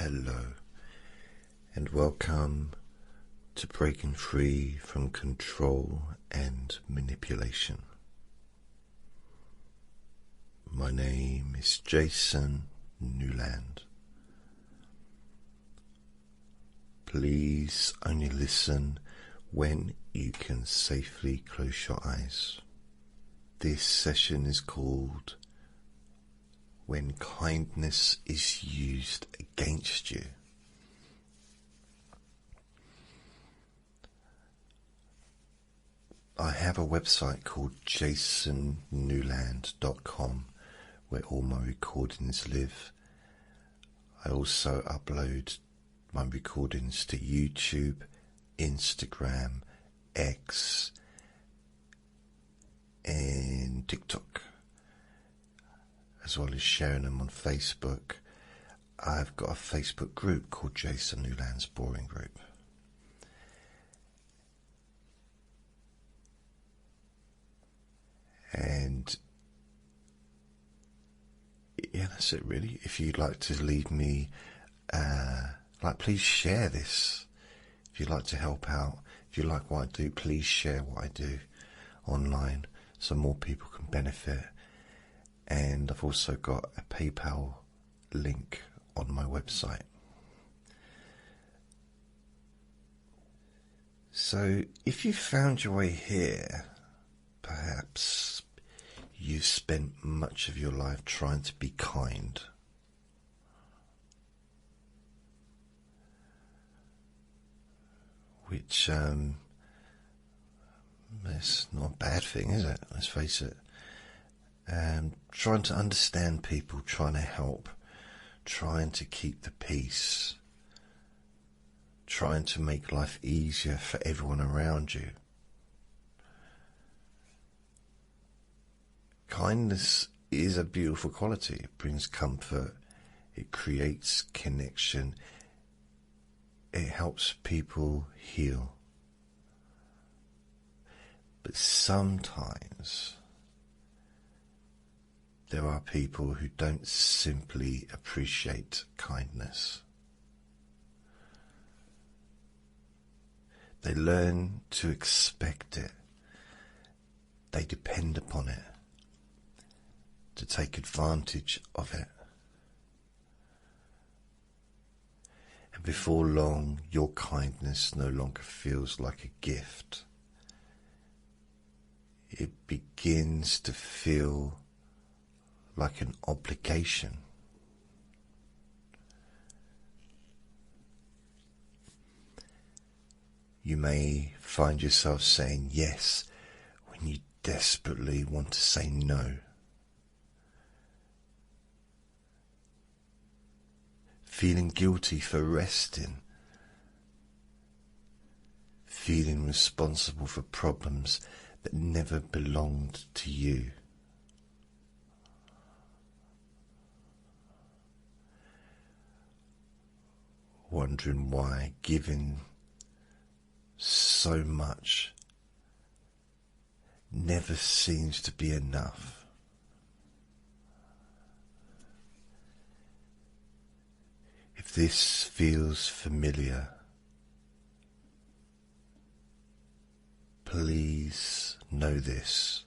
Hello, and welcome to breaking free from control and manipulation. My name is Jason Newland. Please only listen when you can safely close your eyes. This session is called When Kindness is Used Against You. I have a website called jasonnewland.com where all my recordings live. I also upload my recordings to YouTube, Instagram, X, and TikTok, as well as sharing them on Facebook. I've got a Facebook group called Jason Newland's Boring Group. And yeah, that's it really. If you'd like to leave me, please share this. If you'd like to help out, if you like what I do, please share what I do online so more people can benefit. And I've also got a PayPal link on my website. So if you found your way here, perhaps you've spent much of your life trying to be kind. Which, it's not a bad thing, is it? Let's face it. Trying to understand people, trying to help, trying to keep the peace, trying to make life easier for everyone around you. Kindness is a beautiful quality. It brings comfort, it creates connection, it helps people heal. But sometimes there are people who don't simply appreciate kindness. They learn to expect it. They depend upon it, to take advantage of it. And before long, your kindness no longer feels like a gift. It begins to feel like an obligation. You may find yourself saying yes when you desperately want to say no. Feeling guilty for resting. Feeling responsible for problems that never belonged to you. Wondering why giving so much never seems to be enough. If this feels familiar, please know this.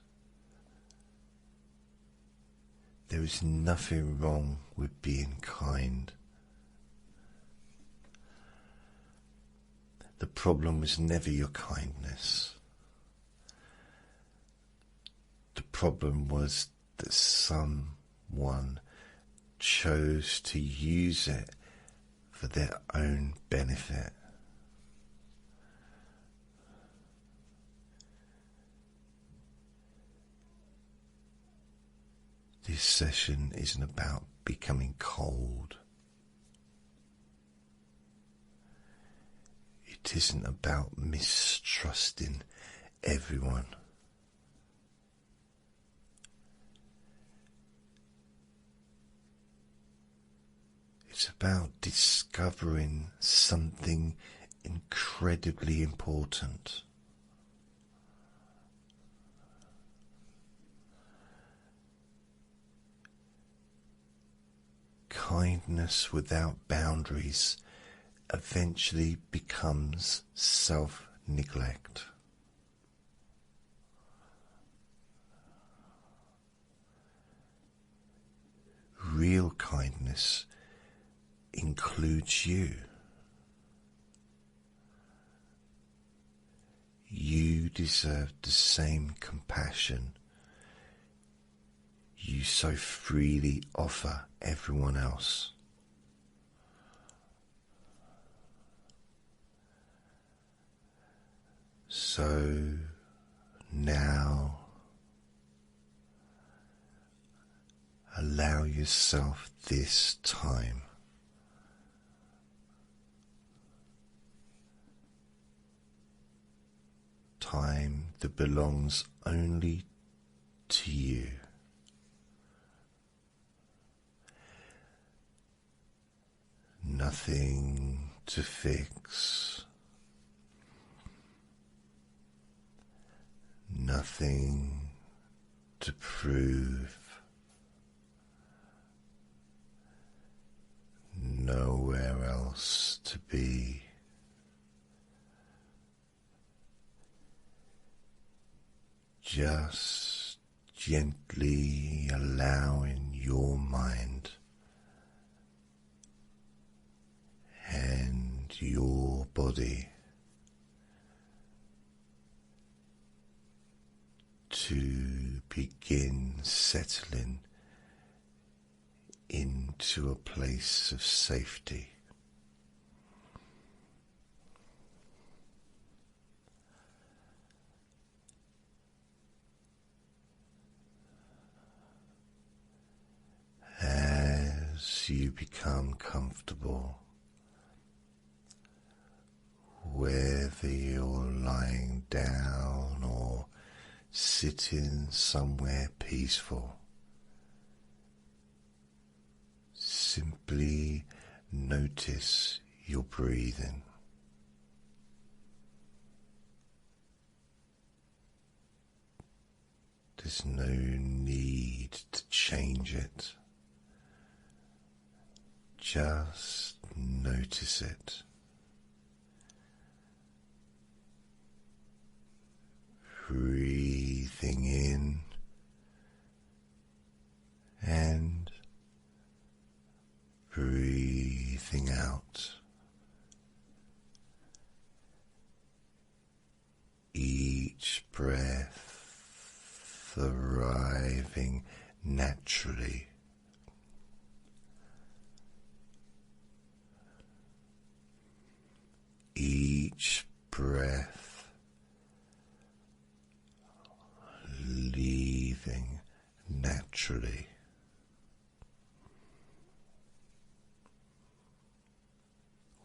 There is nothing wrong with being kind. The problem was never your kindness. The problem was that someone chose to use it for their own benefit. This session isn't about becoming cold. It isn't about mistrusting everyone. It's about discovering something incredibly important. kindness without boundaries eventually becomes self-neglect. Real kindness includes you. You deserve the same compassion you so freely offer everyone else. So now allow yourself this time that belongs only to you. Nothing to fix, nothing to prove, nowhere else to be. Just gently allowing your mind and your body to begin settling into a place of safety. As you become comfortable, whether you're lying down or sitting somewhere peaceful, simply notice your breathing. There's no need to change it. Just notice it. Breathing in and breathing out. Each breath arriving naturally. Each breath leaving naturally.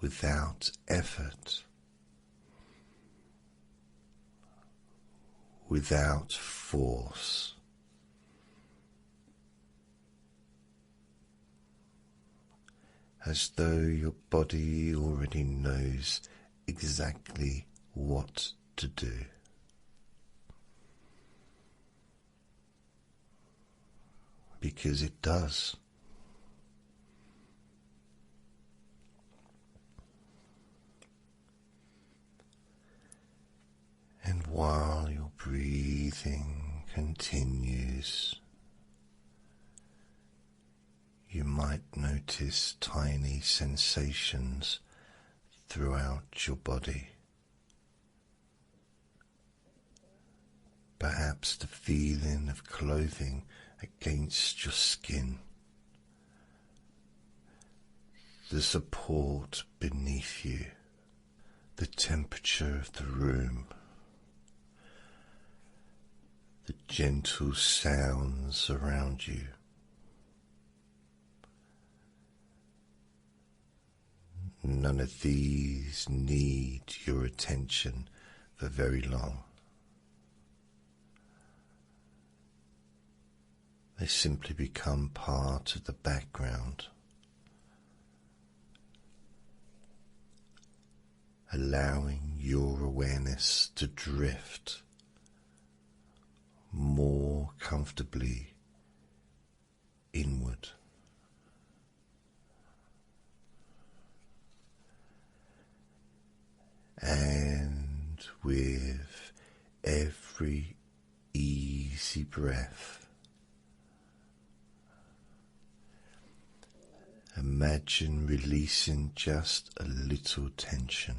Without effort, without force. As though your body already knows exactly what to do. Because it does. And while your breathing continues, you might notice tiny sensations throughout your body. Perhaps the feeling of clothing against your skin, the support beneath you, the temperature of the room, the gentle sounds around you. None of these need your attention for very long. They simply become part of the background, allowing your awareness to drift more comfortably inward. with every easy breath. Imagine releasing just a little tension.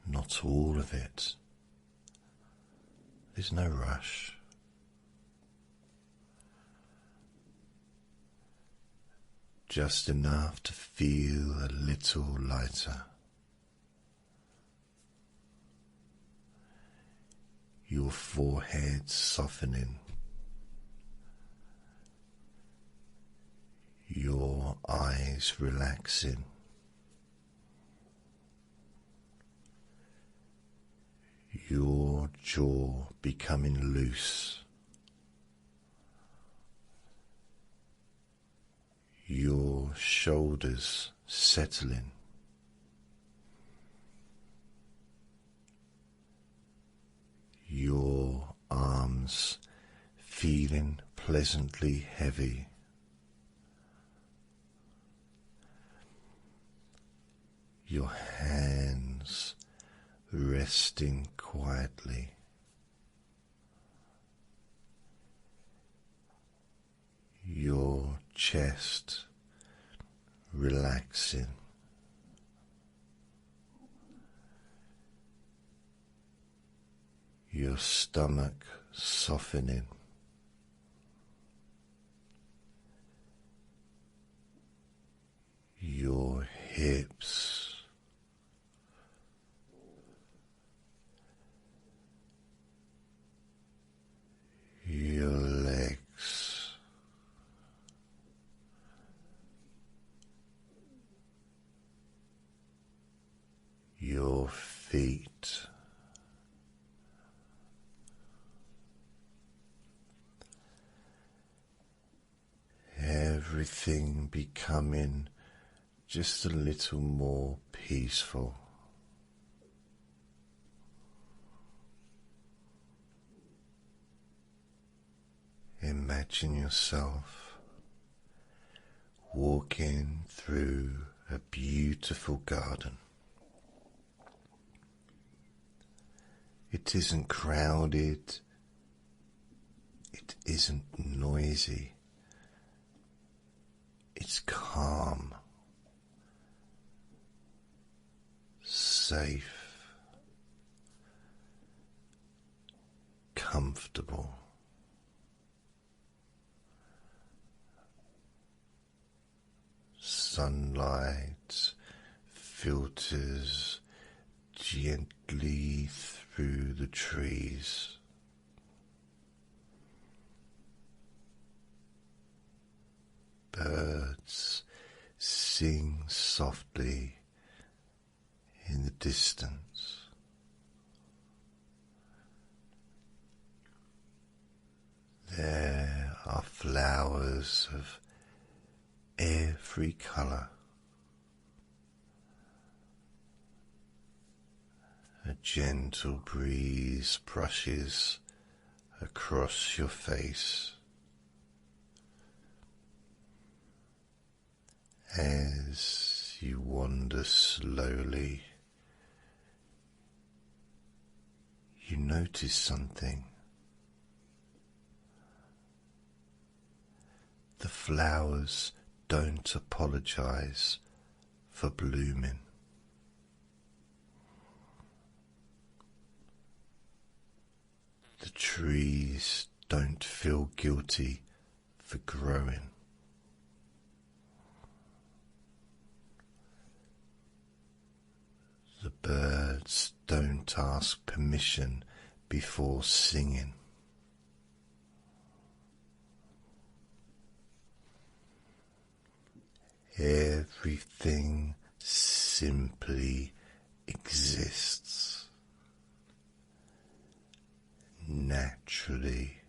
Not all of it. There's no rush. Just enough to feel a little lighter. Your forehead softening. Your eyes relaxing. Your jaw becoming loose. Your shoulders settling. Your arms feeling pleasantly heavy. Your hands resting quietly. Your chest relaxing. Your stomach softening. Your hips your legs, your feet, everything becoming just a little more peaceful. Imagine yourself walking through a beautiful garden. It isn't crowded, it isn't noisy, it's calm, safe, comfortable. Sunlight filters gently through the trees. Birds sing softly in the distance. There are flowers of every colour. A gentle breeze brushes across your face as you wander slowly. You notice something. The flowers don't apologize for blooming. The trees don't feel guilty for growing. The birds don't ask permission before singing. Everything simply exists naturally,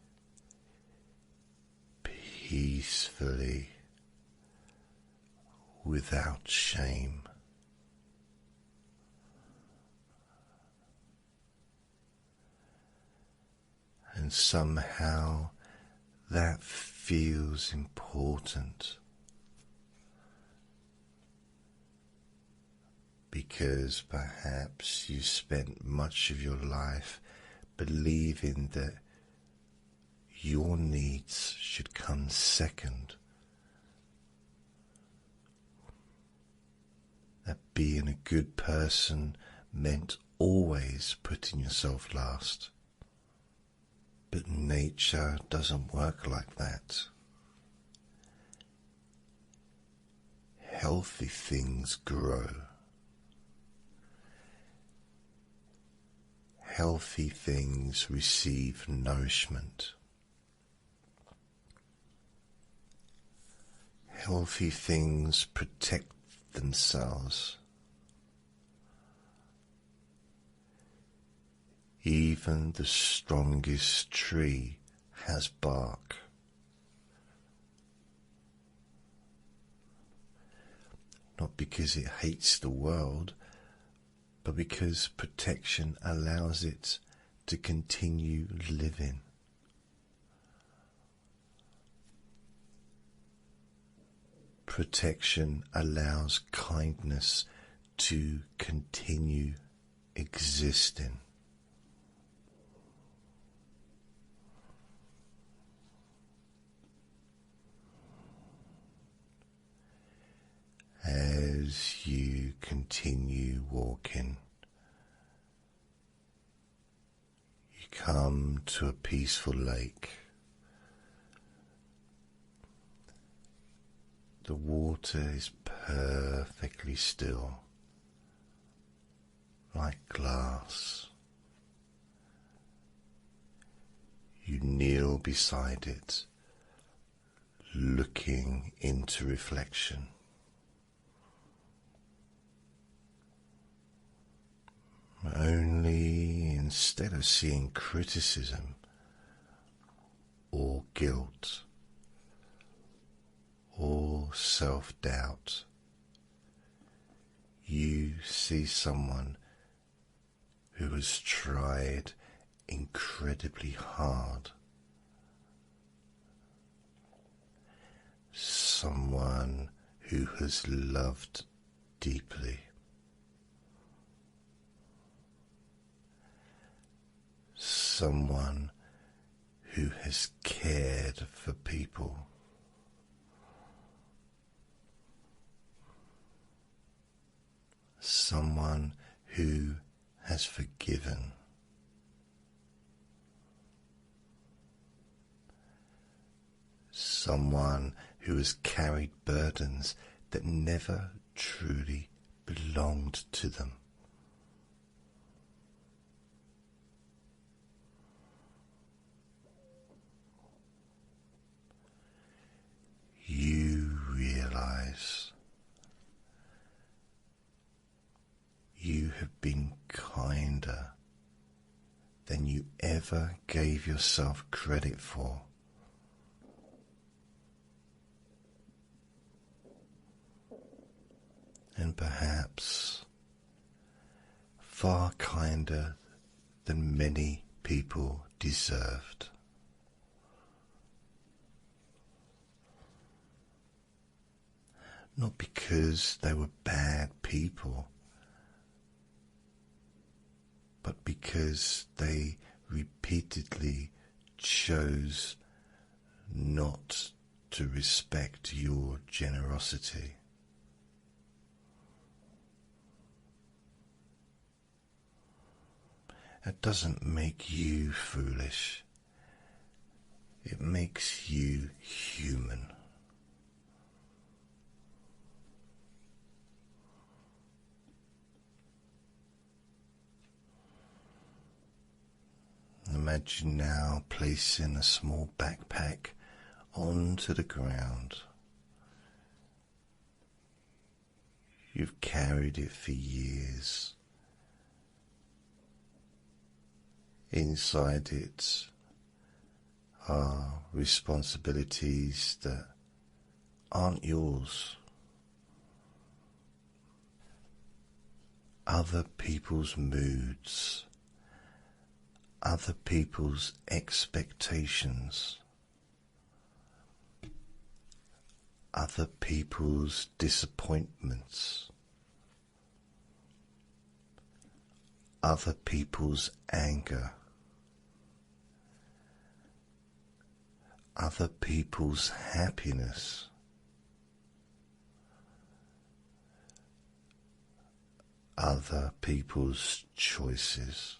peacefully, without shame. And somehow that feels important. because perhaps you spent much of your life believing that your needs should come second, that being a good person meant always putting yourself last. But nature doesn't work like that. Healthy things grow. Healthy things receive nourishment. Healthy things protect themselves. Even the strongest tree has bark. Not because it hates the world, but because protection allows it to continue living. Protection allows kindness to continue existing. As you continue walking, you come to a peaceful lake. The water is perfectly still, like glass. You kneel beside it, looking into reflection. Only instead of seeing criticism or guilt or self-doubt, you see someone who has tried incredibly hard, someone who has loved deeply, someone who has cared for people, someone who has forgiven, someone who has carried burdens that never truly belonged to them. You realize you have been kinder than you ever gave yourself credit for. And perhaps far kinder than many people deserved. Not because they were bad people, but because they repeatedly chose not to respect your generosity. It doesn't make you foolish. It makes you human. Imagine now placing a small backpack onto the ground. You've carried it for years. Inside it are responsibilities that aren't yours. Other people's moods, other people's expectations, other people's disappointments, other people's anger, other people's happiness, other people's choices.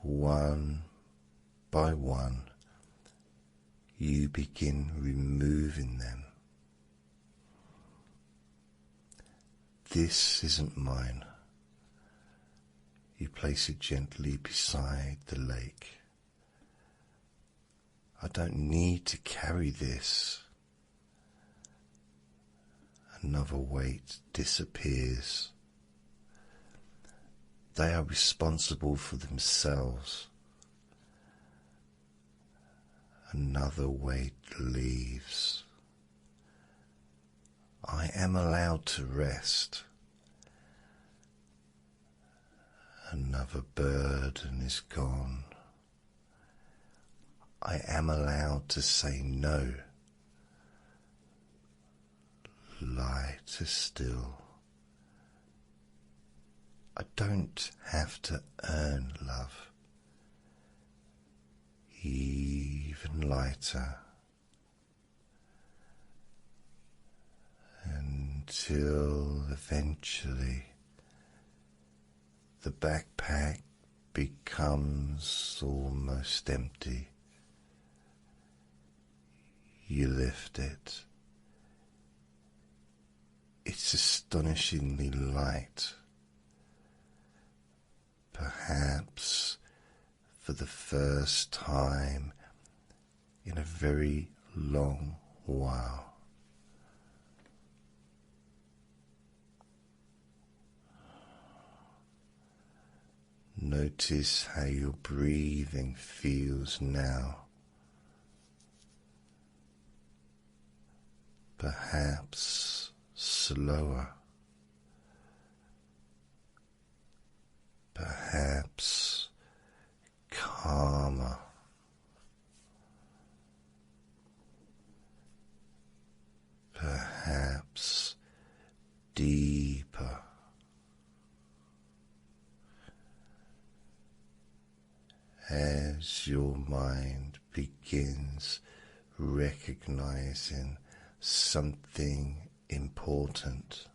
One by one, you begin removing them. This isn't mine. You place it gently beside the lake. I don't need to carry this. Another weight disappears. They are responsible for themselves. Another weight leaves. I am allowed to rest. Another burden is gone. I am allowed to say no. Lie to still. I don't have to earn love. Even lighter. Until eventually the backpack becomes almost empty. You lift it. It's astonishingly light. Perhaps for the first time in a very long while. Notice how your breathing feels now. Perhaps slower. Perhaps calmer. Perhaps deeper. As your mind begins recognizing something important.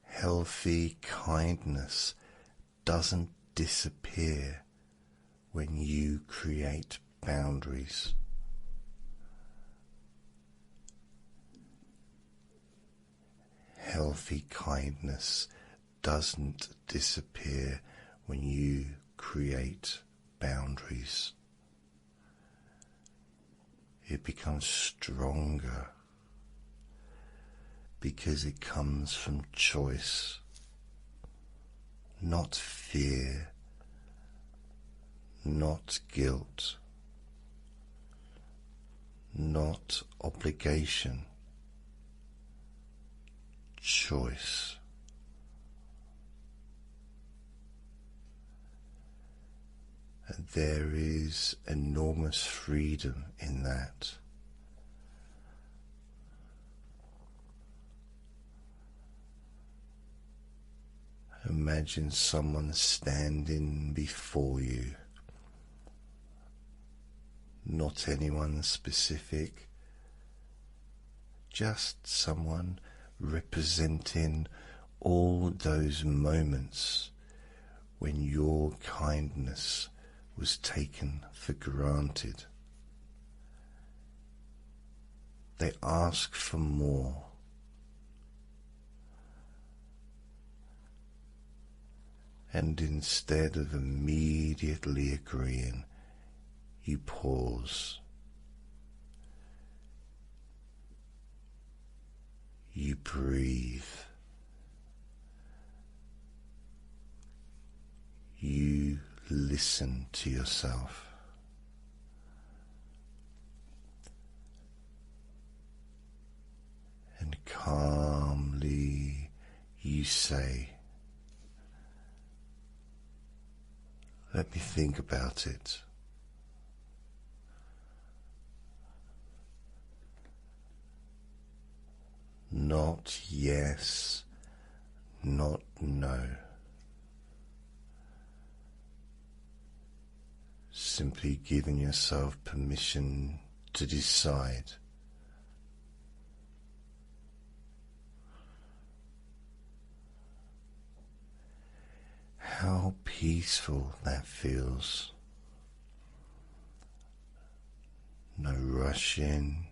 Healthy kindness doesn't disappear when you create boundaries. Healthy kindness doesn't disappear when you create boundaries. It becomes stronger because it comes from choice, not fear, not guilt, not obligation. Choice. And there is enormous freedom in that. Imagine someone standing before you. Not anyone specific, just someone representing all those moments when your kindness was taken for granted. They ask for more. And instead of immediately agreeing, you pause. You breathe. You listen to yourself. And calmly you say, "Let me think about it. not yes, not no. Simply giving yourself permission to decide. How peaceful that feels. No rushing,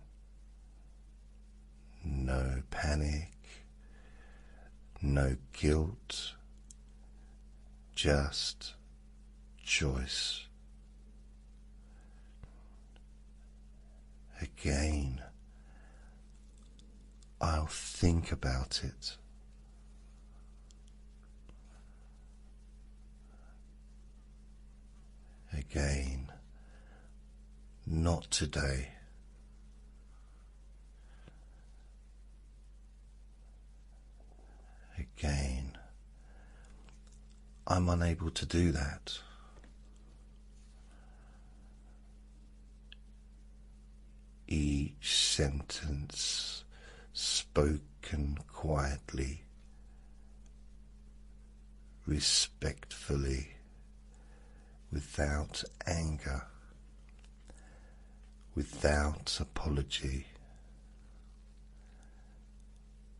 no panic, no guilt, just choice. Again, I'll think about it. Again, not today. Again, I'm unable to do that. Each sentence spoken quietly, respectfully, without anger, without apology,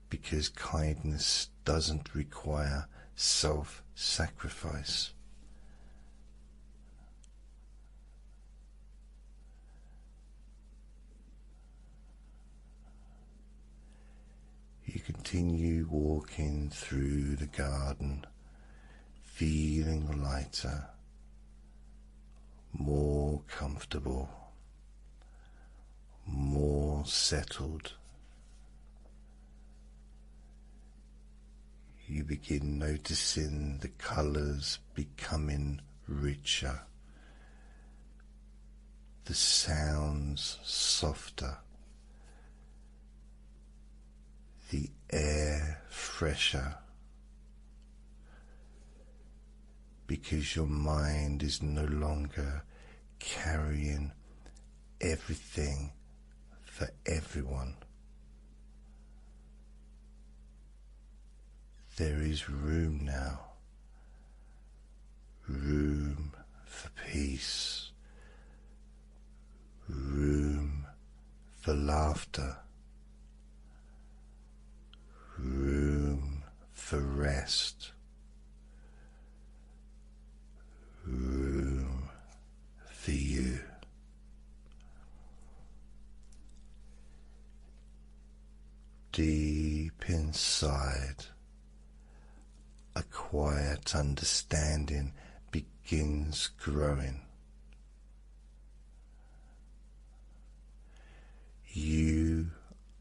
because kindness doesn't require self-sacrifice. You continue walking through the garden, feeling lighter, more comfortable, more settled. You begin noticing the colours becoming richer, the sounds softer, the air fresher, because your mind is no longer carrying everything for everyone. There is room now, room for peace, room for laughter, room for rest, room for you. Deep inside, a quiet understanding begins growing. You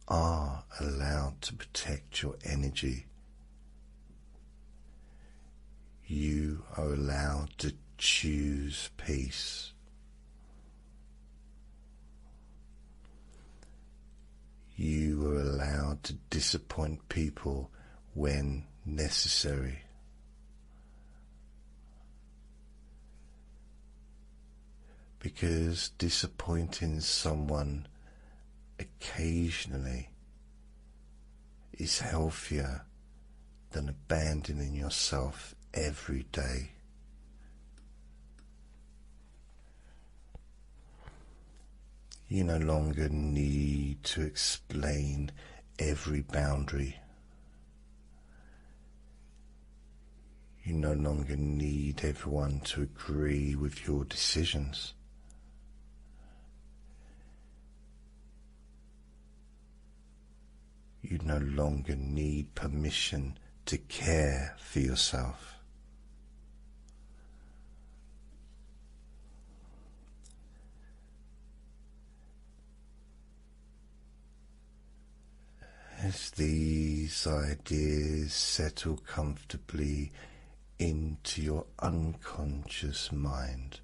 are allowed to protect your energy. You are allowed to choose peace. You are allowed to disappoint people when necessary. Because disappointing someone occasionally is healthier than abandoning yourself every day. You no longer need to explain every boundary. You no longer need everyone to agree with your decisions. You no longer need permission to care for yourself. As these ideas settle comfortably into your unconscious mind,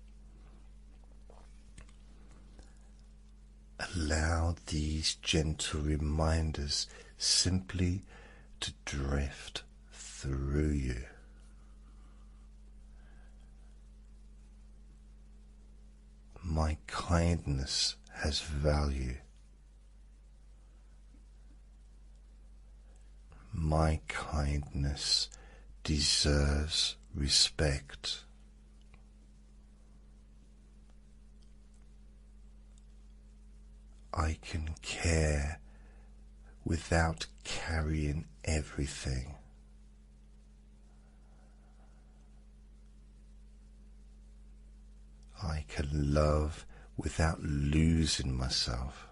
allow these gentle reminders simply to drift through you. My kindness has value. My kindness deserves respect. I can care without carrying everything. I can love without losing myself.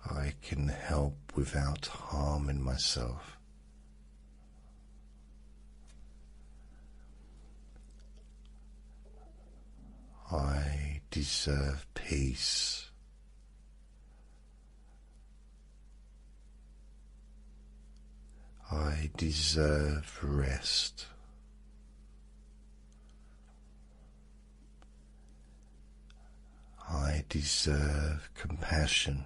I can help without harming myself. I deserve peace. I deserve rest. I deserve compassion.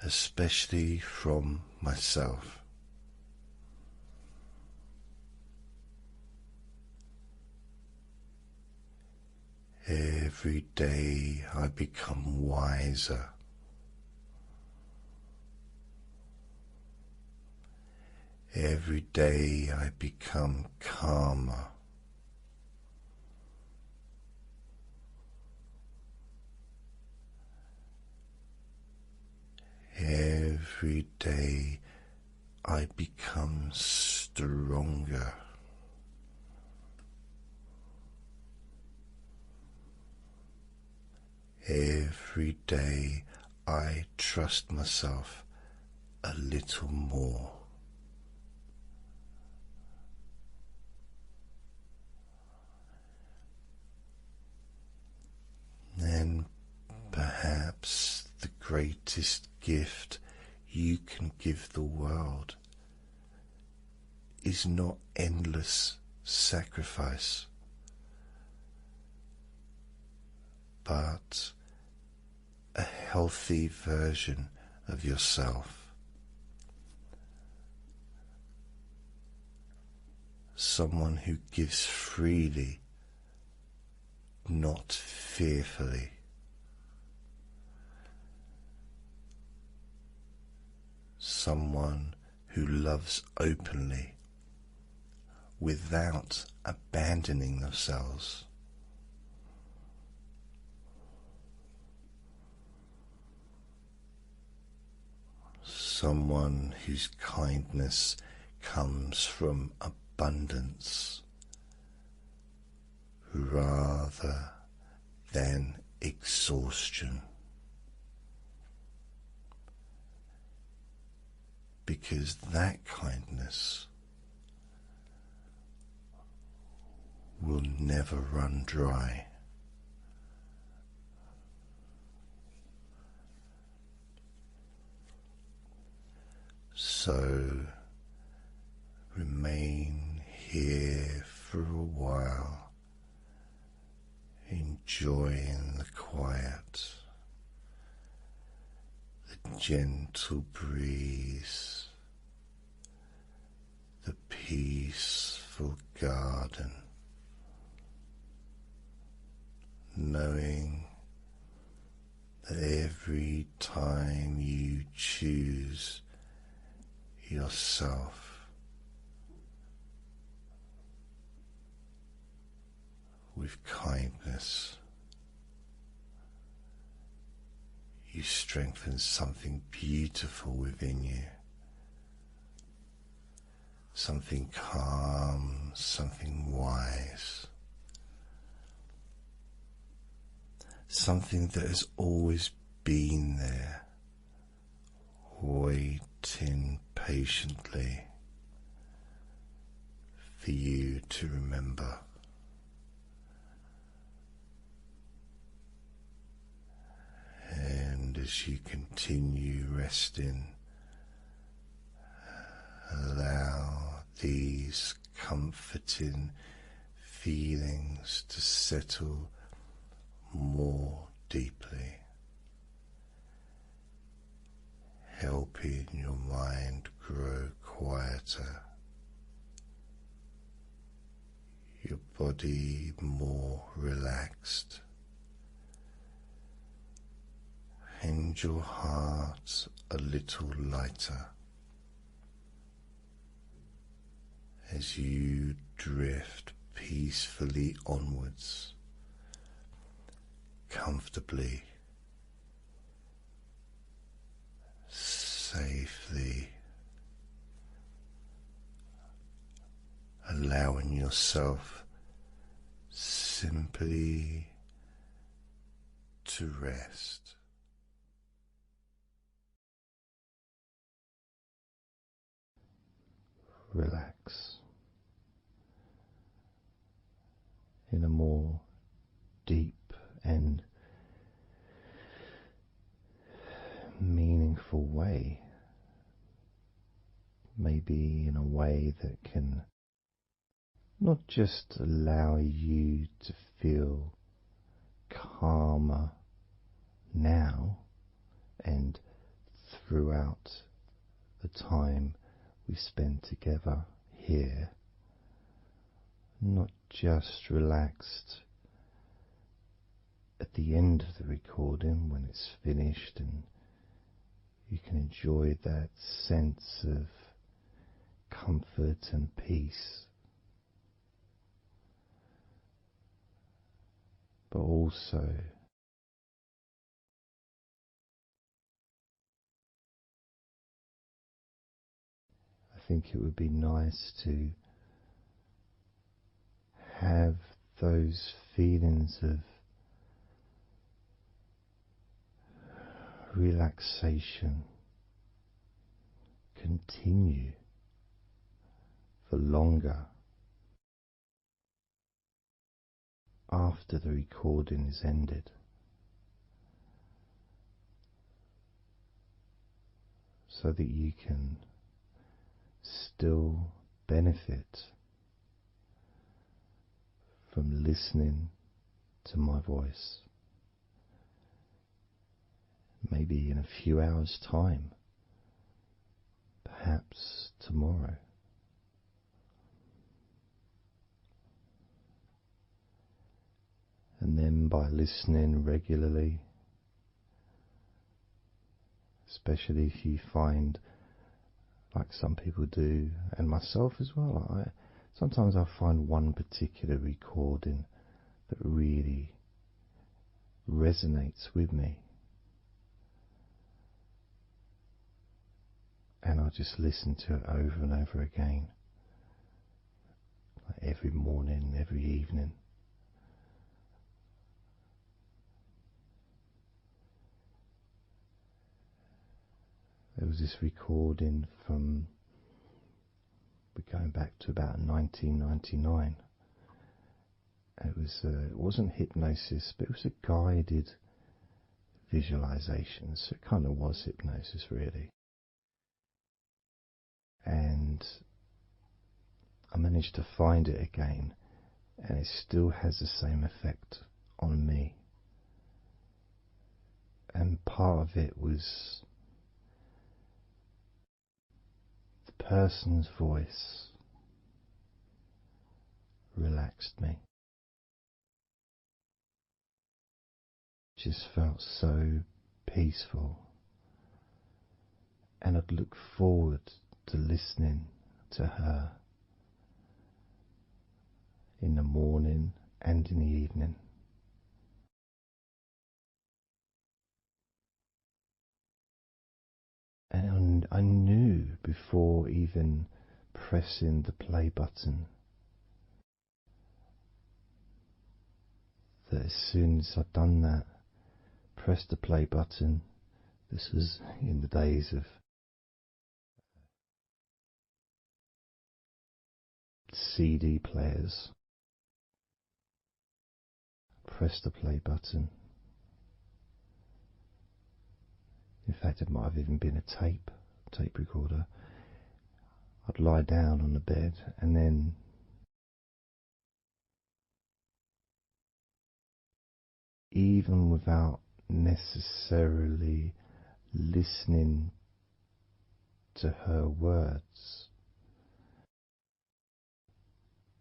Especially from myself. Every day I become wiser. Every day I become calmer. Every day I become stronger. Every day I trust myself a little more. Then perhaps the greatest gift you can give the world is not endless sacrifice, but a healthy version of yourself. Someone who gives freely, not fearfully. Someone who loves openly without abandoning themselves. Someone whose kindness comes from abundance rather than exhaustion. Because that kindness will never run dry. So remain here for a while, enjoying the quiet, the gentle breeze, the peaceful garden, knowing that every time you choose yourself with kindness, you strengthen something beautiful within you, something calm, something wise, something that has always been there, waiting patiently for you to remember. And as you continue resting, allow these comforting feelings to settle more deeply, helping your mind grow quieter body more relaxed and your heart a little lighter as you drift peacefully onwards, comfortably, safely, allowing yourself simply to rest. Relax in a more deep and meaningful way, maybe in a way that can not just allow you to feel calmer now and throughout the time we spend together here, not just relaxed at the end of the recording when it's finished and you can enjoy that sense of comfort and peace, but also I think it would be nice to have those feelings of relaxation continue for longer after the recording is ended, so that you can still benefit from listening to my voice, maybe in a few hours' time, perhaps tomorrow. And then by listening regularly, especially if you find, like some people do, and myself as well, sometimes I find one particular recording that really resonates with me, and I just listen to it over and over again, like every morning, every evening. There was this recording from, we're going back to about 1999. It wasn't hypnosis, but it was a guided visualization, so it kind of was hypnosis really. And I managed to find it again, and it still has the same effect on me. And part of it was the person's voice relaxed me. Just felt so peaceful, and I'd look forward to listening to her in the morning and in the evening. And I knew before even pressing the play button that as soon as I'd done that, pressed the play button, this was in the days of CD players, press the play button. In fact, it might have even been a tape recorder. I'd lie down on the bed, and then even without necessarily listening to her words,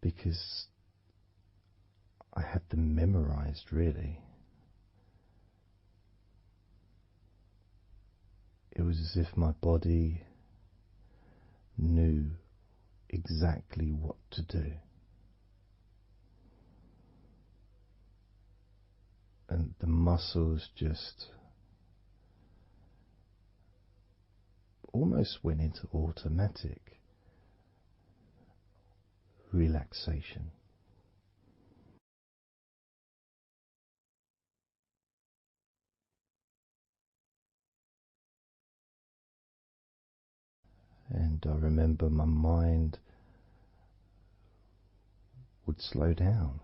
because I had them memorized, really. It was as if my body knew exactly what to do. And the muscles just almost went into automatic relaxation. And I remember my mind would slow down.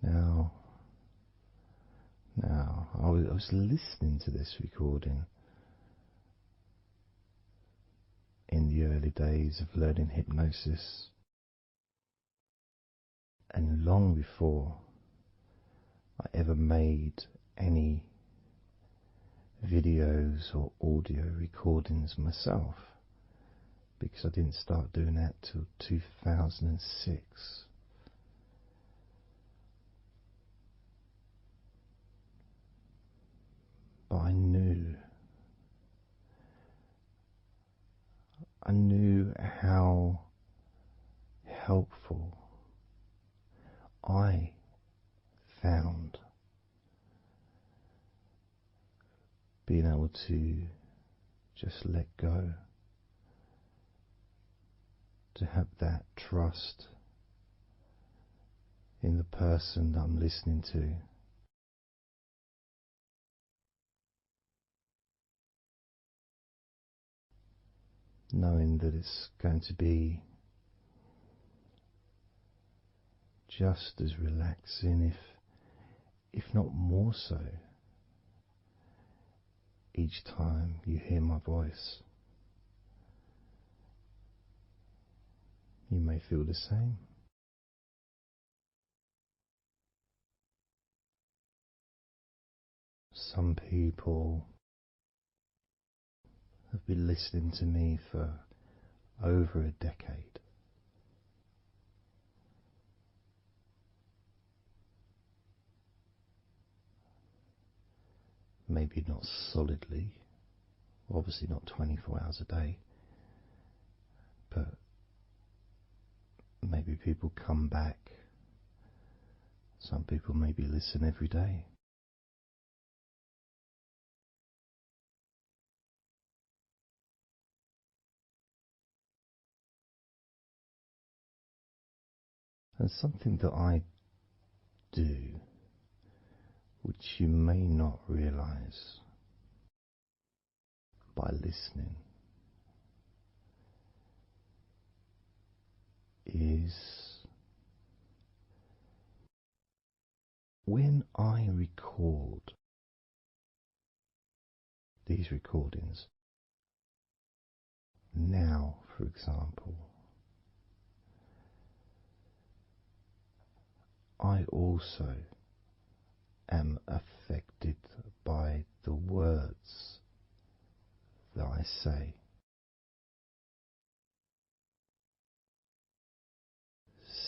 Now, I was listening to this recording in the early days of learning hypnosis, and long before I ever made any videos or audio recordings myself, because I didn't start doing that till 2006. But I knew how helpful I found being able to just let go, to have that trust in the person that I'm listening to. Knowing that it's going to be just as relaxing, if not more so, each time you hear my voice. You may feel the same. Some people have been listening to me for over a decade. Maybe not solidly, obviously not 24 hours a day, but maybe people come back. Some people maybe listen every day. And something that I do, which you may not realize by listening, is when I record these recordings, now for example, I also am affected by the words that I say.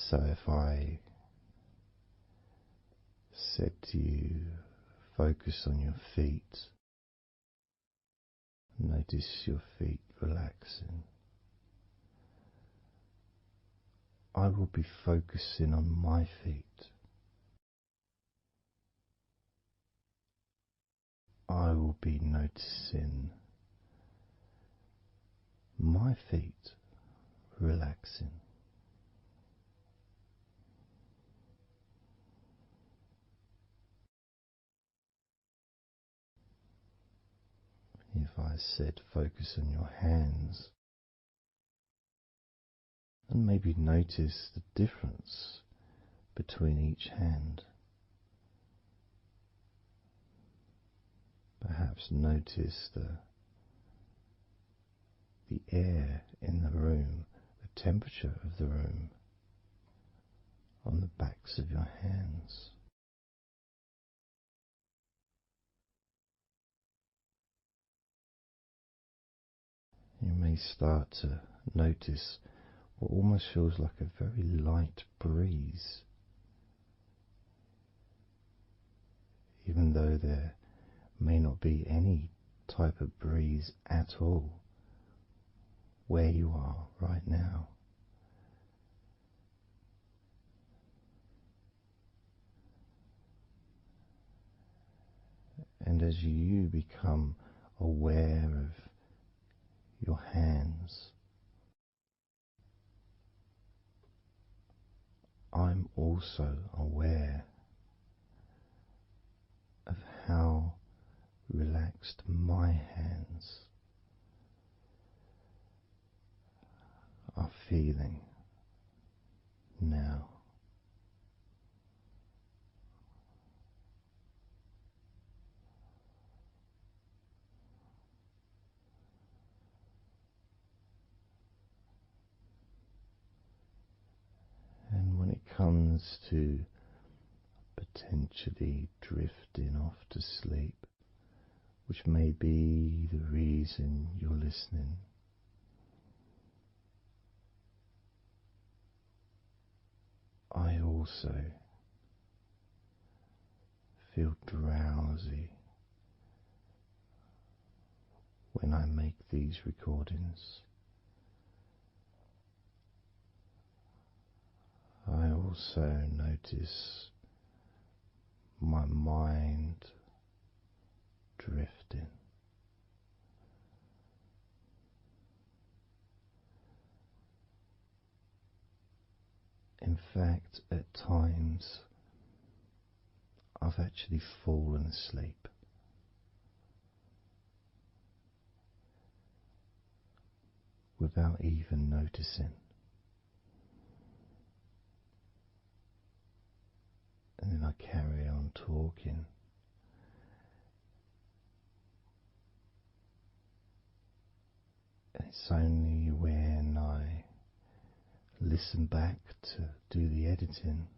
So if I said to you, focus on your feet, notice your feet relaxing, I will be focusing on my feet. I will be noticing my feet relaxing. If I said focus on your hands, and maybe notice the difference between each hand. Perhaps notice the air in the room, the temperature of the room on the backs of your hands. You may start to notice what almost feels like a very light breeze, even though there may not be any type of breeze at all where you are right now. And as you become aware of your hands, I'm also aware of how relaxed my hands are feeling now. And when it comes to potentially drifting off to sleep, which may be the reason you're listening, I also feel drowsy when I make these recordings. I also notice my mind drifting. In fact, at times I've actually fallen asleep without even noticing. And then I carry on talking. And it's only when I listen back to do the editing,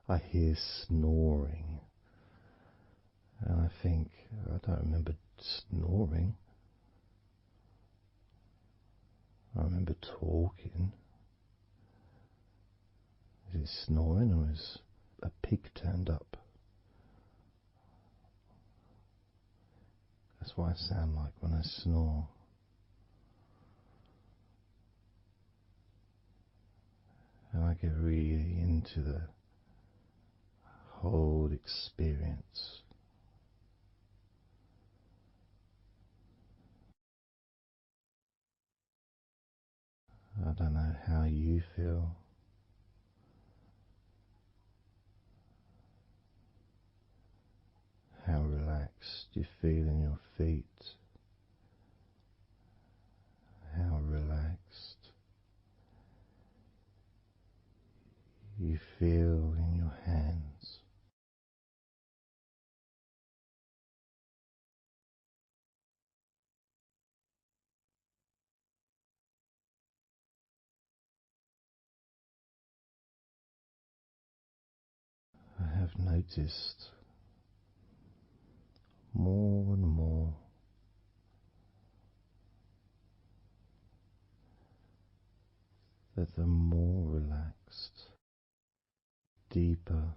I hear snoring. And I think, I don't remember snoring. I remember talking. Is it snoring or is a pig turned up? That's what I sound like when I snore. And I get really into the whole experience. I don't know how you feel. How relaxed you feel in your feet. How relaxed you feel in your hands. I have noticed more and more that the more relaxed, deeper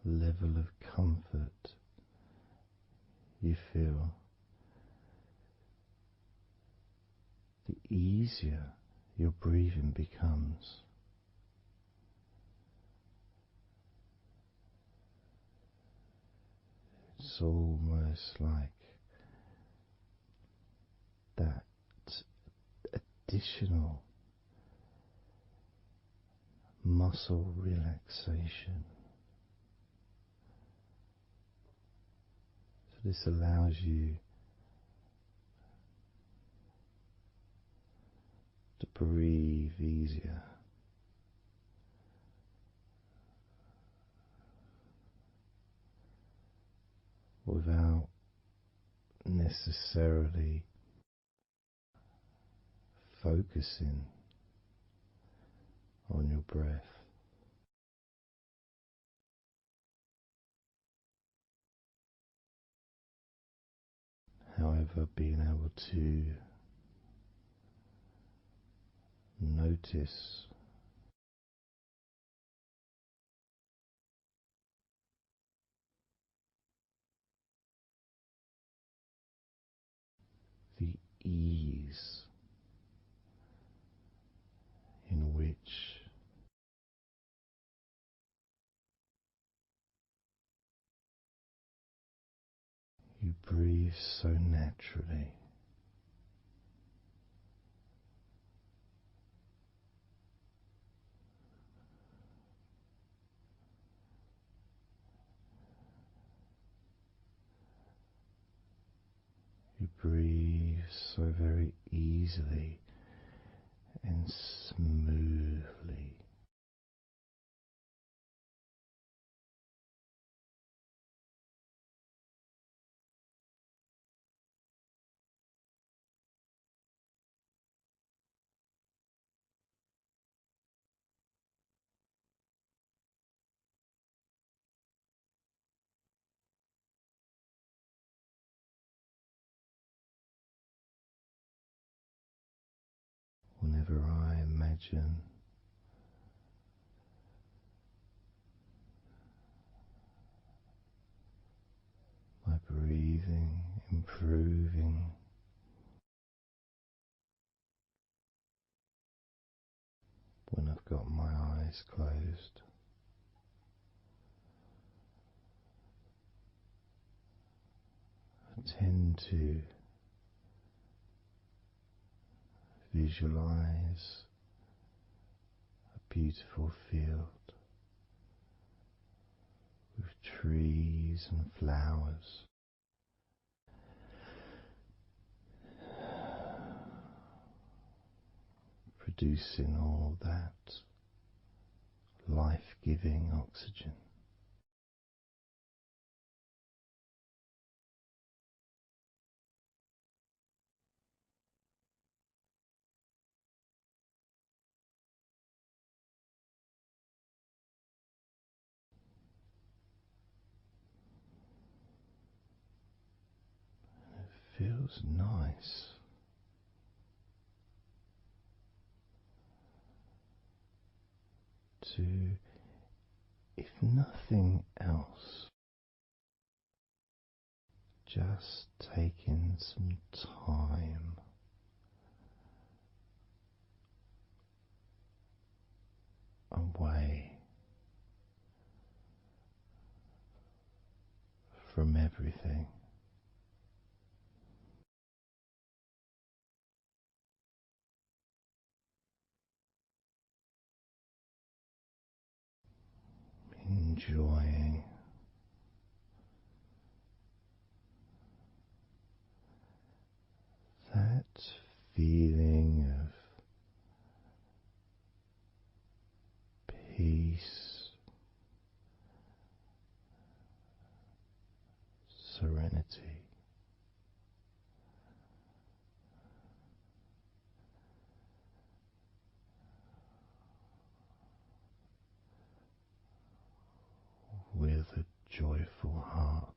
level of comfort you feel, the easier your breathing becomes. It's almost like that additional muscle relaxation. So this allows you to breathe easier. Without necessarily focusing on your breath. However, being able to notice the ease in which you breathe so naturally. You breathe so very easily and smoothly. Whenever I imagine my breathing improving, when I've got my eyes closed, I tend to visualize a beautiful field with trees and flowers, producing all that life-giving oxygen. It feels nice to, if nothing else, just taking some time away from everything. Enjoying that feeling of peace, serenity, with a joyful heart.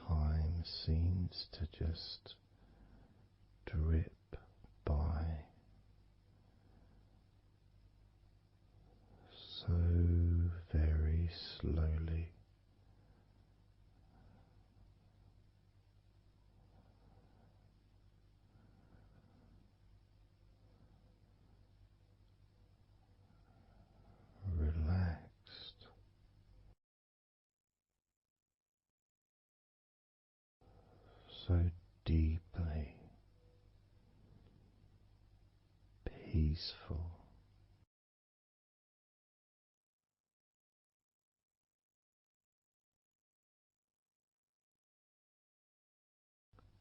Time seems to just drip by so very slowly. Relaxed, so deeply peaceful,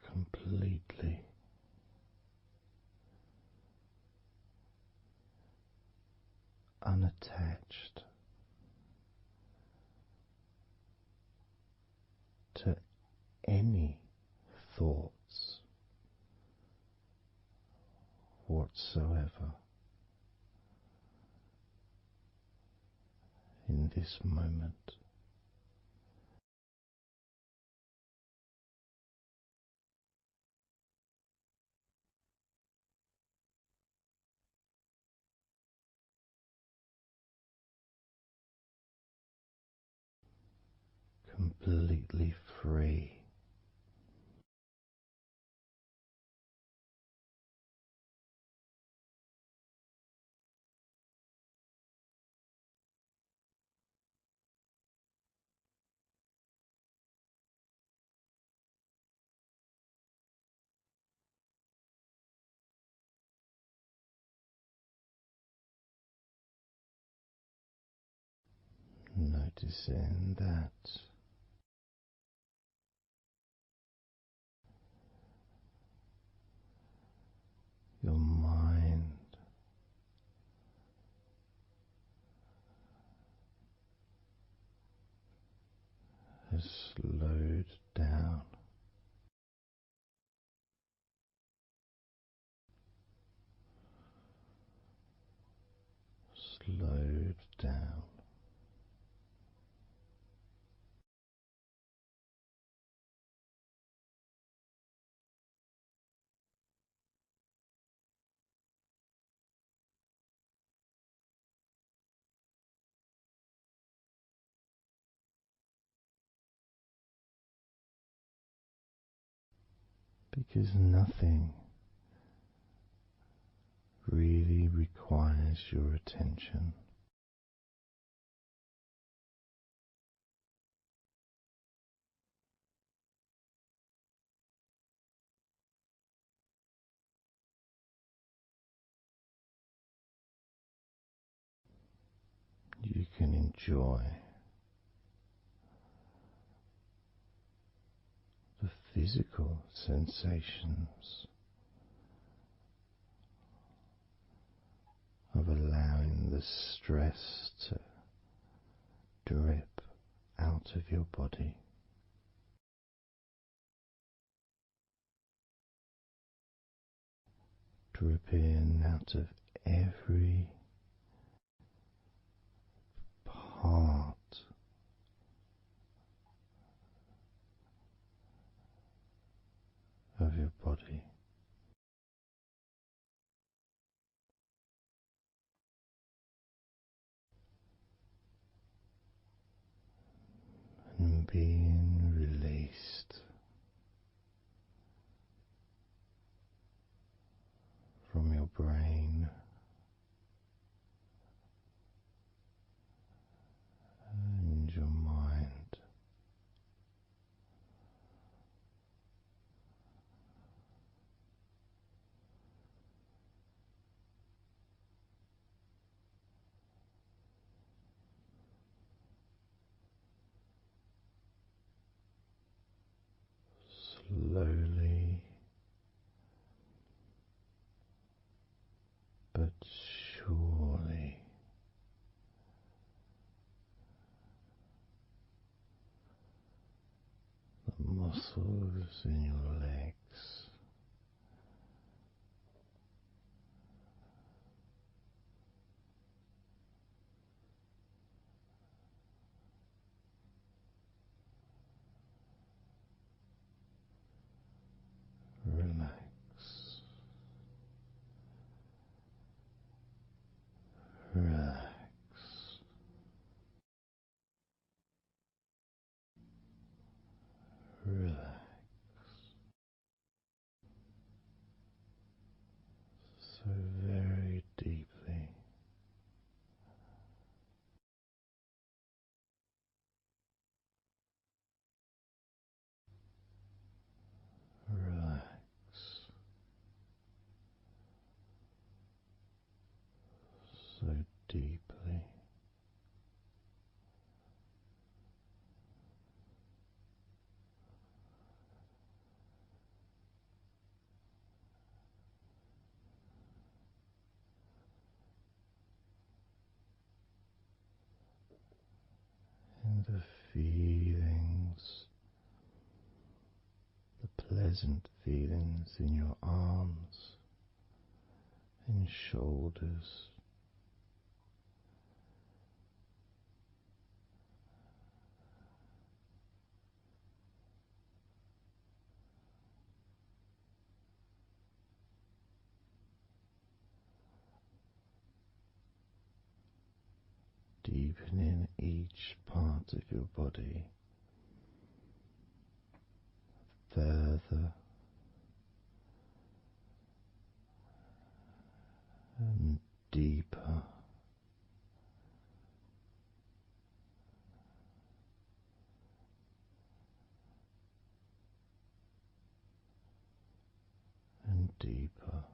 completely unattached to any thoughts whatsoever in this moment. Completely free. Noticing that your mind has slowed down, slowed down. Because nothing really requires your attention. You can enjoy the physical sensations of allowing the stress to drip out of your body, dripping out of every part of your body. And being released from your brain and your mind. Slowly but surely the muscles in your legs relax, relax, relax so very deeply. Relax so deeply. the feelings, the pleasant feelings in your arms and shoulders. Deepening each part of your body further and deeper, and deeper.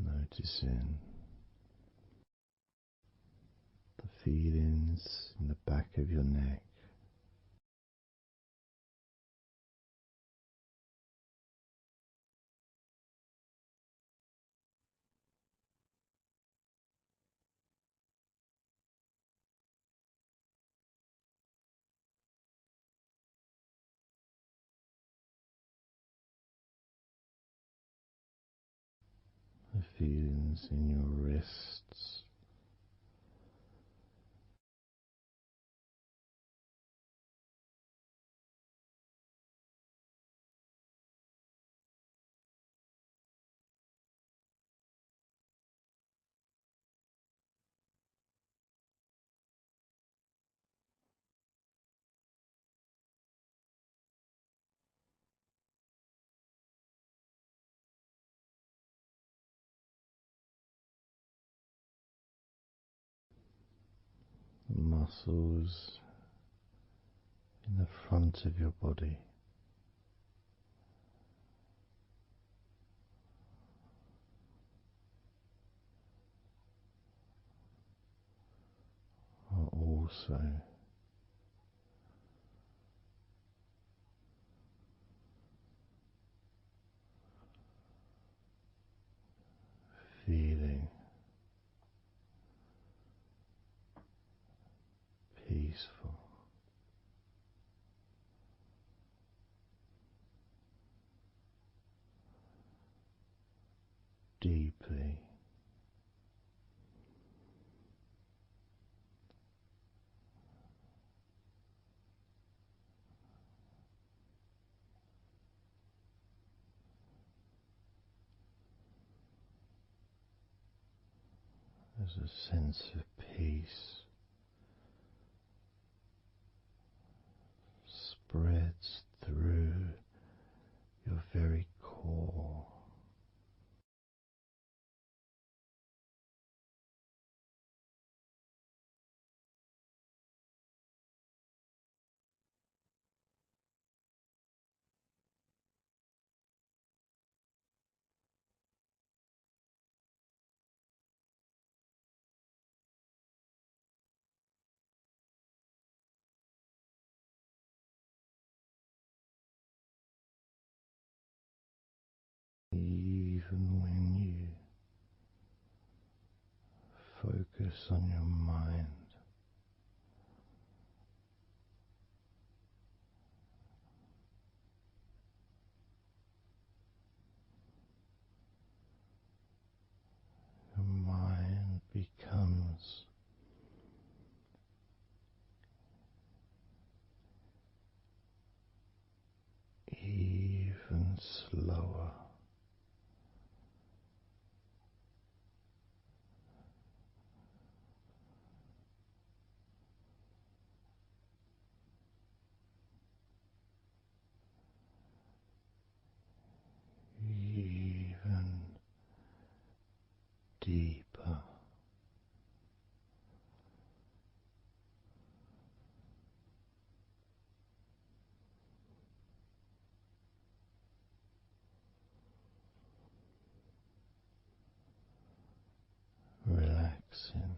Noticing the feelings in the back of your neck, the feelings in your wrists, the muscles in the front of your body, are also feeling peaceful. Deeply as a sense of peace spreads through your very core. Even when you focus on your mind, your mind becomes even slower. Even deeper. Relaxing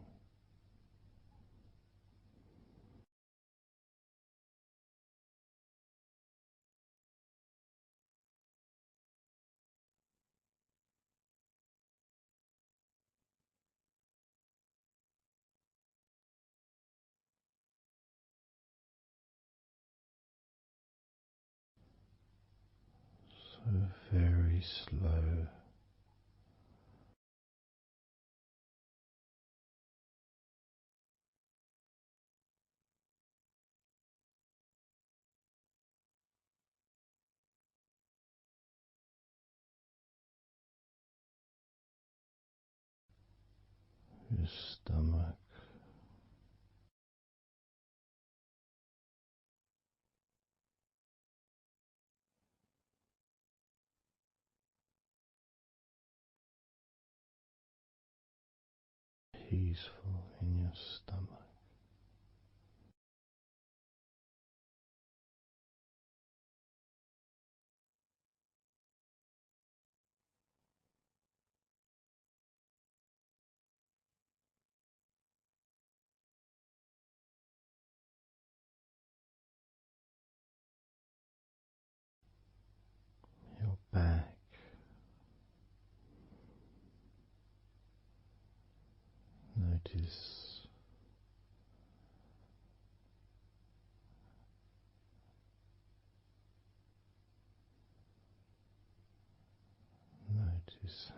very slow. Your stomach, peaceful in your stomach. Your back, notice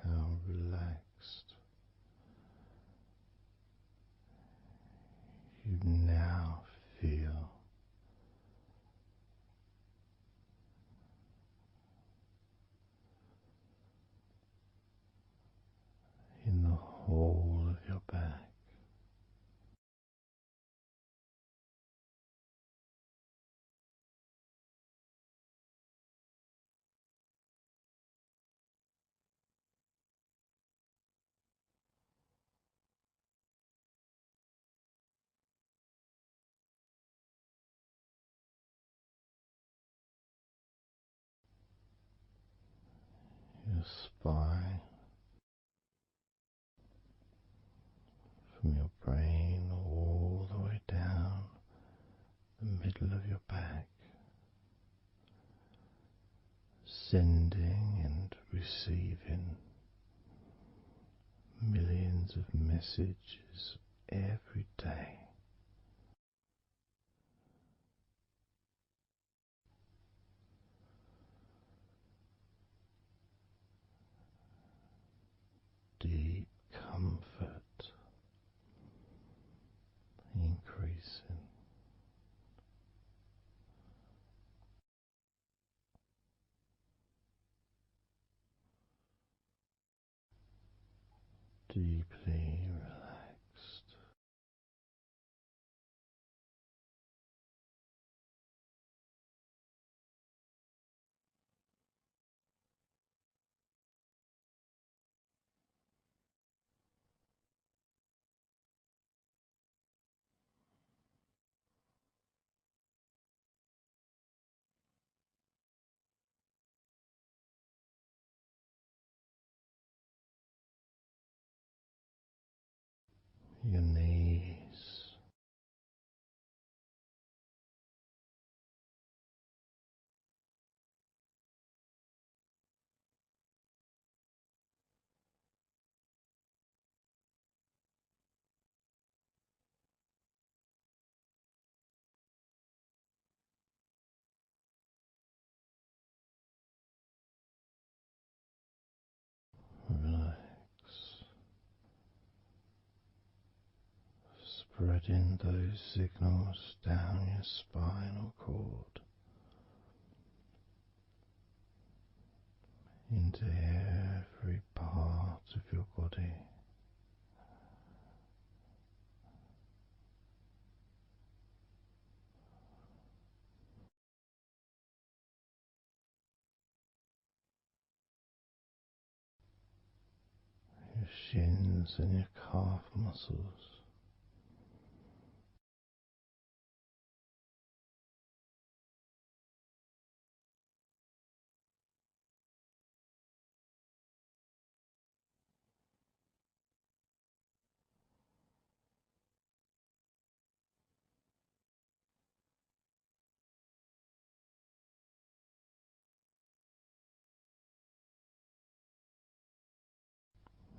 how relaxed you now feel. In the whole of your back. Your spine, from your brain all the way down the middle of your back, sending and receiving millions of messages every day. Deep comfort increasing. Deeply relaxed. Your knees, relax, spreading those signals down your spinal cord into every part of your body. Your shins and your calf muscles,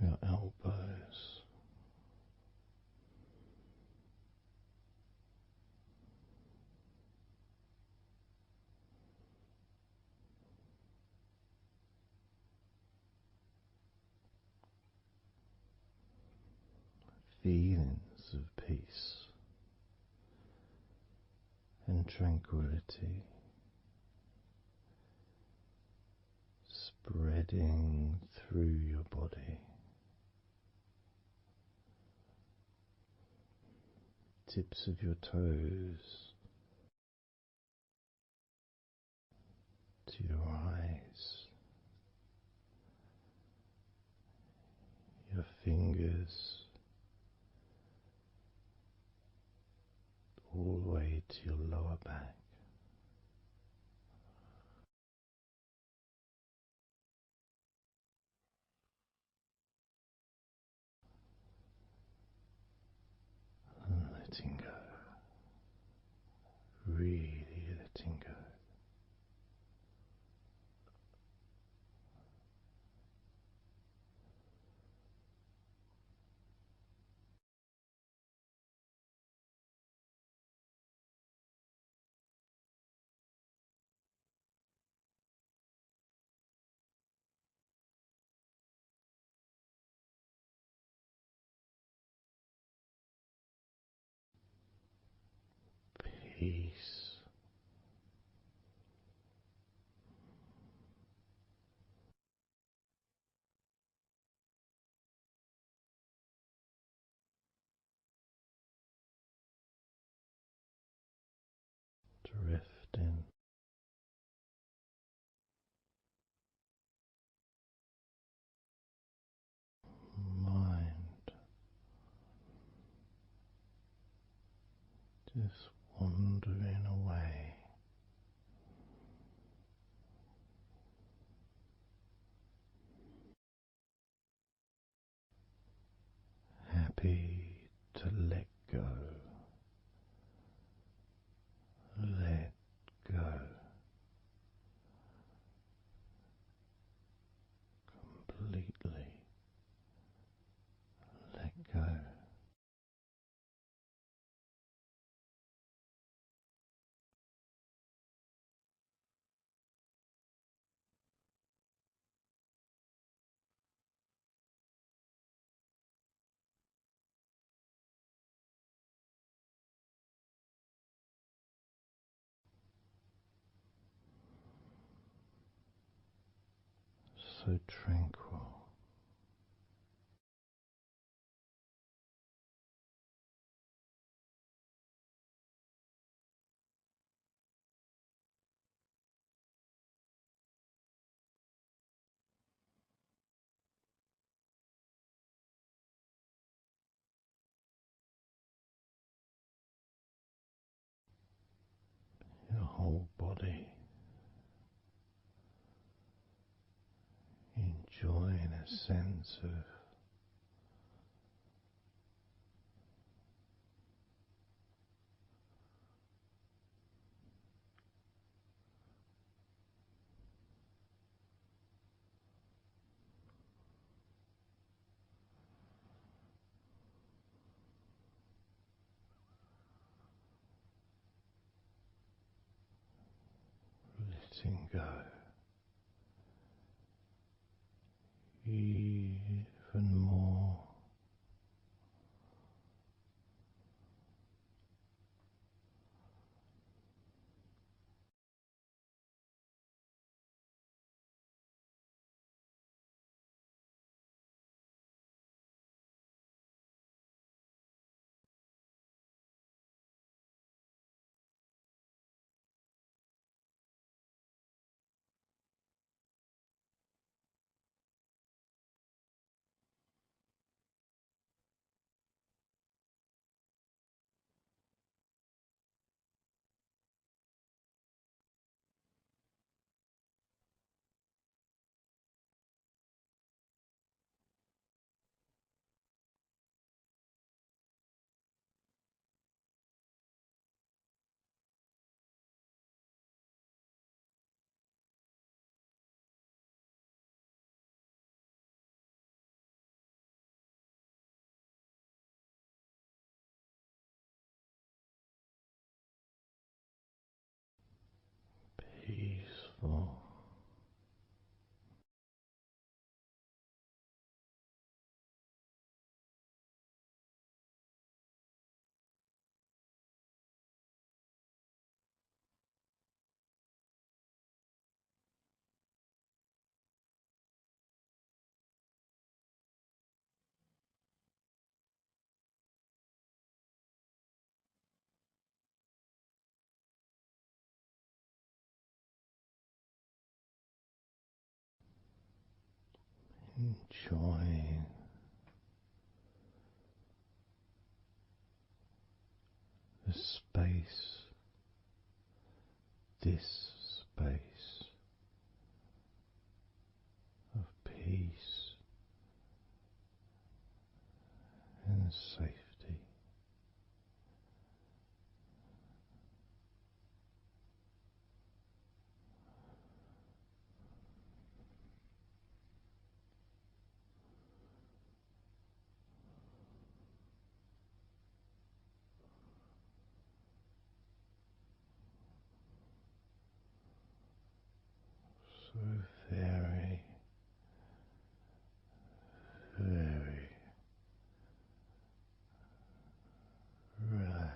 your elbows, feelings of peace and tranquility spreading through your body, tips of your toes to your eyes, your fingers all the way to your lower back. And letting go, really letting go. Peace. Drifting. Mind just wandering away, happy to let go, let go, completely let go. So tranquil. Your whole body enjoying a sense of letting go even more. Peaceful. enjoying the space, this space of peace and safety. So very, very relaxed.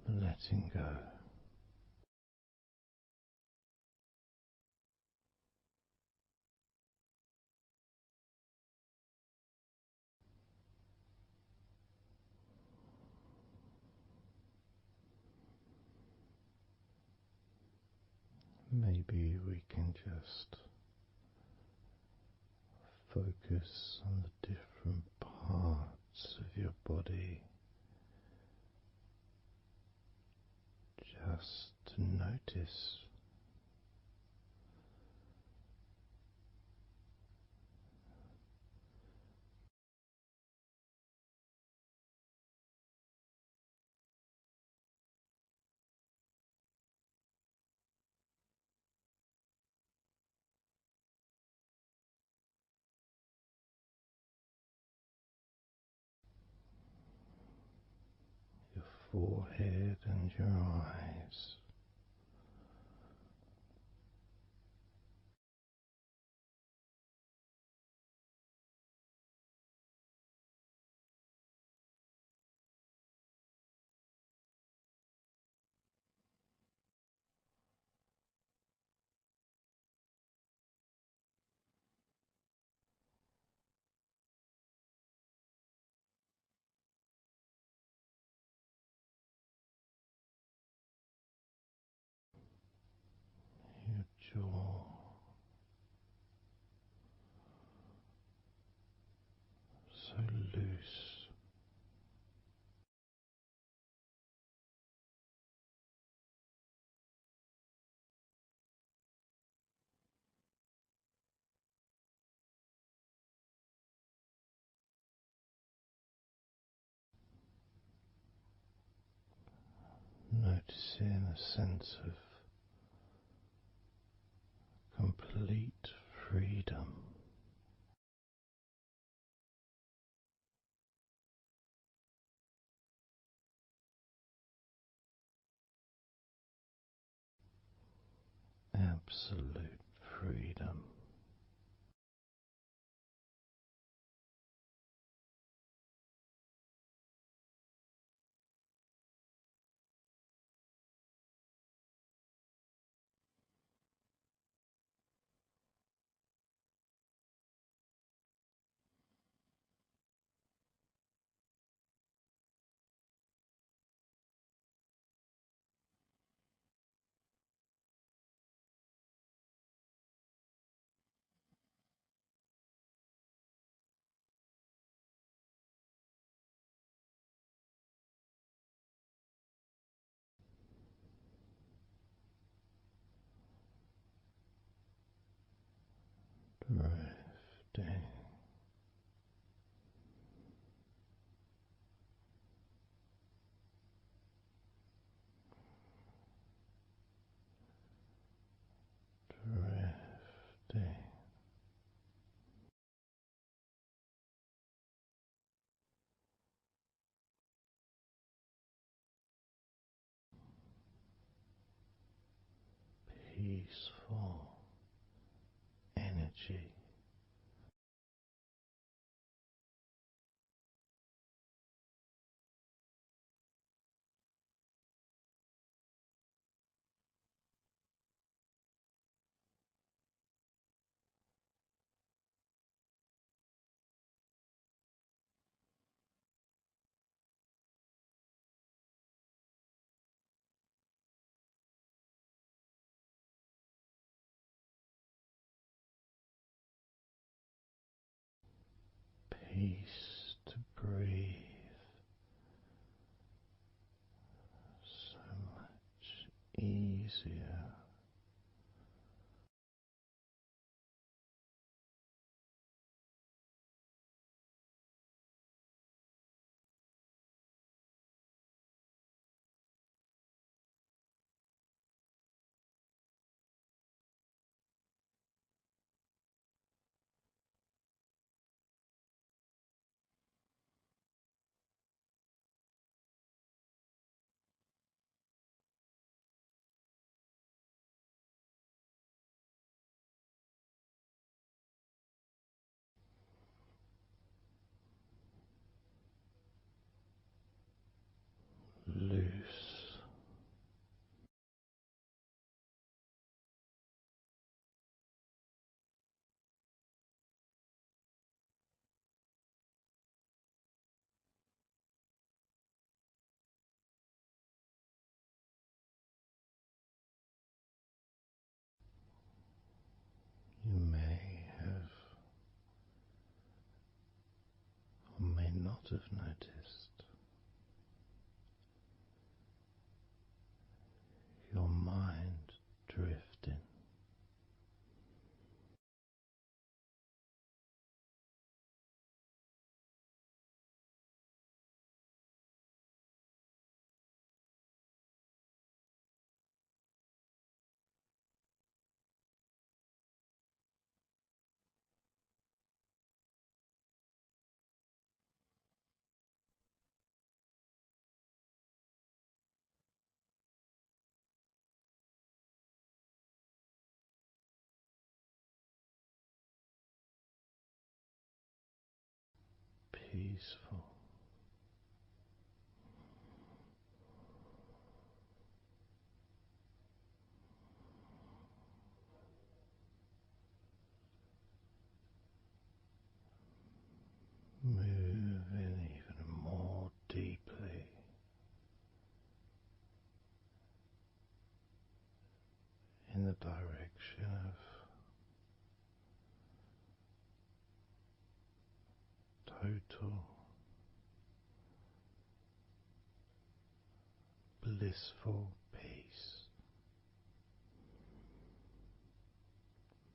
Letting go. Maybe we can just focus on the different parts of your body, just to notice your forehead and your eyes. Your jaw, so loose. Noticing a sense of complete freedom. Absolute freedom. drifting. Peaceful energy. Peace to breathe, so much easier. Loose. You may have or may not have noticed your mind drifting. Peaceful. Moving even more deeply in the direction of total blissful peace.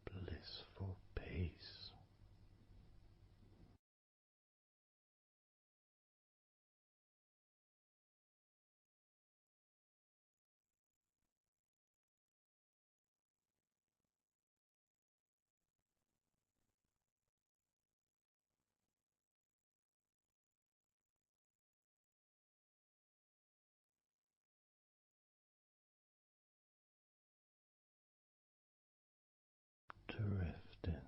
Blissful peace. Drifting.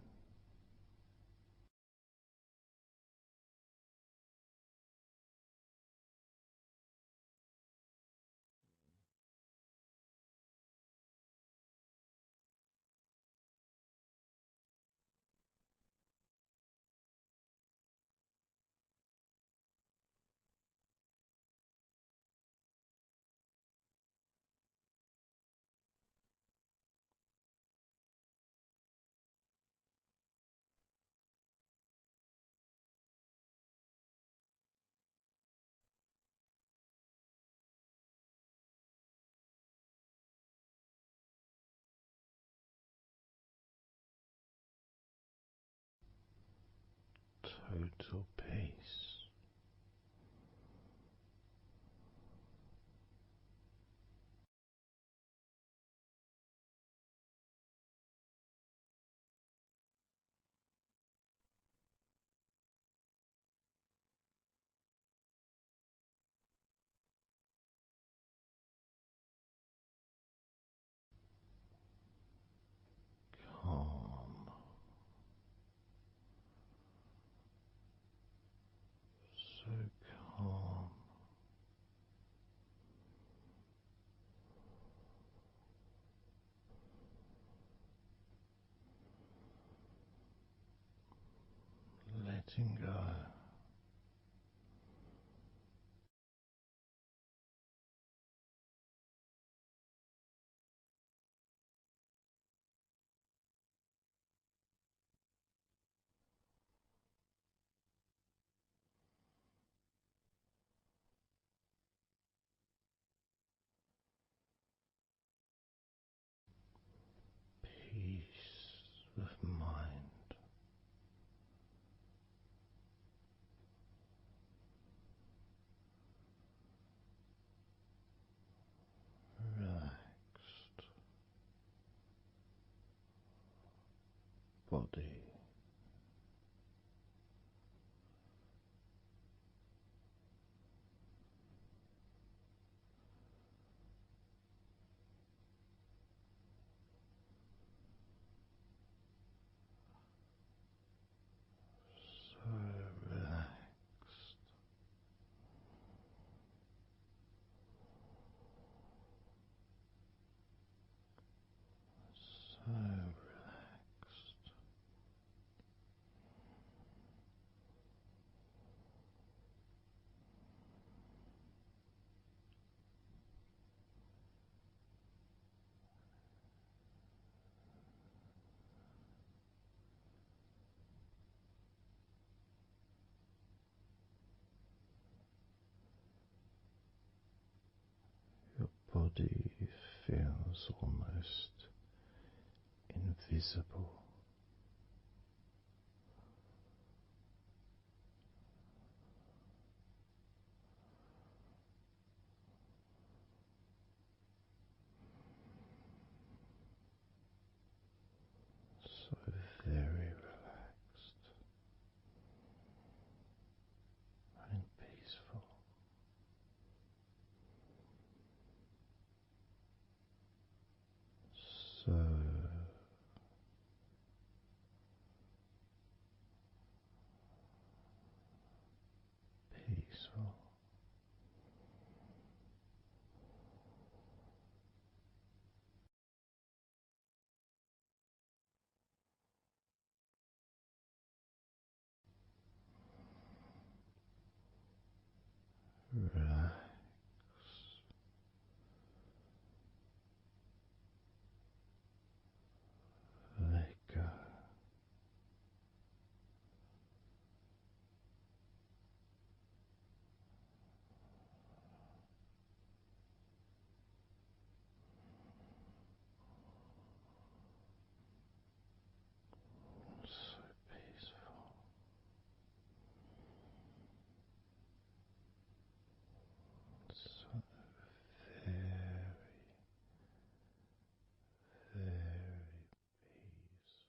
total peace. Calm, so calm, letting go. Peace of mind, relaxed body, so relaxed, so relaxed, your body feels almost invisible. So very relaxed and peaceful. So peaceful. Relax, let go. So peaceful. So very, very peaceful.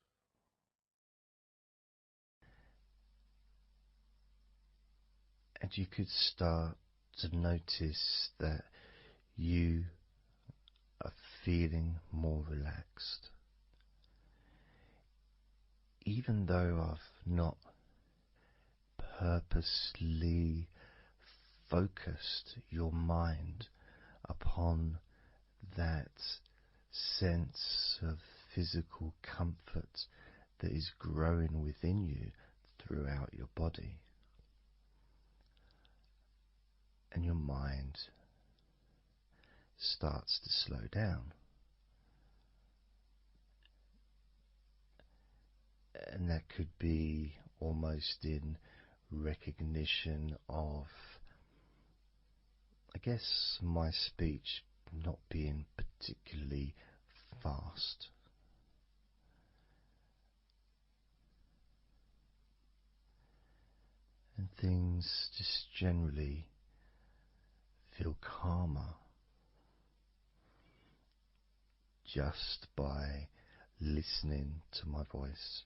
And you could start to notice that you are feeling more relaxed. Even though I've not purposely focused your mind upon that sense of physical comfort that is growing within you throughout your body, and your mind starts to slow down. And that could be almost in recognition of, I guess, my speech not being particularly fast. and things just generally feel calmer just by listening to my voice.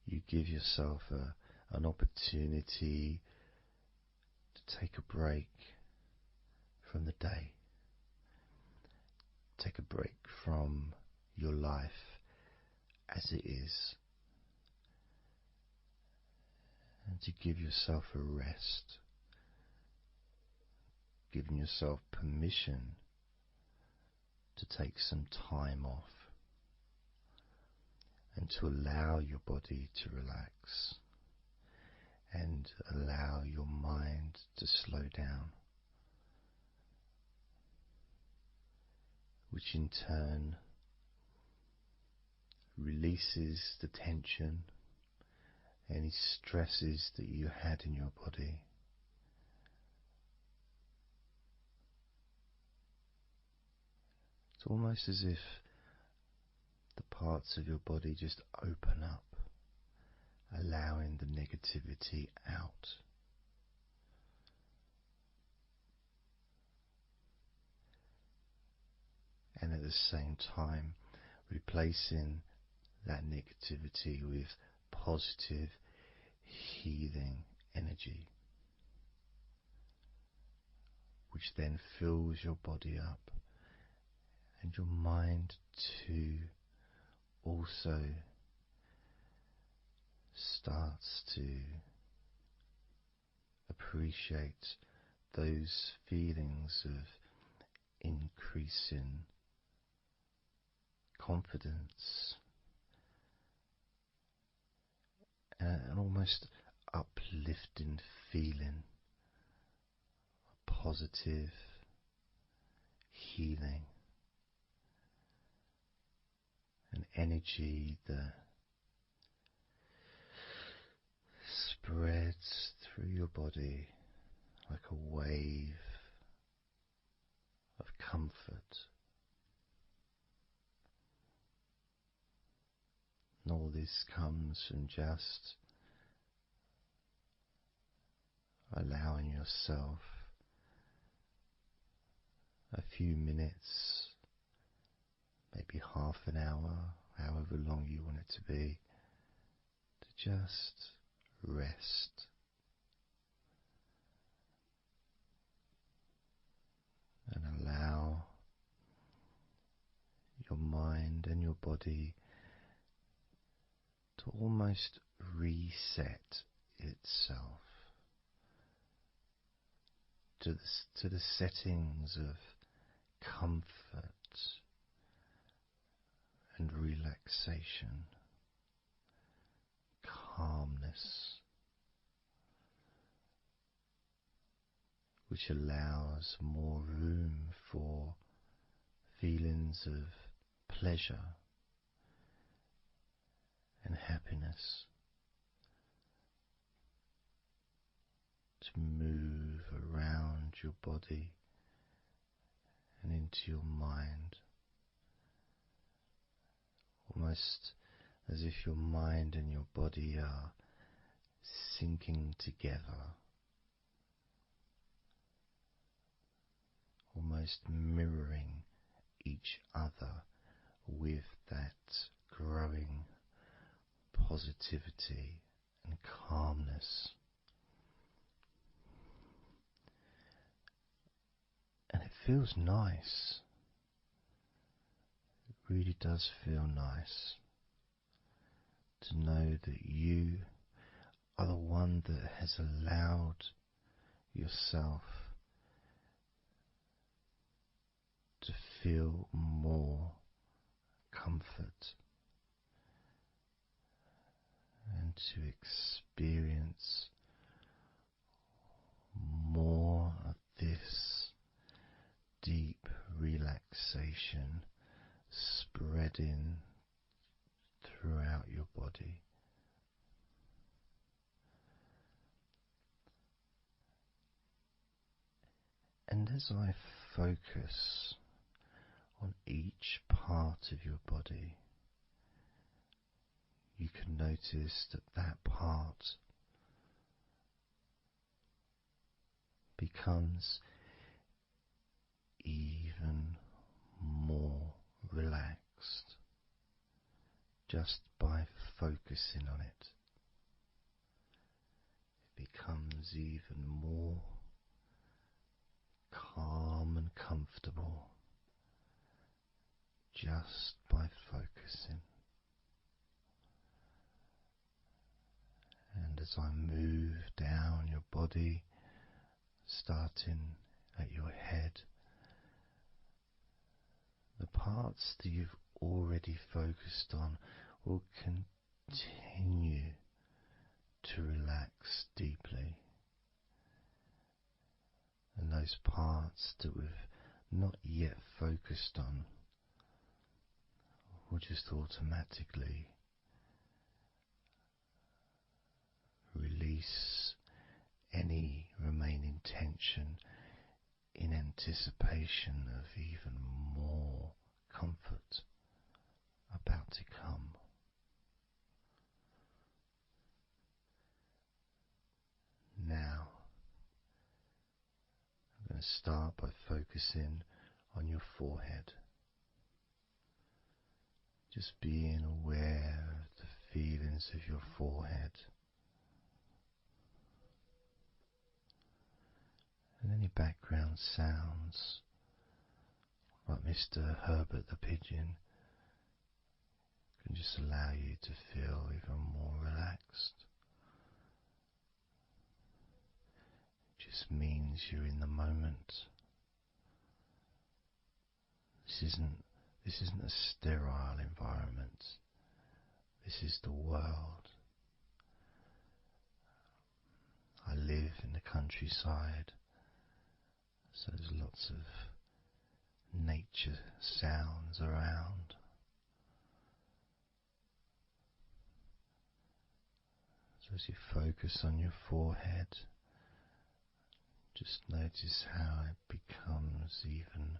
You give yourself an opportunity to take a break from the day, take a break from your life as it is, and to give yourself a rest, giving yourself permission to take some time off and to allow your body to relax and allow your mind to slow down, which in turn releases the tension, any stresses that you had in your body. It's almost as if the parts of your body just open up, allowing the negativity out. And at the same time, replacing that negativity with positive, healing energy, which then fills your body up, and your mind too also starts to appreciate those feelings of increasing confidence and an almost uplifting feeling, a positive healing, an energy that spreads through your body like a wave of comfort. And all this comes from just allowing yourself a few minutes, maybe half an hour, however long you want it to be, to just rest. And allow your mind and your body to almost reset itself to the settings of comfort and relaxation, calmness, which allows more room for feelings of pleasure and happiness to move around your body and into your mind, almost as if your mind and your body are sinking together, almost mirroring each other with that growing positivity and calmness. And it feels nice. It really does feel nice to know that you are the one that has allowed yourself to feel more comfort and to experience more of this deep relaxation spreading throughout your body. And as I focus on each part of your body, you can notice that that part becomes even more relaxed just by focusing on it. It becomes even more calm and comfortable just by focusing. And as I move down your body, starting at your head, the parts that you've already focused on will continue to relax deeply. And those parts that we've not yet focused on will just automatically release any remaining tension in anticipation of even more comfort about to come. Now, I'm going to start by focusing on your forehead. Just being aware of the feelings of your forehead. And any background sounds, like Mr. Herbert the pigeon, can just allow you to feel even more relaxed. It just means you're in the moment. This isn't a sterile environment. This is the world. I live in the countryside, so there's lots of nature sounds around. So as you focus on your forehead, just notice how it becomes even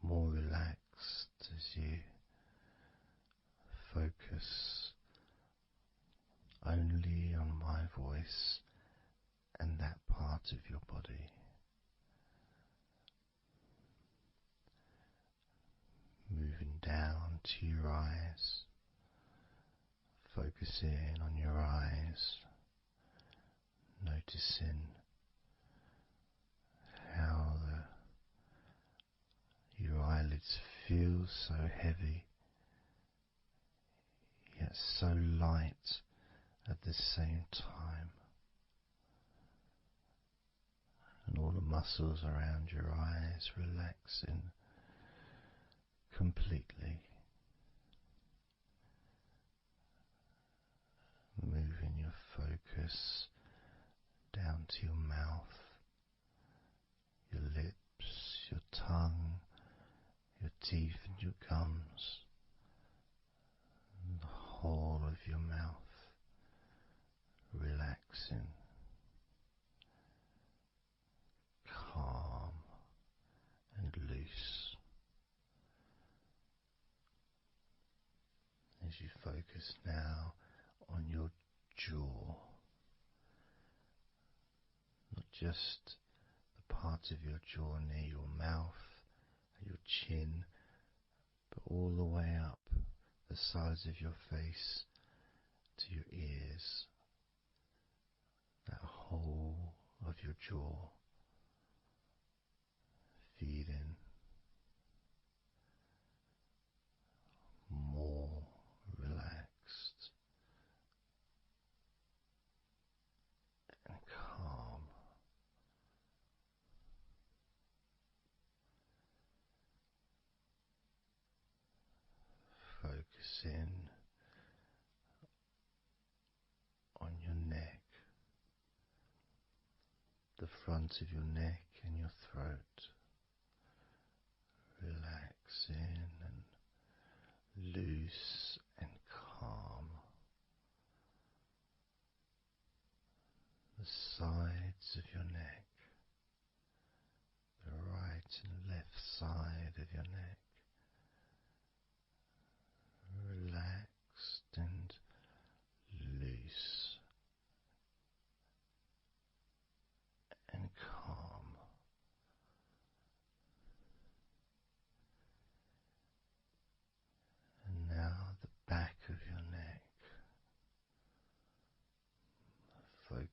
more relaxed as you focus only on my voice and that part of your body. Moving down to your eyes, focusing on your eyes, noticing how your eyelids feel so heavy, yet so light at the same time, and all the muscles around your eyes relaxing completely. Moving your focus down to your mouth, your lips, your tongue, your teeth and your gums, and the whole of your mouth relaxing, calm and loose. As you focus now on your jaw, not just the part of your jaw near your mouth and your chin, but all the way up the sides of your face to your ears, that whole of your jaw, feeling more relaxed and calm. Focusing on your neck, the front of your neck and your throat, relaxing and loose and calm. The sides of your neck, the right and left side of your neck, relaxed and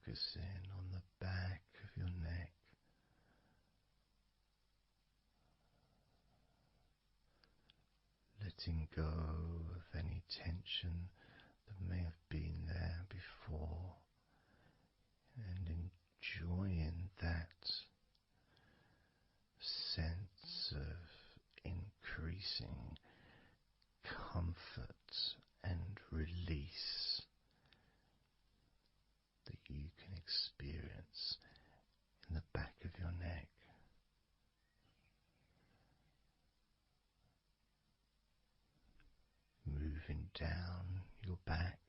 focusing on the back of your neck, letting go of any tension that may have been there before, and enjoying that sense of increasing comfort and release that you can experience in the back of your neck. Moving down your back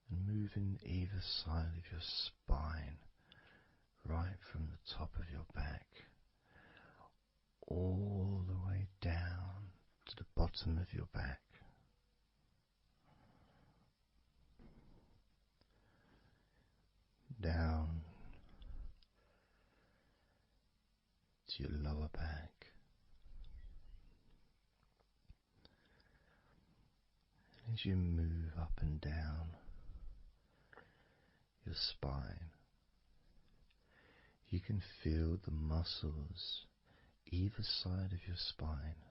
and moving either side of your spine, right from the top of your back all the way down to the bottom of your back. Down to your lower back. As you move up and down your spine, you can feel the muscles either side of your spine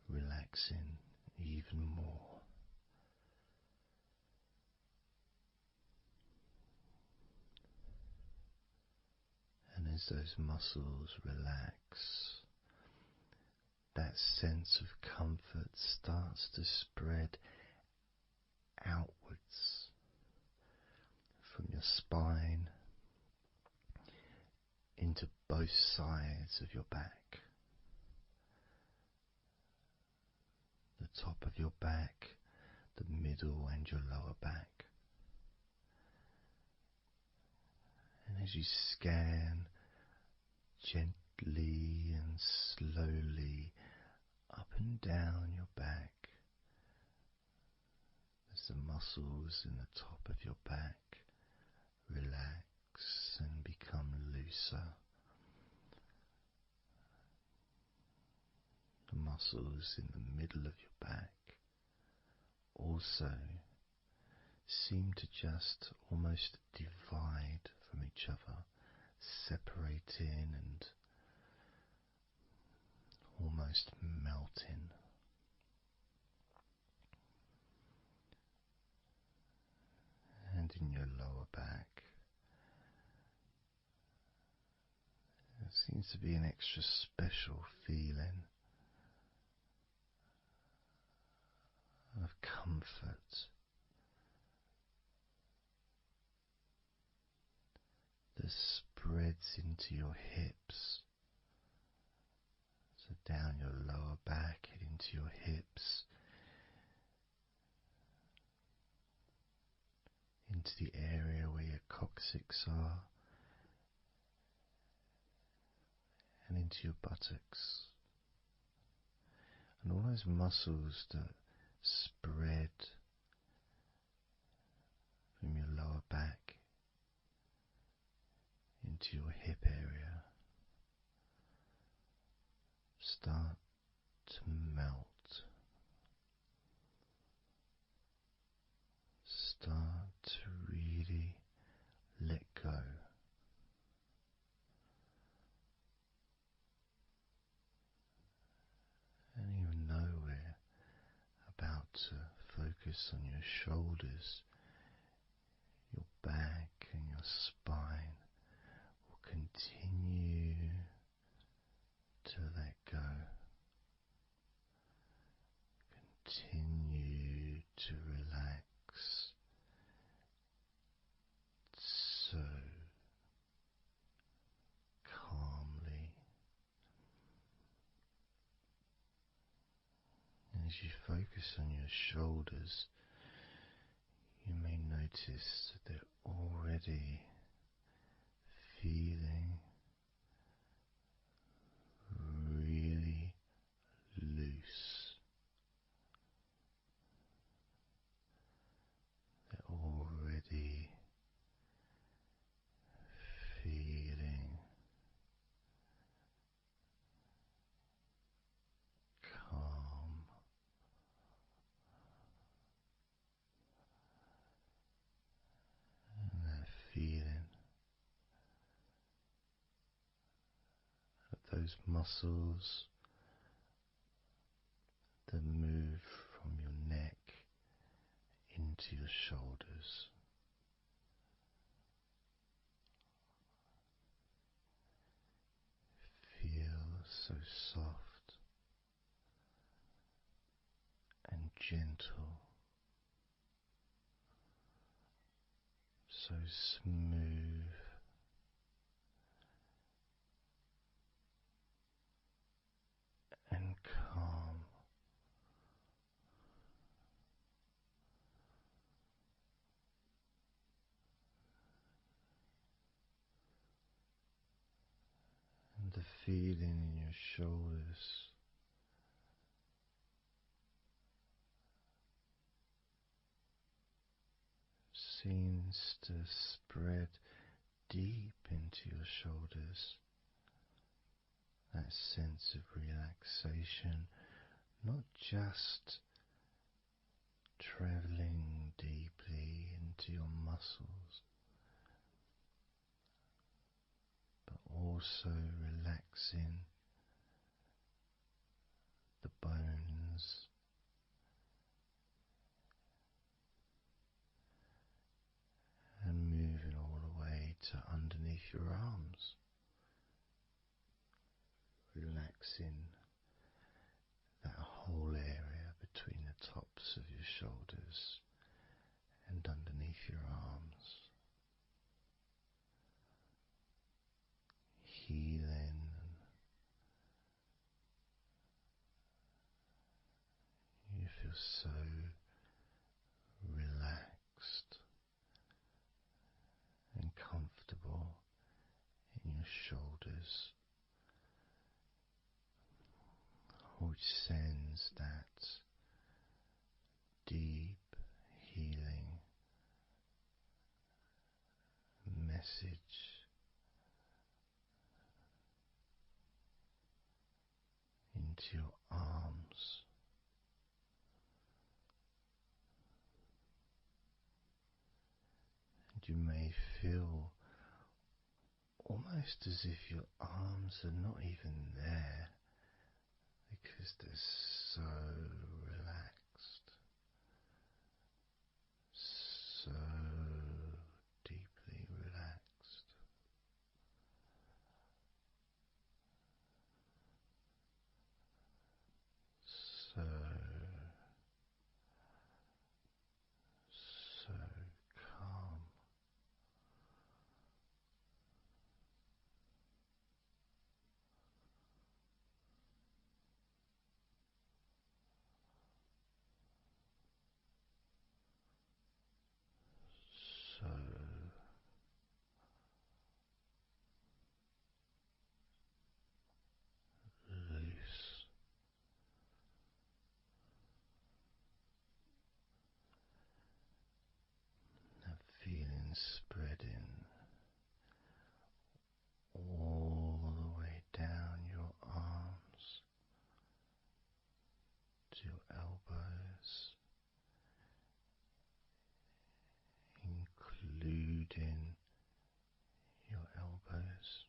relaxing even more. And as those muscles relax, that sense of comfort starts to spread outwards from your spine into both sides of your back. The top of your back, the middle and your lower back. And as you scan gently and slowly up and down your back, as the muscles in the top of your back relax and become looser, the muscles in the middle of your back also seem to just almost divide from each other, separating and almost melting. And in your lower back, there seems to be an extra special feeling of comfort that spreads into your hips. So down your lower back and into your hips, into the area where your coccyx are, and into your buttocks. And all those muscles that spread from your lower back into your hip area start to melt, start to really let go. And even though we're about to focus on your shoulders, your back and your spine will continue to let go. Continue to relax so calmly. And as you focus on your shoulders, you may notice that they're already feeling really loose. They're already feeling calm. feeling of those muscles that move from your neck into your shoulders. Feel so soft and gentle, so smooth and calm. And the feeling in your shoulders seems to spread deep into your shoulders. That sense of relaxation, not just traveling deeply into your muscles, but also relaxing the bones and moving all the way to underneath your arms, relaxing that whole area between the tops of your shoulders and underneath your arms, healing. You feel so relaxed and comfortable in your shoulders, which sends that deep healing message into your arms. And you may feel almost as if your arms are not even there because they're so relaxed, so deeply relaxed. So, so calm. So loose. That feeling spreading all the way down your arms to your elbows, including your elbows.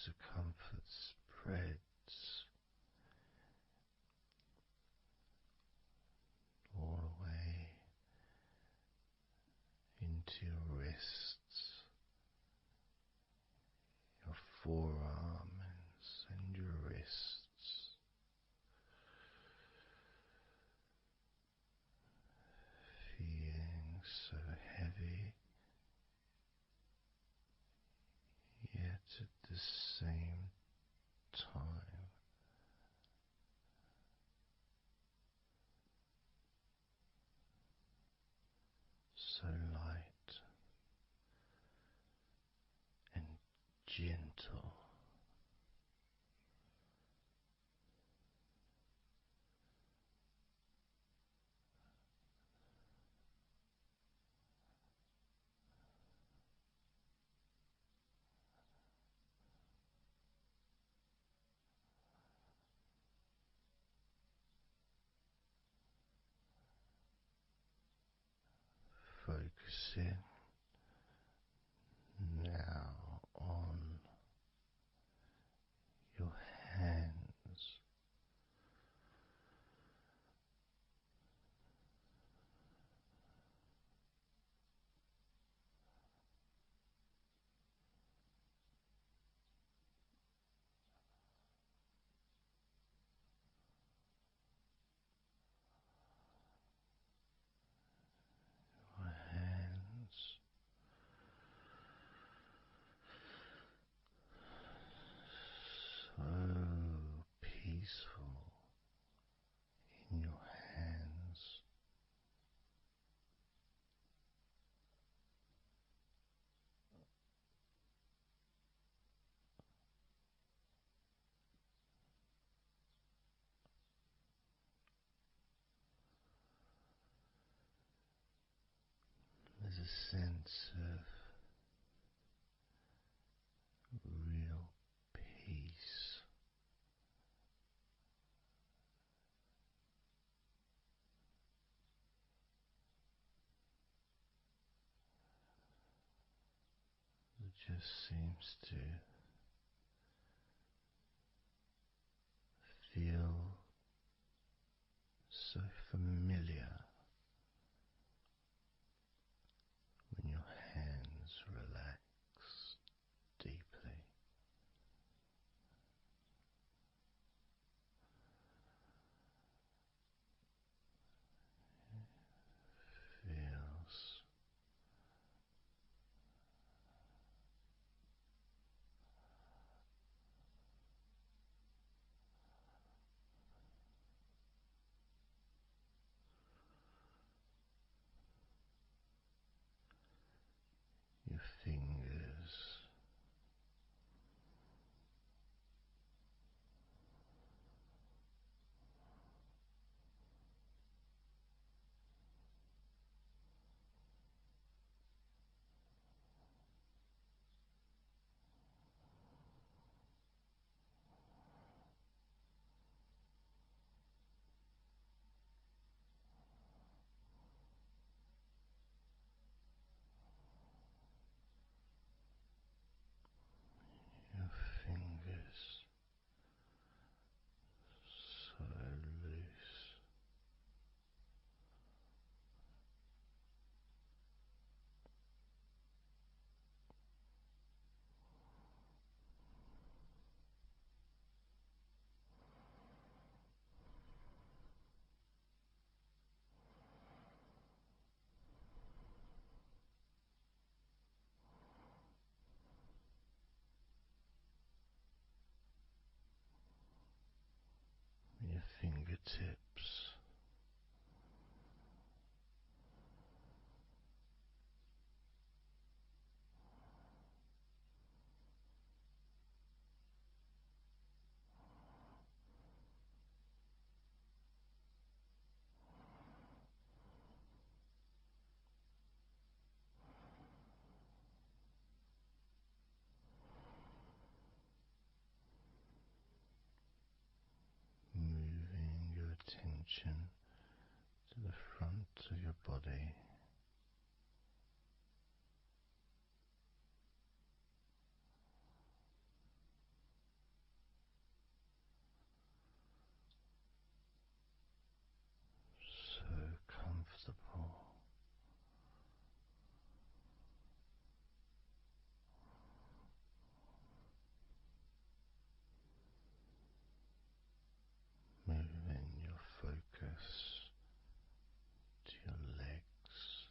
Circumference spreads all the way into your wrists, your forearms and your wrists, feeling so heavy, yet at the same time so light and gentle. a sense of real peace. It just seems to feel so familiar when your hands relax deeply. Feels your fingers your fingers so loose, your fingertips moving your attention to the front of your body, so comfortable. Moving your focus to your legs,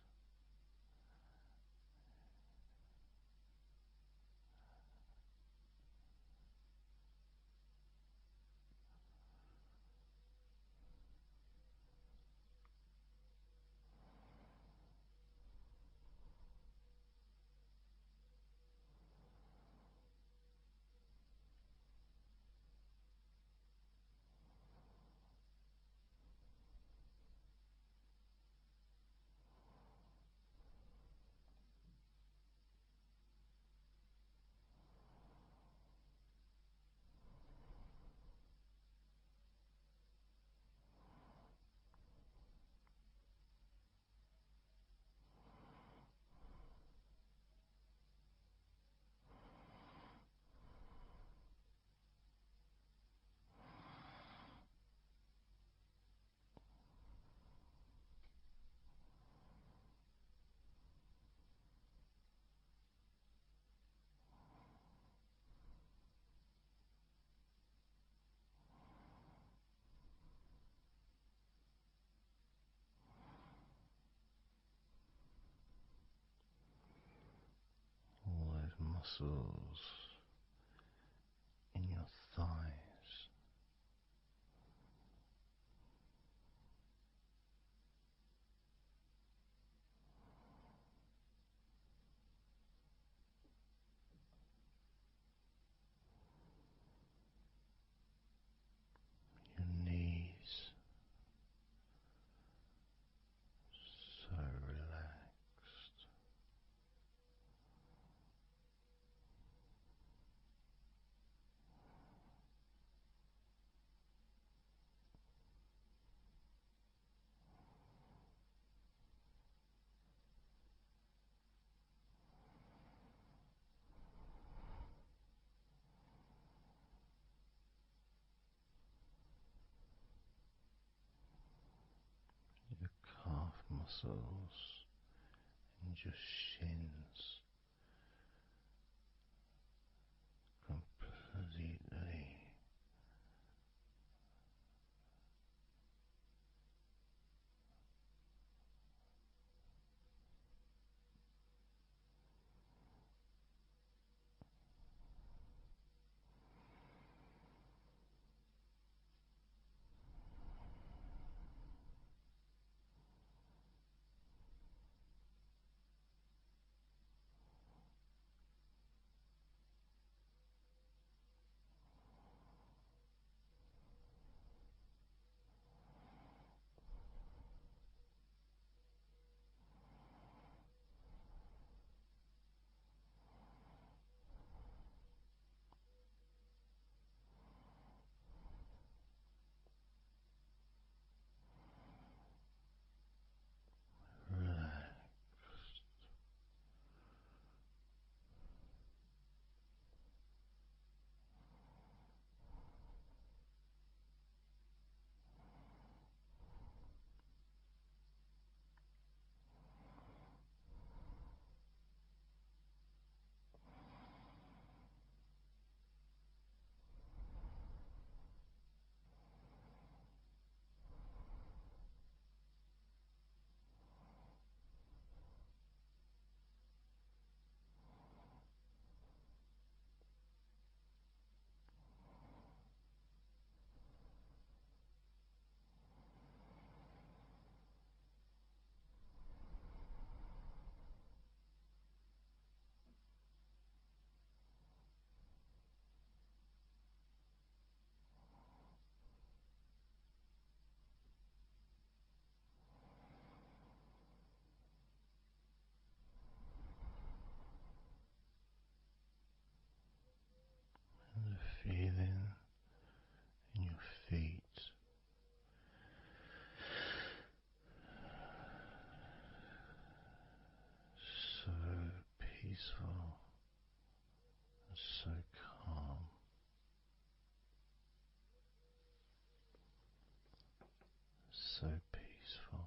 all those muscles in your thighs, your knees, so relaxed. muscles and your shins completely. And the feeling in your feet, so peaceful and so calm, so peaceful,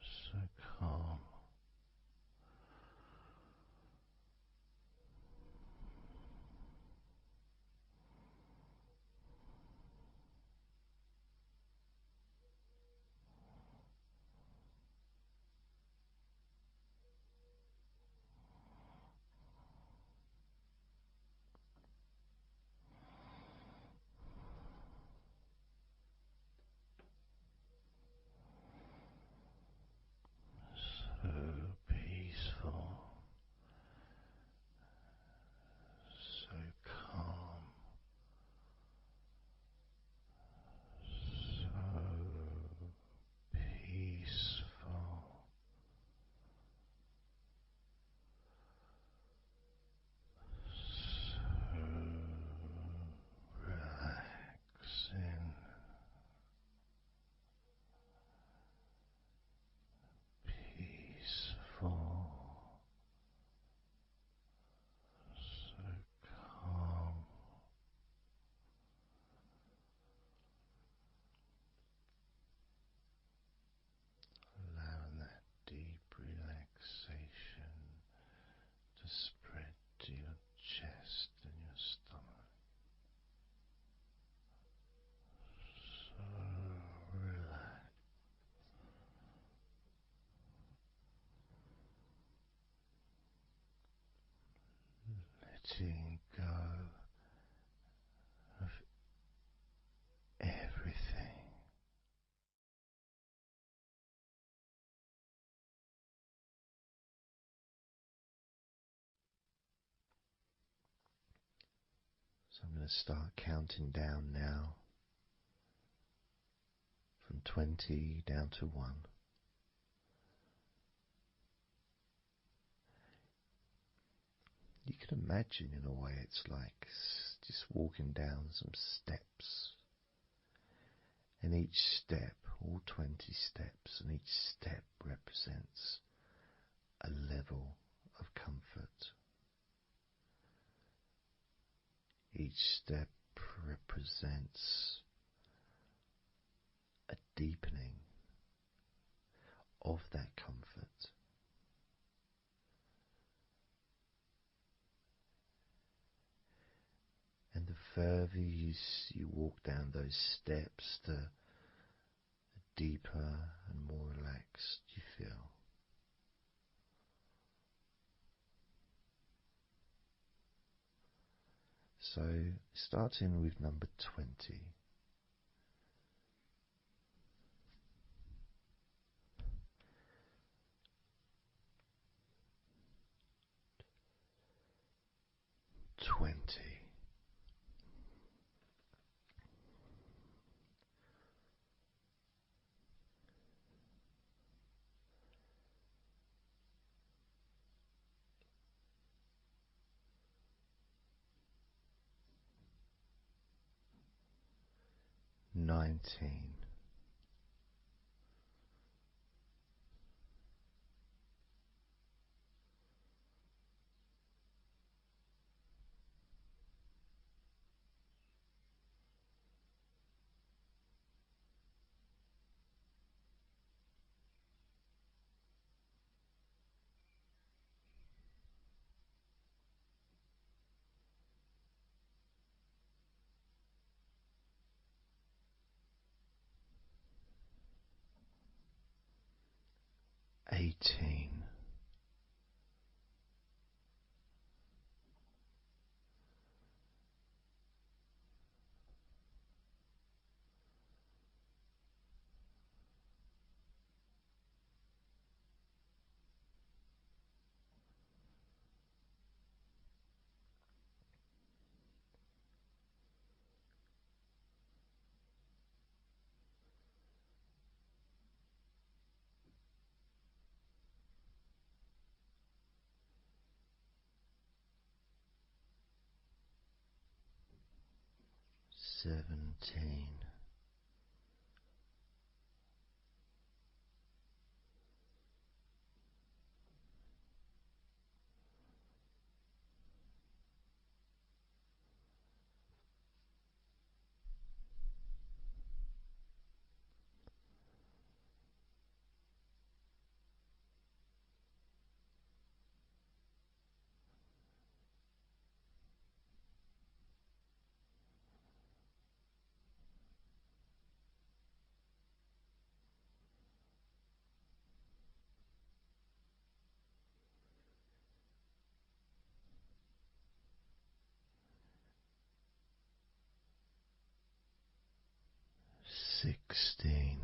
so calm. So peaceful, so calm, so peaceful, so relaxing, peaceful, so calm. Allowing that deep relaxation to spread to your chest and your stomach. So relaxed. Letting go of everything. So I'm going to start counting down now from 20 down to 1. You can imagine, in a way, it's like just walking down some steps. And each step, all 20 steps, and each step represents a level of comfort. Each step represents a deepening of that comfort. And the further you walk down those steps, the deeper and more relaxed you feel. So, starting with number 20. Nineteen. 18. 17. 16.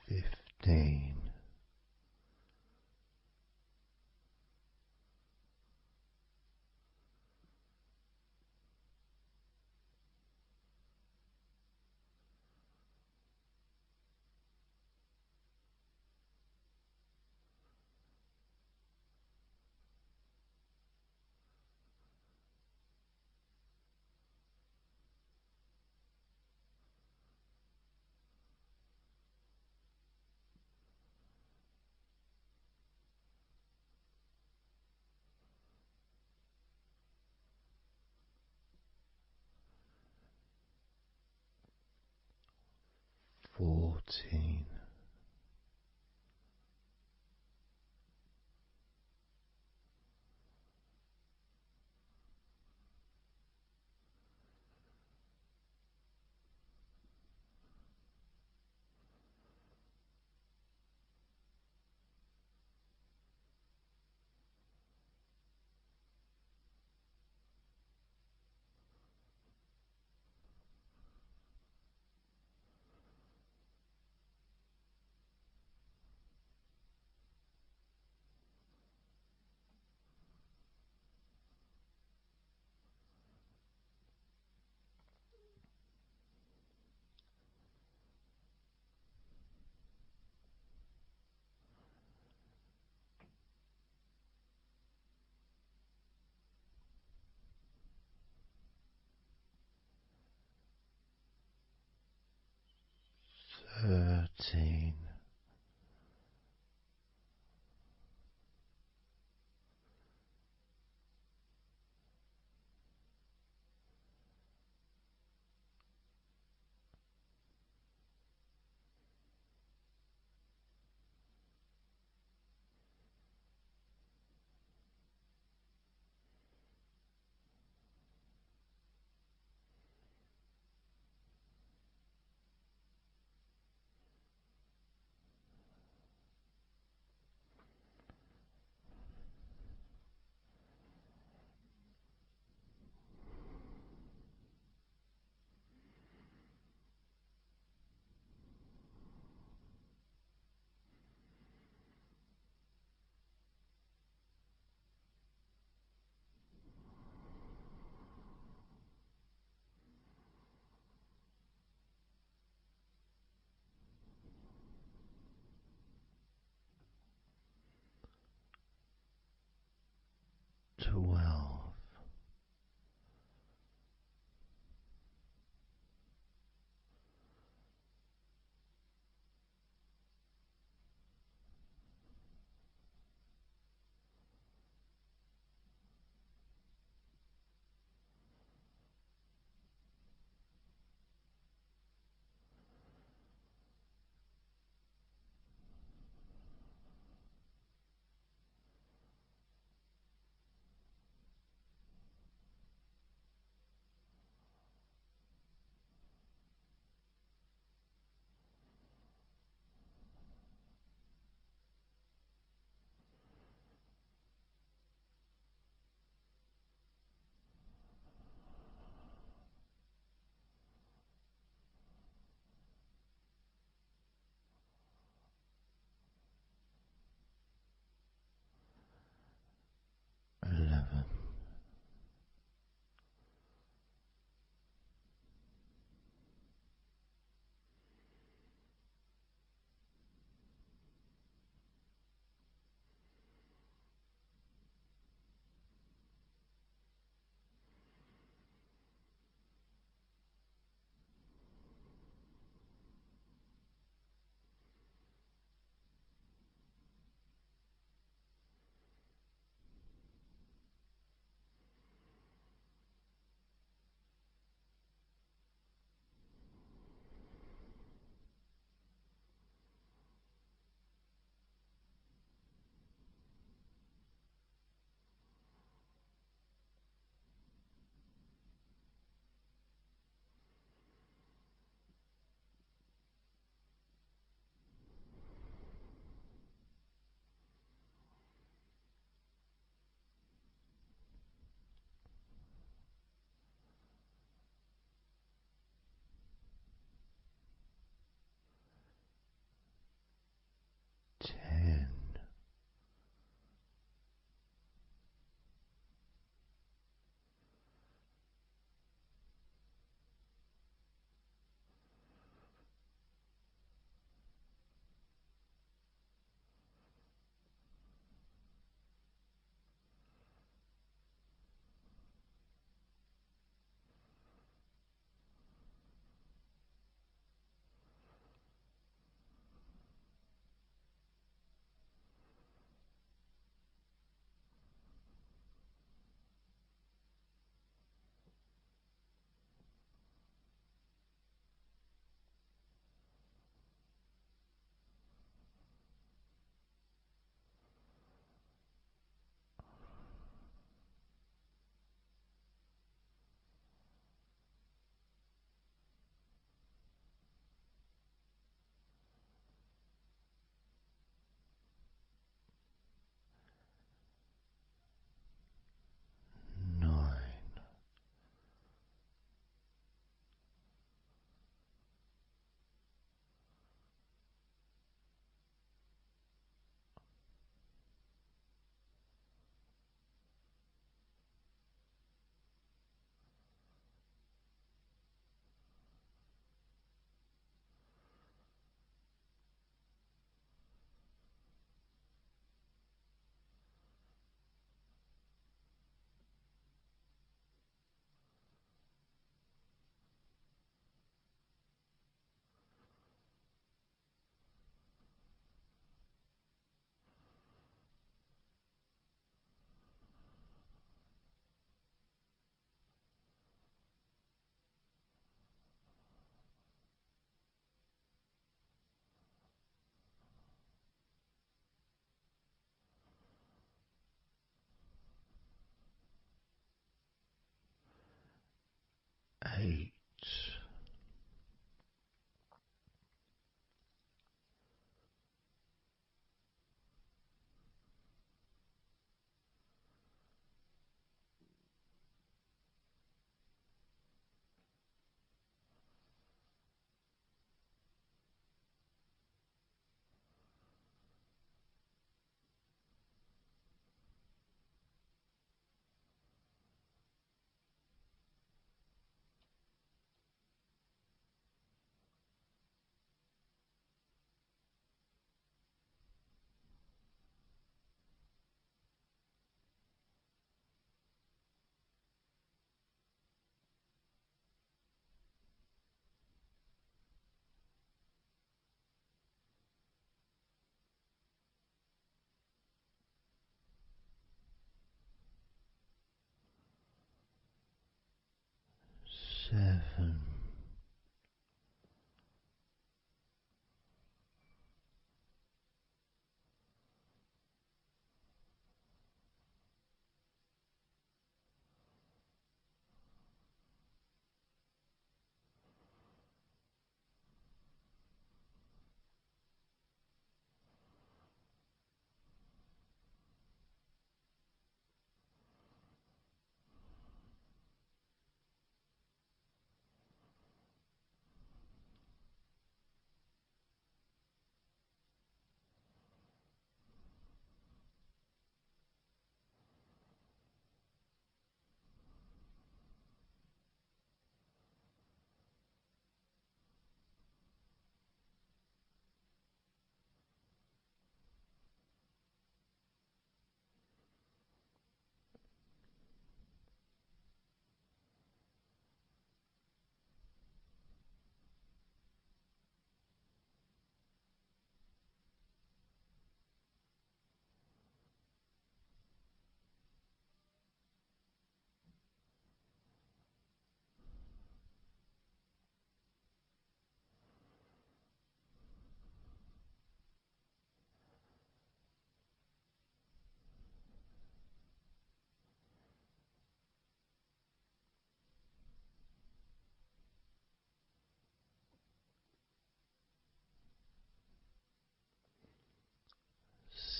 15. 14. 14. 13. 12. 8. 7.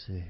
6.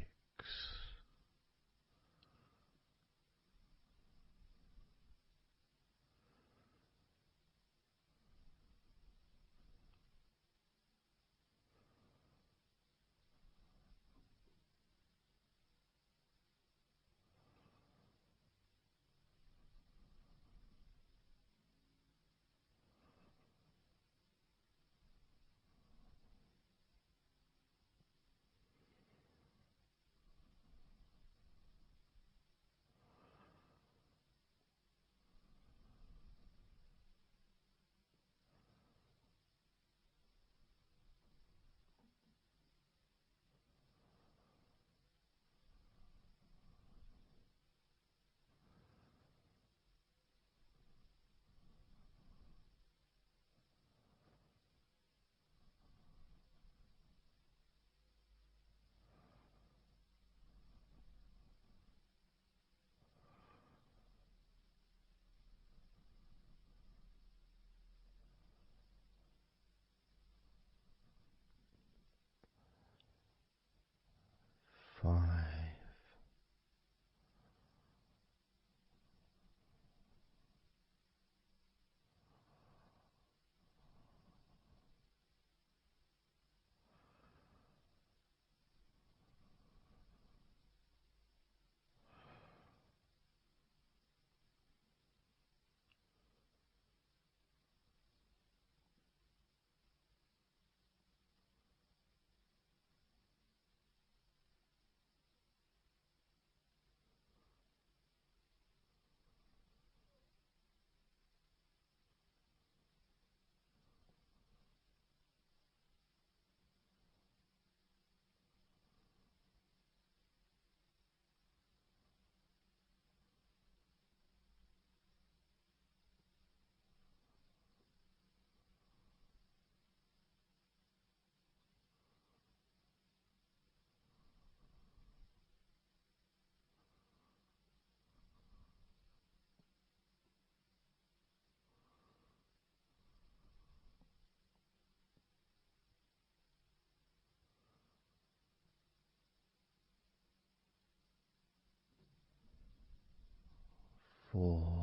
4.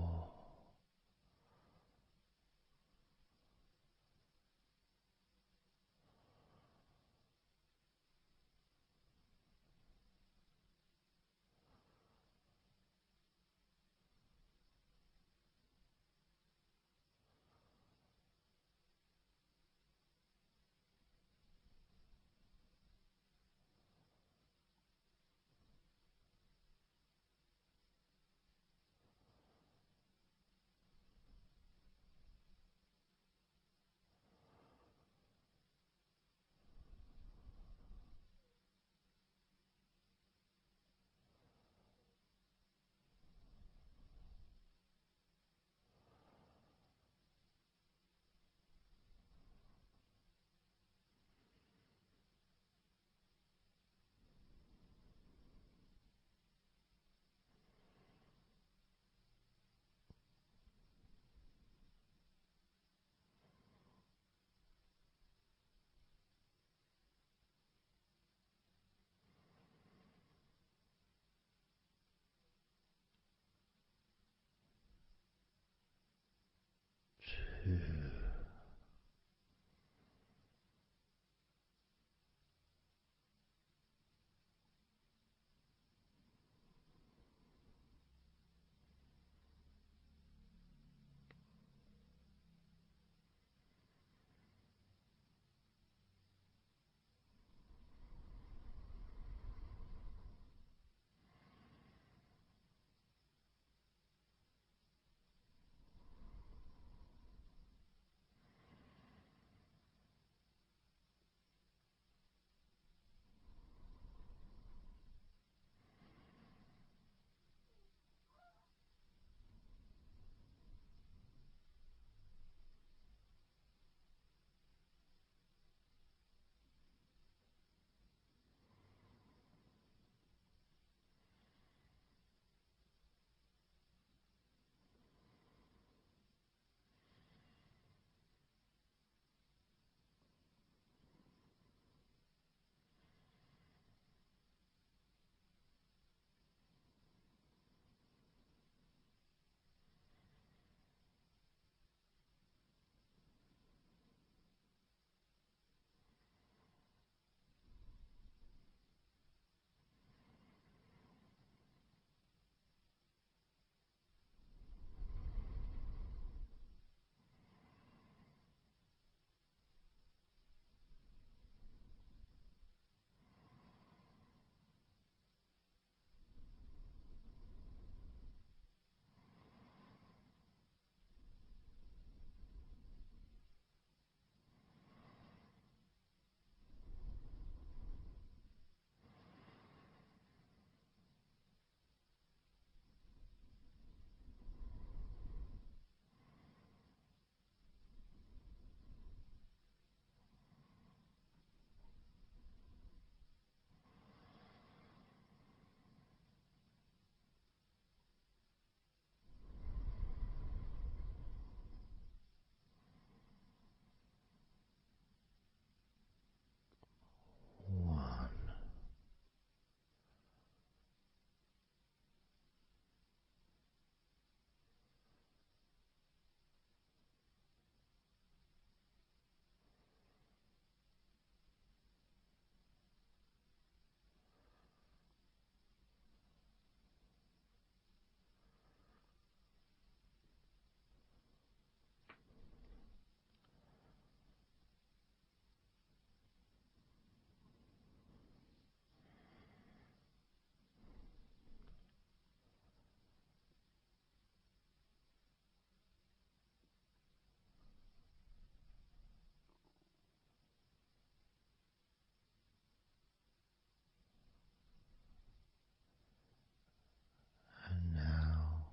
And now,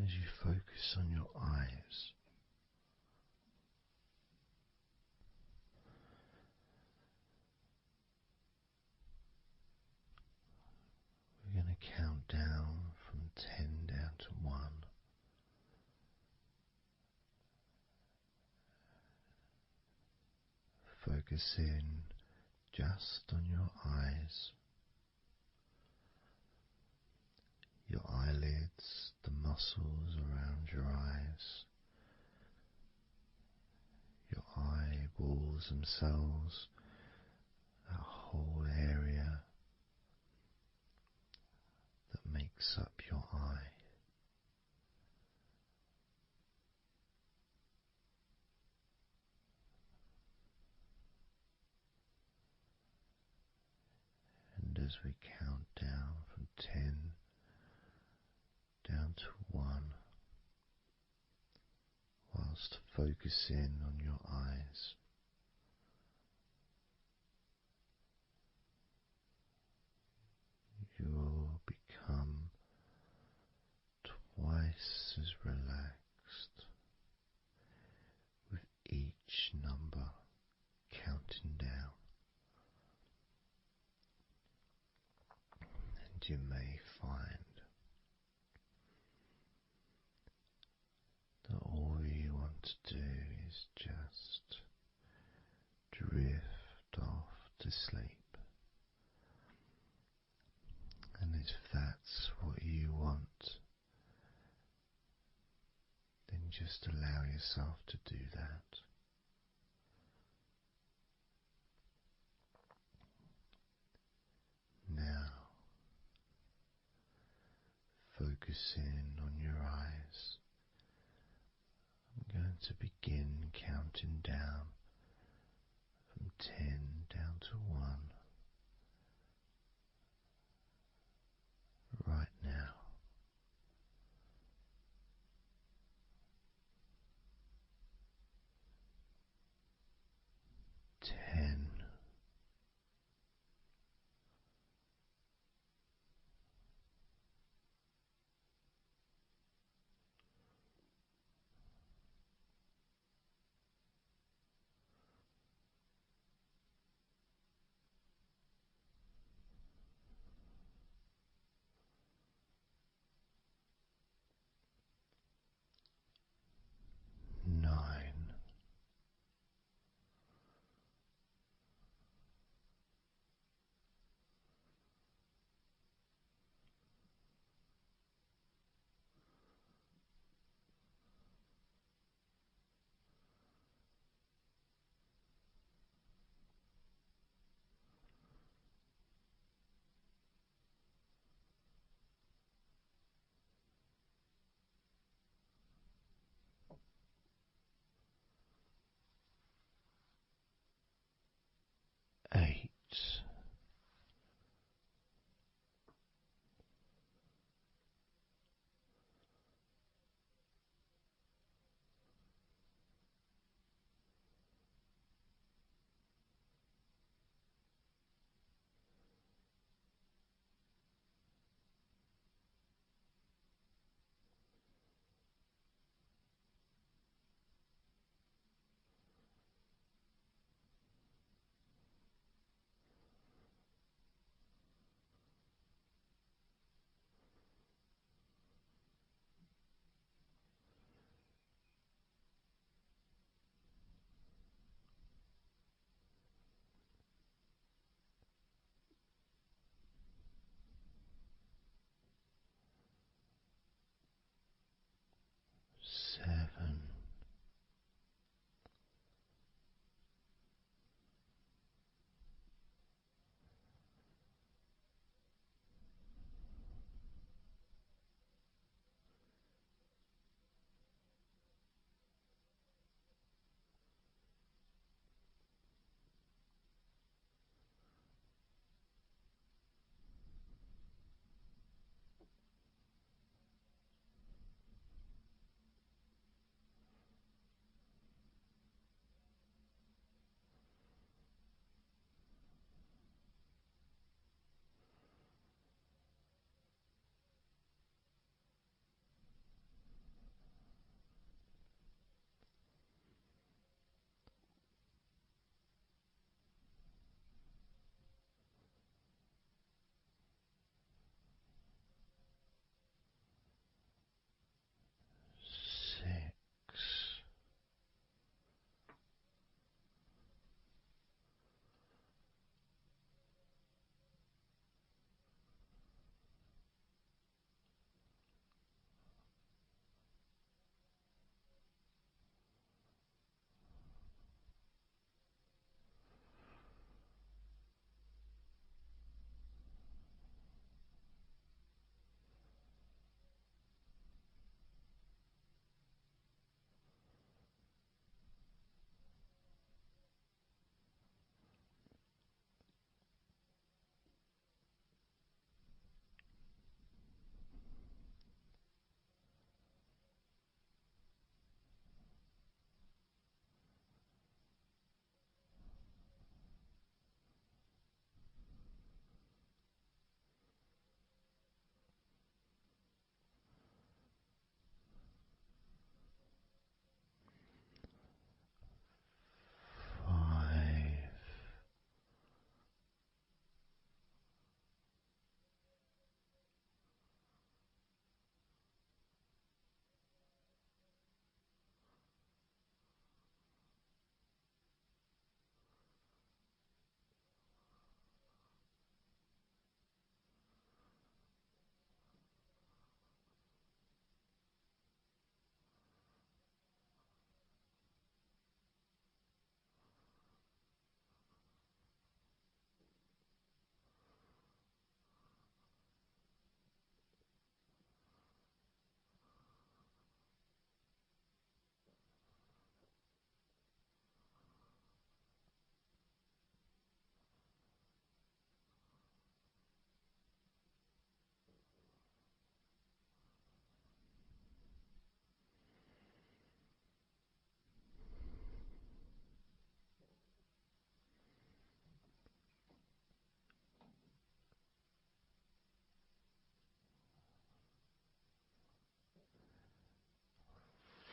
as you focus on your eyes, we're going to count down from 10 down to 1. Focus in just on your eyes. your eyelids, the muscles around your eyes, your eyeballs themselves, that whole area that makes up your eye. And as we count down from 10 down to 1, whilst focusing on your eyes, you will become twice as relaxed with each number counting down. And you may find that all you want to do is just drift off to sleep. And if that's what you want, then just allow yourself to do that. Now, focusing on your eyes, I'm going to begin counting down from 10 down to 1 right now. 10. 9.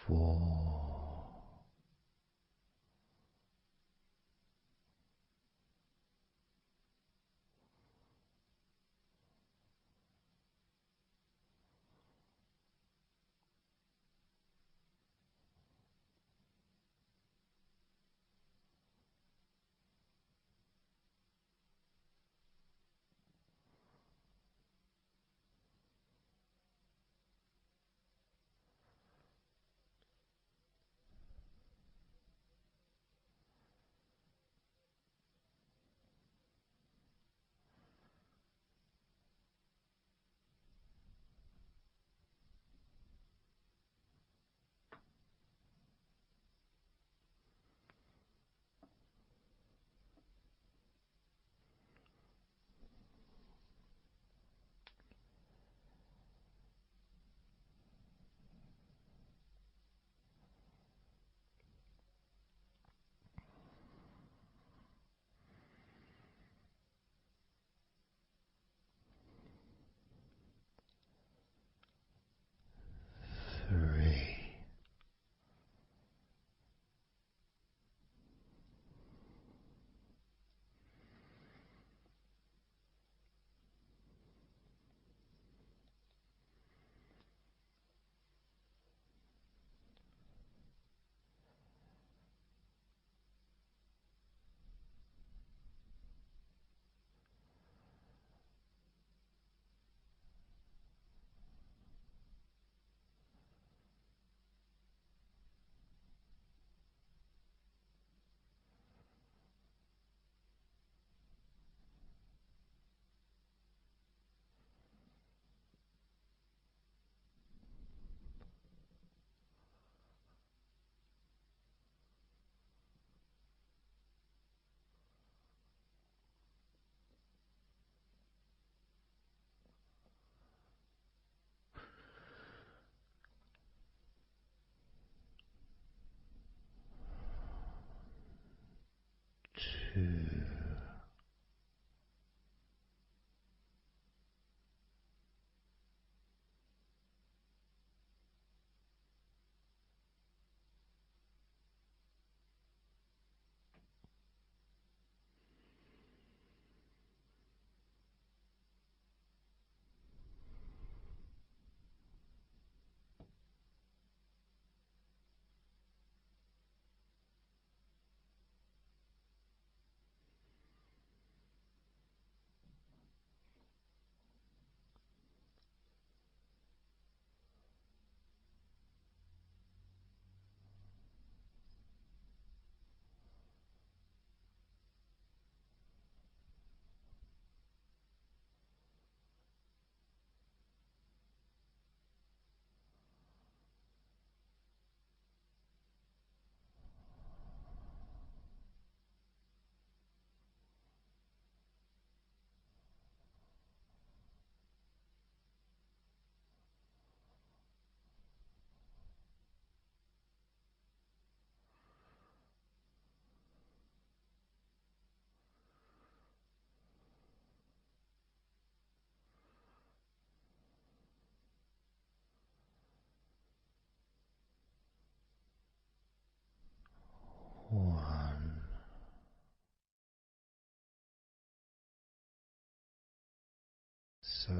4. 3. Two. One. So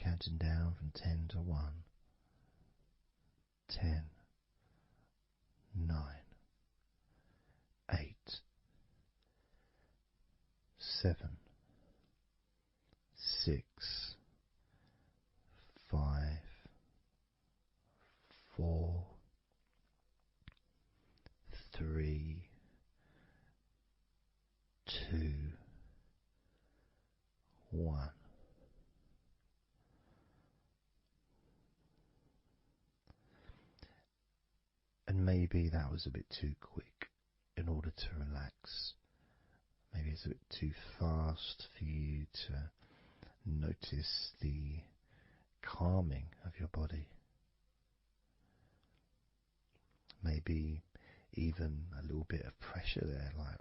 counting down from 10 to 1. 10, 9, 8, 7, 6, 5, 4, 3, 2, 1. And maybe that was a bit too quick in order to relax. Maybe it's a bit too fast for you to notice the calming of your body. Maybe even a little bit of pressure there, like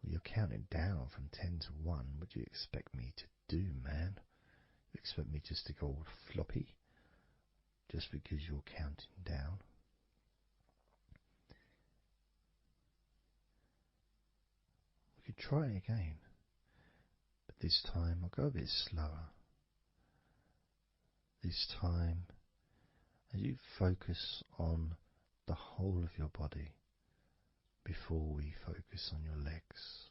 You're counting down from 10 to 1. What do you expect me to do, man? You expect me just to go all floppy just because you're counting down? We could try again, but this time I'll go a bit slower. This time, as you focus on the whole of your body before we focus on your legs,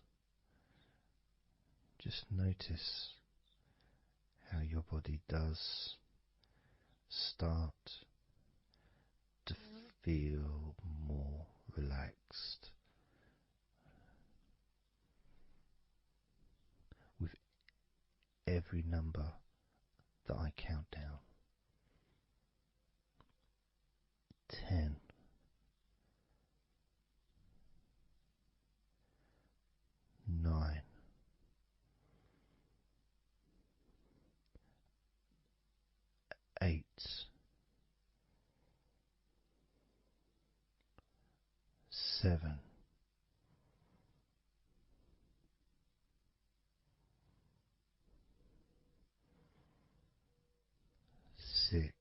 just notice how your body does start to feel more relaxed with every number that I count down. 10, 9, 8, 7, 6,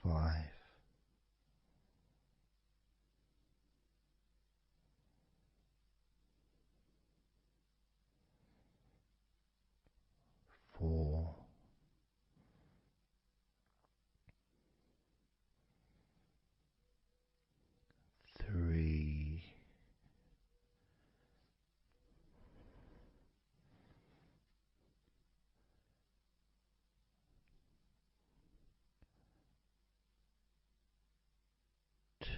5, 4, 3, 2,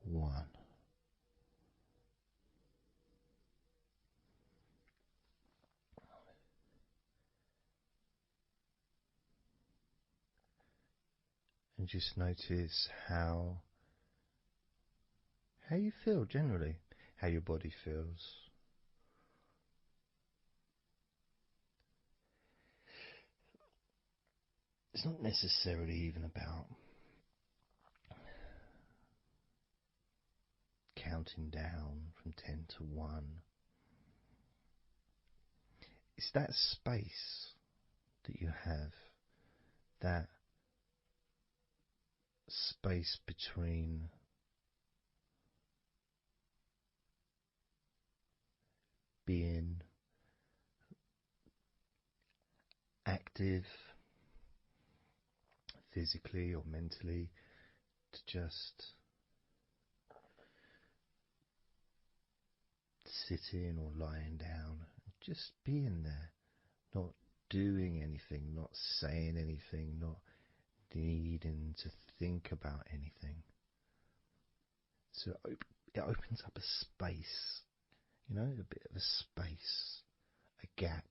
1. And just notice how you feel generally, how your body feels. It's not necessarily even about counting down from 10 to 1. It's that space that you have, that space between being active physically or mentally to just sitting or lying down, just being there, not doing anything, not saying anything, not needing to think about anything. So it opens up a space, a bit of a space, a gap.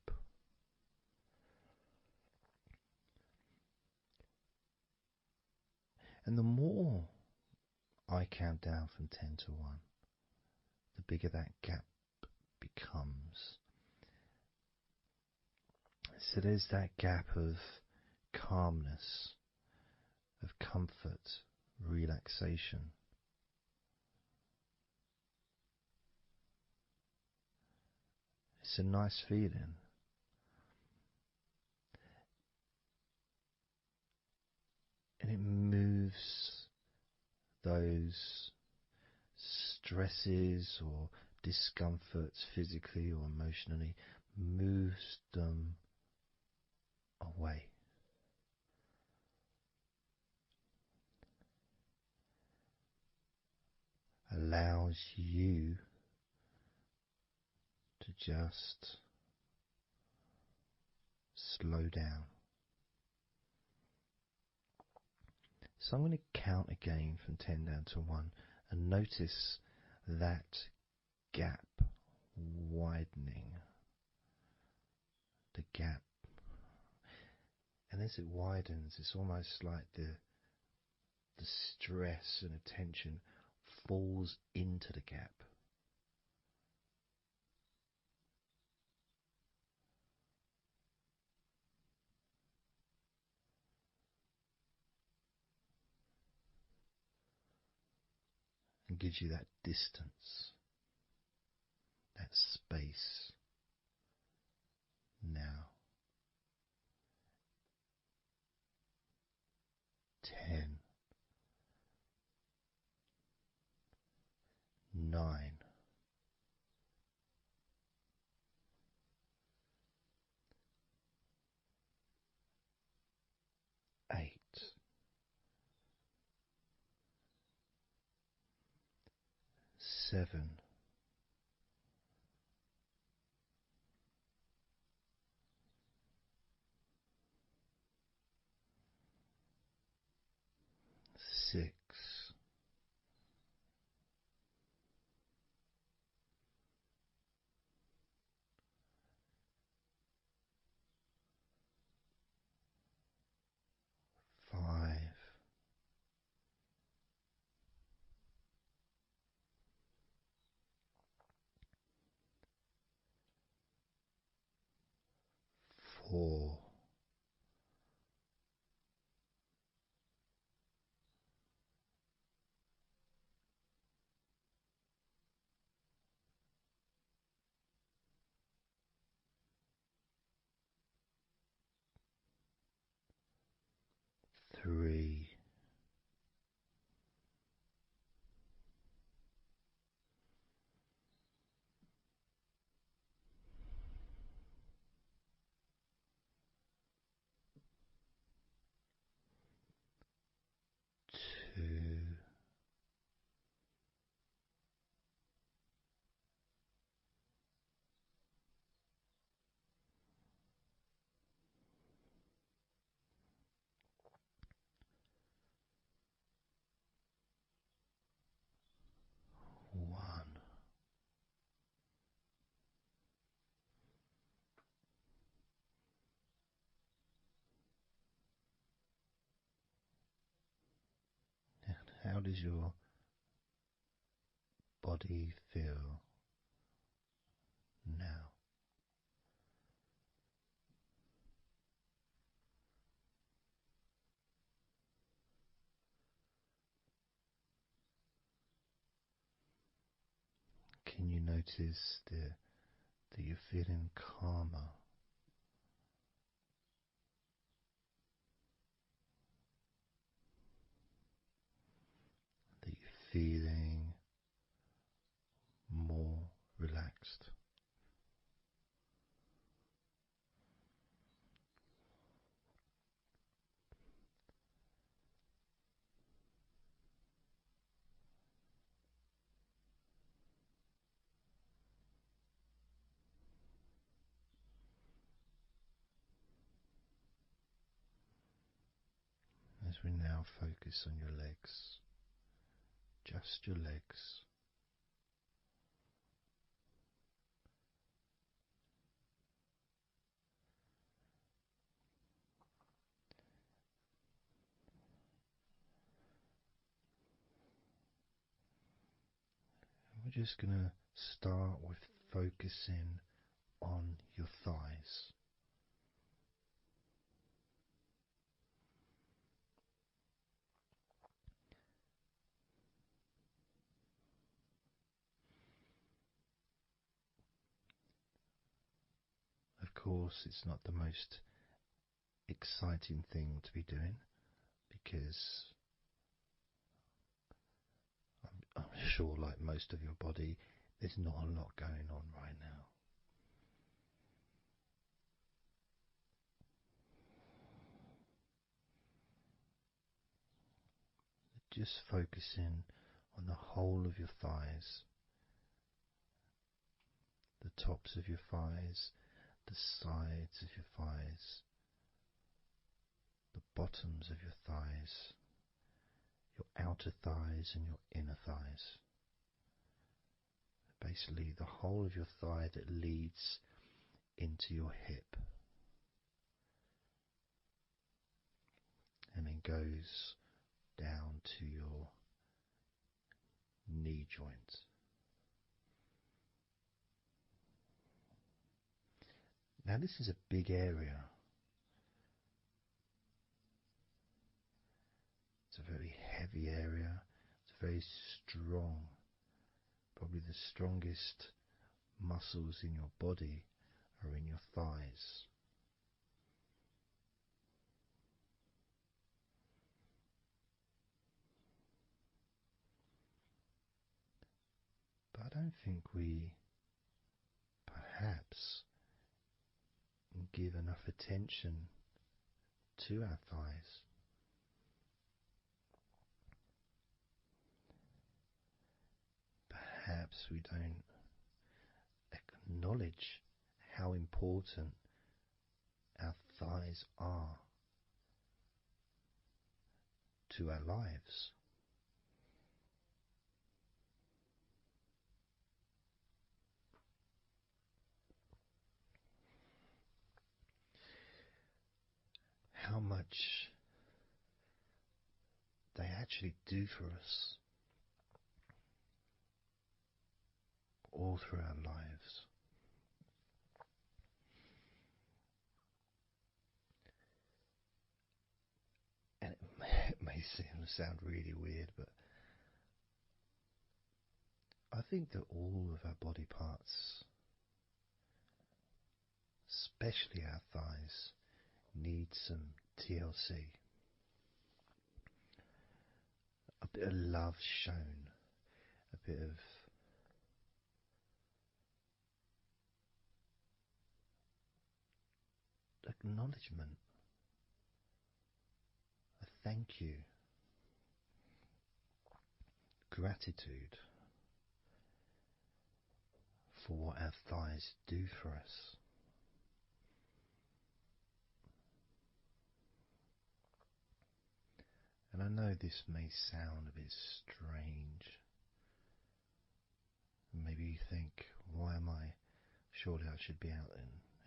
And the more I count down from 10 to 1, the bigger that gap becomes. So there's that gap of calmness, of comfort, relaxation. It's a nice feeling. And it moves those stresses or discomforts physically or emotionally, moves them away. Allows you to just slow down. So I'm going to count again from 10 down to 1 and notice that gap widening. And as it widens, it's almost like the stress and attention falls into the gap. And gives you that distance, that space. Now, 10, 9, 8, 7, 6, 5, 4, 3, 2, 1. How does your body feel now? Can you notice that you're feeling calmer? That you're feeling more relaxed? As we now focus on your legs, just your legs. We're just going to start with focusing on your thighs. Of course, it's not the most exciting thing to be doing because I'm sure, like most of your body, there's not a lot going on right now. Just focusing on the whole of your thighs, the tops of your thighs, the sides of your thighs, the bottoms of your thighs, your outer thighs and your inner thighs. Basically, the whole of your thigh that leads into your hip. then goes down to your knee joint. Now this is a big area. It's a very heavy area. It's very strong. Probably the strongest muscles in your body are in your thighs. But I don't think we perhaps give enough attention to our thighs. Perhaps we don't acknowledge how important our thighs are to our lives. How much they actually do for us all through our lives. And it may sound really weird, but I think that all of our body parts, especially our thighs, need some TLC. A bit of love shown, a bit of acknowledgement, a thank you, gratitude for what our thighs do for us. And I know this may sound a bit strange. Maybe you think, why am I? Surely I should be out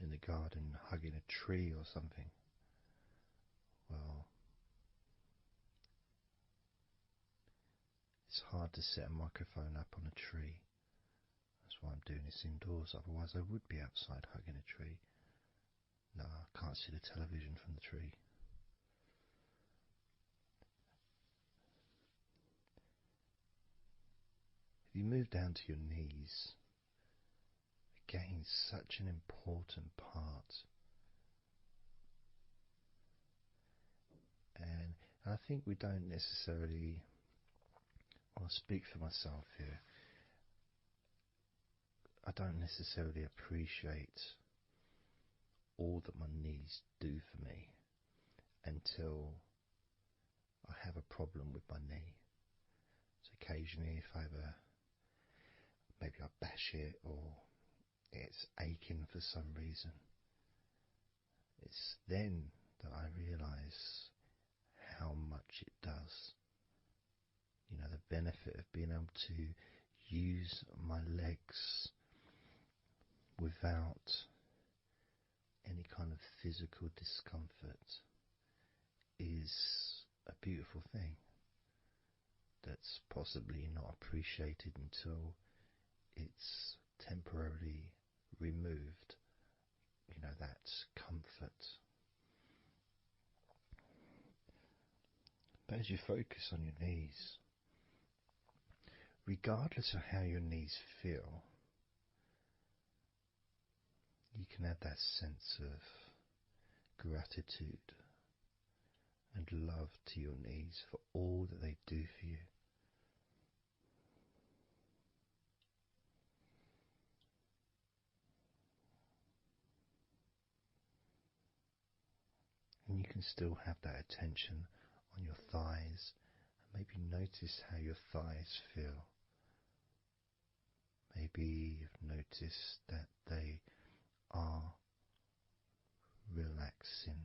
in the garden hugging a tree or something. Well, it's hard to set a microphone up on a tree. That's why I'm doing this indoors. Otherwise I would be outside hugging a tree. No, I can't see the television from the tree. If you move down to your knees, again, such an important part. And I think we don't necessarily, I'll speak for myself here, I don't necessarily appreciate all that my knees do for me until I have a problem with my knee. So occasionally if I have maybe I bash it or it's aching for some reason, it's then that I realise how much it does. You know, the benefit of being able to use my legs without any kind of physical discomfort is a beautiful thing that's possibly not appreciated until it's temporarily removed, you know, that comfort. But as you focus on your knees, regardless of how your knees feel, you can add that sense of gratitude and love to your knees for all that they do for you. And you can still have that attention on your thighs and maybe notice how your thighs feel. Maybe you've noticed that they are relaxing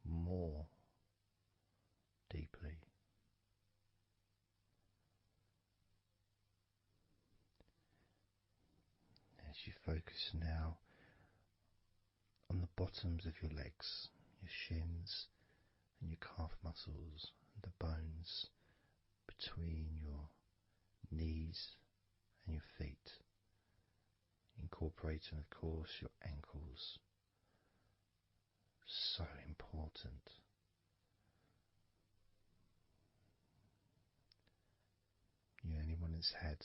more deeply. As you focus now on the bottoms of your legs, your shins, and your calf muscles, and the bones between your knees and your feet, incorporating, of course, your ankles. So important. Anyone that's had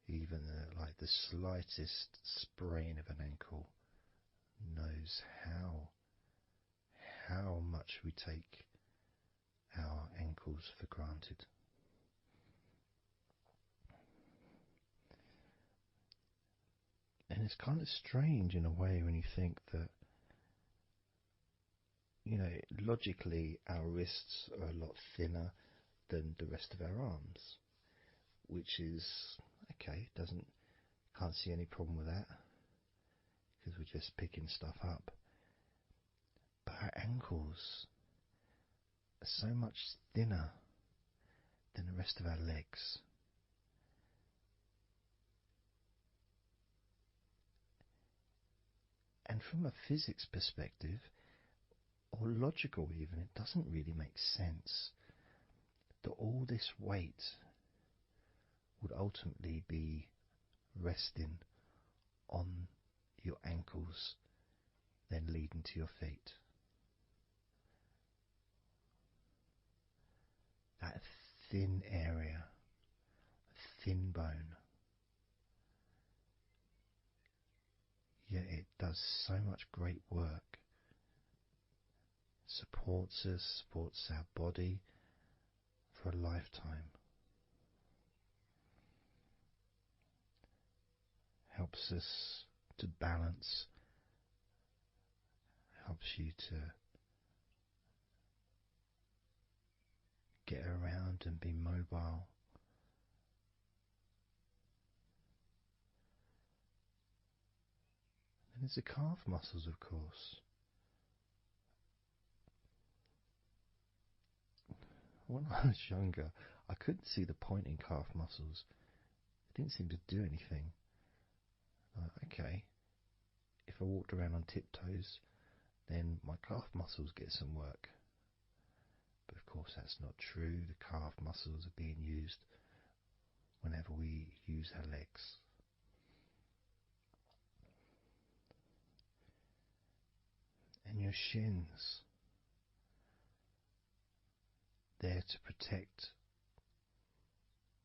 even like the slightest sprain of an ankle knows how much we take our ankles for granted. And it's kind of strange in a way when you think that, logically our wrists are a lot thinner than the rest of our arms, which is okay, can't see any problem with that because we're just picking stuff up. But our ankles are so much thinner than the rest of our legs. And from a physics perspective, or logical even, it doesn't really make sense that all this weight would ultimately be resting on your ankles, then leading to your feet. That thin area, thin bone, yet it does so much great work. Supports us, supports our body for a lifetime. Helps us to balance, helps you to get around and be mobile. And there's the calf muscles, of course. When I was younger, I couldn't see the point in calf muscles. It didn't seem to do anything. Okay, if I walked around on tiptoes, then my calf muscles get some work. But of course that's not true. The calf muscles are being used whenever we use our legs. And your shins, there to protect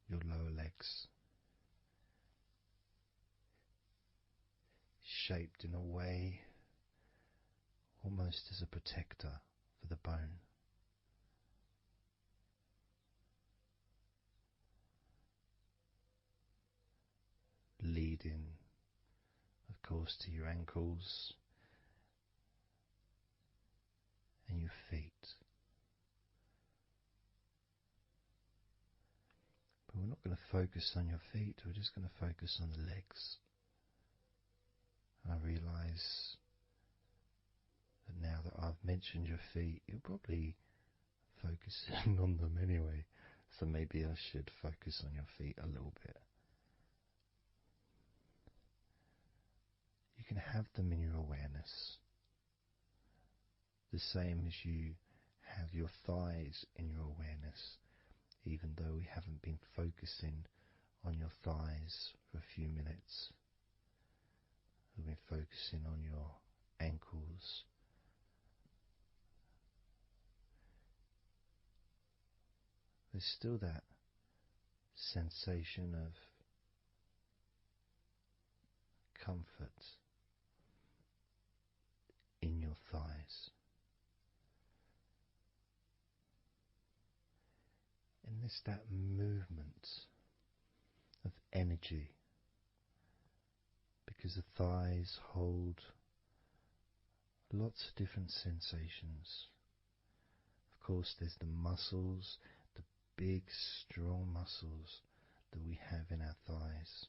your lower legs, shaped in a way almost as a protector for the bone. Leading, of course, to your ankles and your feet. But we're not going to focus on your feet, we're just going to focus on the legs. And I realise that now that I've mentioned your feet, you're probably focusing on them anyway. So maybe I should focus on your feet a little bit. You can have them in your awareness, the same as you have your thighs in your awareness, even though we haven't been focusing on your thighs for a few minutes. We've been focusing on your ankles, there's still that sensation of comfort in your thighs. And there's that movement of energy, because the thighs hold lots of different sensations. Of course, there's the muscles, the big, strong muscles that we have in our thighs.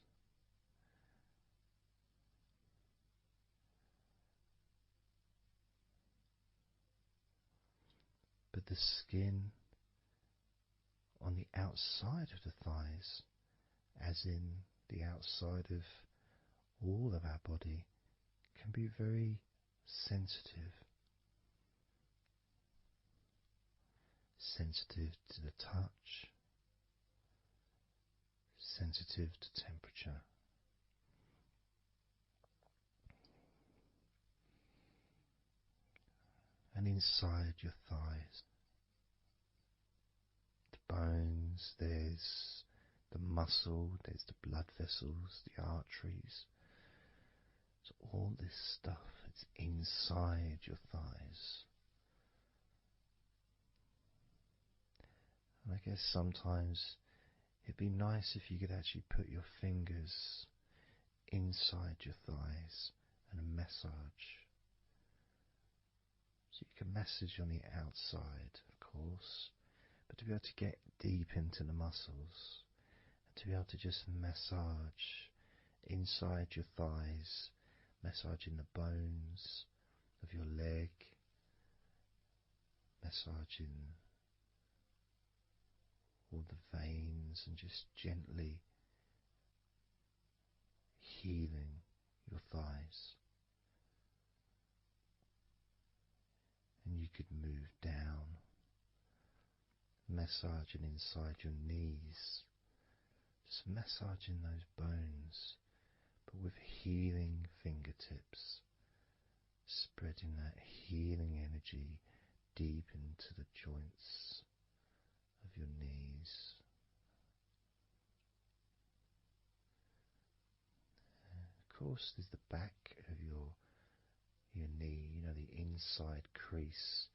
But the skin on the outside of the thighs, as in the outside of all of our body, can be very sensitive. sensitive to the touch, sensitive to temperature. And inside your thighs, the bones, there's the muscle, there's the blood vessels, the arteries. So all this stuff, it's inside your thighs. And I guess sometimes it'd be nice if you could actually put your fingers inside your thighs and massage. So you can massage on the outside, of course, but to be able to get deep into the muscles and to be able to just massage inside your thighs, massaging the bones of your leg, massaging all the veins and just gently healing your thighs. And you could move down, massaging inside your knees, just massaging those bones, but with healing fingertips, spreading that healing energy deep into the joints of your knees. Of course, there's the back of your knee, the inside crease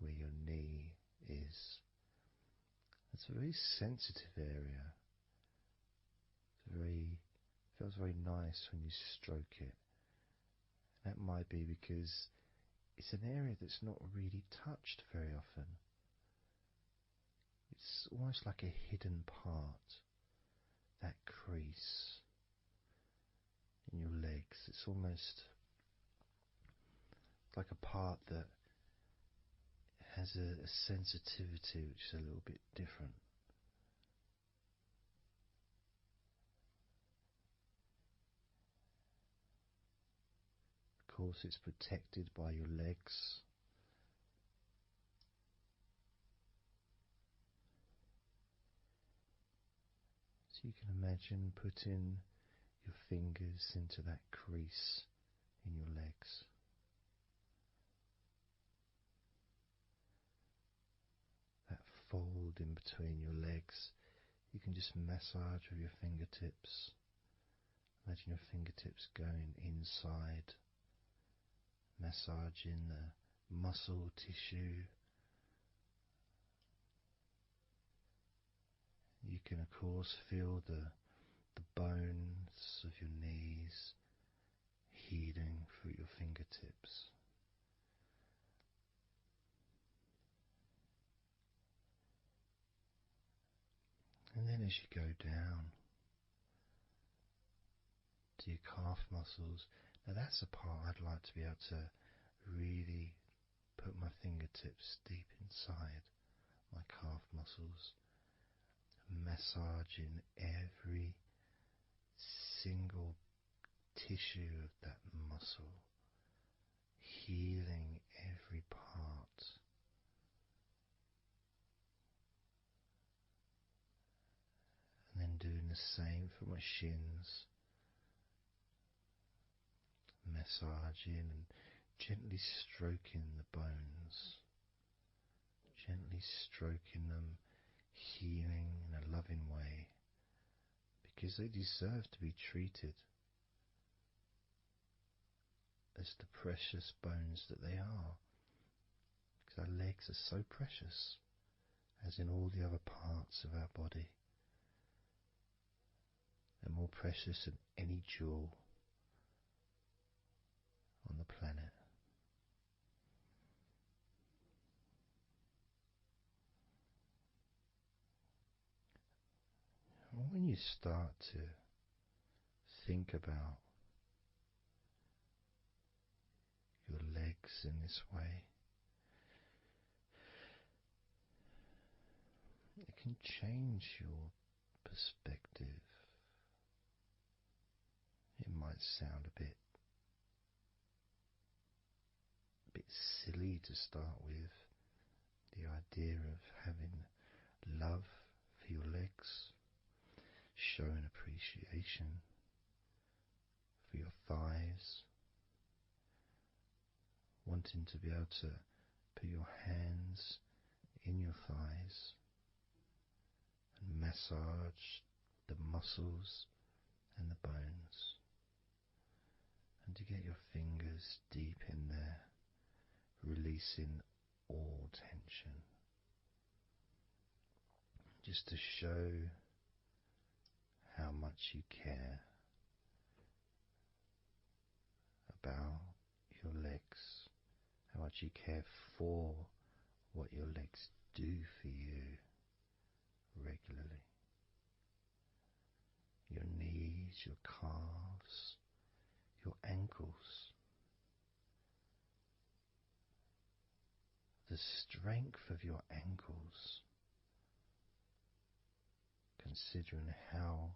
where your knee is. It's a very sensitive area. Feels very nice when you stroke it. That might be because it's an area that's not really touched very often. It's almost like a hidden part, that crease in your legs. It's almost like a part that has a sensitivity which is a little bit different. Of course, it's protected by your legs. So you can imagine putting your fingers into that crease in your legs. That fold in between your legs, you can just massage with your fingertips. Imagine your fingertips going inside, massaging the muscle tissue. You can of course feel the bones of your knees healing through your fingertips. And then as you go down to your calf muscles, now that's a part I'd like to be able to really put my fingertips deep inside my calf muscles, massaging every single tissue of that muscle, healing every part. And then doing the same for my shins, massaging and gently stroking the bones, gently stroking them, healing in a loving way, because they deserve to be treated as the precious bones that they are, because our legs are so precious, as in all the other parts of our body. They're more precious than any jewel on the planet. And when you start to think about your legs in this way, it can change your perspective. It might sound a bit silly to start with, The idea of having love for your legs, showing appreciation for your thighs, wanting to be able to put your hands in your thighs and massage the muscles and the bones, and to get your fingers deep in there, releasing all tension, just to show how much you care about your legs, how much you care for what your legs do for you regularly. Your knees, your calves, your ankles, the strength of your ankles, considering how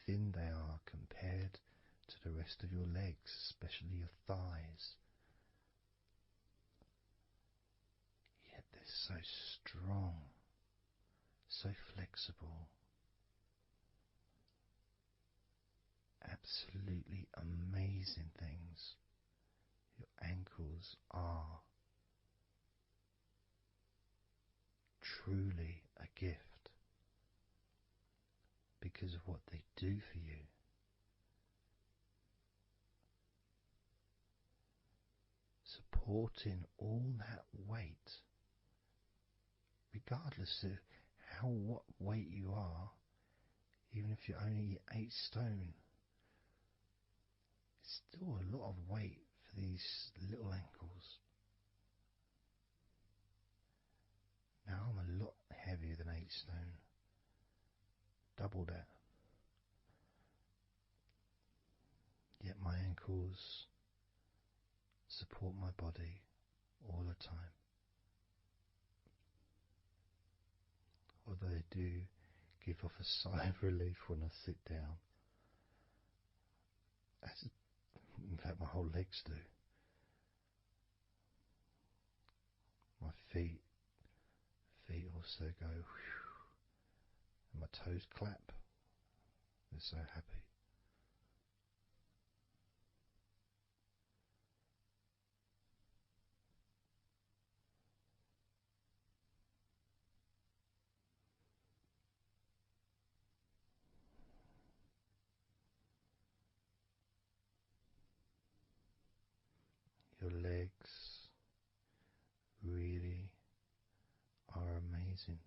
thin they are compared to the rest of your legs, especially your thighs. Yet they're so strong, so flexible. Absolutely amazing things your ankles are. Truly a gift because of what they do for you. Supporting all that weight, regardless of what weight you are, even if you're only 8 stone, it's still a lot of weight for these little ankles. Now I'm a lot heavier than 8 stone, double that. Yet my ankles support my body all the time. Although they do give off a sigh of relief when I sit down. In fact, my whole legs do. My feet also go whew, and my toes clap. They're so happy. Your legs really are amazing.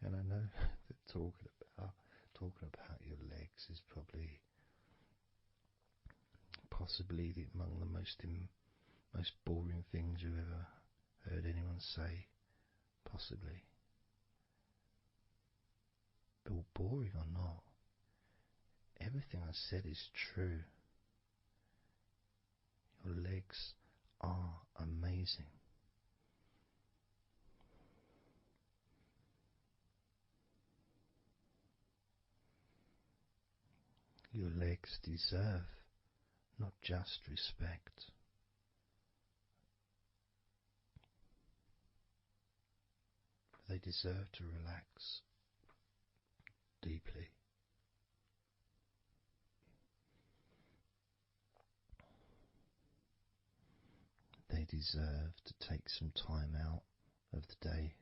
And I know that talking about your legs is possibly among the most boring things you've ever heard anyone say, possibly. But boring or not, everything I said is true. Your legs are amazing. Your legs deserve not just respect, but they deserve to relax deeply. They deserve to take some time out of the day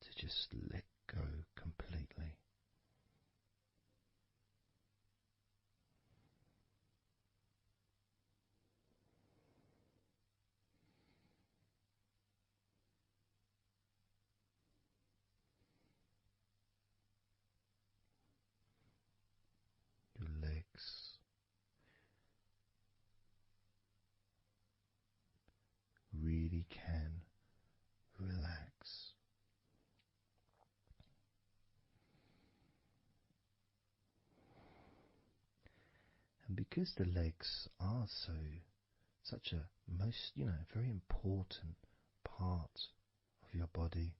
to just let go completely. Your legs really can relax. And because the legs are such a very important part of your body,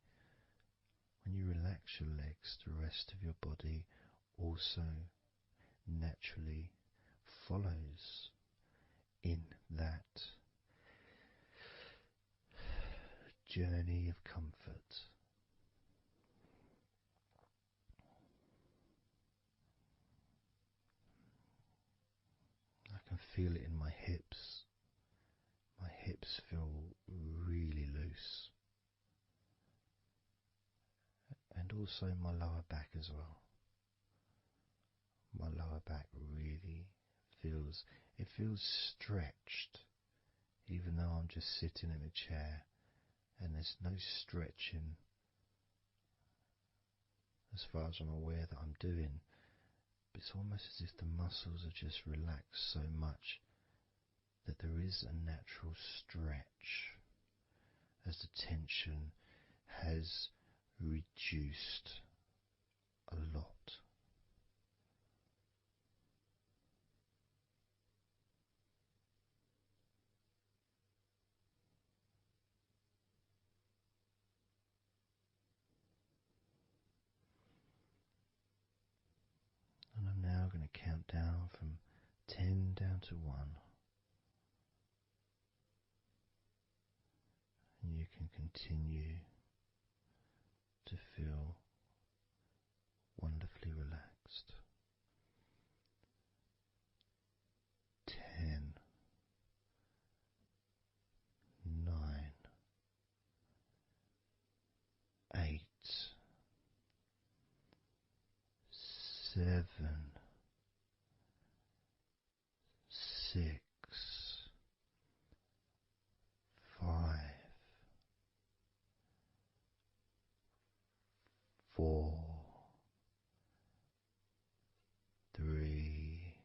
when you relax your legs, the rest of your body also naturally follows in that journey of comfort. I can feel it in my hips. My hips feel really loose. And also my lower back as well. My lower back really feels stretched, even though I'm just sitting in a chair and there's no stretching as far as I'm aware that I'm doing. But it's almost as if the muscles are just relaxed so much that there is a natural stretch as the tension has reduced a lot. And I'm now going to count down from 10 down to 1. And you can continue to feel wonderfully relaxed. 10, 9, 8, 7, 6, 5, 4, 3,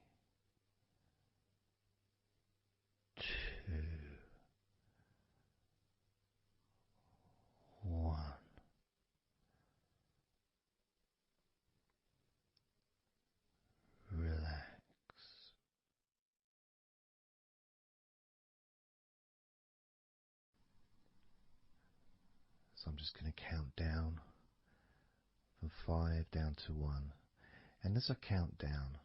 2, 1. Relax. So I'm just going to count down from 5 down to 1. And as I count down,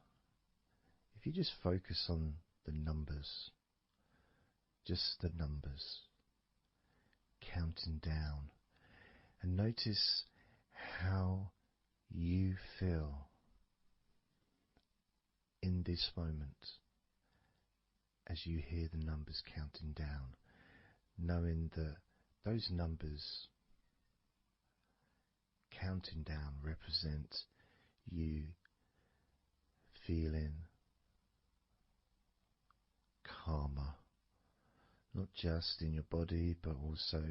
if you just focus on the numbers, just the numbers, counting down, and notice how you feel in this moment as you hear the numbers counting down, knowing that those numbers counting down represent you feeling calmer, not just in your body but also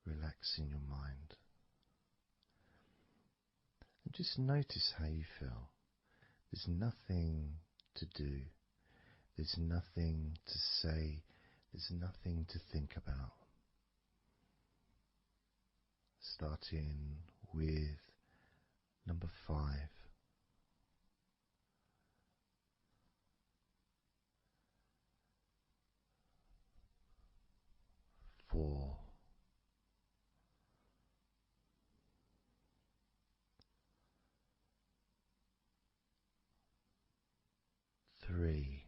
relaxing your mind. And just notice how you feel. There's nothing to do, there's nothing to say, there's nothing to think about. Starting with number 5. 4. 3.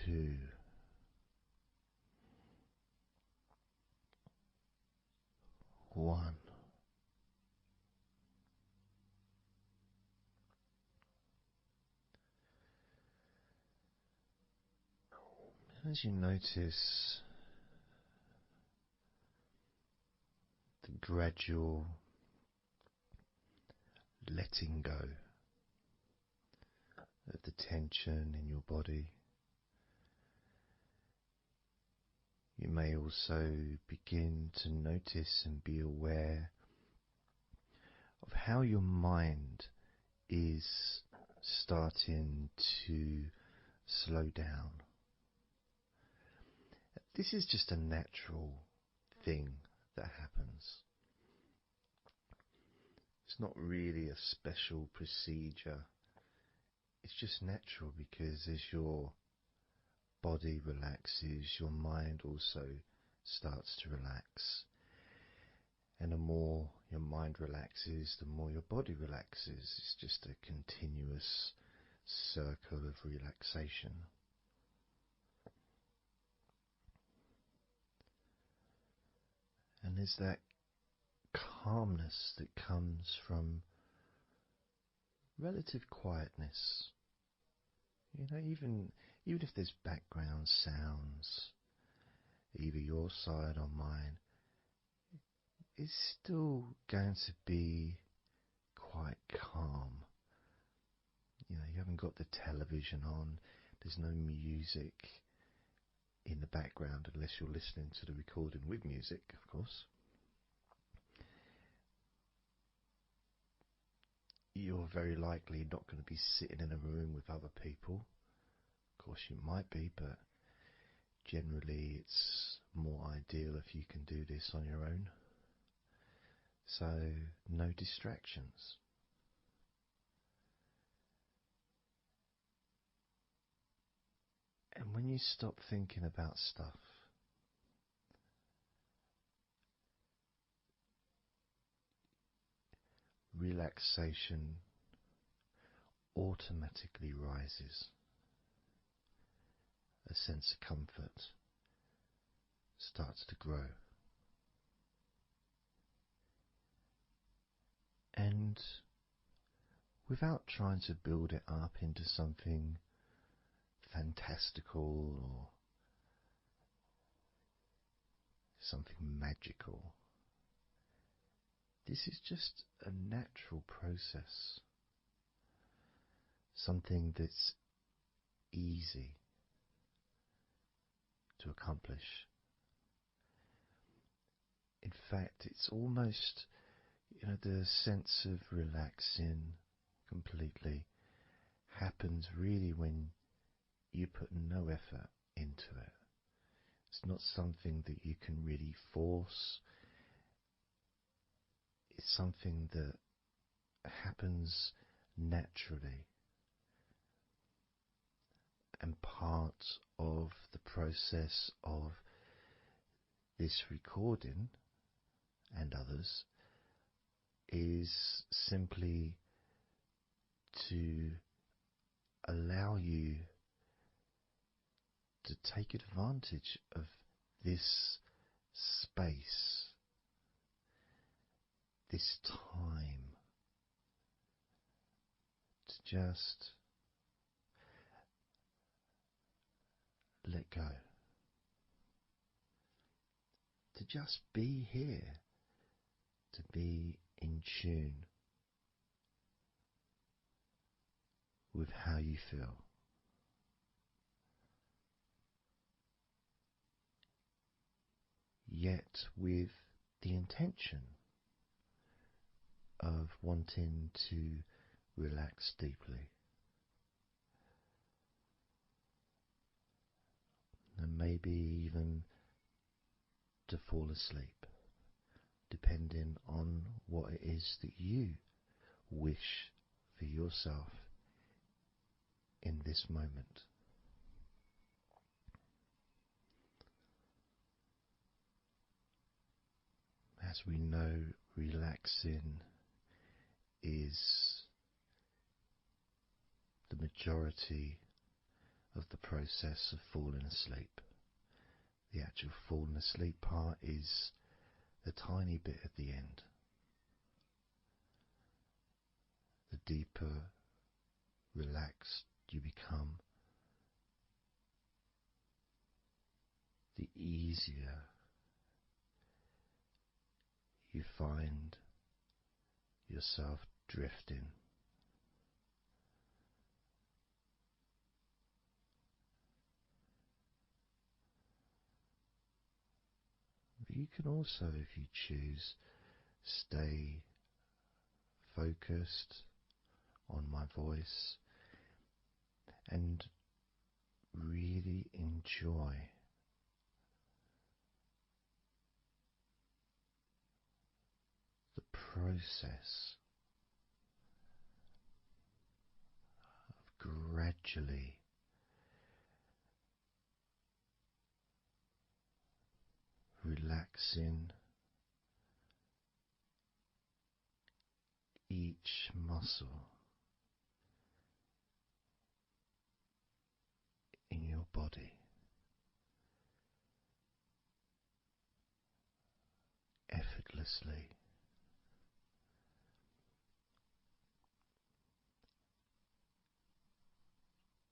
2. 1. As you notice the gradual letting go of the tension in your body, you may also begin to notice and be aware of how your mind is starting to slow down. This is just a natural thing that happens. It's not really a special procedure. It's just natural because as your body relaxes, your mind also starts to relax. And the more your mind relaxes, the more your body relaxes. It's just a continuous circle of relaxation. And there's that calmness that comes from relative quietness. You know, even if there's background sounds, either your side or mine, it's still going to be quite calm. You know, you haven't got the television on, there's no music in the background unless you're listening to the recording with music, of course. You're very likely not going to be sitting in a room with other people. Of course you might be, but generally it's more ideal if you can do this on your own. So, no distractions. And when you stop thinking about stuff, relaxation automatically rises. A sense of comfort starts to grow. And without trying to build it up into something fantastical or something magical, this is just a natural process, something that's easy to accomplish. In fact, it's almost, the sense of relaxing completely happens really when you put no effort into it. It's not something that you can really force. It's something that happens naturally. And part of the process of this recording and others is simply to allow you to take advantage of this space, this time, to just let go, to just be here, to be in tune with how you feel. Yet with the intention of wanting to relax deeply. And maybe even to fall asleep, depending on what it is that you wish for yourself in this moment. As we know, relaxing is the majority of the process of falling asleep. The actual falling asleep part is the tiny bit at the end. The deeper relaxed you become, the easier you find yourself drifting. But you can also, if you choose, stay focused on my voice and really enjoy the process of gradually relaxing each muscle in your body effortlessly,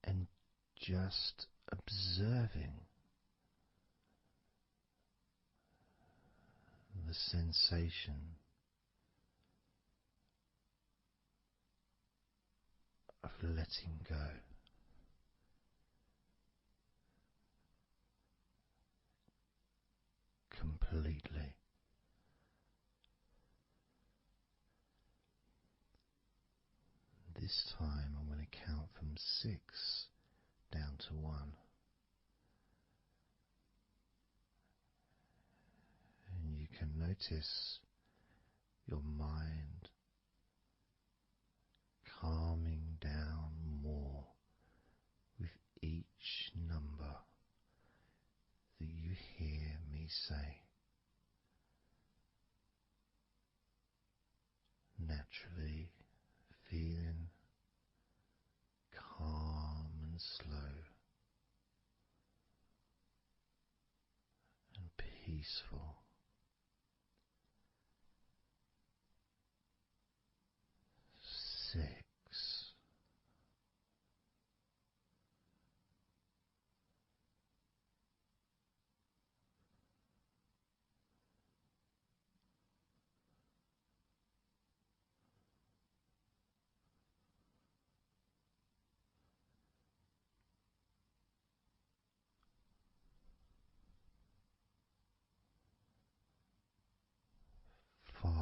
and just observing the sensation of letting go completely. This time I'm going to count from 6 down to 1, and you can notice your mind calming down more with each number that you hear me say. Naturally feeling calm and slow and peaceful. 6. 5.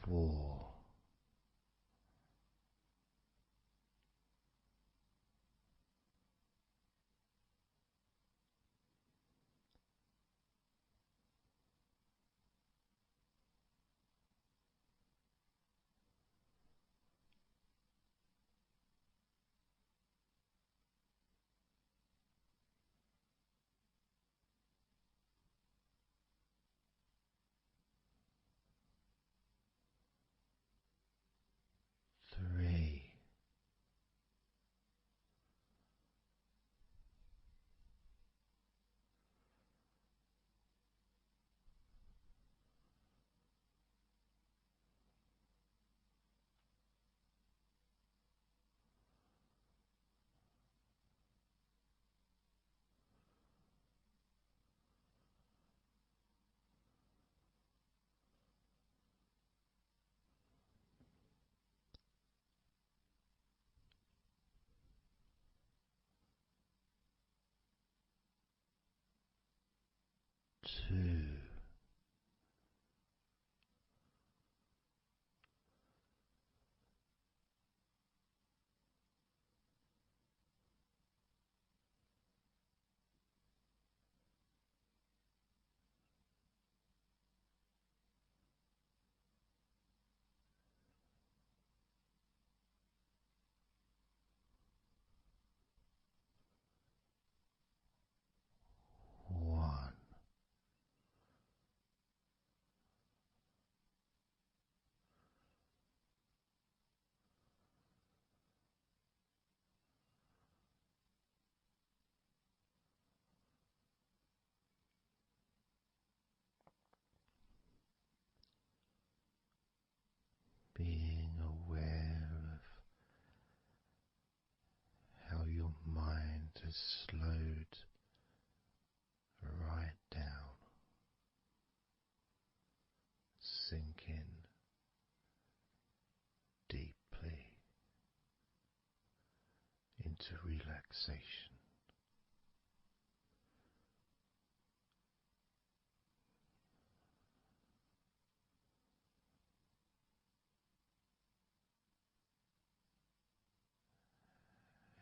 4. 3. Two. One. Being aware of how your mind has slowed right down, sinking deeply into relaxation.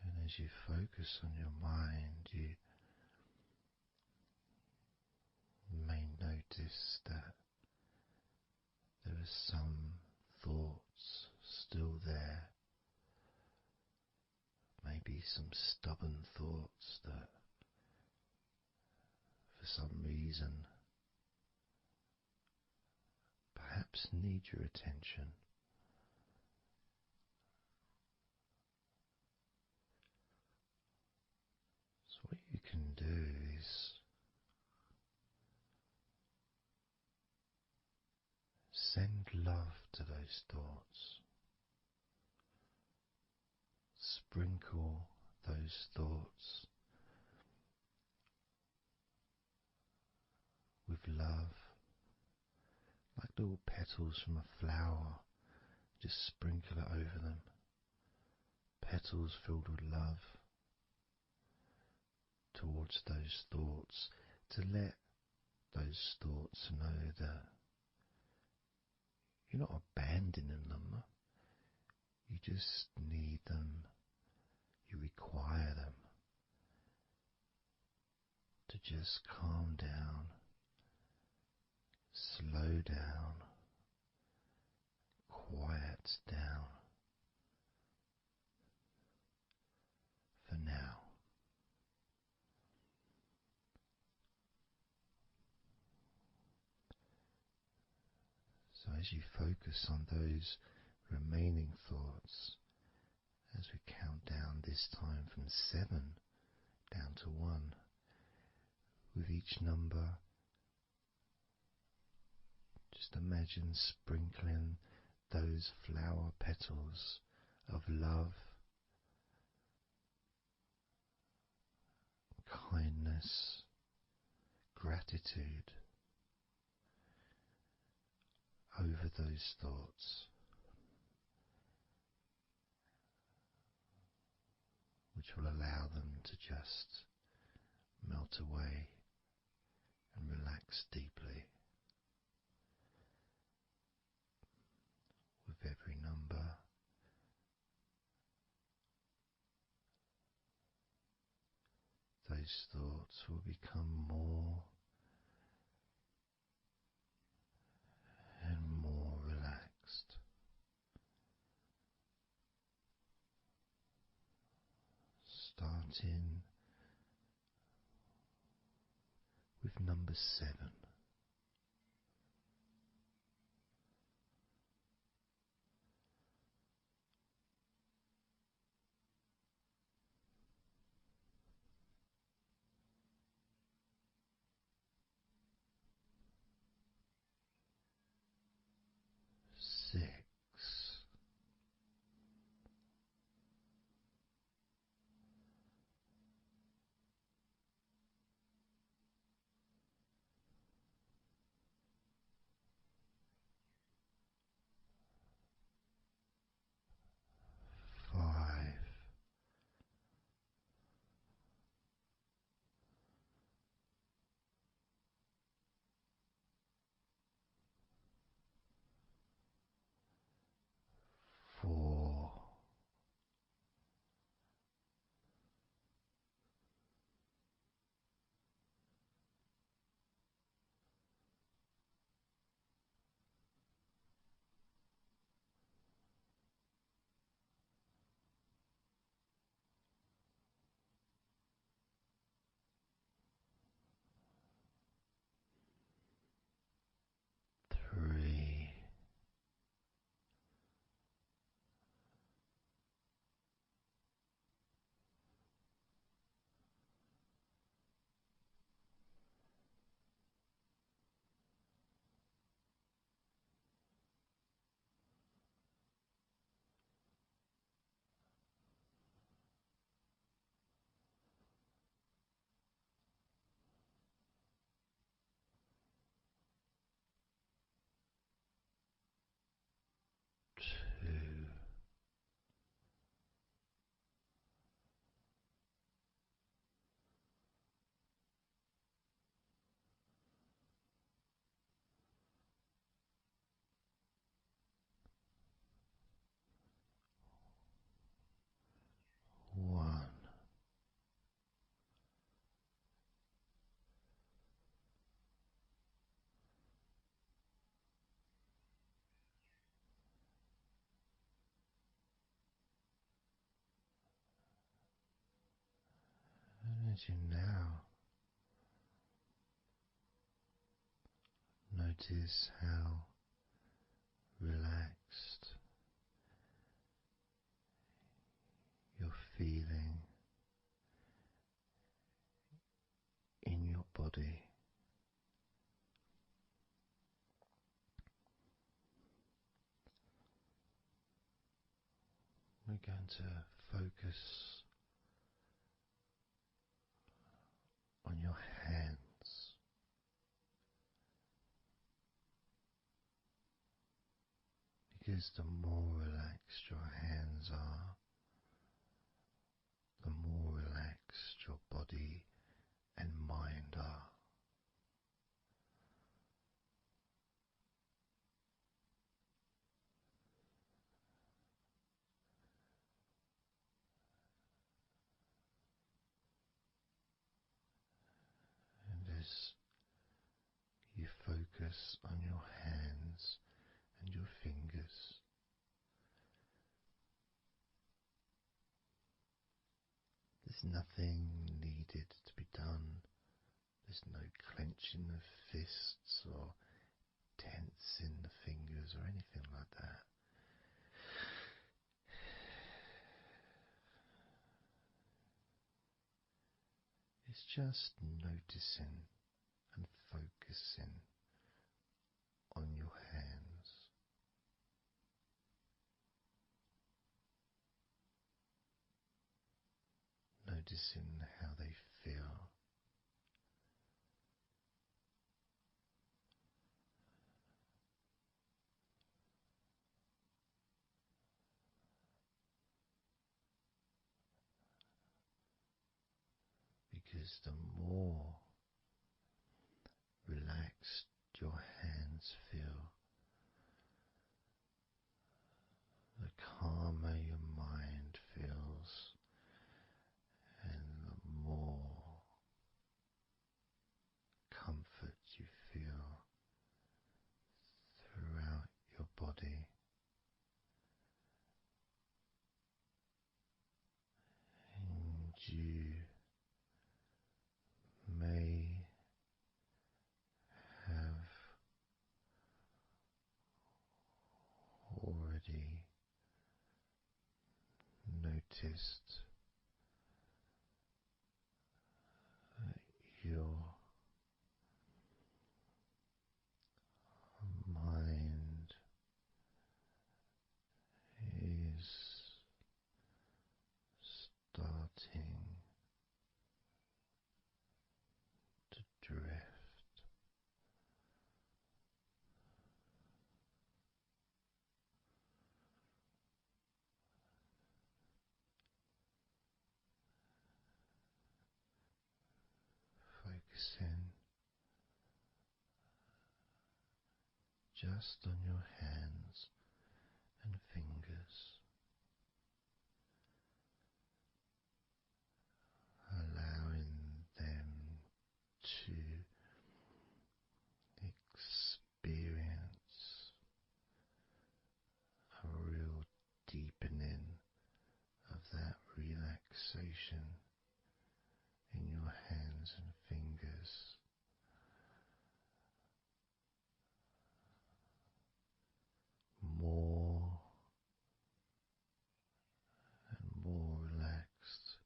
And as you focus on your mind, you may notice that maybe some stubborn thoughts that for some reason perhaps need your attention. So what you can do is send love to those thoughts. Sprinkle those thoughts with love, like little petals from a flower. Just sprinkle it over them. Petals filled with love towards those thoughts, to let those thoughts know that you're not abandoning them. You just need them. You require them to just calm down, slow down, quiet down for now. So as you focus on those remaining thoughts, as we count down this time from 7 down to 1, with each number, just imagine sprinkling those flower petals of love, kindness, gratitude over those thoughts, which will allow them to just melt away and relax deeply. With every number, those thoughts will become more and more relaxed. Starting with number 7. 6. 5. as you now notice how relaxed you're feeling in your body. We're going to focus on your hands. Because the more relaxed your hands are, the more relaxed your body and mind are. And as you focus on your hands and your fingers, there's nothing needed to be done. There's no clenching of fists or tensing the fingers or anything like that. It's just noticing and focusing on your hands. Noticing how they feel. Because the more relaxed your hands feel, the calmer your mind feels, and the more comfort you feel throughout your body. And you may have already noticed that your mind is starting to drift. Focusing just on your hands and fingers, allowing them to experience a real deepening of that relaxation in your hands and fingers. More and more relaxed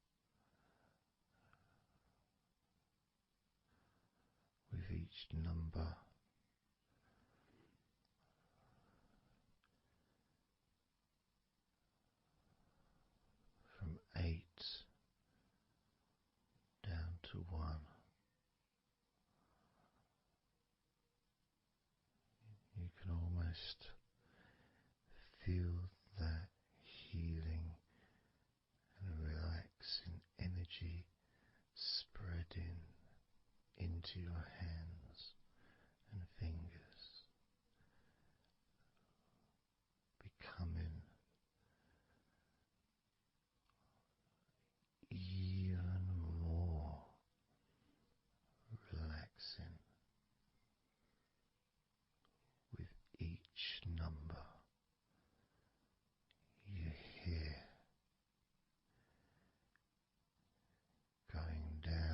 with each number. From 8 down to 1. You can almost feel that healing and relaxing energy spreading into your hands and fingers, becoming even more relaxing with each number you hear going down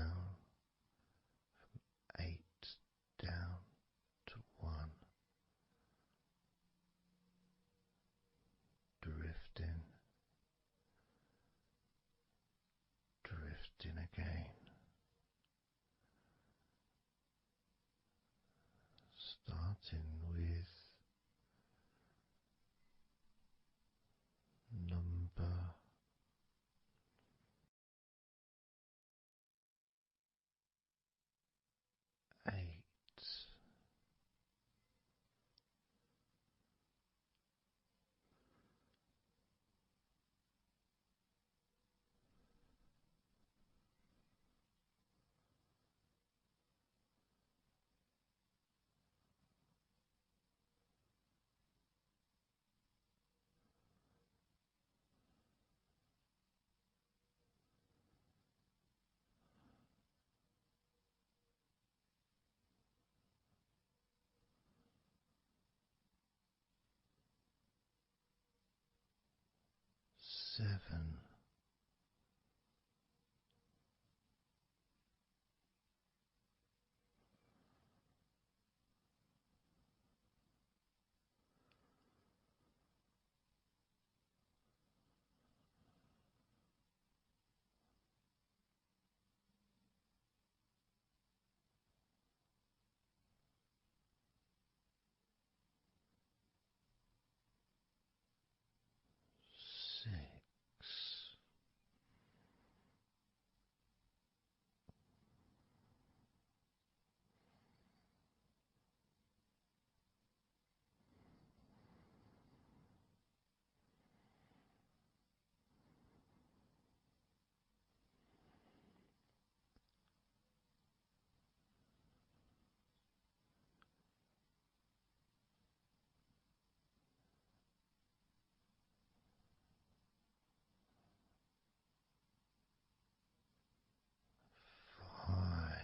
starting with number 8. 7. 6. 5.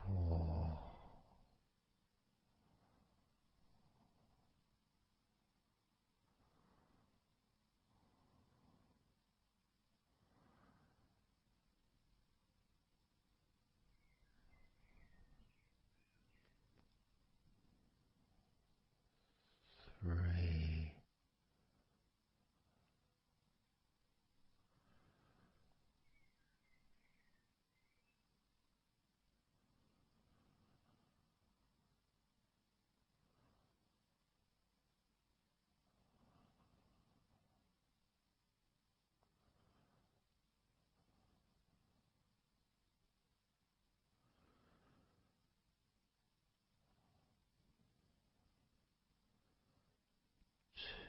4. 3.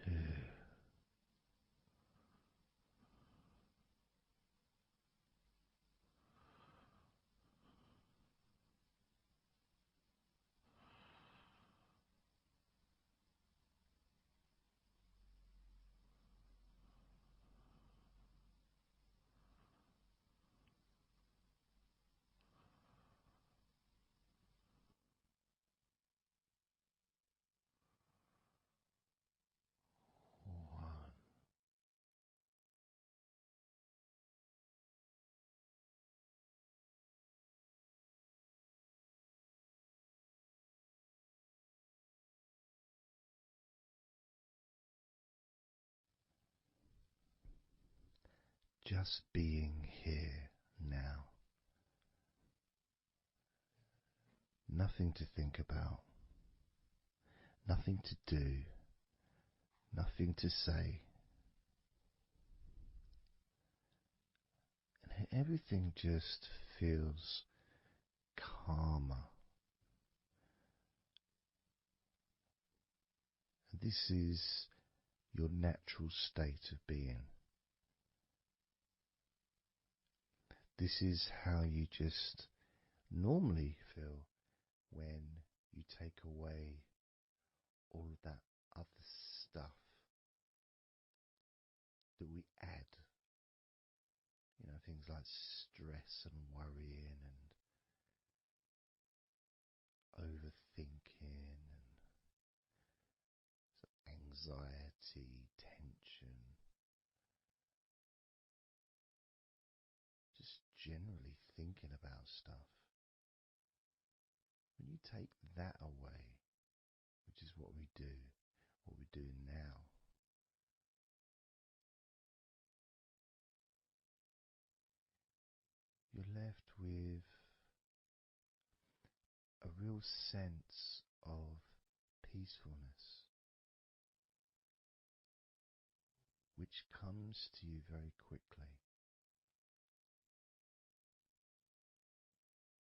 2. 1. Just being here now. Nothing to think about, nothing to do, nothing to say. And everything just feels calmer. And this is your natural state of being. This is how you just normally feel when you take away all of that other stuff that we add. Things like stress and worrying and overthinking and anxiety, tension. generally thinking about stuff. When you take that away, which is what we're doing now, you're left with a real sense of peacefulness, which comes to you very quickly.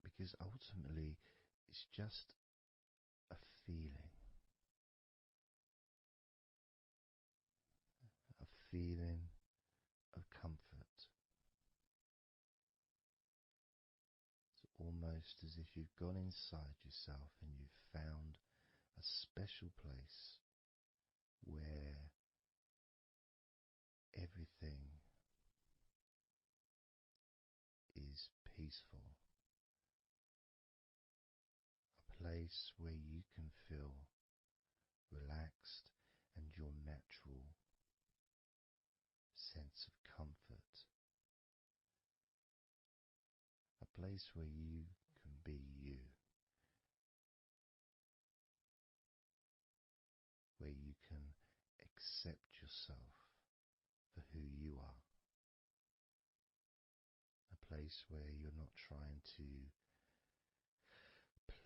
Because ultimately, it's just a feeling. A feeling of comfort. It's almost as if you've gone inside yourself and you've found a special place where everything is peaceful. A place where you can feel relaxed and your natural sense of comfort. A place where you can be you. Where you can accept yourself for who you are. A place where you're not trying to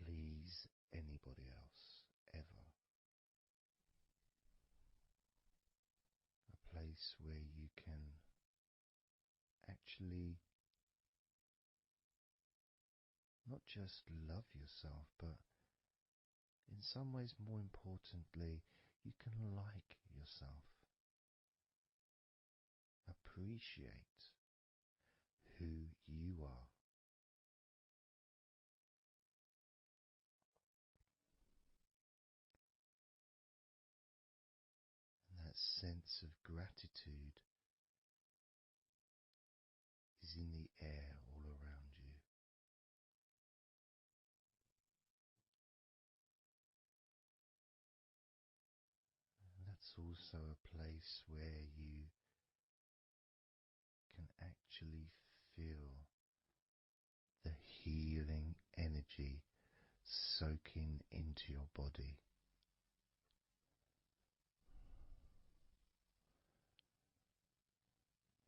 please anybody else, ever. A place where you can actually not just love yourself, but in some ways, more importantly, you can like yourself. Appreciate who you are. And that sense of gratitude is in the air all around you. And that's also a place where you can actually feel the healing energy soaking into your body.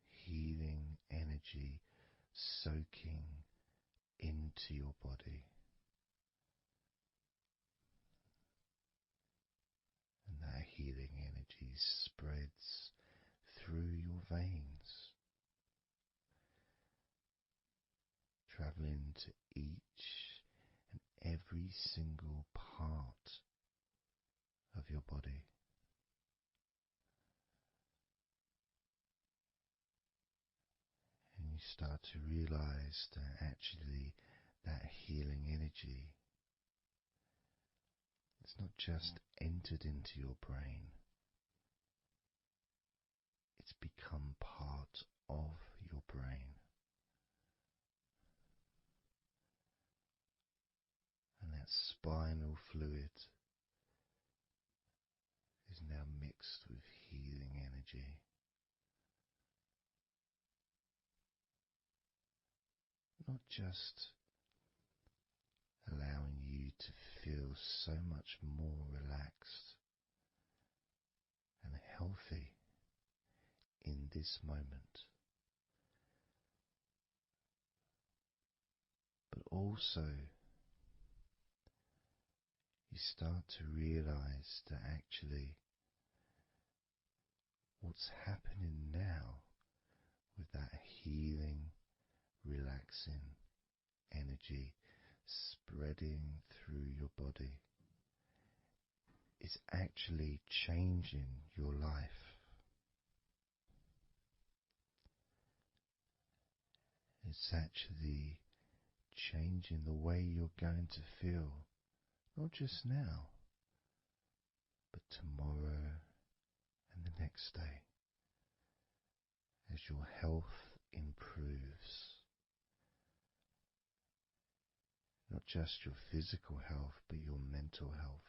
Healing energy soaking into your body. And that healing energy spreads through your veins, traveling to each and every single part of your body. And you start to realize that actually that healing energy has not just entered into your brain, it's become part of your brain. And that spinal fluid is now mixed with healing energy. Not just allowing you to feel so much more relaxed and healthy in this moment, but also you start to realize that actually what's happening now with that healing, relaxing energy spreading through your body is actually changing your life. It's actually changing the way you're going to feel, not just now, but tomorrow and the next day, as your health improves. Not just your physical health, but your mental health.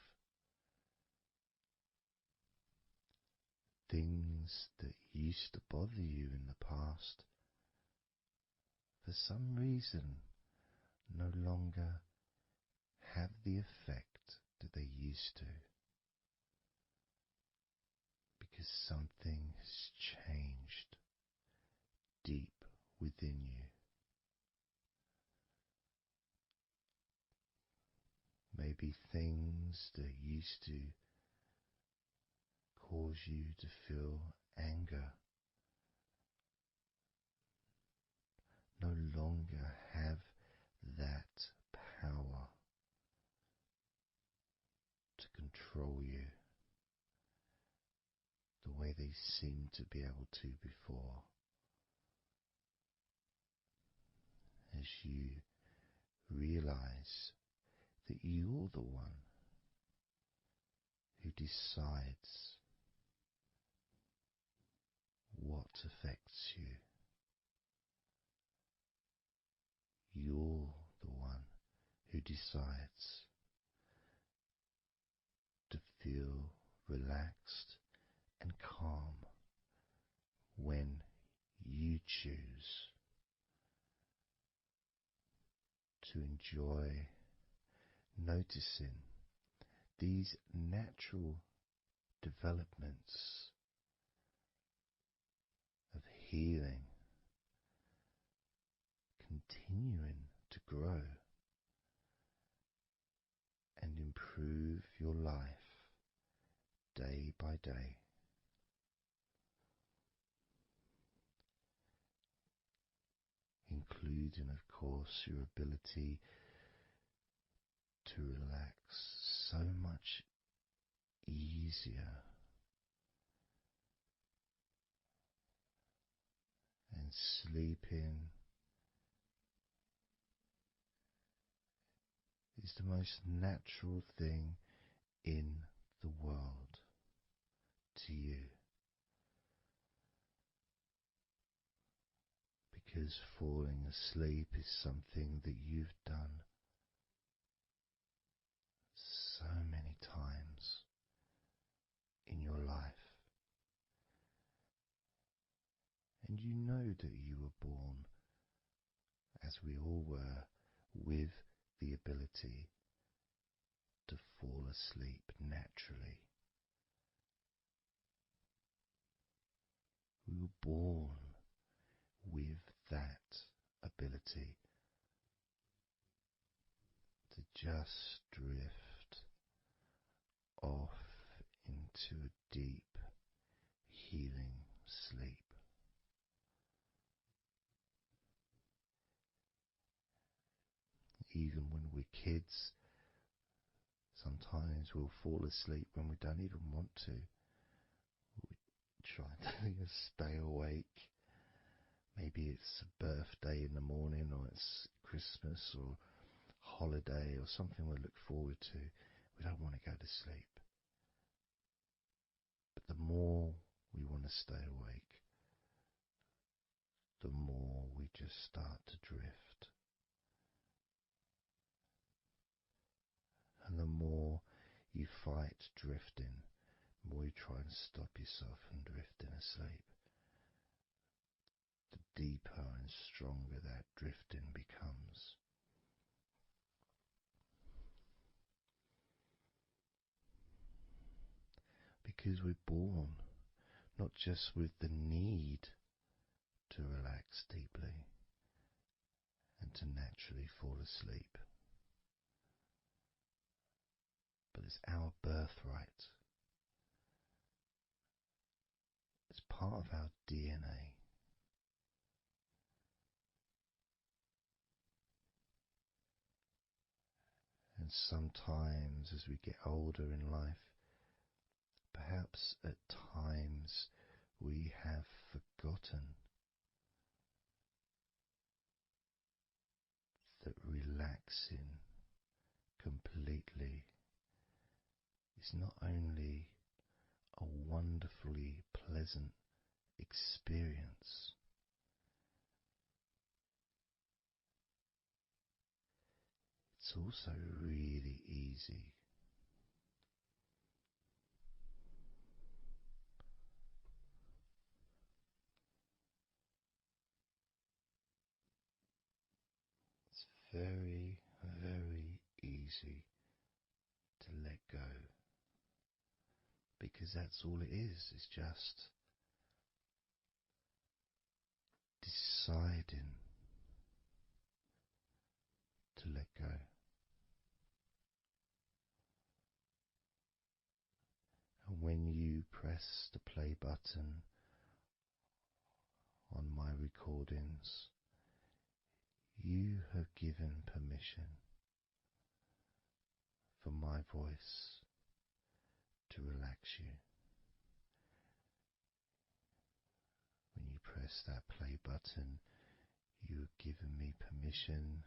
Things that used to bother you in the past, for some reason no longer have the effect that they used to, because something has changed deep within you. Maybe things that used to cause you to feel anger no longer have that power to control you the way they seemed to be able to before. As you realize that you're the one who decides what affects you. You're the one who decides to feel relaxed and calm when you choose to enjoy noticing these natural developments of healing continuing to grow and improve your life day by day. Including, of course, your ability to relax so much easier and sleeping is the most natural thing in the world to you, because falling asleep is something that you've done so many times in your life, and you know that you were born, as we all were, with the ability to fall asleep naturally. We were born with that ability to just drift off into a deep, healing sleep. Even when we're kids, sometimes we'll fall asleep when we don't even want to. We try to stay awake. Maybe it's a birthday in the morning, or it's Christmas or holiday or something we look forward to. We don't want to go to sleep. But the more we want to stay awake, the more we just start to drift. And the more you fight drifting, the more you try and stop yourself from drifting asleep, the deeper and stronger that drifting becomes. Because we're born not just with the need to relax deeply and to naturally fall asleep, but it's our birthright. It's part of our DNA. And sometimes as we get older in life, perhaps at times we have forgotten that relaxing completely is not only a wonderfully pleasant experience, it's also really easy. very, very easy to let go, because that's all it is. It's just deciding to let go. And when you press the play button on my recordings, you have given permission for my voice to relax you. When you press that play button, you have given me permission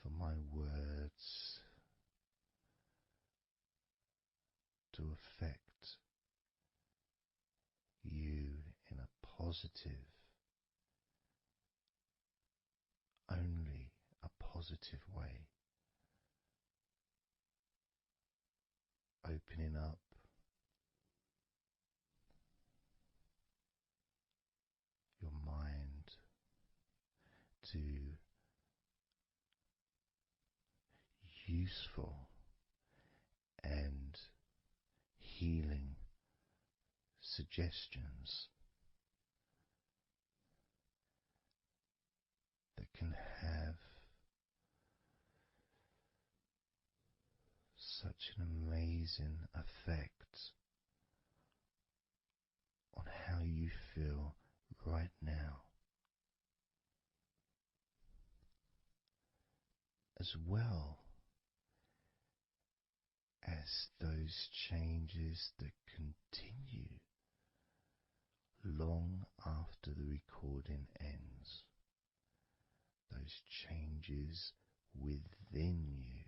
for my words to affect you in a positive, only a positive way, opening up your mind to useful and healing suggestions that can have such an amazing effect on how you feel right now, as well as those changes that continue long after the recording ends, those changes within you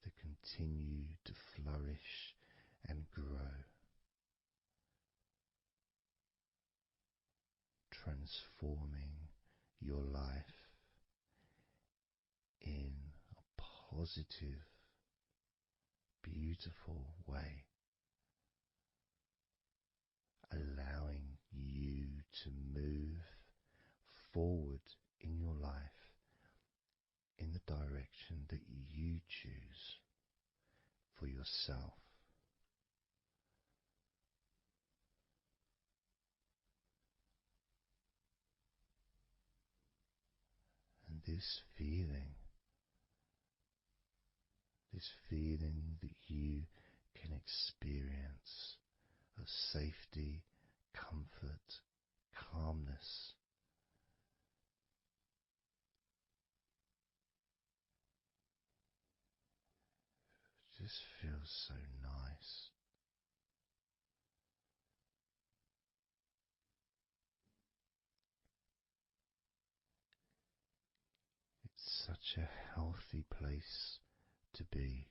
that continue to flourish and grow, transforming your life in a positive, beautiful way, allowing you to move forward in your life in the direction that you choose for yourself. And this feeling that you can experience of safety, comfort, calmness, just feels so nice. It's such a healthy place to be.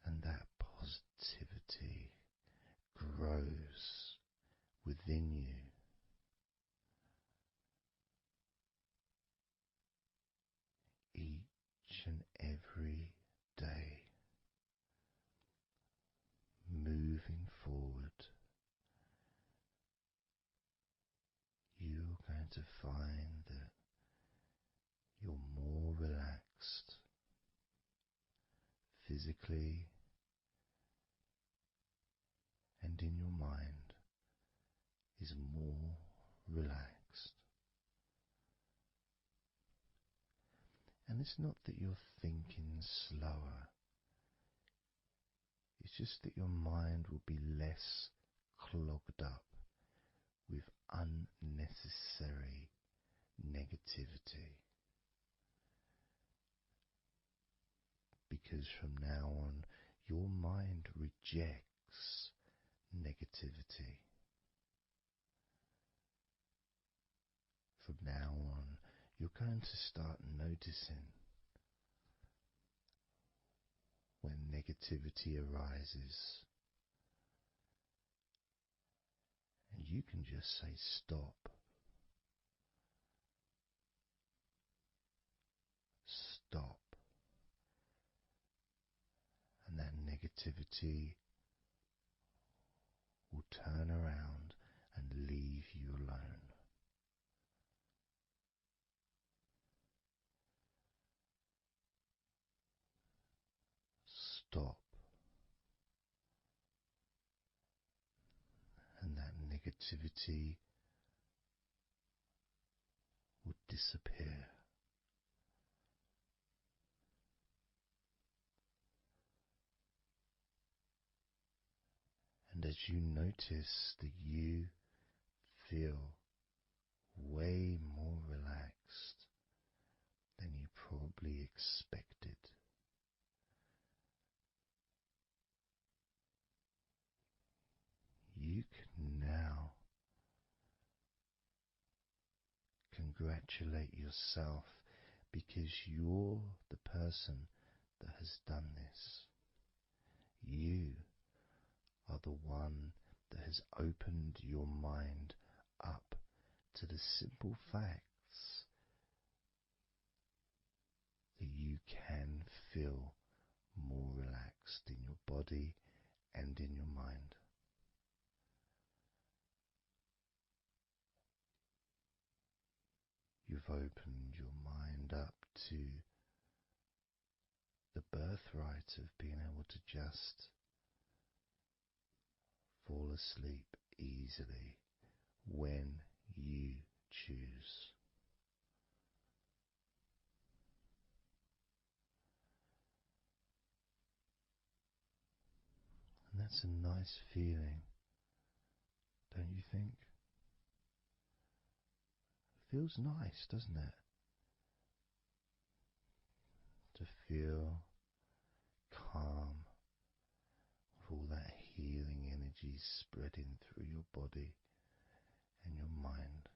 And that positivity grows within you. Each and every day, moving forward, you're going to find that you're more relaxed physically and in your mind is more relaxed. And it's not that you're thinking slower, it's just that your mind will be less clogged up with unnecessary negativity. Because from now on, your mind rejects negativity. From now on, you're going to start noticing when negativity arises, and you can just say stop. Stop. And that negativity turn around and leave you alone. Stop, and that negativity would disappear. And as you notice that you feel way more relaxed than you probably expected, you can now congratulate yourself because you're the person that has done this. You are the one that has opened your mind up to the simple facts that you can feel more relaxed in your body and in your mind. You've opened your mind up to the birthright of being able to just fall asleep easily when you choose. And that's a nice feeling, don't you think? It feels nice, doesn't it? To feel calm with all that healing energy spreading through your body and your mind.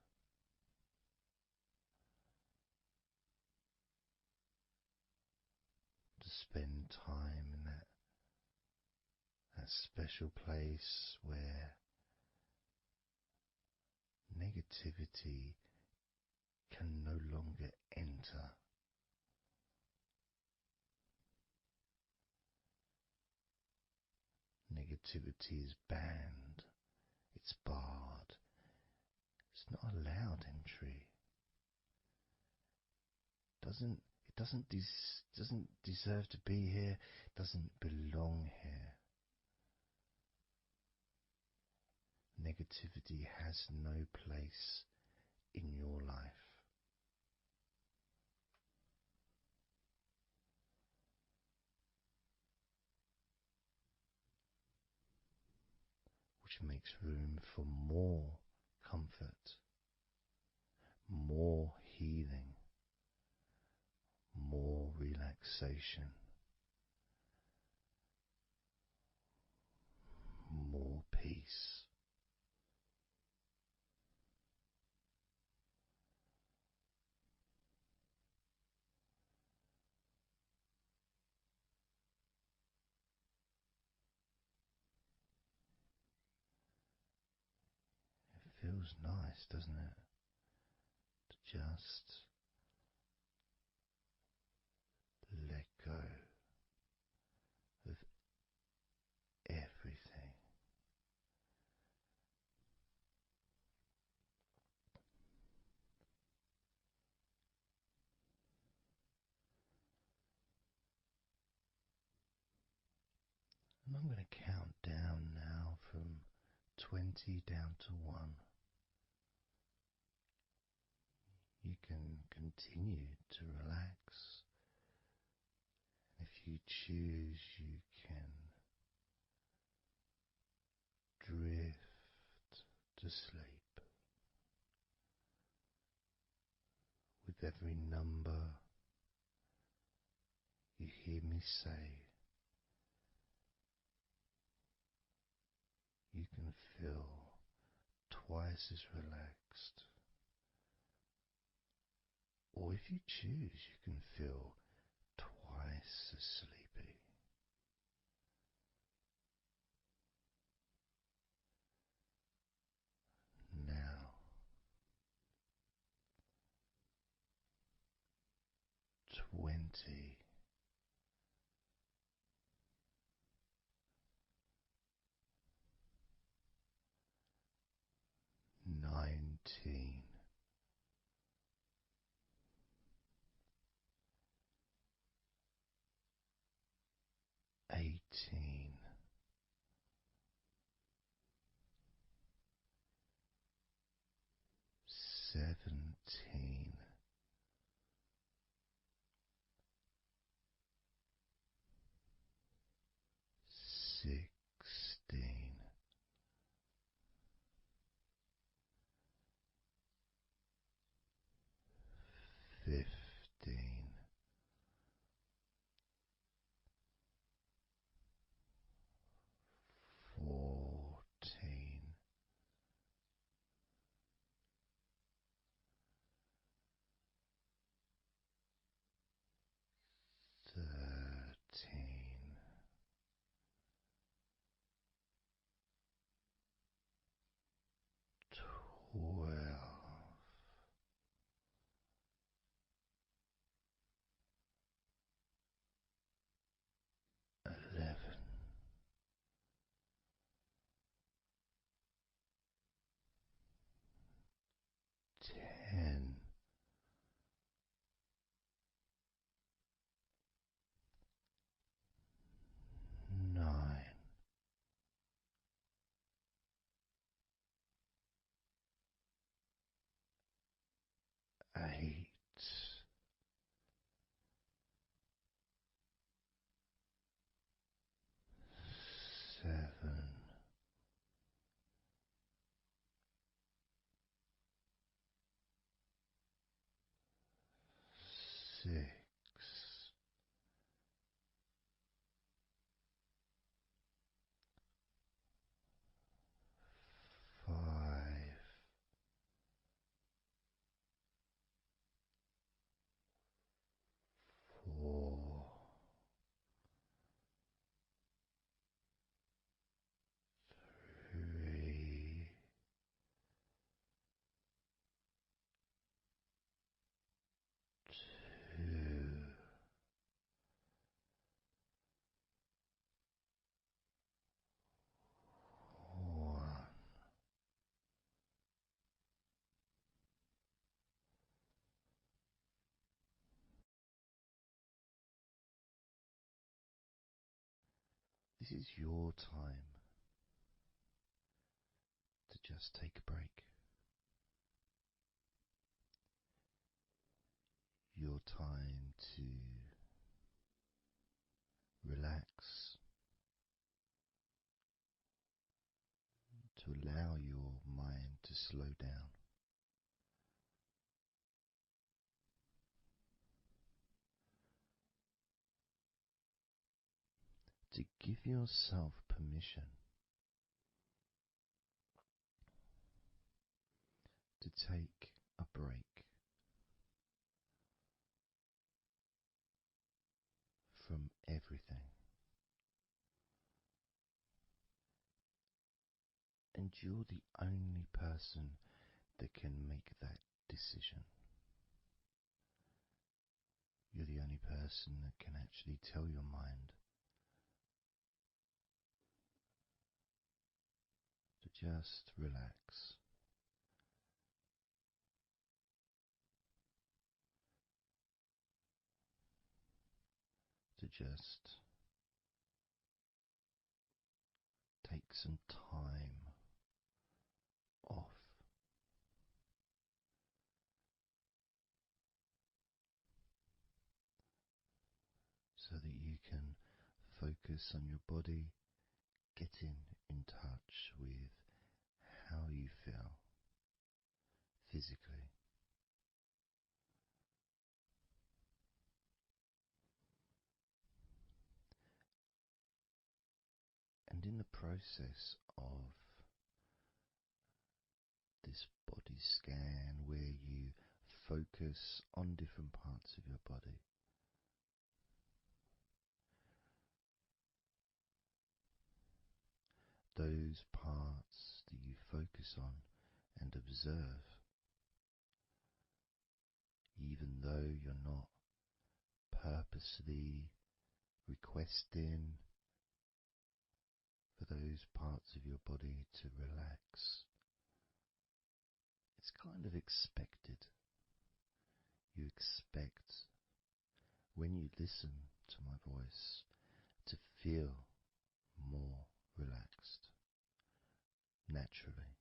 To spend time in that special place where negativity can no longer enter. Negativity is banned, it's barred, it's not allowed entry. It doesn't deserve to be here, doesn't belong here. Negativity has no place in your life. Which makes room for more comfort, more healing, more relaxation, more peace. It feels nice, doesn't it? To just let go of everything. And I'm going to count down now from 20 down to 1. You can continue to relax. If you choose, you can drift to sleep. With every number you hear me say, you can feel twice as relaxed. Or if you choose, you can feel twice as sleepy. Now, 20. 17, 18, 17, 16, 15, 14, 13, 12, 11, 10, 9, 8, 7, 6, 5, 4, 3, 2, 1. This is your time to just take a break. Your time to relax, to allow your mind to slow down, to give yourself permission to take a break from everything. And you're the only person that can make that decision. You're the only person that can actually tell your mind to just relax, to just take some time off, so that you can focus on your body, getting in touch with how you feel physically. And in the process of this body scan, where you focus on different parts of your body, those parts that you focus on and observe, even though you're not purposely requesting for those parts of your body to relax, it's It's kind of expected. You expect, when you listen to my voice, to feel more relaxed naturally.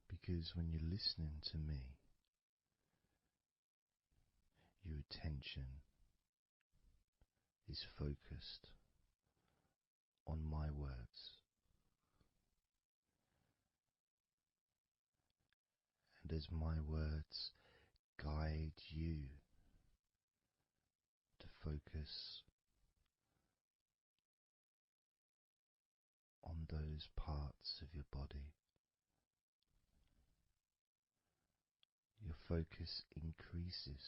Because when you're listening to me, your attention is focused on my words. And as my words guide you to focus on those parts of your body, your focus increases.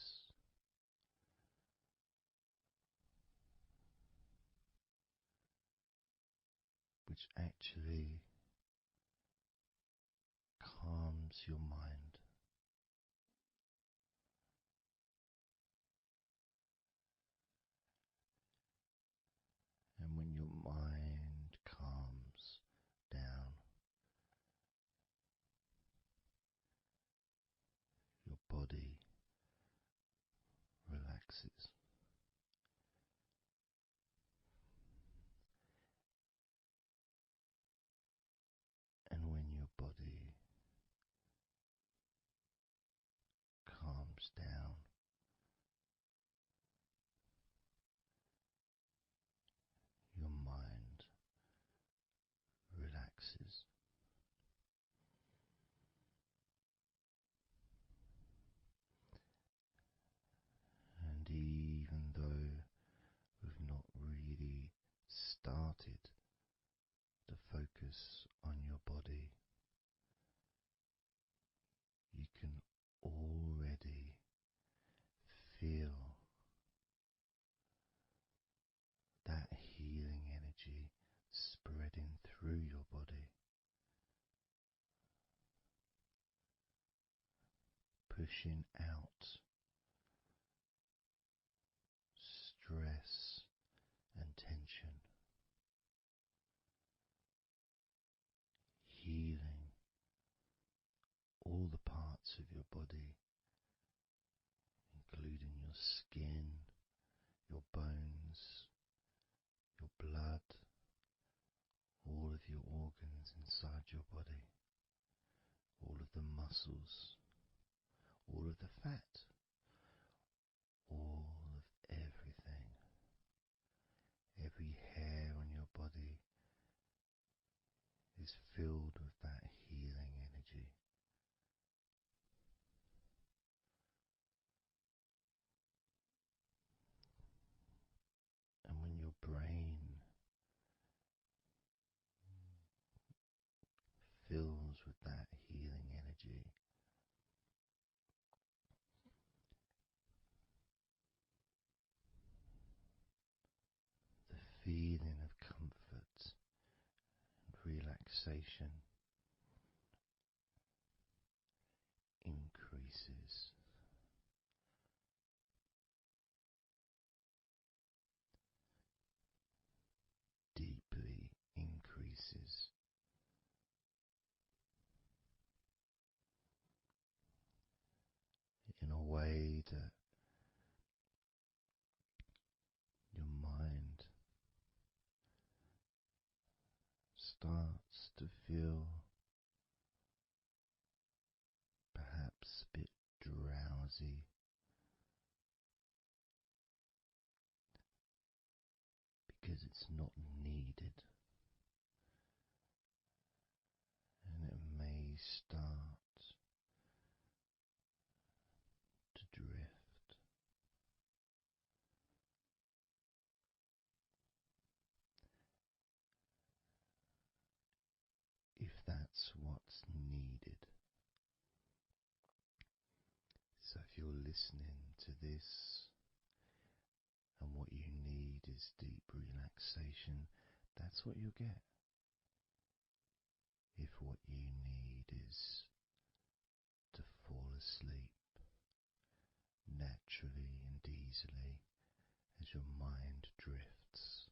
Which actually calms your mind. And when your mind calms down, your body relaxes. And when your body calms down, your mind relaxes. And even though we've not really started to focus on your body, you can already feel that healing energy spreading through your body, pushing out stress and tension, healing all the parts of your body, including your skin, your bones, your blood, all of your organs inside your body, all of the muscles, all of the fat, all of everything. Every hair on your body is filled with that healing energy. And when your brain fills with that healing energy, the feeling of comfort and relaxation increases. Deeply increases. In a way that your mind starts to feel perhaps a bit drowsy, because it's not needed, and it may start to drift. If that's what's needed. So if you're listening to this and what you need is deep relaxation, that's what you'll get. If what you need is to fall asleep naturally and easily as your mind drifts,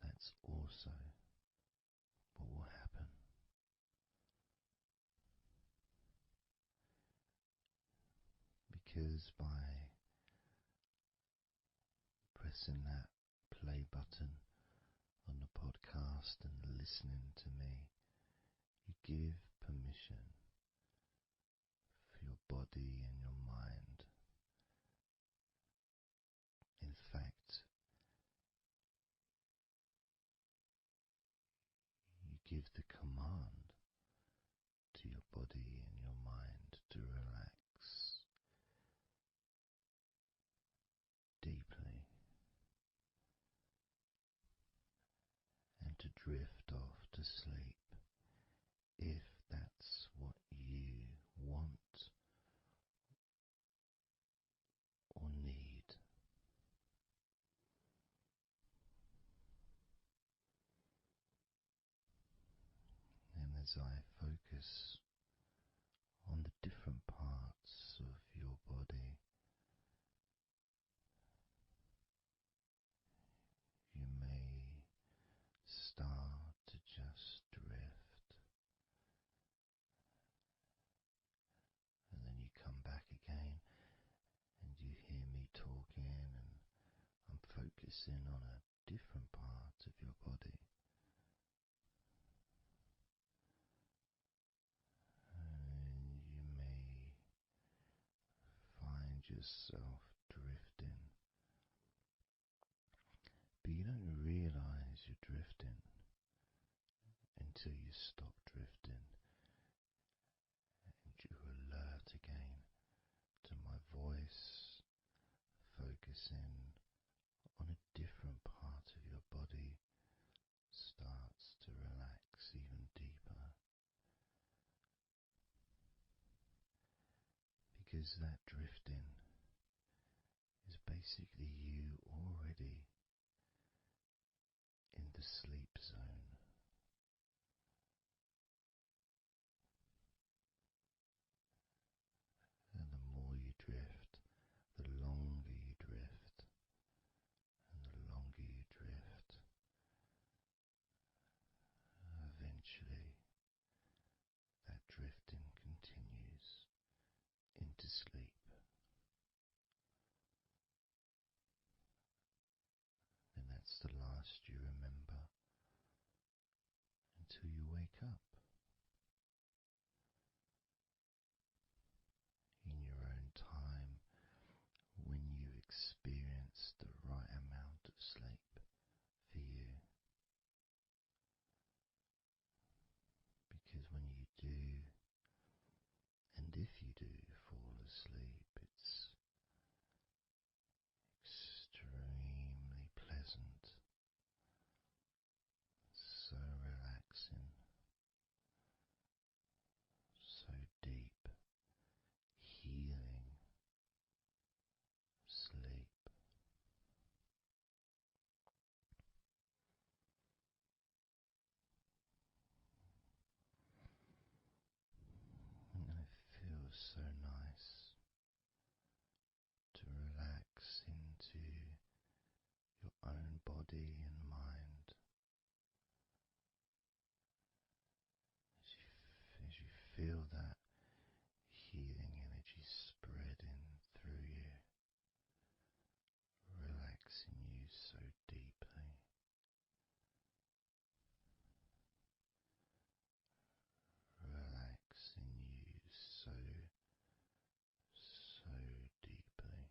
that's also because by pressing that play button on the podcast and listening to me, you give permission for your body and your mind. In fact, you give the command to your body and your mind to relax deeply and to drift off to sleep if that's what you want or need. And as I focus on the different parts of your body, you may start to just drift, and then you come back again and you hear me talking, and I'm focusing on a different part of your body. And you may find yourself drifting, but you don't realize you're drifting until you stop drifting and you're alert again to my voice, focusing on a different part of your body starts to relax even deeper, because that drifting is basically you already in the sleep zone. And the more you drift, the longer you drift, and the longer you drift, eventually that drifting continues into sleep. And that's the last you remember until you wake up in your own time, when you experience the right amount of sleep for you. Because when you do, and if you do fall asleep, it's extremely pleasant, so relaxing, so deep, healing sleep. And it feels so nice to relax into your own body and mind as you feel that healing energy spreading through you, relaxing you so deeply, relaxing you so deeply.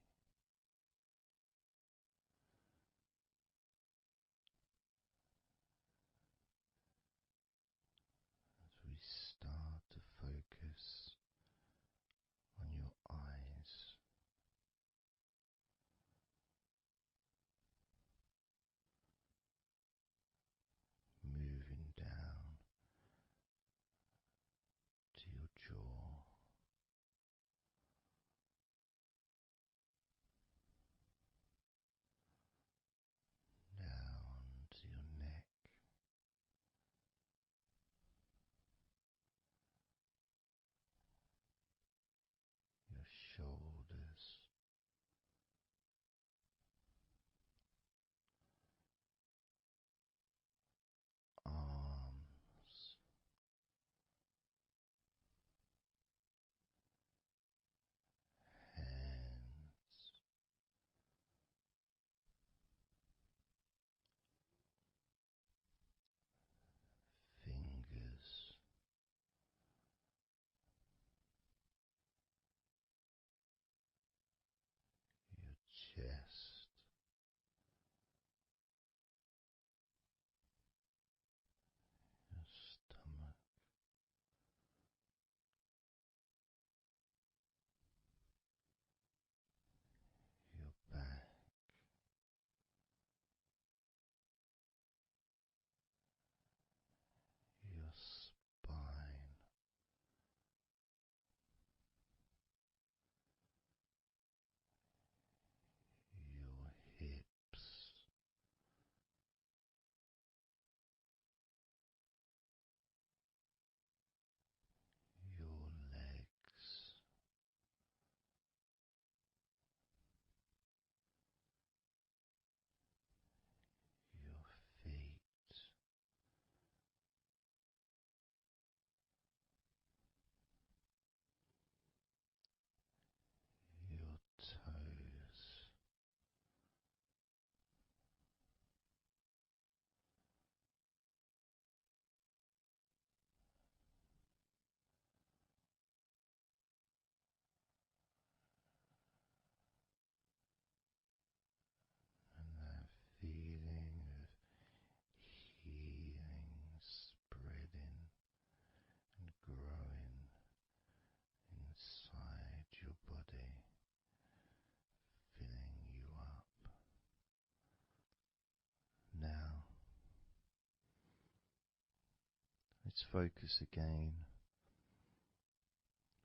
let's focus again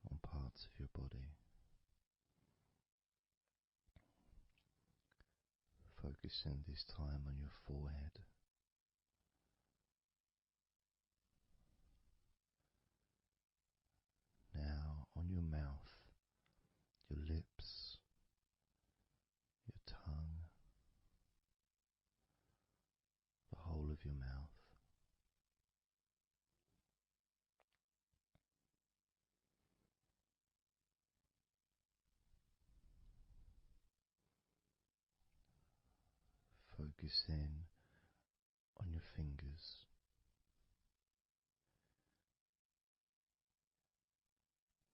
on parts of your body. Focusing this time on your forehead. Now on your mouth, your lips, your tongue, the whole of your mouth. Focusing on your fingers.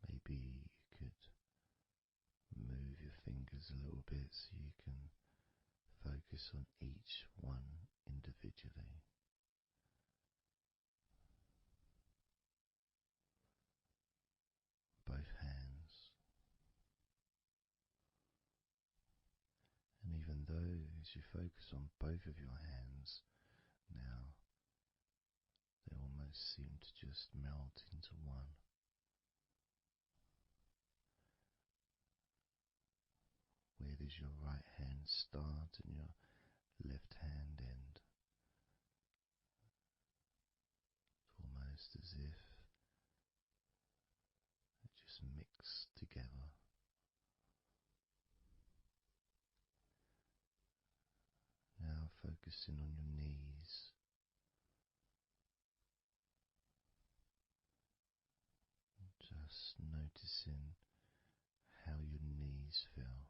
Maybe you could move your fingers a little bit so you can focus on each one individually. Both hands. And even though as you focus on both of your hands now, they almost seem to just melt into one. Where does your right hand start and your left hand end? It's almost as if they just mix together. Now focusing on your knees. Just noticing how your knees feel.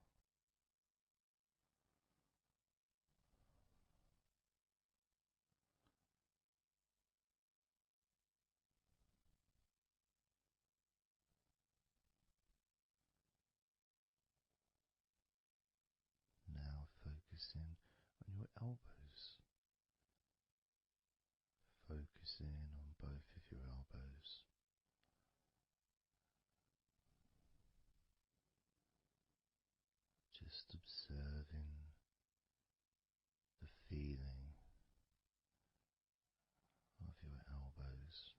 Now focusing on your elbows. Focusing on both of your elbows. Just observing the feeling of your elbows.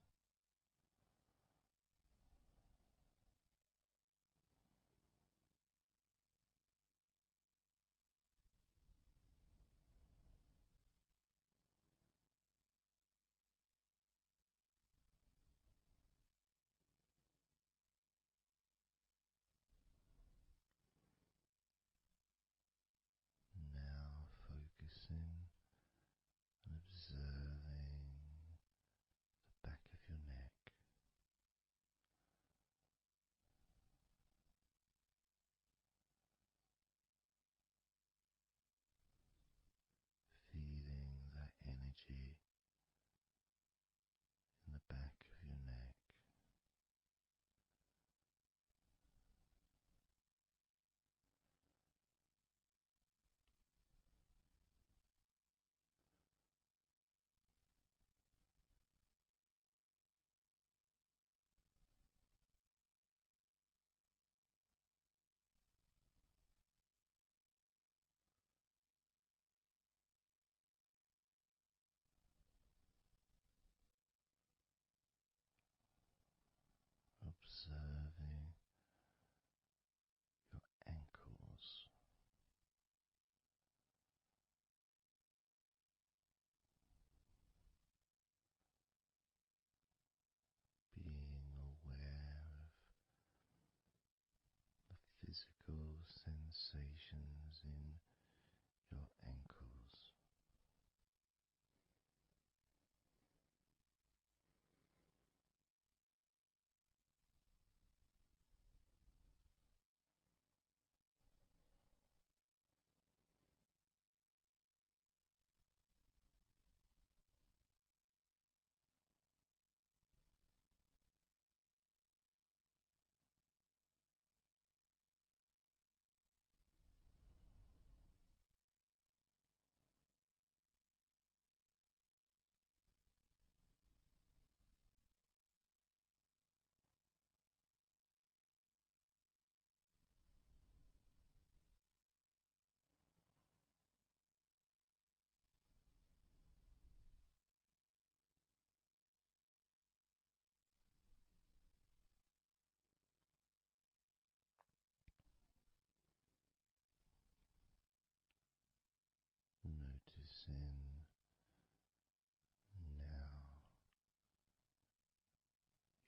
now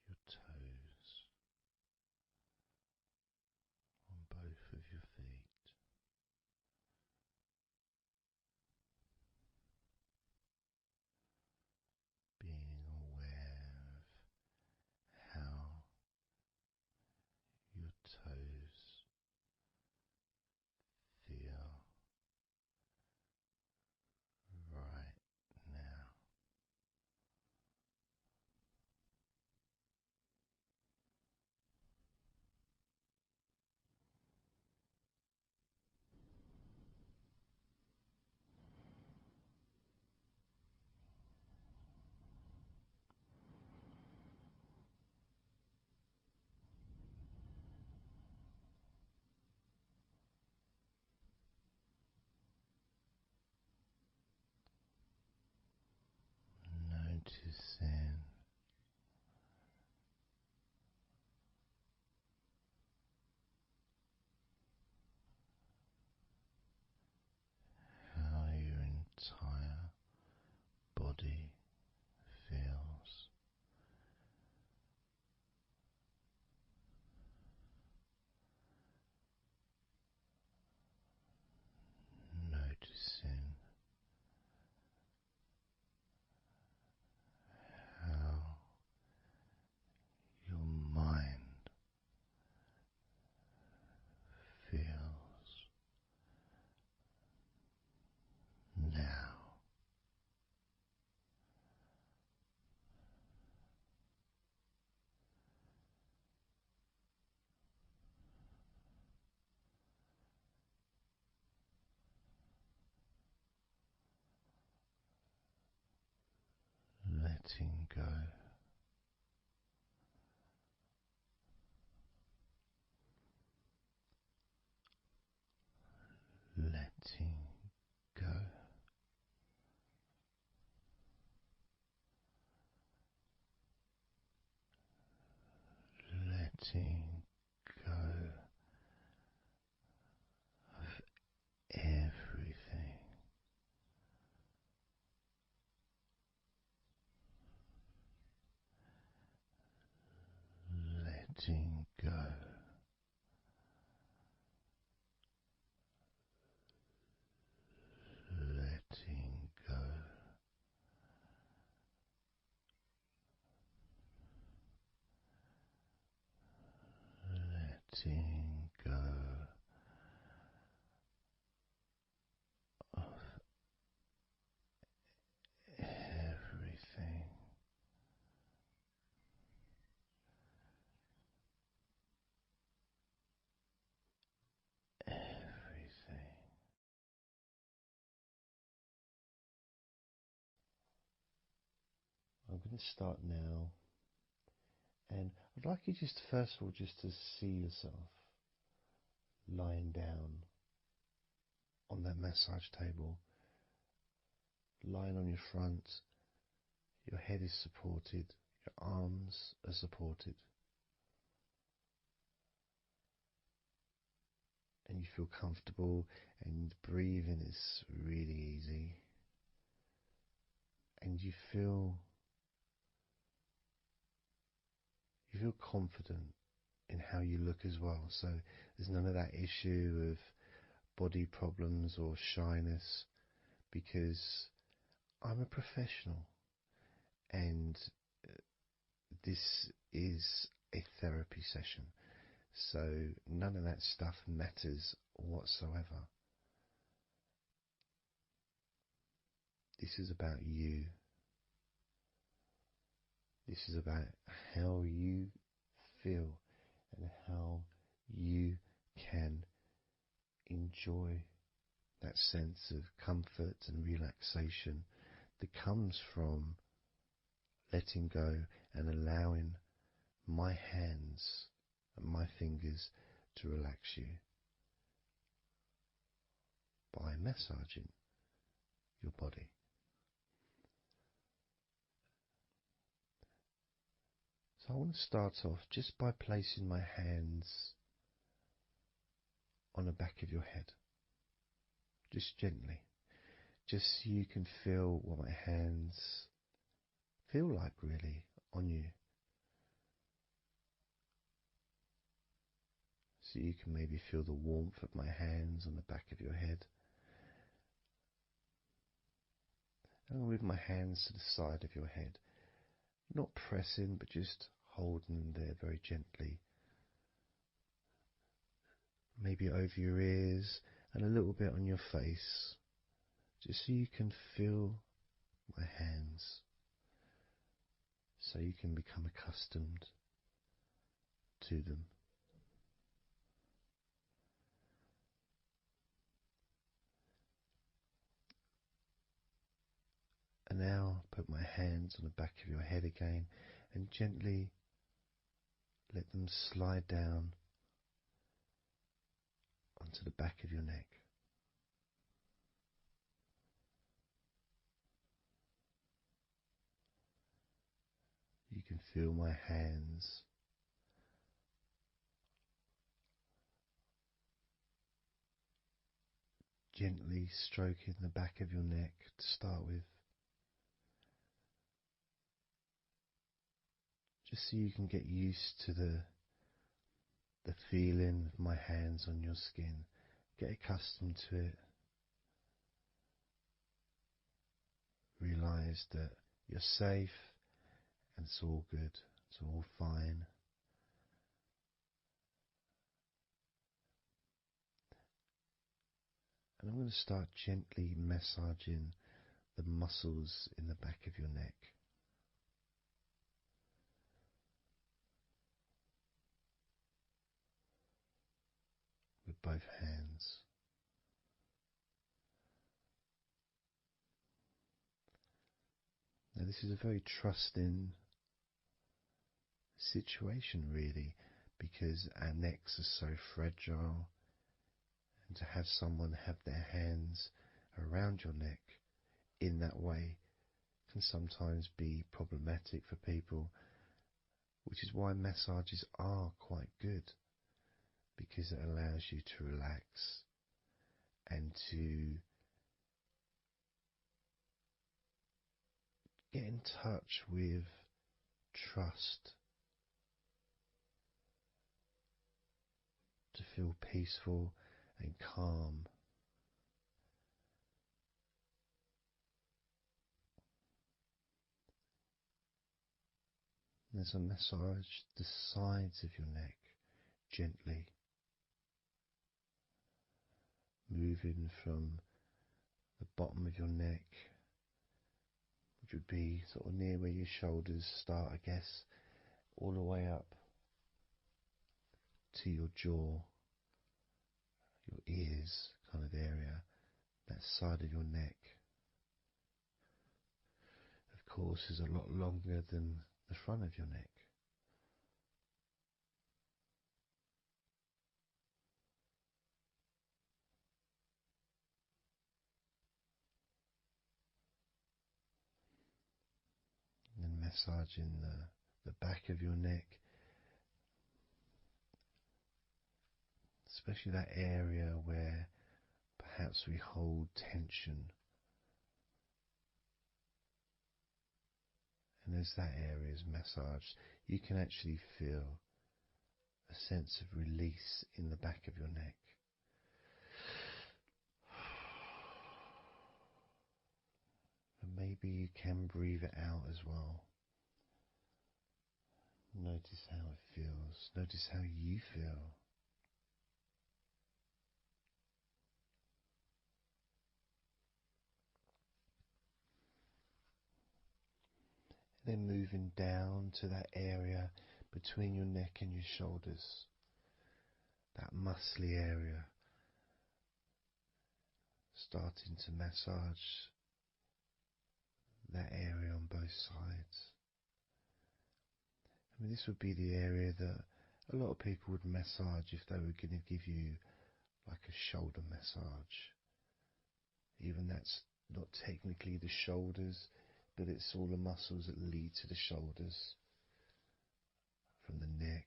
your toes on both of your feet. Being aware of how your toes feel right now. Noticing how your entire body feels. Noticing how your mind feels now. Letting go. Letting go. Letting go of everything. Letting go. Letting go. Letting go of everything. Everything. I'm going to start now, and I'd like you just first of all just to see yourself lying down on that massage table, lying on your front, your head is supported, your arms are supported, and you feel comfortable, and breathing is really easy, and you feel confident in how you look as well. So there's none of that issue of body problems or shyness, because I'm a professional and this is a therapy session. So none of that stuff matters whatsoever. This is about you. This is about how you feel and how you can enjoy that sense of comfort and relaxation that comes from letting go and allowing my hands and my fingers to relax you by massaging your body. So I want to start off just by placing my hands on the back of your head, just gently, just so you can feel what my hands feel like really on you. So you can maybe feel the warmth of my hands on the back of your head. And I'll move my hands to the side of your head. Not pressing, but just holding them there very gently. Maybe over your ears and a little bit on your face. Just so you can feel my hands. So you can become accustomed to them. And now put my hands on the back of your head again and gently let them slide down onto the back of your neck. You can feel my hands gently stroking the back of your neck to start with. Just so you can get used to the feeling of my hands on your skin. Get accustomed to it. Realize that you're safe and it's all good. It's all fine. And I'm going to start gently massaging the muscles in the back of your neck. With both hands. Now this is a very trusting situation really, because our necks are so fragile, and to have someone have their hands around your neck in that way can sometimes be problematic for people, which is why massages are quite good, because it allows you to relax and to get in touch with trust, to feel peaceful and calm. There's a massage the sides of your neck gently, moving from the bottom of your neck, which would be sort of near where your shoulders start, I guess, all the way up to your jaw, your ears kind of area, that side of your neck. Of course, is a lot longer than the front of your neck. And then massaging the back of your neck, especially that area where perhaps we hold tension. And as that area is massaged, you can actually feel a sense of release in the back of your neck. And maybe you can breathe it out as well. Notice how it feels. Notice how you feel. Then moving down to that area between your neck and your shoulders, that muscly area, starting to massage that area on both sides. I mean, this would be the area that a lot of people would massage if they were going to give you like a shoulder massage. Even that's not technically the shoulders, but it's all the muscles that lead to the shoulders, from the neck.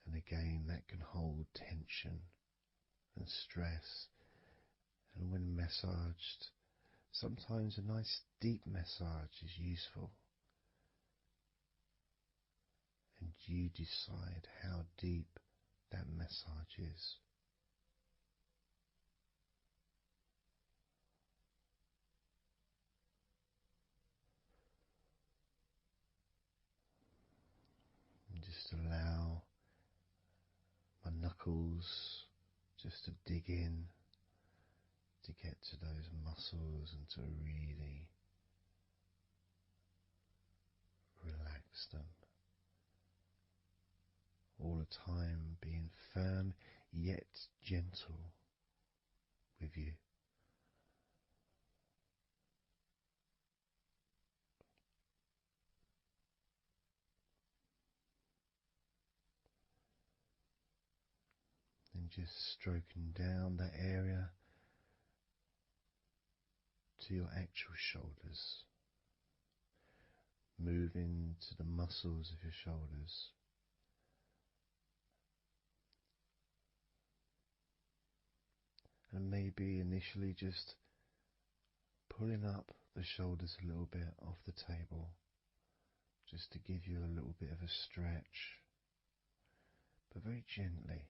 And again, that can hold tension and stress And when massaged, sometimes a nice deep massage is useful. And you decide how deep that massage is. And just allow my knuckles just to dig in, to get to those muscles and to really relax them. All the time being firm yet gentle with you. And just stroking down that area to your actual shoulders, moving to the muscles of your shoulders. And maybe initially just pulling up the shoulders a little bit off the table, just to give you a little bit of a stretch, but very gently.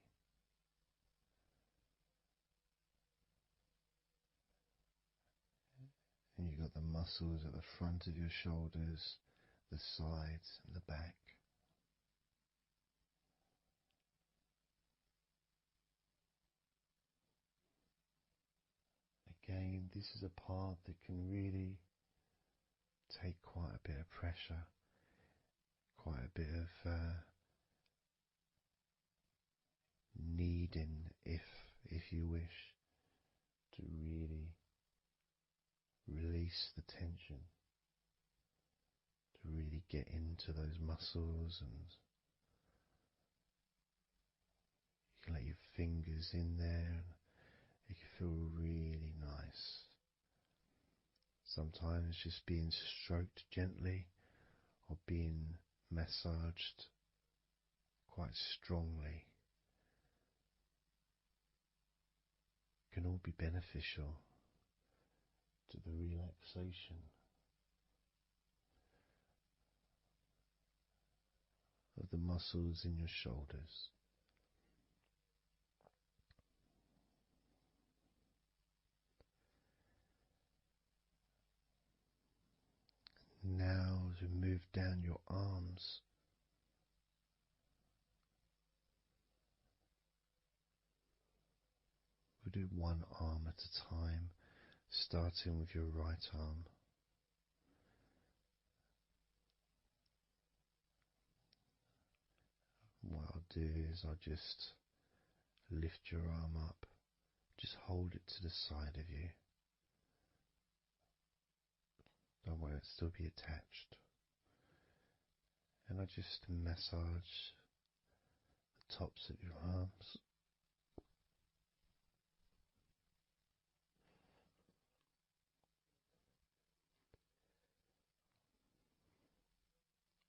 And you've got the muscles at the front of your shoulders, the sides and the back. Again, this is a part that can really take quite a bit of pressure, quite a bit of needing, if you wish, to really release the tension, to really get into those muscles, and you can let your fingers in there and it can feel really nice. Sometimes just being stroked gently or being massaged quite strongly can all be beneficial to the relaxation of the muscles in your shoulders. Now, as we move down your arms, we'll do one arm at a time, starting with your right arm. What I'll do is I'll just lift your arm up, just hold it to the side of you. Don't worry, it'll still be attached. And I just massage the tops of your arms.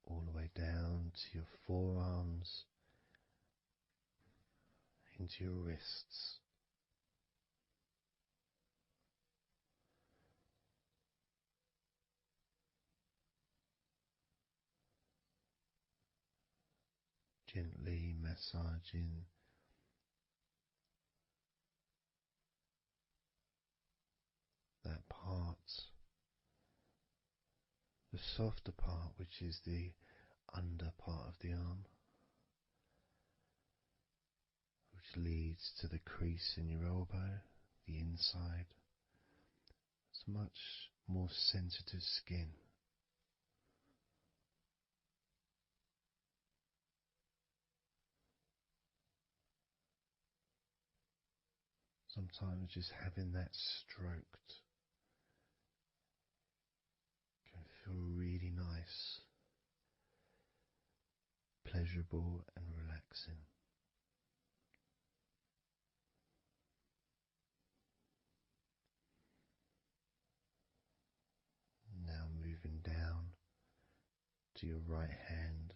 All the way down to your forearms, into your wrists. Gently massaging that part, the softer part, which is the under part of the arm, which leads to the crease in your elbow, the inside. It's much more sensitive skin. Sometimes just having that stroked can feel really nice, pleasurable and relaxing. Now moving down to your right hand.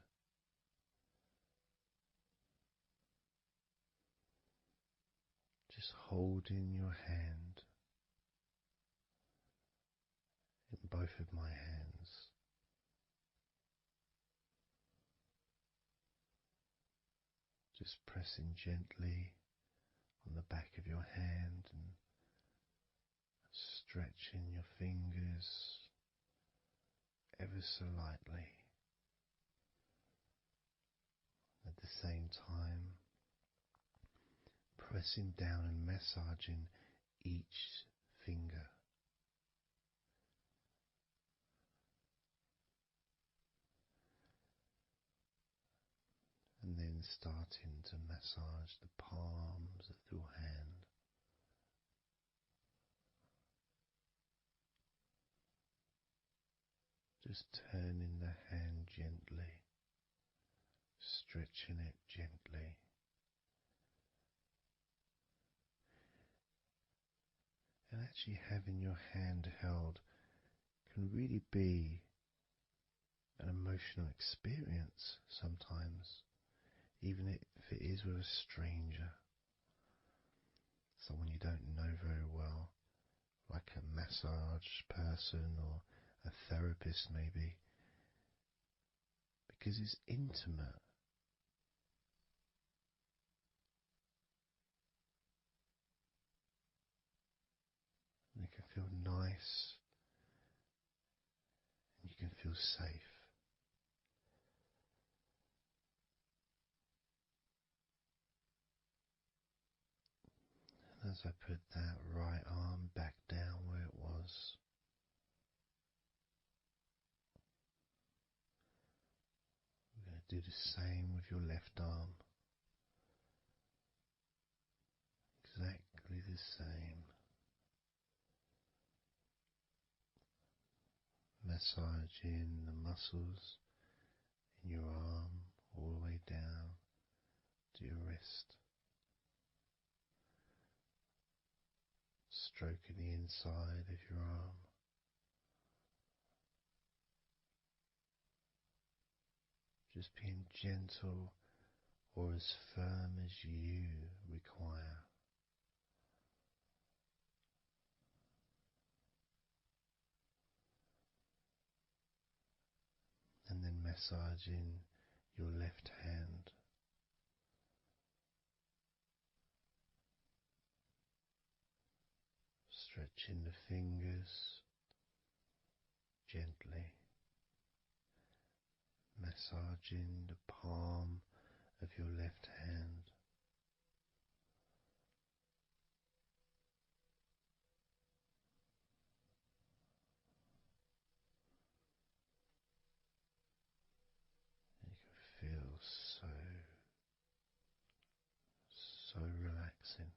Just holding your hand both of my hands. Just pressing gently on the back of your hand and stretching your fingers ever so lightly. At the same time, pressing down and massaging each finger. And then starting to massage the palms of your hand. Just turning the hand gently, stretching it gently. And actually having your hand held can really be an emotional experience sometimes, even if it is with a stranger, someone you don't know very well, like a massage person or a therapist maybe, because it's intimate. And it can feel nice and you can feel safe. And as I put that right arm back down where it was, we're going to do the same with your left arm. Exactly the same. Massaging the muscles in your arm all the way down to your wrist. Stroking the inside of your arm. Just being gentle or as firm as you require. And then massaging your left hand. Stretching the fingers gently. Massaging the palm of your left hand. You can feel so relaxing.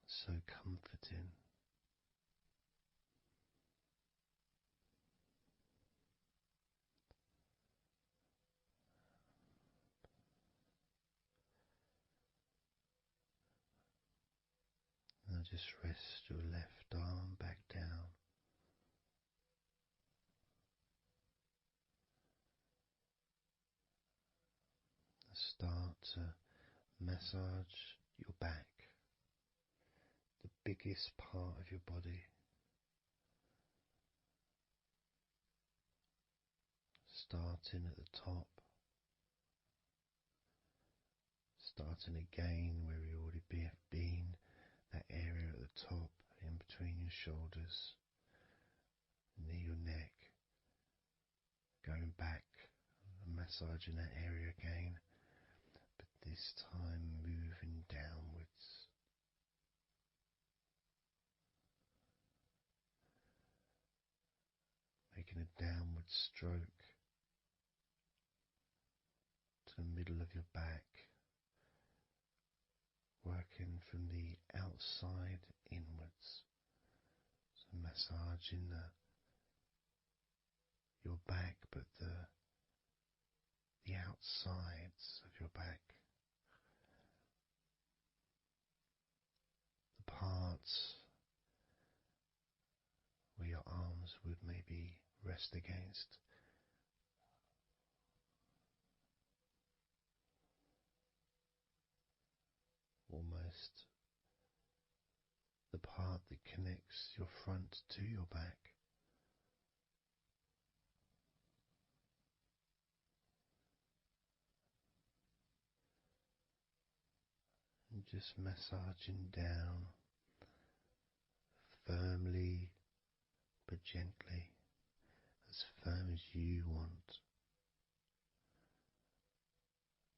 So comforting. Now just rest your left arm back down. Start to massage your back, the biggest part of your body. Starting at the top, starting again where we already have been, that area at the top, in between your shoulders, near your neck, going back and massaging that area again, but this time moving downwards. Making a downward stroke to the middle of your back, working from the outside inwards, so massaging your back, but the outsides of your back, the parts where your arms would maybe rest against. Almost to your back. And just massaging down firmly but gently, as firm as you want.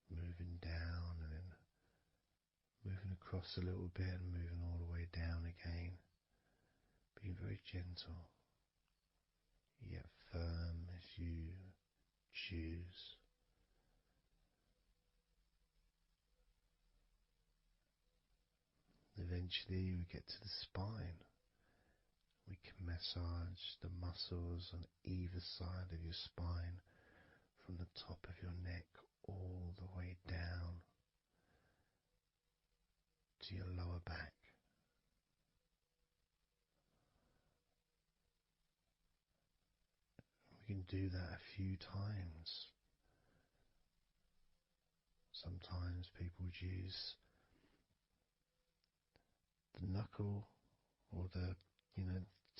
Moving down and then moving across a little bit and moving all the way down again. Being very gentle, yet firm as you choose. Eventually we get to the spine. We can massage the muscles on either side of your spine, from the top of your neck all the way down to your lower back. We can do that a few times. Sometimes people use the knuckle or the,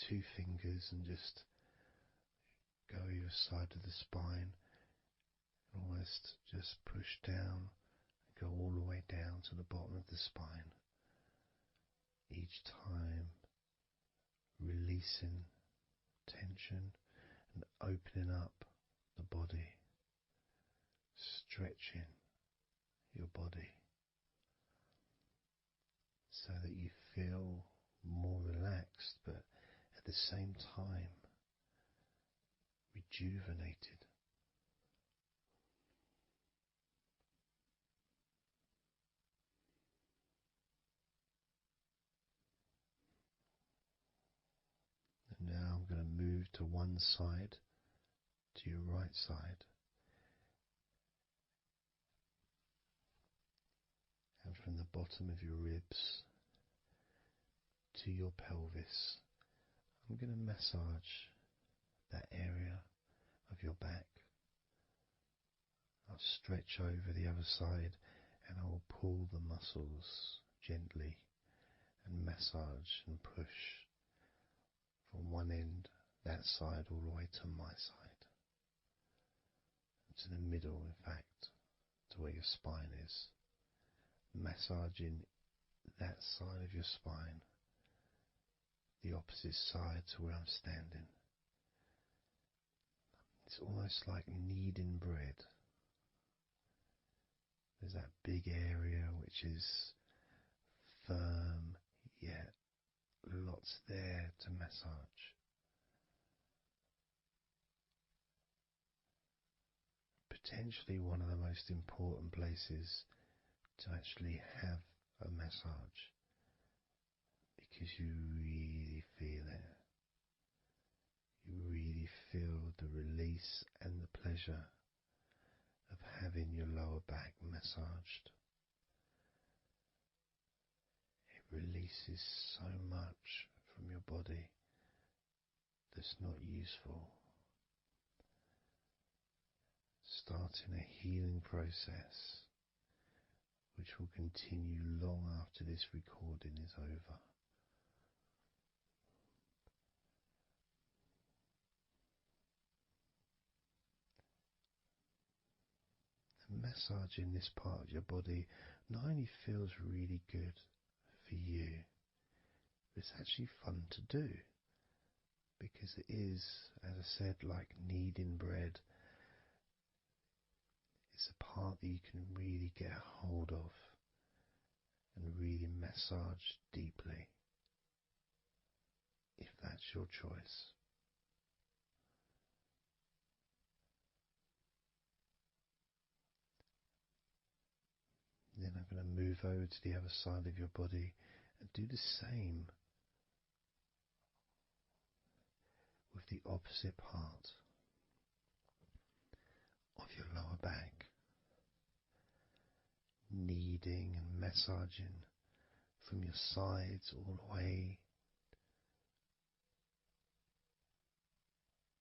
two fingers and just go either side of the spine and almost just push down and go all the way down to the bottom of the spine. Each time releasing tension and opening up the body, stretching your body so that you feel more relaxed, but at the same time rejuvenated. And now I'm going to move to one side, to your right side, and from the bottom of your ribs to your pelvis, I'm going to massage that area of your back. I'll stretch over the other side and I will pull the muscles gently and massage and push from one end, that side, all the way to my side, to the middle, in fact, to where your spine is, massaging that side of your spine, the opposite side to where I'm standing. It's almost like kneading bread. There's that big area which is firm, yet lots there to massage. Potentially one of the most important places to actually have a massage, because you really feel it. You really feel the release and the pleasure of having your lower back massaged. It releases so much from your body that's not useful, starting a healing process which will continue long after this recording is over. And massaging this part of your body not only feels really good for you, but it's actually fun to do, because it is, as I said, like kneading bread. It's a part that you can really get a hold of and really massage deeply, if that's your choice. Then I'm going to move over to the other side of your body and do the same with the opposite part of your lower back, kneading and massaging from your sides all the way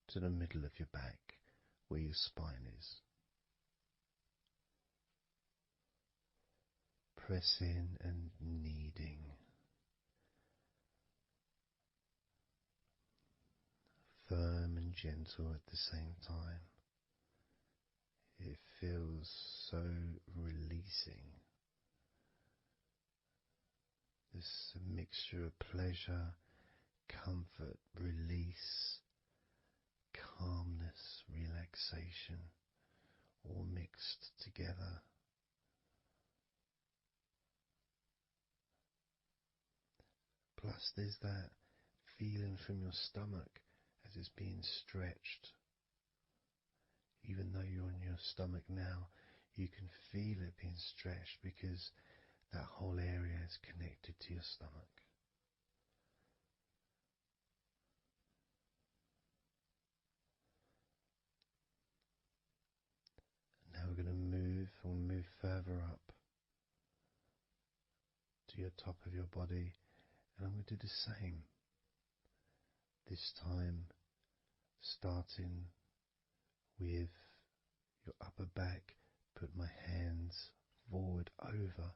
to the middle of your back where your spine is. Pressing and kneading, firm and gentle at the same time. It feels so releasing. This mixture of pleasure, comfort, release, calmness, relaxation, all mixed together. Plus there's that feeling from your stomach as it's being stretched. Even though you're on your stomach now, you can feel it being stretched because that whole area is connected to your stomach. Now we're going to move further up to your top of your body, and I'm going to do the same. This time starting with your upper back, put my hands forward over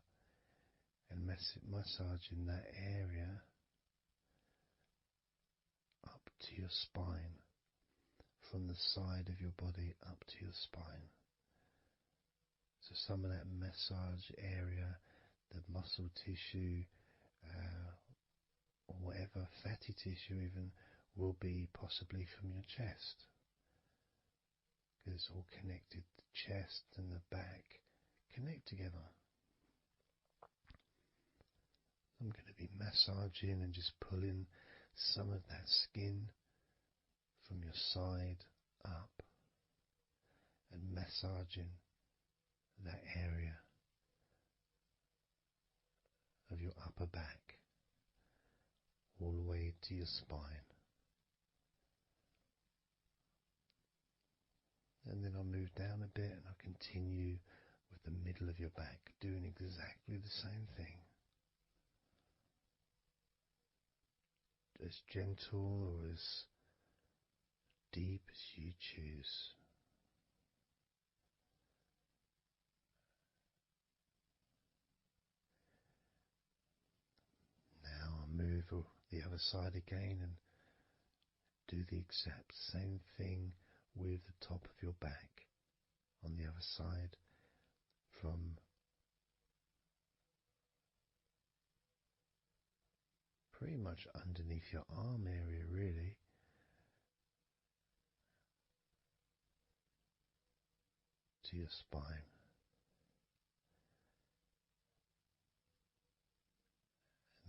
and massaging that area up to your spine, from the side of your body up to your spine. So some of that massage area, the muscle tissue, or whatever, fatty tissue even, will be possibly from your chest. Because it's all connected, the chest and the back connect together. I'm going to be massaging and just pulling some of that skin from your side up and massaging that area of your upper back all the way to your spine. And then I'll move down a bit and I'll continue with the middle of your back, doing exactly the same thing. As gentle or as deep as you choose. Now I'll move the other side again and do the exact same thing with the top of your back on the other side, from pretty much underneath your arm area really, to your spine.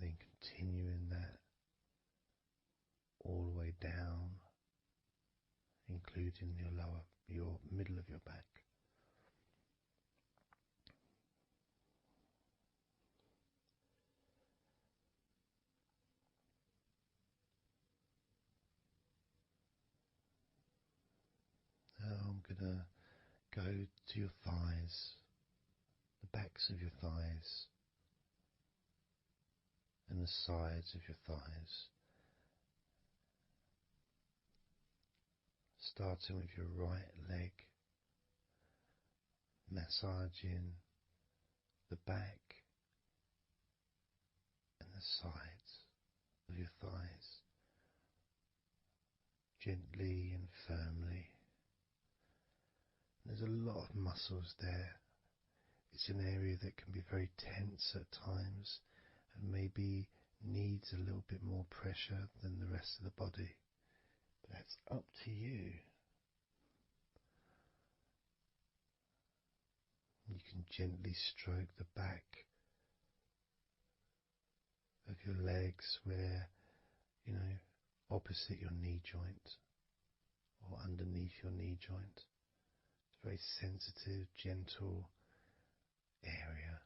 And then continuing that all the way down, including your middle of your back. Now I'm gonna go to your thighs, the backs of your thighs, and the sides of your thighs. Starting with your right leg, massaging the back and the sides of your thighs, gently and firmly. There's a lot of muscles there. It's an area that can be very tense at times and maybe needs a little bit more pressure than the rest of the body. But that's up to you. You can gently stroke the back of your legs where, opposite your knee joint or underneath your knee joint. It's a very sensitive, gentle area.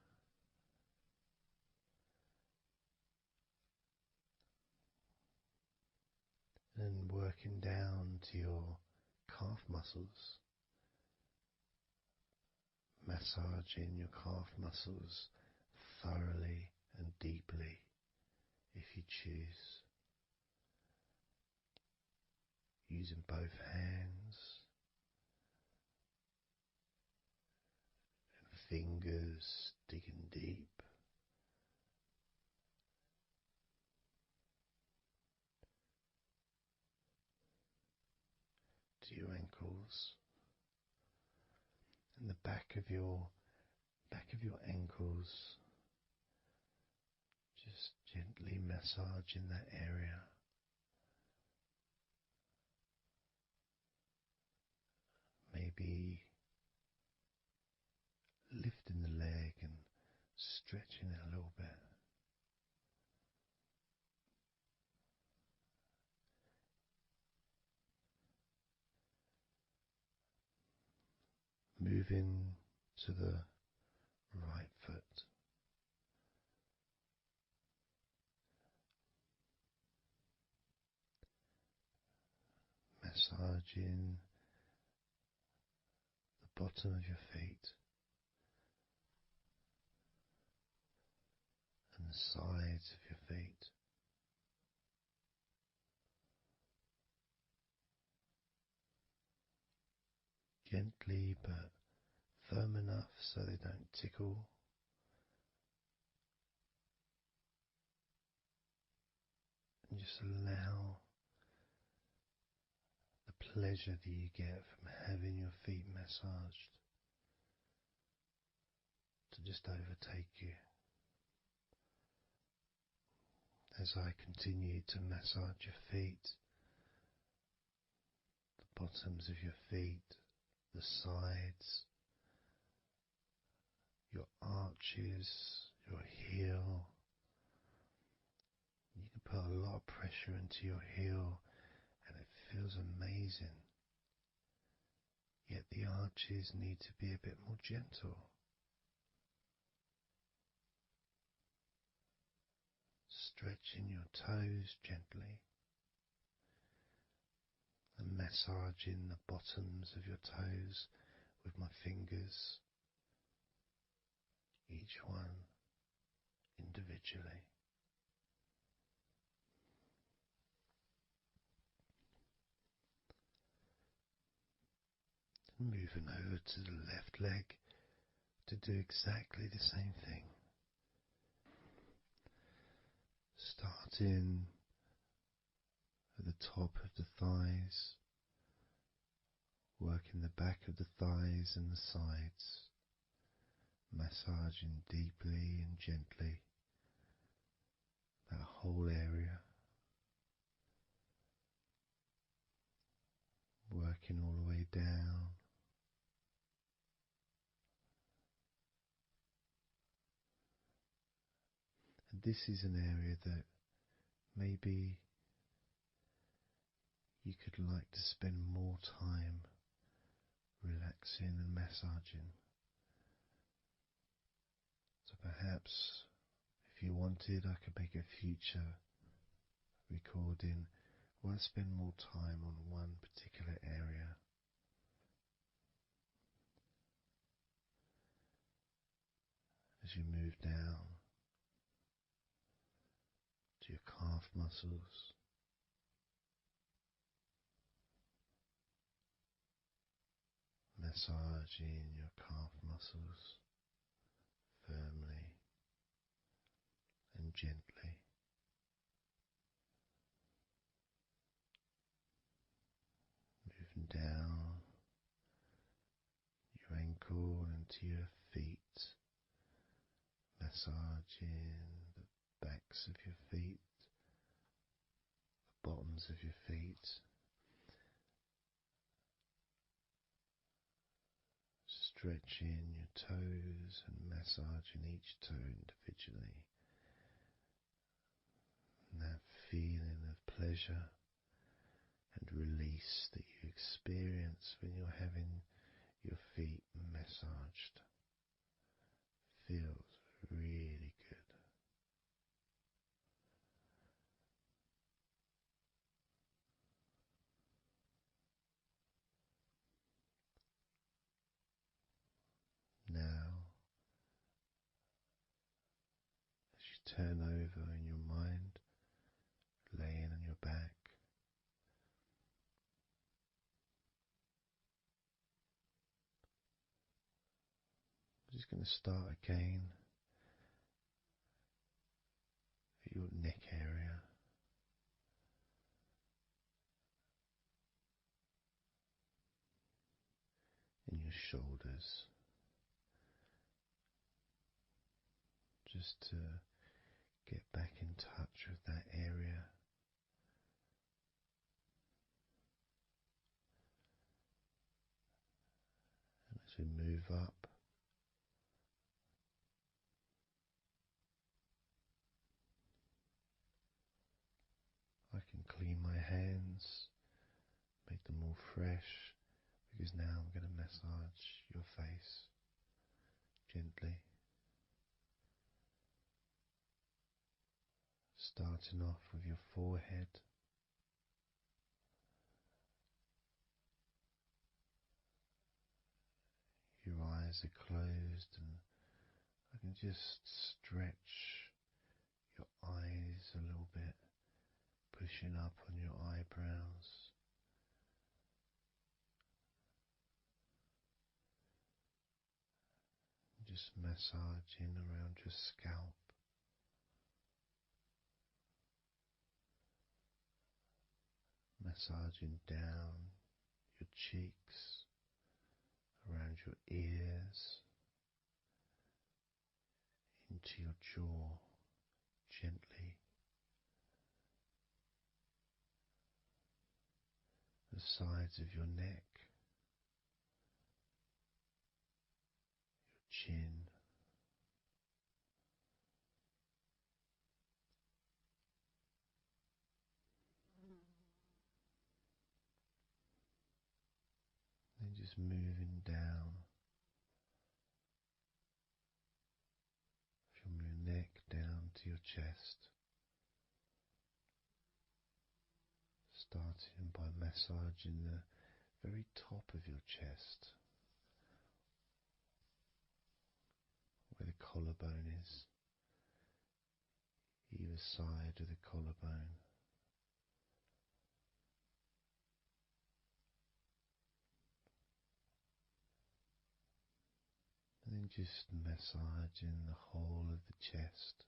And working down to your calf muscles, massaging your calf muscles thoroughly and deeply if you choose, using both hands and fingers, digging deep. your ankles and the back of your ankles, just gently massaging that area. Maybe lifting the leg and stretching it a little bit. Moving to the right foot. Massaging the bottom of your feet and the sides of your feet. Gently but firm enough so they don't tickle. And just allow the pleasure that you get from having your feet massaged to just overtake you. As I continue to massage your feet, the bottoms of your feet, the sides, your arches, your heel. You can put a lot of pressure into your heel and it feels amazing. Yet the arches need to be a bit more gentle. Stretching your toes gently and massaging the bottoms of your toes with my fingers, each one individually. Moving over to the left leg to do exactly the same thing. Starting at the top of the thighs, working the back of the thighs and the sides, massaging deeply and gently that whole area, working all the way down. And this is an area that maybe you could like to spend more time relaxing and massaging. So perhaps if you wanted, I could make a future recording where I spend more time on one particular area. As you move down to your calf muscles, massaging your calf muscles firmly and gently. Moving down your ankle and to your feet, massaging the backs of your feet, the bottoms of your feet, stretching your toes and massaging each toe individually. And that feeling of pleasure and release that you experience when you're having your feet massaged feels really good. Now, as you turn over in your mind, laying on your back, I'm just going to start again at your neck area. your shoulders, just to get back in touch with that area. And as we move up, I can clean my hands, make them all fresh, because now I'm going to massage your face gently. Starting off with your forehead, your eyes are closed, and I can just stretch your eyes a little bit, pushing up on your eyebrows. Just massaging around your scalp. Massaging down your cheeks, around your ears, into your jaw, gently. The sides of your neck, your chin, then just moving down from your neck down to your chest, starting by massaging the very top of your chest, where the collarbone is, either side of the collarbone. And then just massaging the whole of the chest.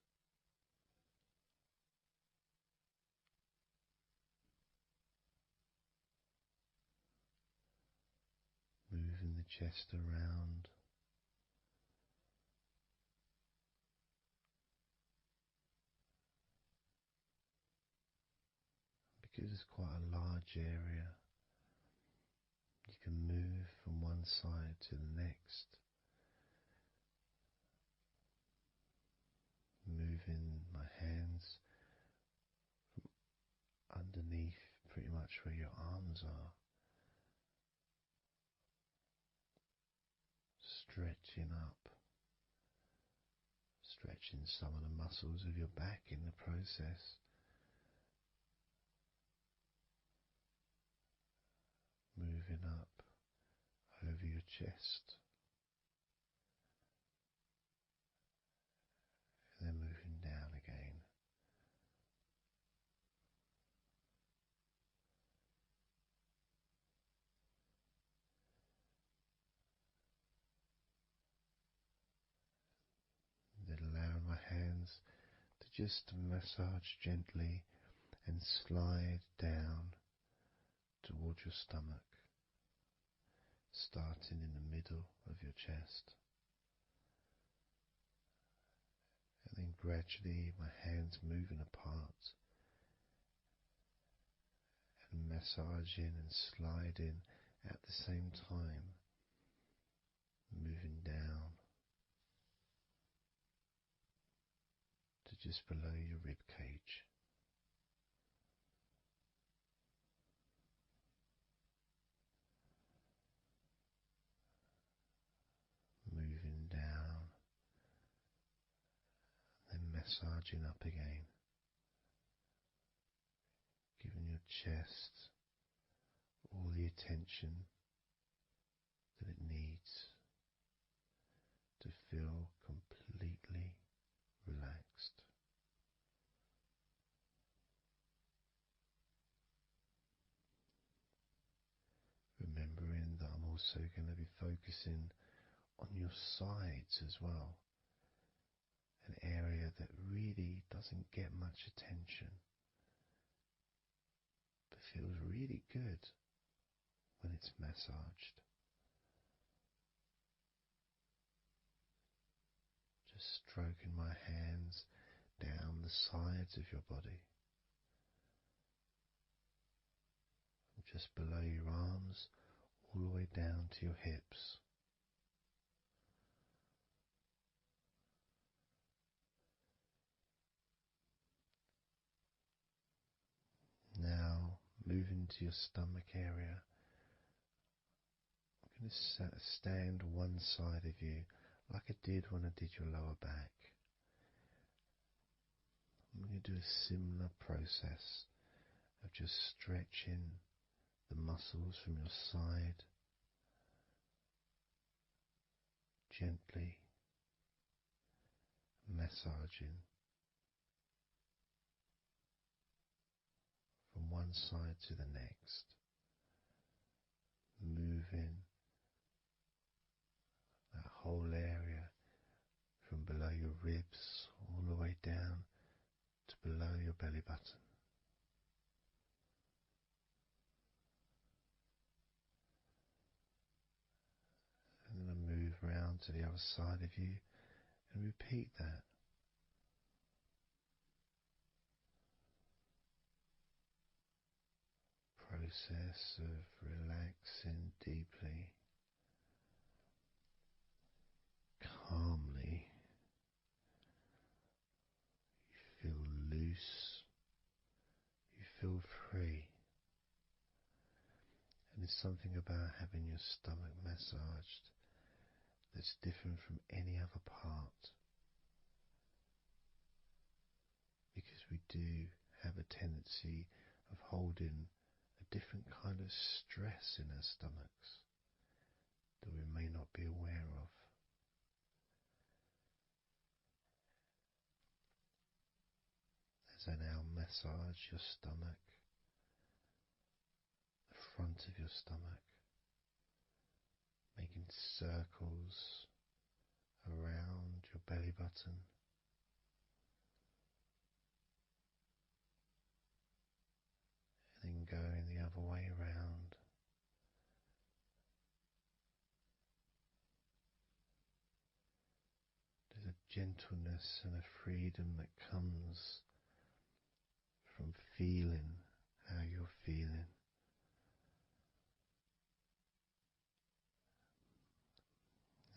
Moving the chest around. Because it's quite a large area, you can move from one side to the next. Moving my hands from underneath pretty much where your arms are, stretching up, stretching some of the muscles of your back in the process. Moving up over your chest, and then moving down again. Then allowing my hands to just massage gently and slide down towards your stomach, starting in the middle of your chest. And then gradually my hands moving apart and massaging and sliding at the same time, moving down to just below your rib cage. Moving down, then massaging up again, giving your chest all the attention that it needs to feel completely relaxed. Remembering that I'm also going to be focusing on your sides as well, an area that really doesn't get much attention, but feels really good when it's massaged. stroking my hands down the sides of your body, just below your arms, all the way down to your hips. Now, moving to your stomach area, I'm going to stand one side of you like I did when I did your lower back. I'm going to do a similar process of just stretching the muscles from your side gently, massaging from one side to the next, moving that whole area from below your ribs all the way down to below your belly button. And then I move round to the other side of you and repeat that. Process of relaxing deeply, calmly. You feel loose, you feel free. And there's something about having your stomach massaged that's different from any other part, because we do have a tendency of holding a different kind of stress in our stomachs that we may not be aware of. As I now massage your stomach, the front of your stomach, making circles around your belly button, and then going the other way around. There's a gentleness and a freedom that comes from feeling how you're feeling.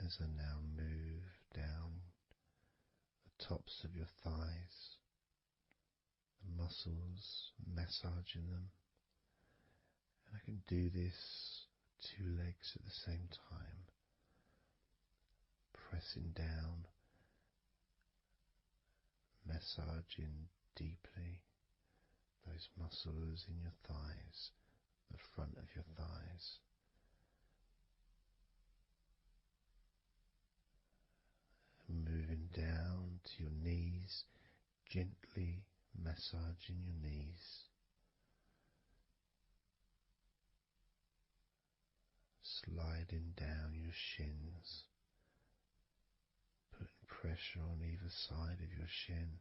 As I now move down the tops of your thighs, the muscles, massaging them, and I can do this two legs at the same time, pressing down, massaging deeply those muscles in your thighs, the front of your thighs. Moving down to your knees, gently massaging your knees, sliding down your shins, putting pressure on either side of your shin,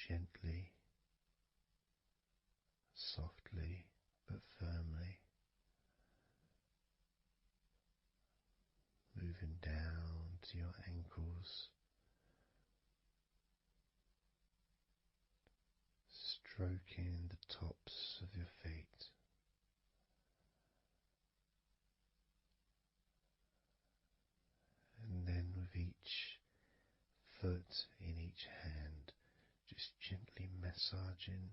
gently, softly but firmly. Moving down to your ankles, stroking the tops of your feet, and then with each foot in each hand, just gently massaging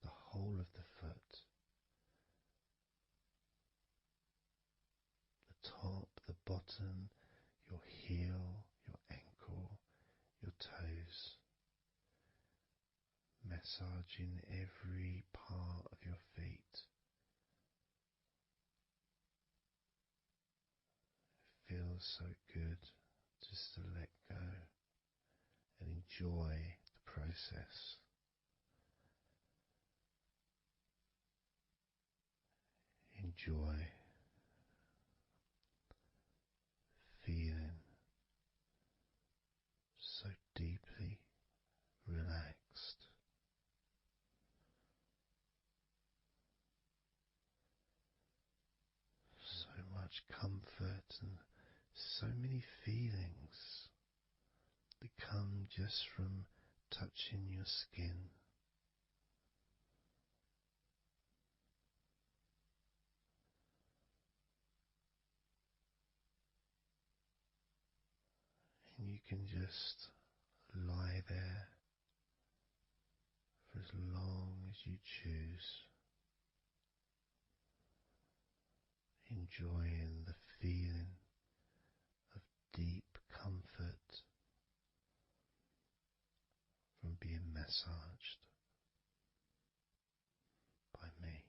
the whole of the foot, the top, the bottom, your heel, your ankle, your toes, massaging every part of your feet. It feels so good just to let go and enjoy the process. Enjoy feeling so deeply relaxed. So much comfort and so many feelings that come just from touching your skin. And you can just lie there for as long as you choose, enjoying the feeling of deep comfort from being massaged by me.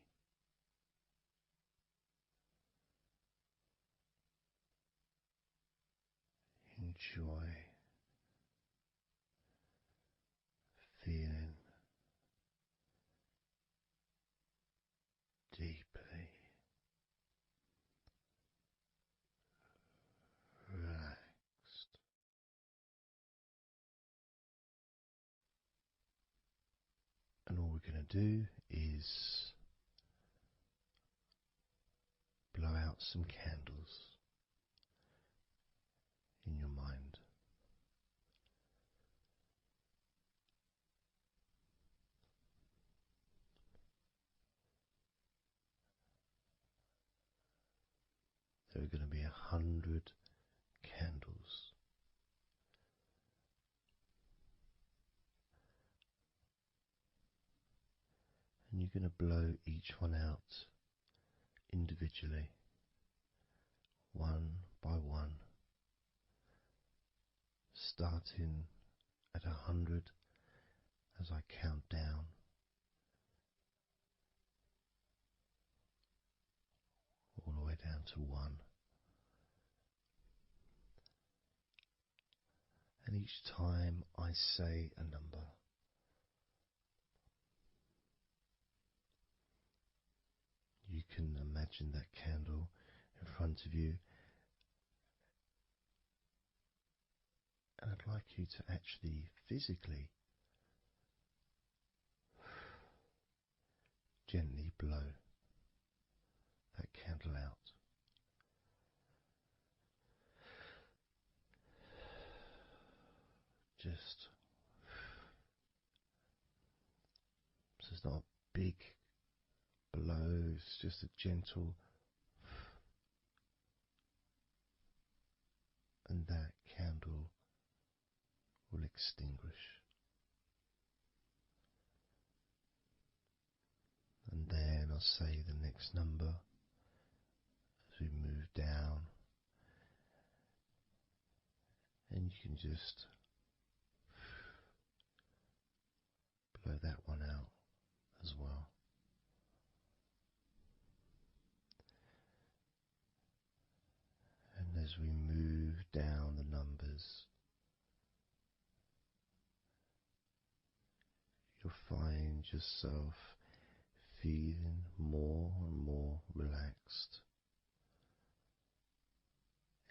Enjoy feeling deeply relaxed. And all we're going to do is blow out some candles in your mind. There are going to be 100 candles. And you're going to blow each one out individually, one by one, starting at 100 as I count down, all the way down to 1. And each time I say a number, you can imagine that candle in front of you, and I'd like you to actually physically gently blow that candle out. Just, so it's not a big blow, it's just a gentle, and that candle will extinguish. And then I'll say the next number as we move down, and you can just blow that one out as well. And as we move down the numbers, you'll find yourself feeling more and more relaxed.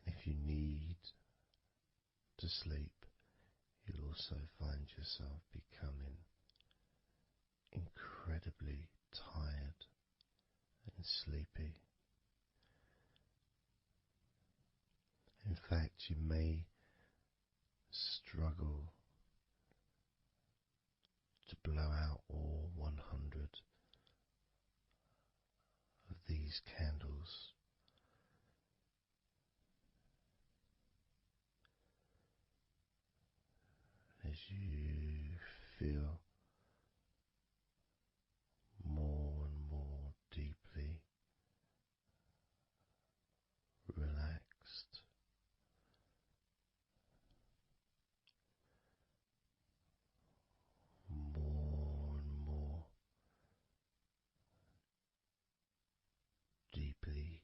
And if you need to sleep, you'll also find yourself becoming incredibly tired and sleepy. In fact, you may struggle to blow out all 100 of these candles. As you feel more and more deeply relaxed, more and more deeply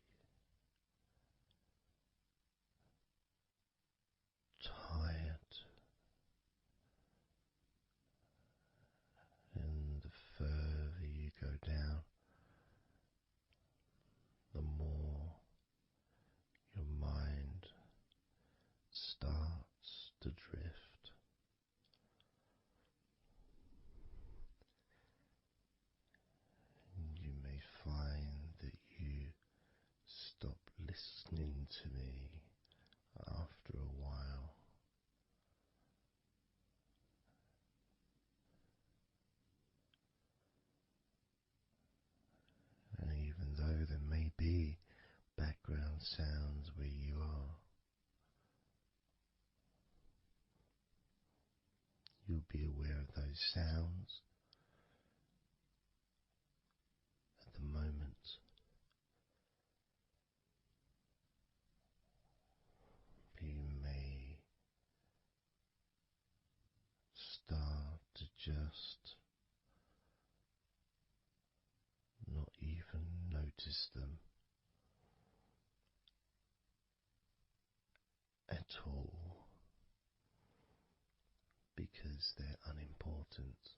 tired, and the further you go down, the more your mind starts to drift. And you may find that you stop listening to me after a while. sounds where you are. You'll be aware of those sounds at the moment. You may start to just not even notice them at all because they're unimportant.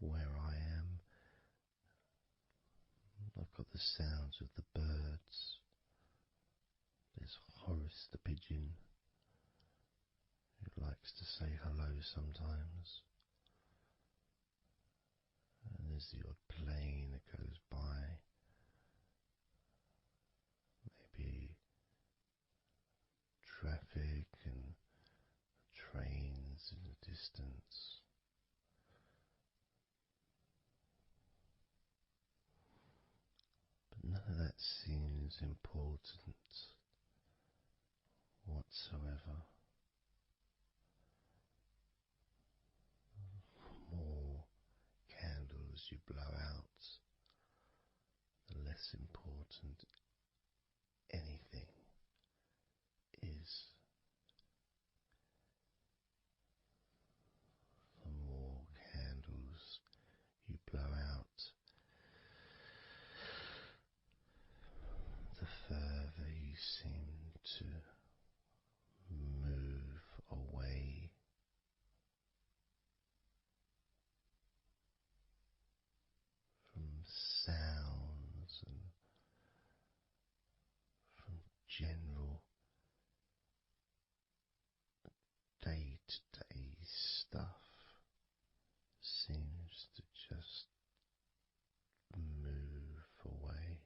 Where I am, I've got the sounds of the birds. There's Horace the pigeon, who likes to say hello sometimes. And there's the odd plane that goes by. Maybe traffic and trains in the distance. But none of that seems important whatsoever. The more candles you blow out, the less important anything is. The more candles you blow out, the further you seem to move away from sounds and from general day-to-day stuff. Seems to just move away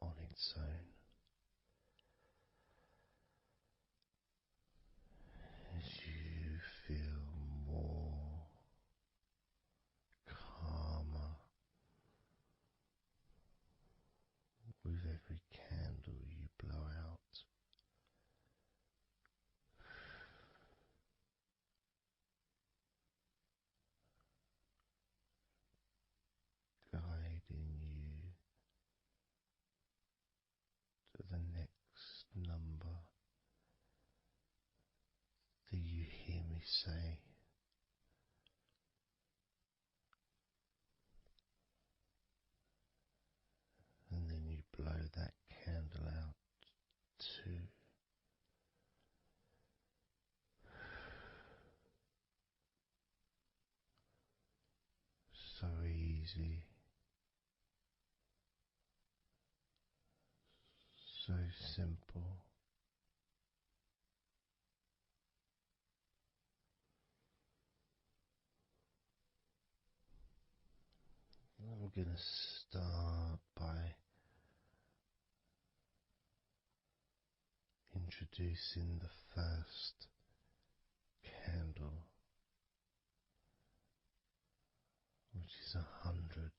on its own as you feel more calmer with every candle you blow out. Guiding you to the next number that you hear me say, and then you blow that candle out too. So easy, so simple. I'm going to start by introducing the first candle, which is 100.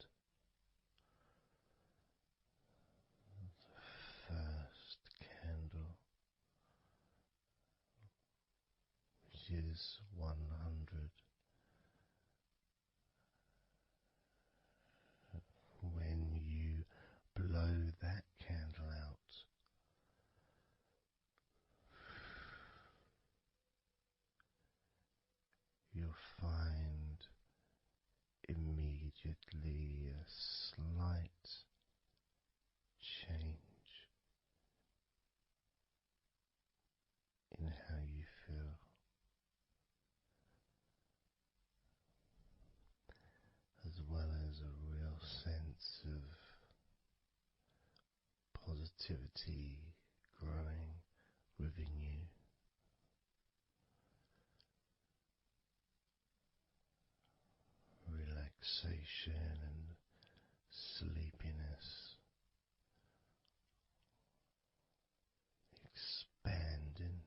The first candle, which is 100. When you blow that candle out, you'll find immediately a slight change in how you feel, as well as a real sense of positivity growing within you. Relaxation and sleepiness expanding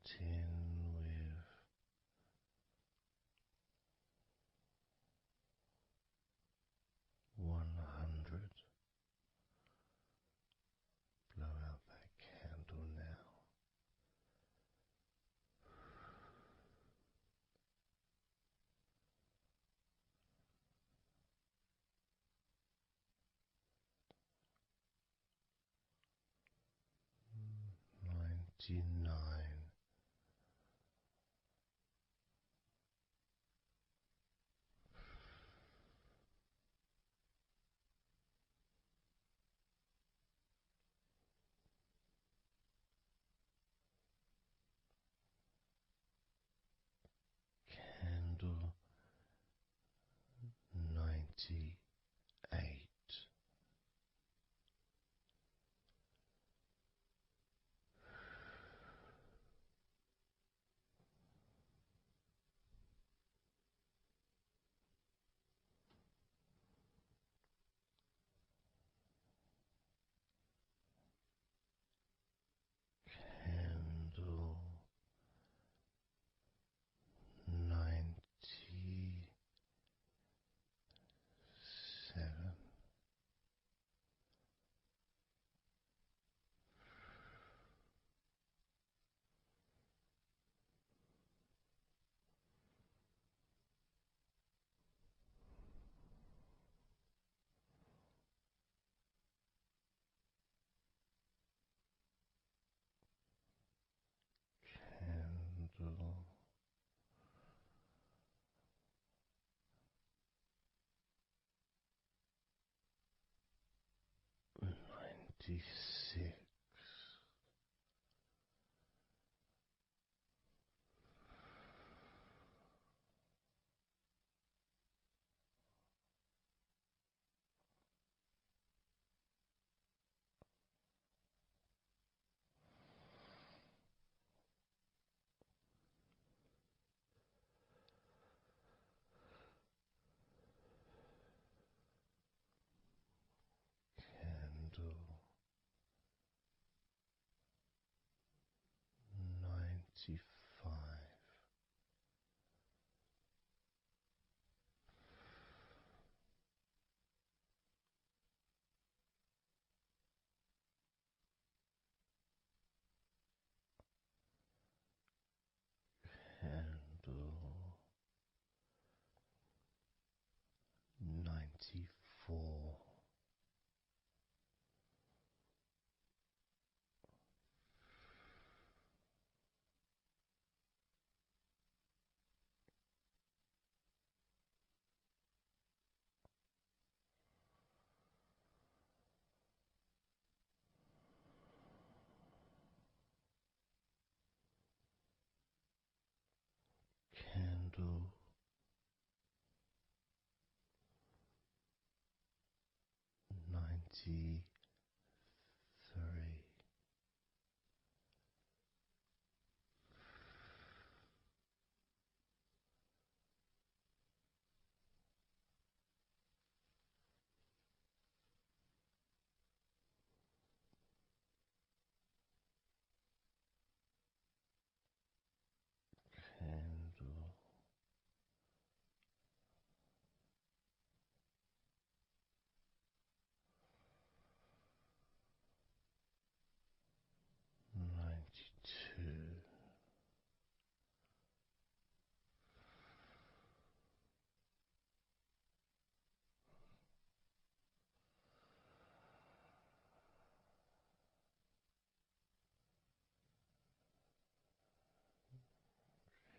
with 100. Blow out that candle now. 99. Candle 98. Candle 97. Candle 96. Candle 95. Candle 94. Candle 93. Candle 92.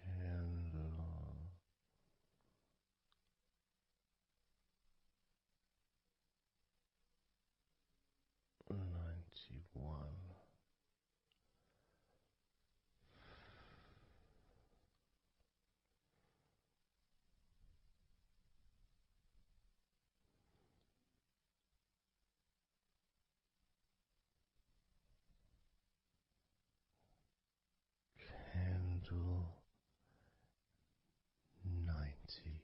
Candle 91. Candle 90.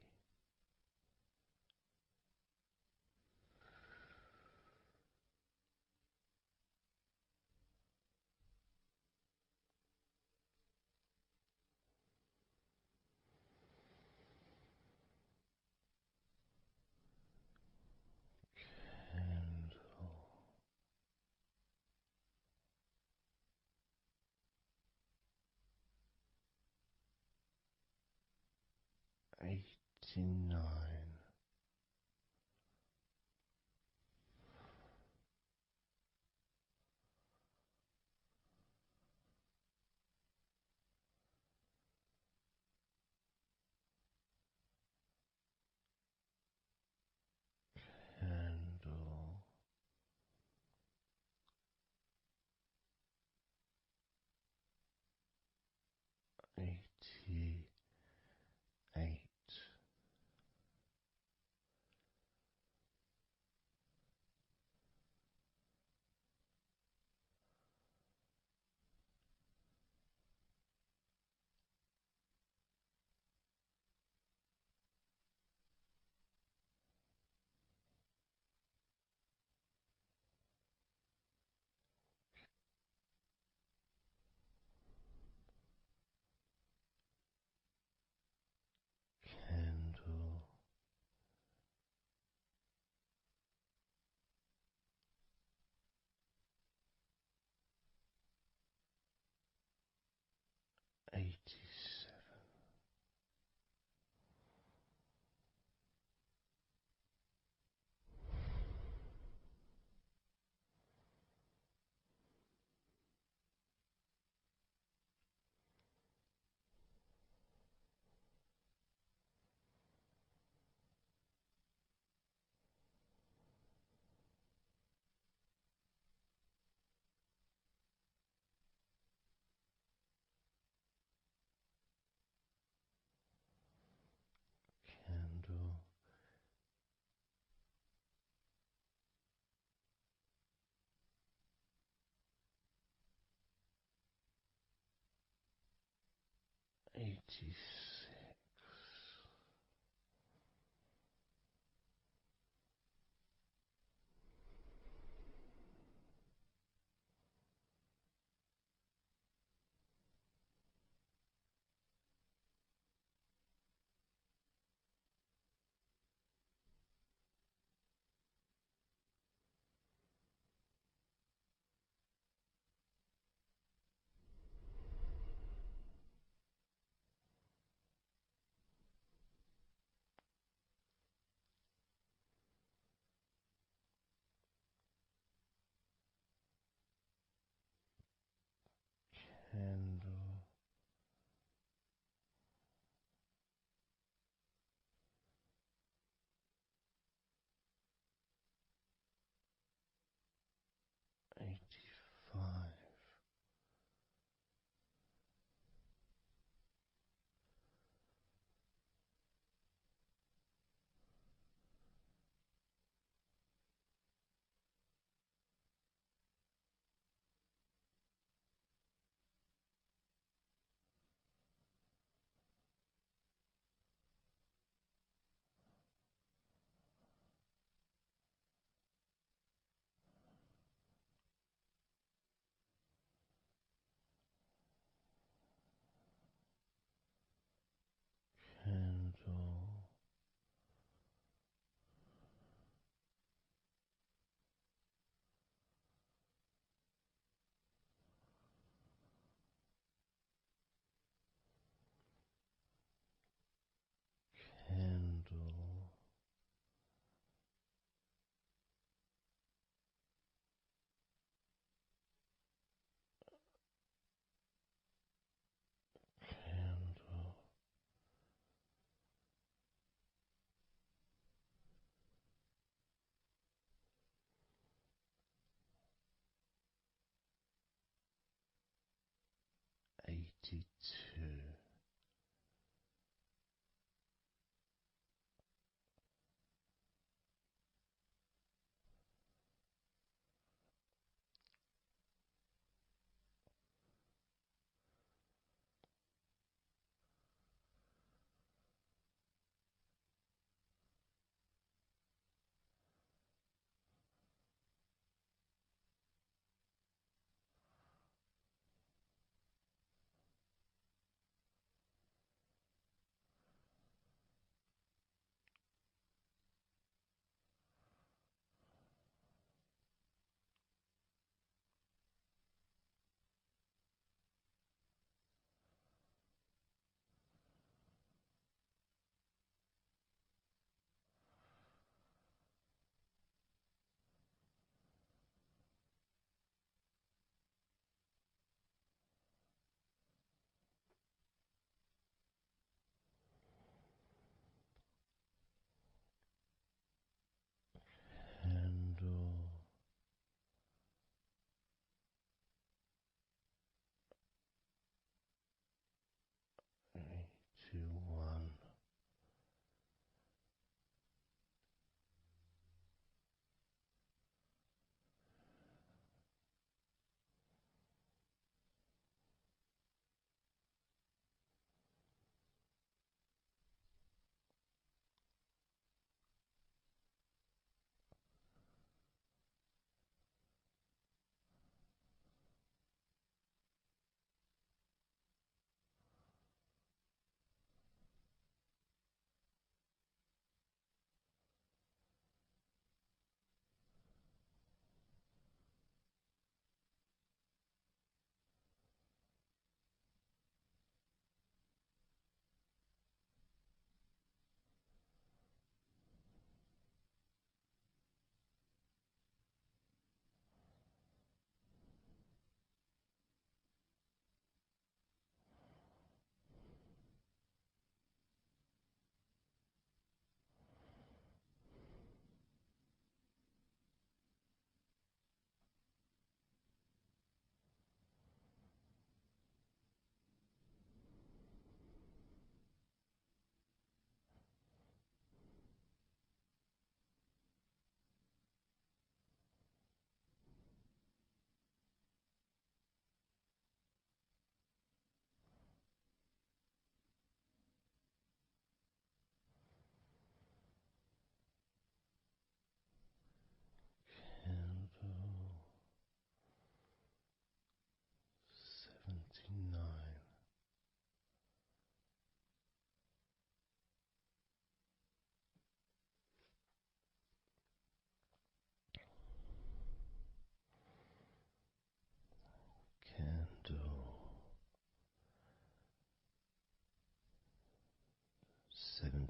89, candle 88, candle 87, candle 86, candle 85, candle 82,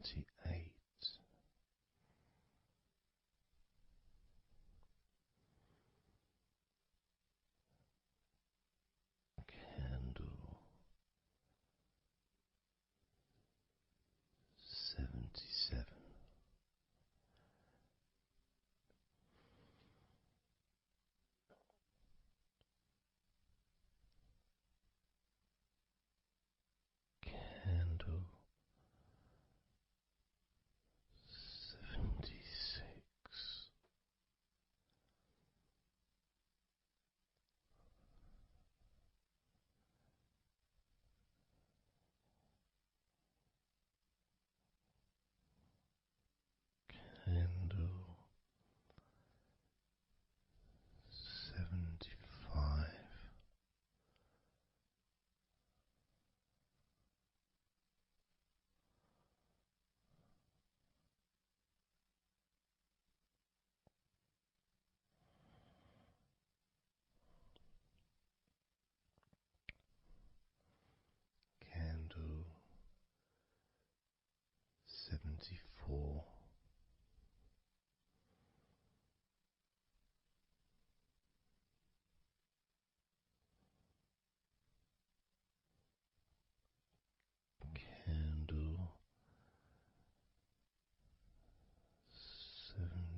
78. Candle 77. Candle 76. Candle 75. Candle 74. Candle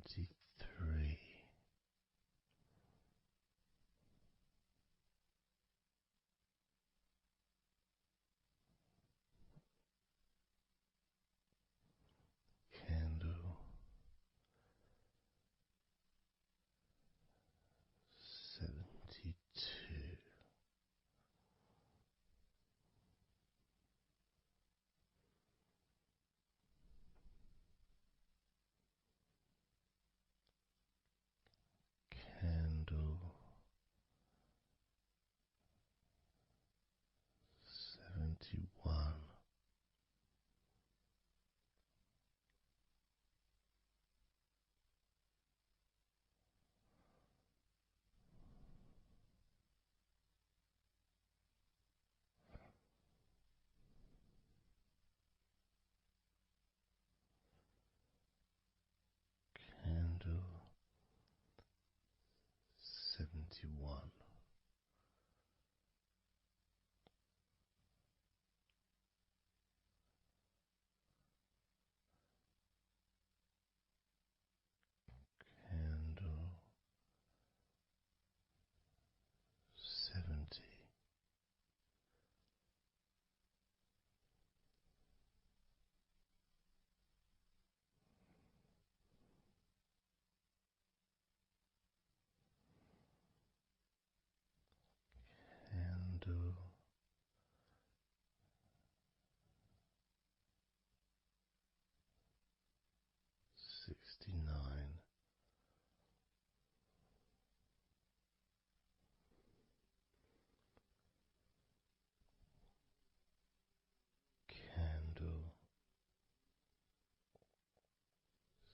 73. Candle 72. Candle 71. Candle 71. Candle 70. Candle 69. Candle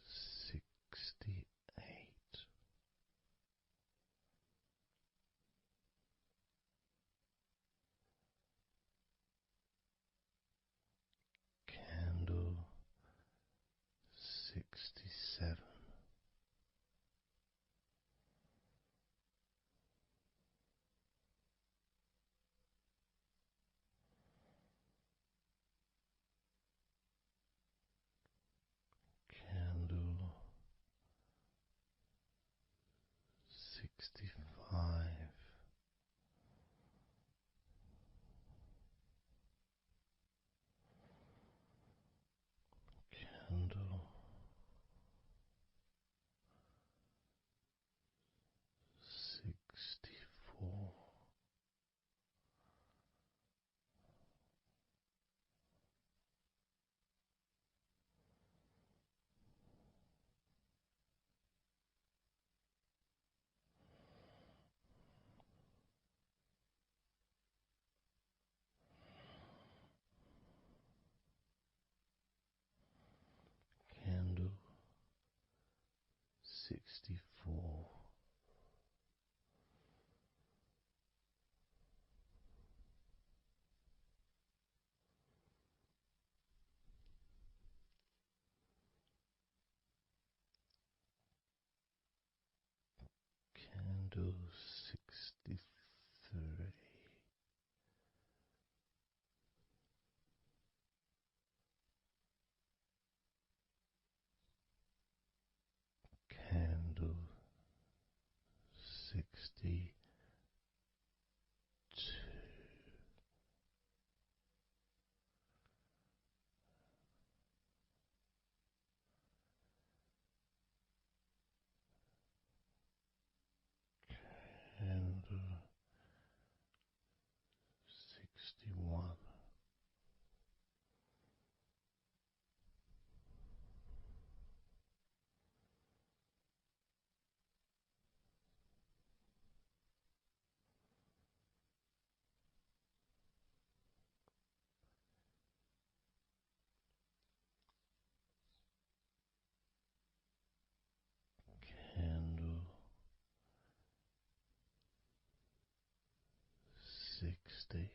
68. Candle 67. Candle 65. Candle 64. Candle 63. Candle 62. Candle 61. Candle 60.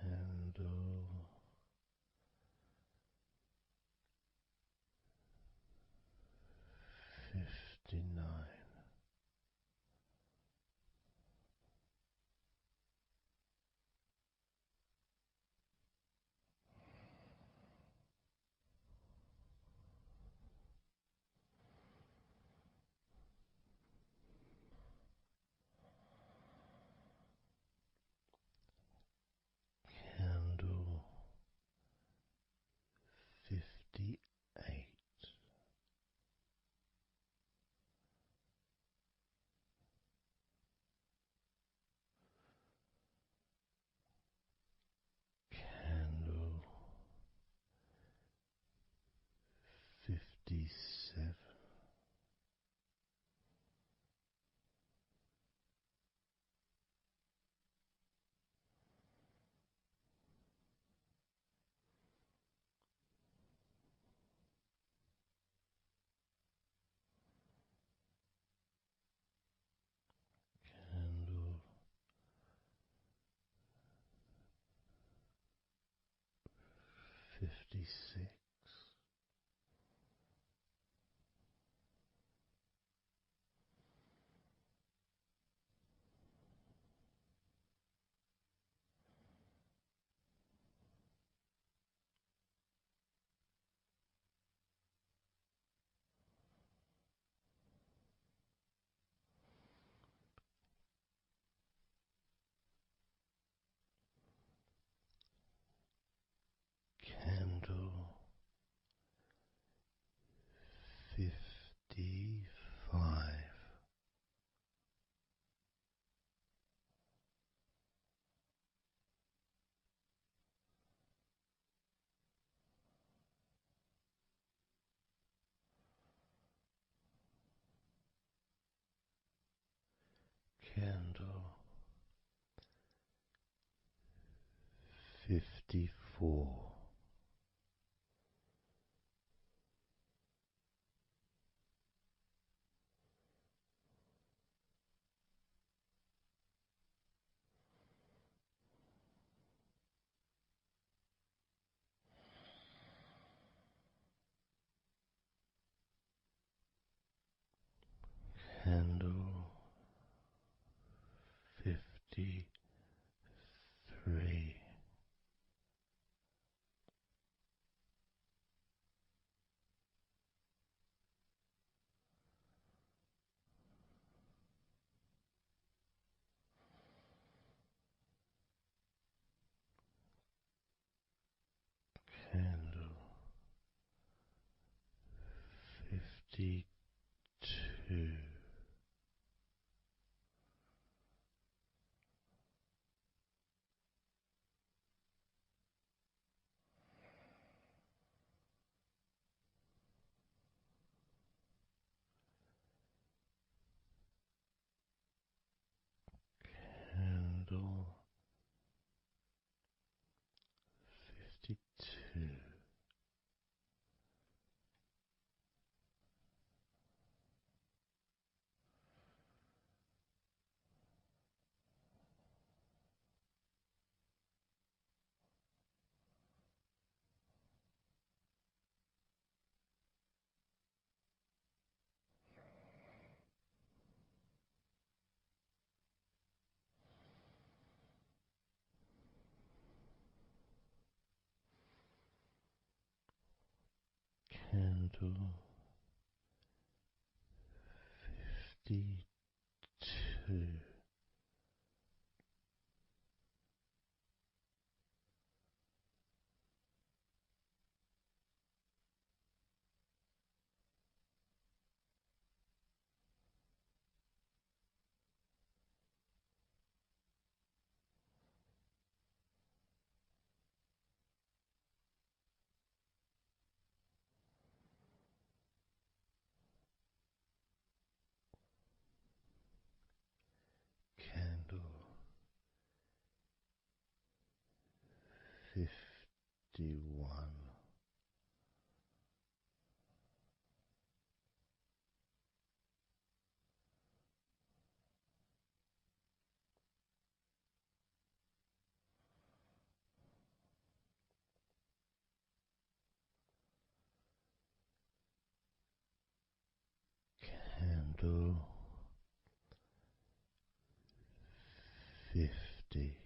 Candle 59. Candle 58. Candle 57. Candle 56. Candle 55. Candle 54. Candle 53. Candle 52. Candle 52. Candle 51. Candle 50.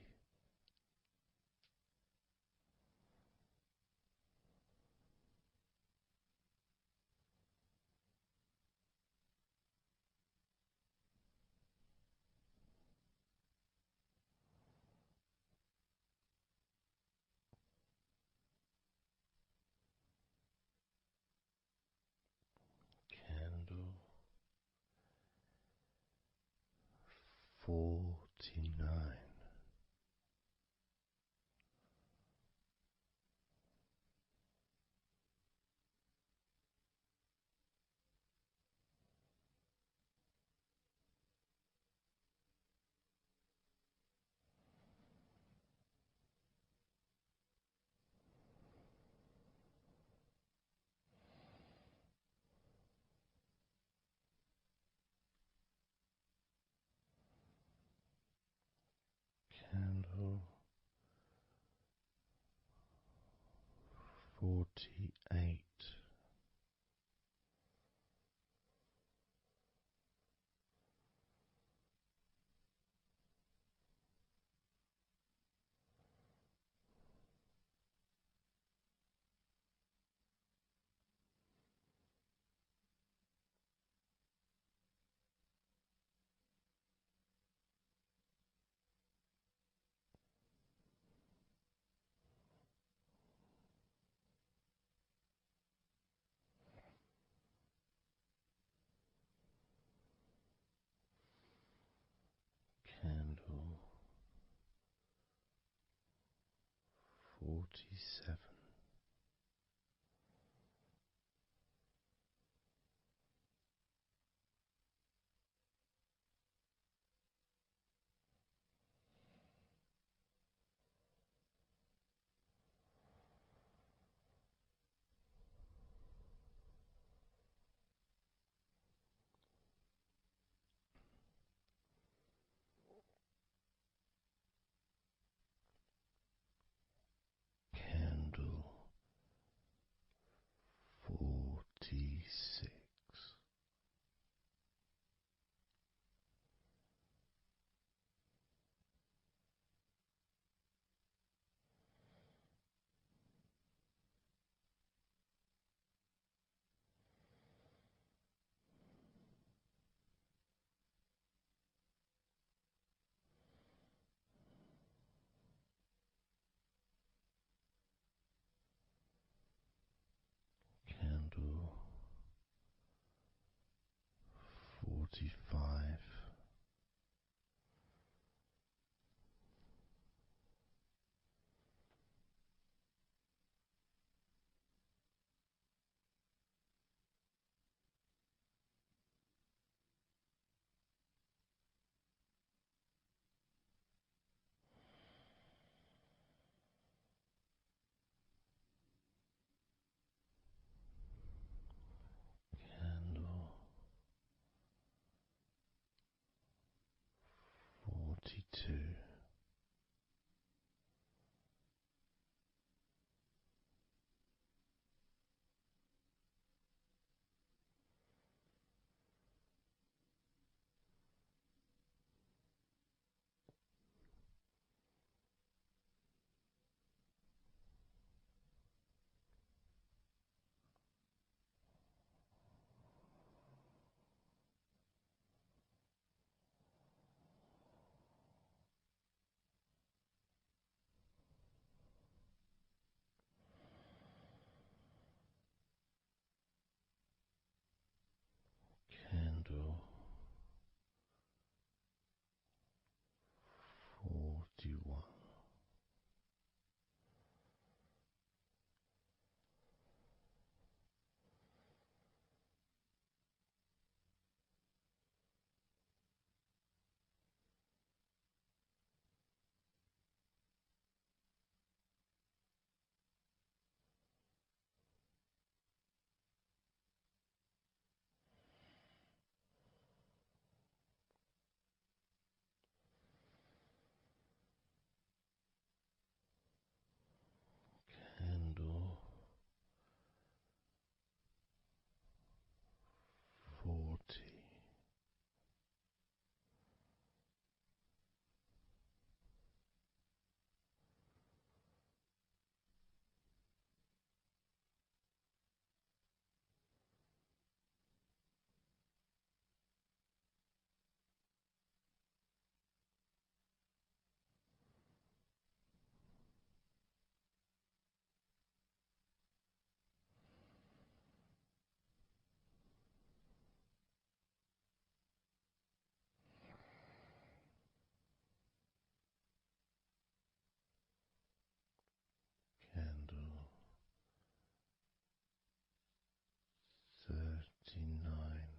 Candle 49. Candle 48. Candle 47. Candle 46. Candle 45. Candle 42. candle 41. Candle 40. Candle 39.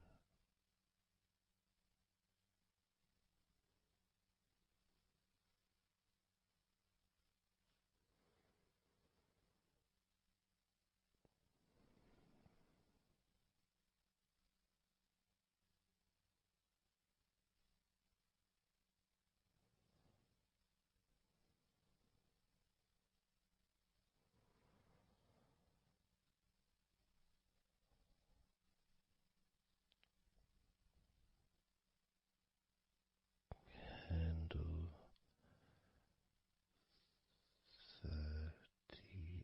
Candle 38.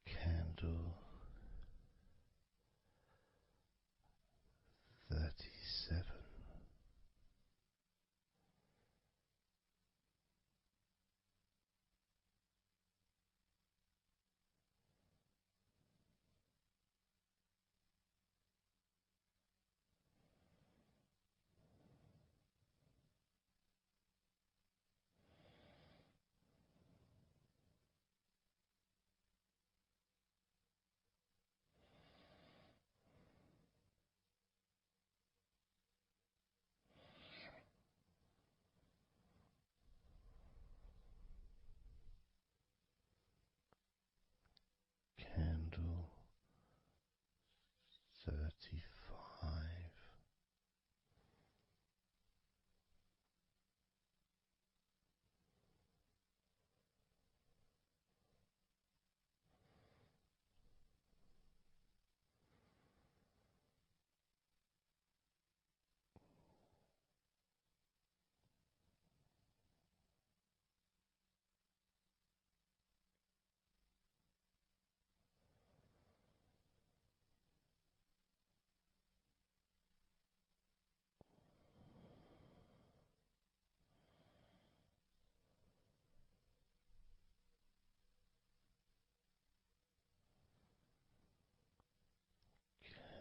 Candle 37. Candle 35.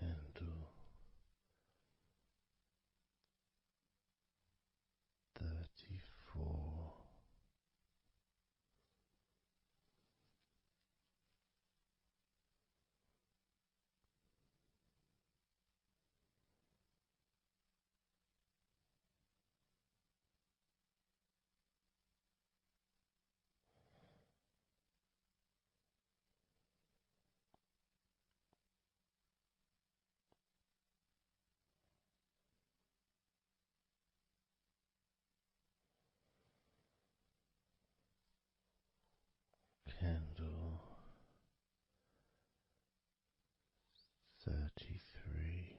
Candle 34. Candle 33.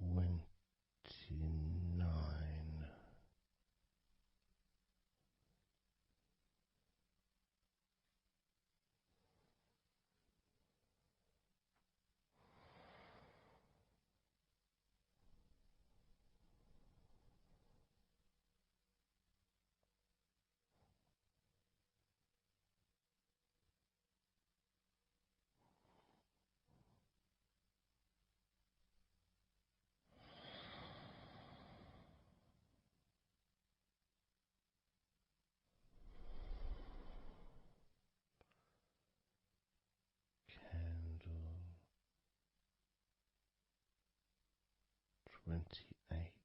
29. Candle 28.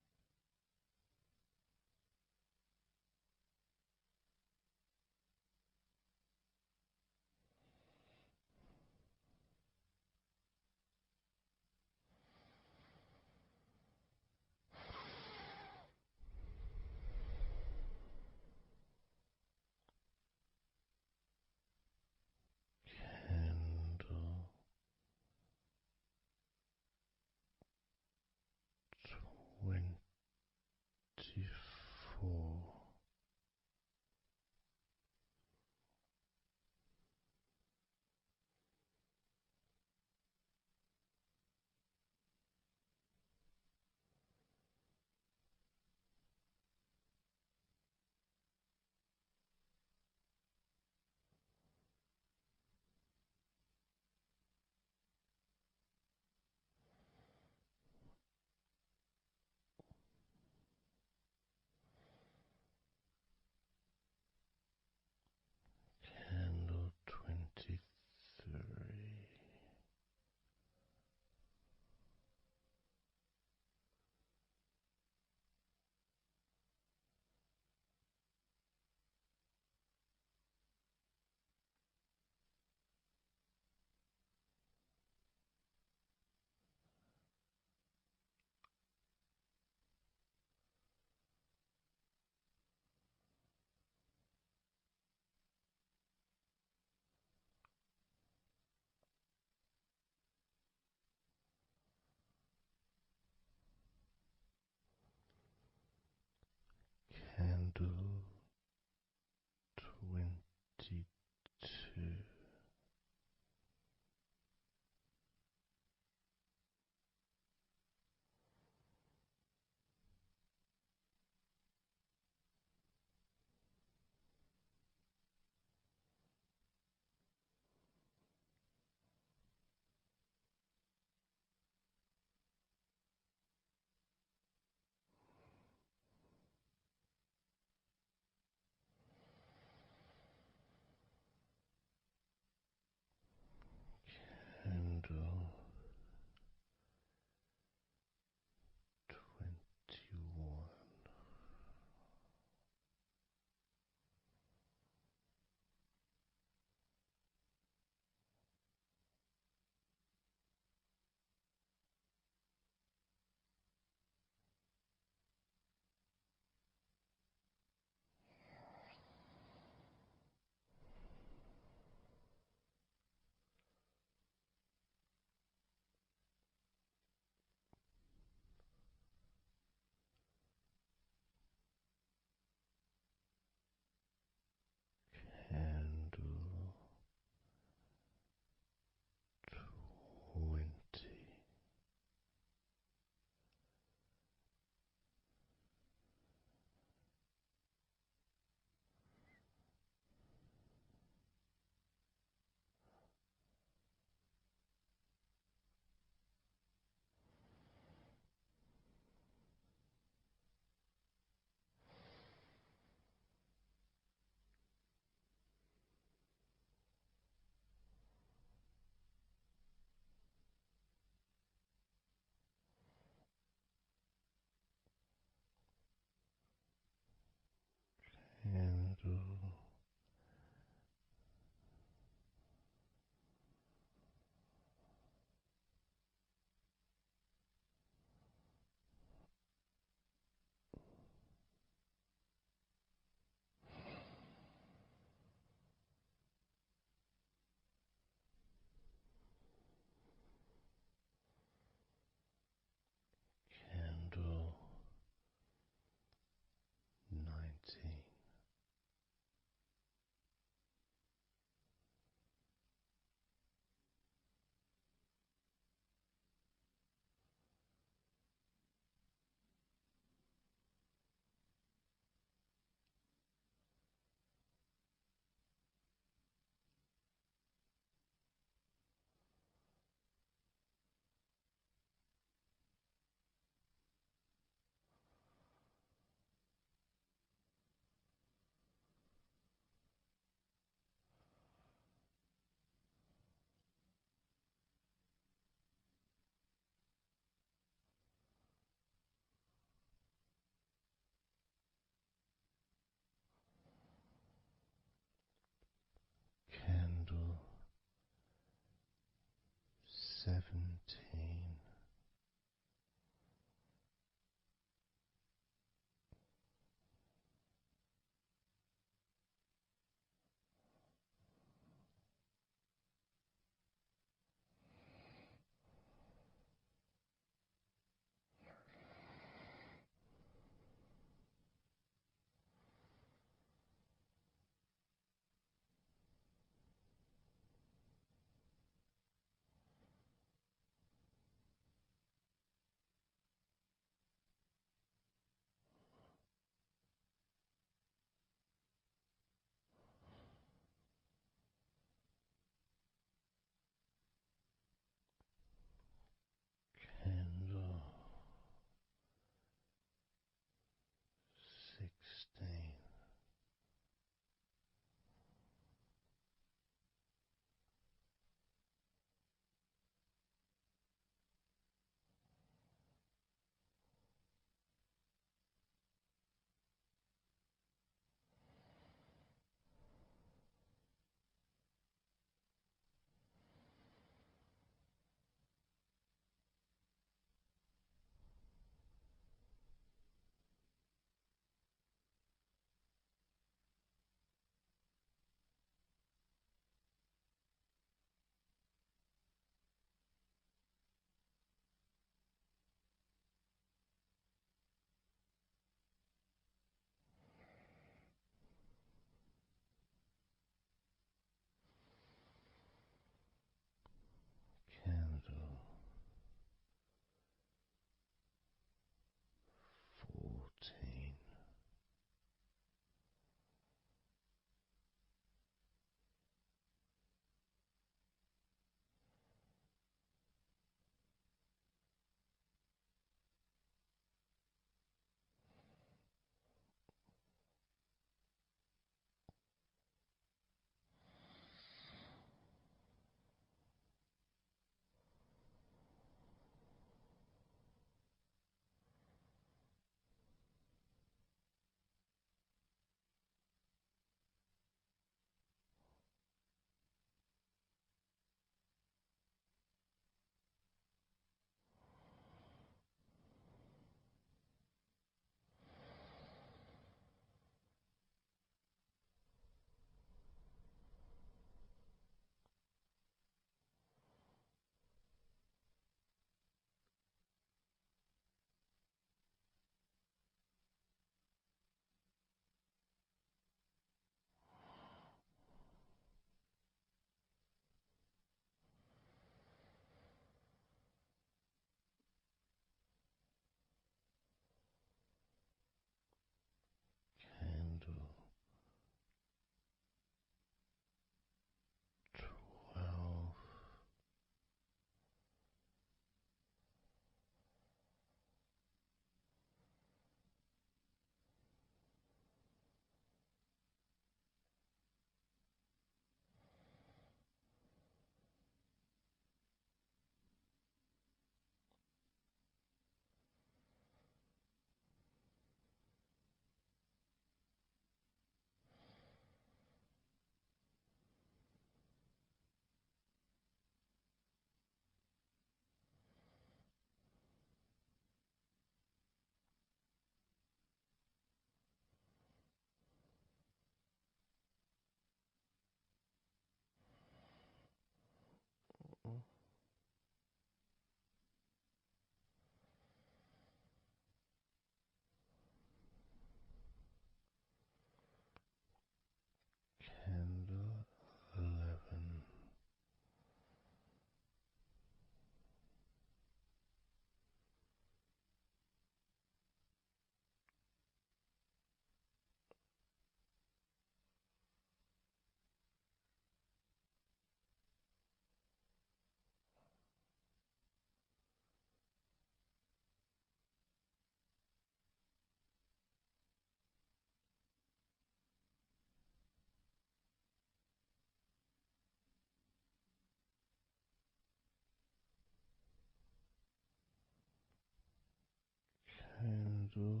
candle.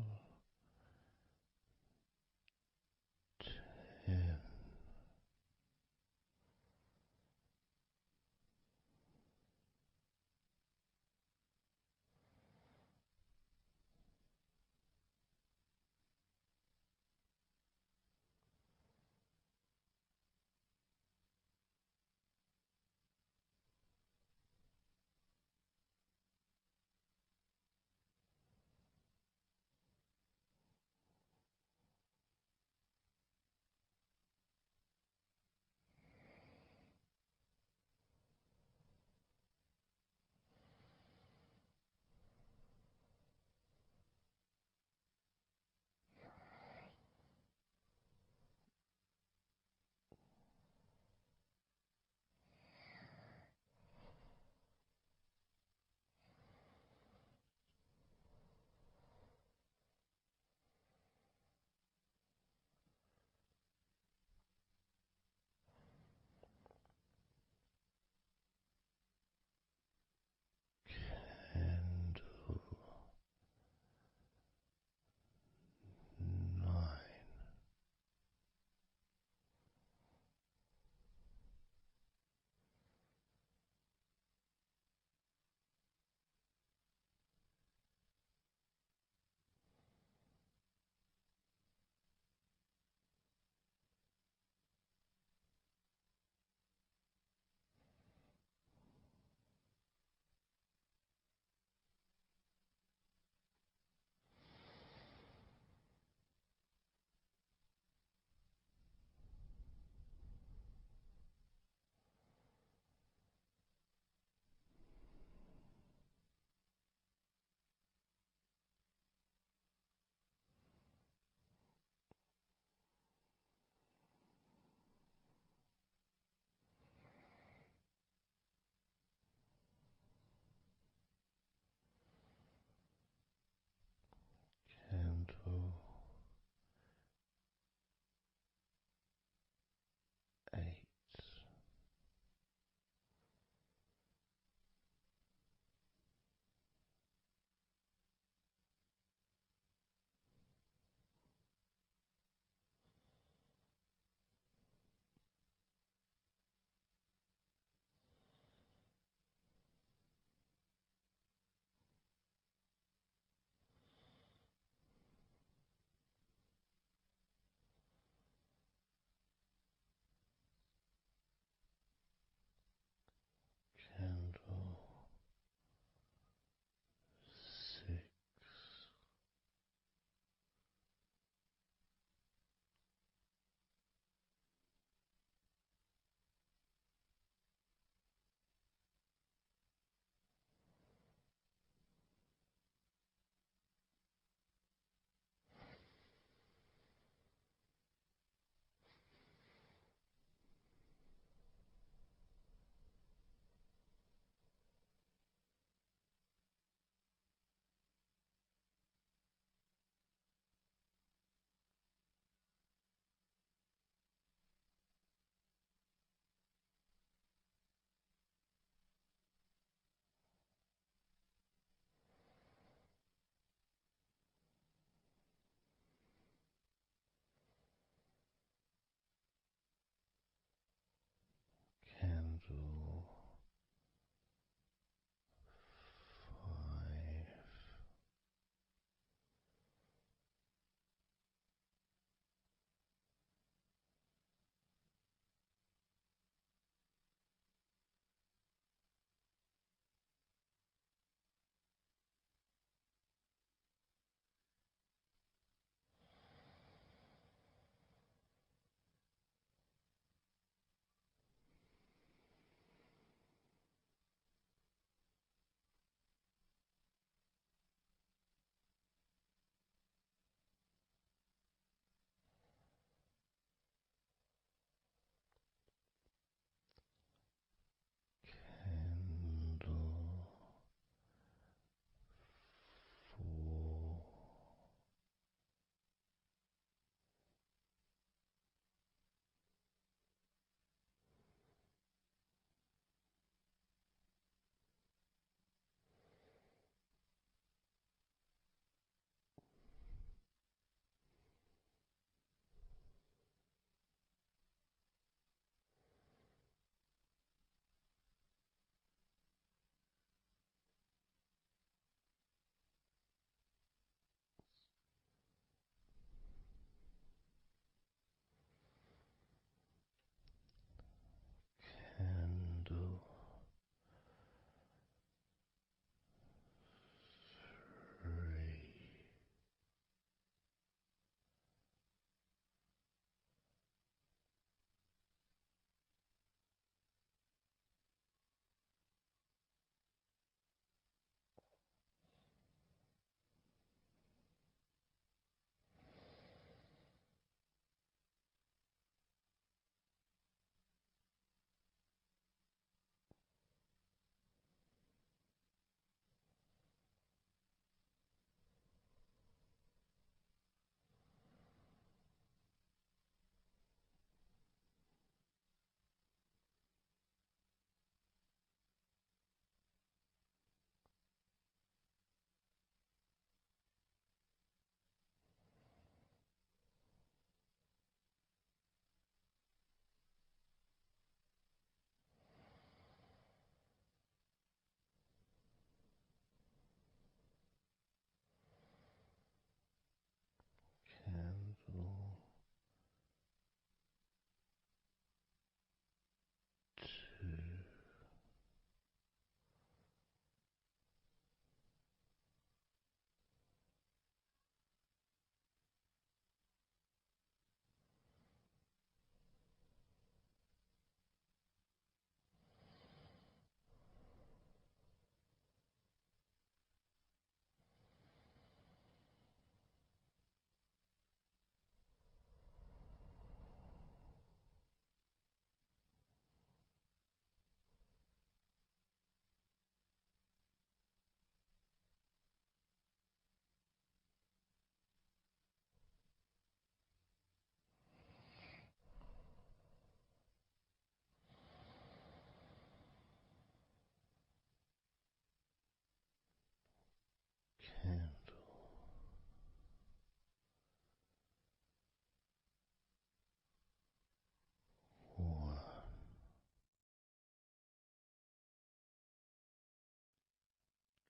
10.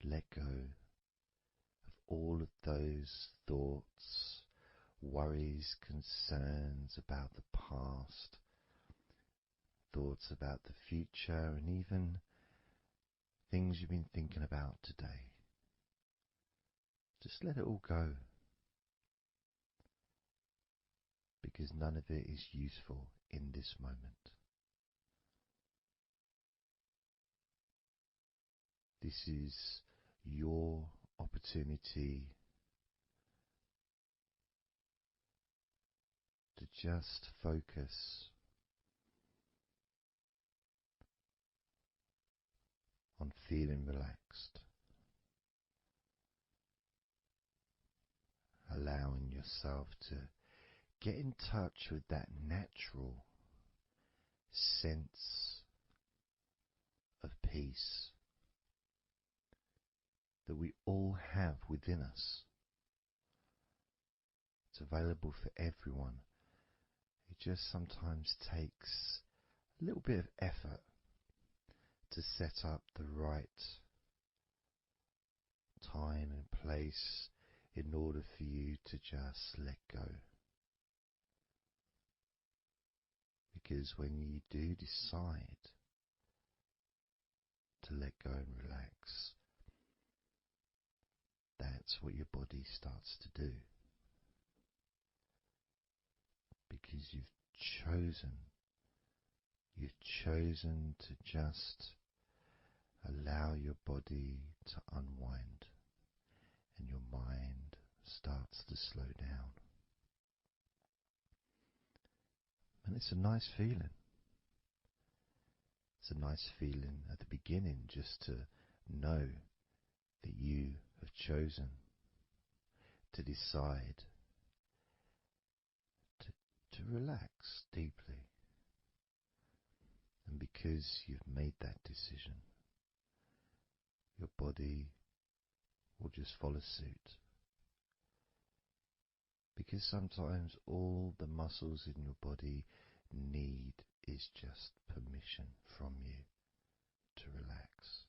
let go of all of those thoughts, worries, concerns about the past, thoughts about the future, and even things you've been thinking about today. Just let it all go, because none of it is useful in this moment. This is your opportunity to just focus on feeling relaxed, allowing yourself to get in touch with that natural sense of peace that we all have within us. It's available for everyone. It just sometimes takes a little bit of effort to set up the right time and place in order for you to just let go. Because when you do decide to let go and relax, that's what your body starts to do. Because you've chosen to just allow your body to unwind, and your mind starts to slow down. And it's a nice feeling. It's a nice feeling at the beginning just to know that you have chosen to decide to relax deeply. And because you've made that decision, your body will just follow suit. Because sometimes all the muscles in your body need is just permission from you to relax.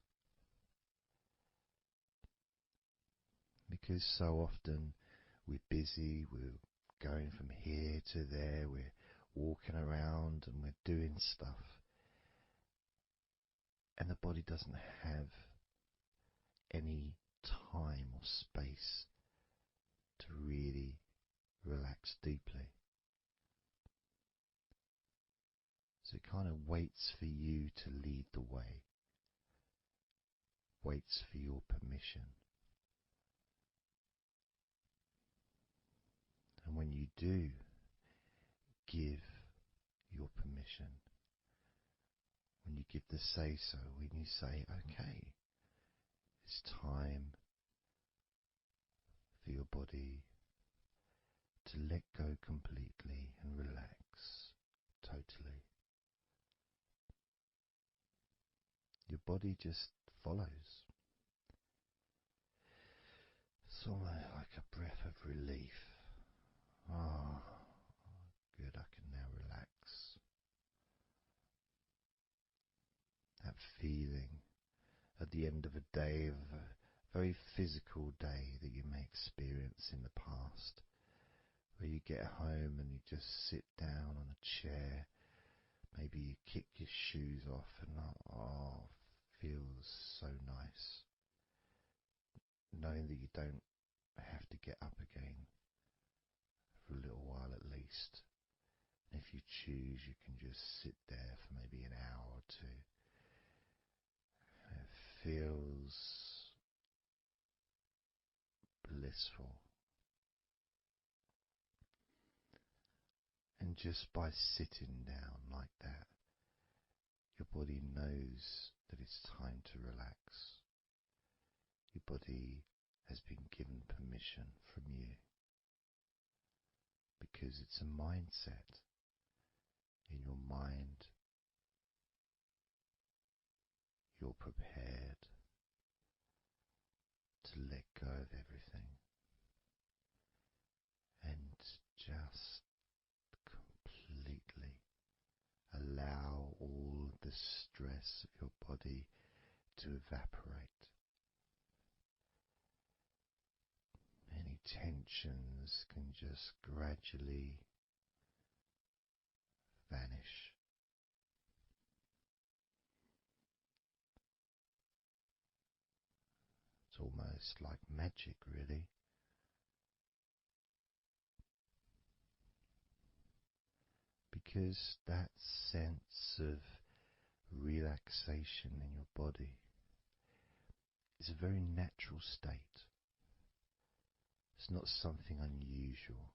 Because so often we're busy, we're going from here to there, we're walking around and we're doing stuff, and the body doesn't have any time or space to really relax deeply. So it kind of waits for you to lead the way, waits for your permission. And when you do give your permission, when you give the say-so, when you say, okay, it's time for your body to let go completely and relax totally, your body just follows. It's almost like a breath of relief. Ah, good, I can now relax. That feeling at the end of a day, of a very physical day that you may experience in the past, where you get home and you just sit down on a chair, maybe you kick your shoes off and feels so nice. Knowing that you don't have to get up again for a little while at least. And if you choose, you can just sit there for maybe an hour or two. And it feels blissful. And just by sitting down like that, your body knows that it's time to relax. Your body has been given permission from you, because it's a mindset. In your mind, you're prepared to let go of everything and just completely allow all the stress of your body to evaporate tensions can just gradually vanish. It's almost like magic, really, because that sense of relaxation in your body is a very natural state. It's not something unusual.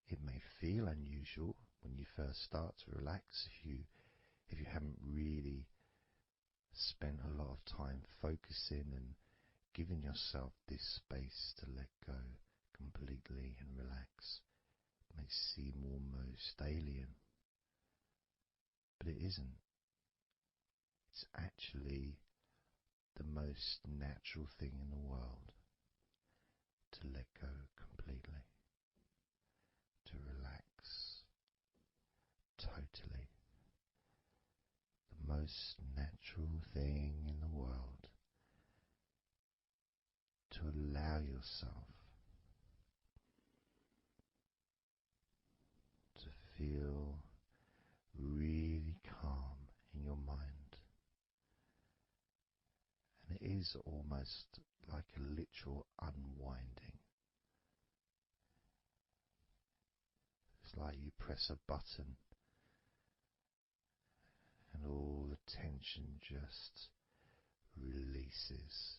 It may feel unusual when you first start to relax if you haven't really spent a lot of time focusing and giving yourself this space to let go completely and relax. It may seem almost alien, but it isn't. It's actually the most natural thing in the world to let go completely, to relax totally. The most natural thing in the world to allow yourself to feel really calm in your mind. And it is almost like a literal unwinding. It's like you press a button and all the tension just releases.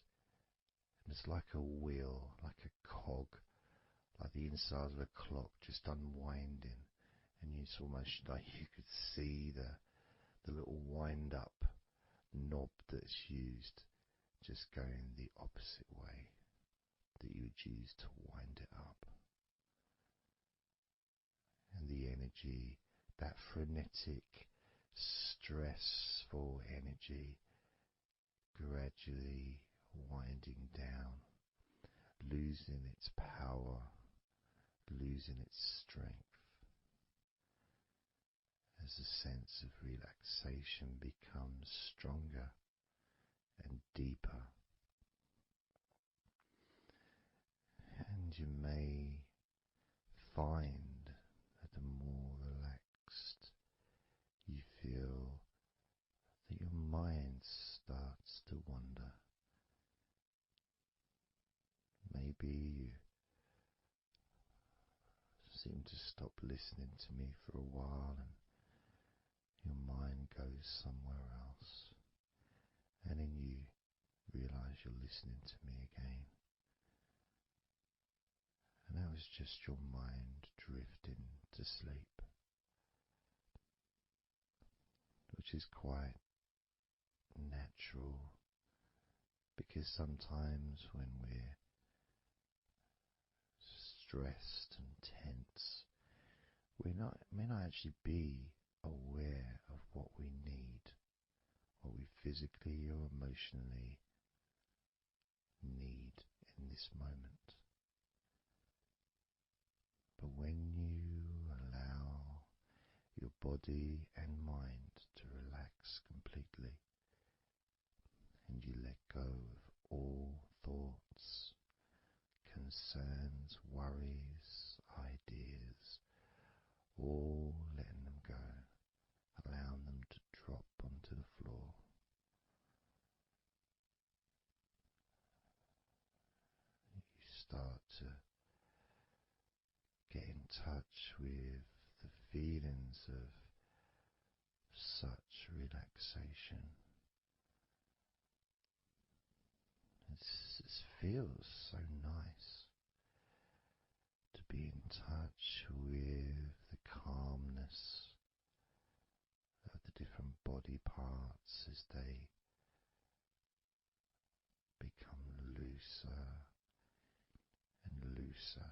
And it's like a wheel, like a cog, like the inside of a clock just unwinding. And it's almost like you could see the little wind up knob that's used just going the opposite way that you would use to wind it up. And the energy, that frenetic, stressful energy, gradually winding down, losing its power, losing its strength, as the sense of relaxation becomes stronger and deeper. And you may find that the more relaxed you feel, that your mind starts to wander. Maybe you seem to stop listening to me for a while and your mind goes somewhere else, and then you realize you're listening to me again. And that was just your mind drifting to sleep, which is quite natural, because sometimes when we're stressed and tense, we may not actually be aware of what we need, what we physically or emotionally need in this moment. But when you allow your body and mind to relax completely, and you let go of all thoughts, concerns, worries, ideas, all letting them go, allowing them to drop onto the floor, you start to get in touch with the feelings of such relaxation. It feels so nice to be in touch with the calmness of the different body parts as they become looser and looser.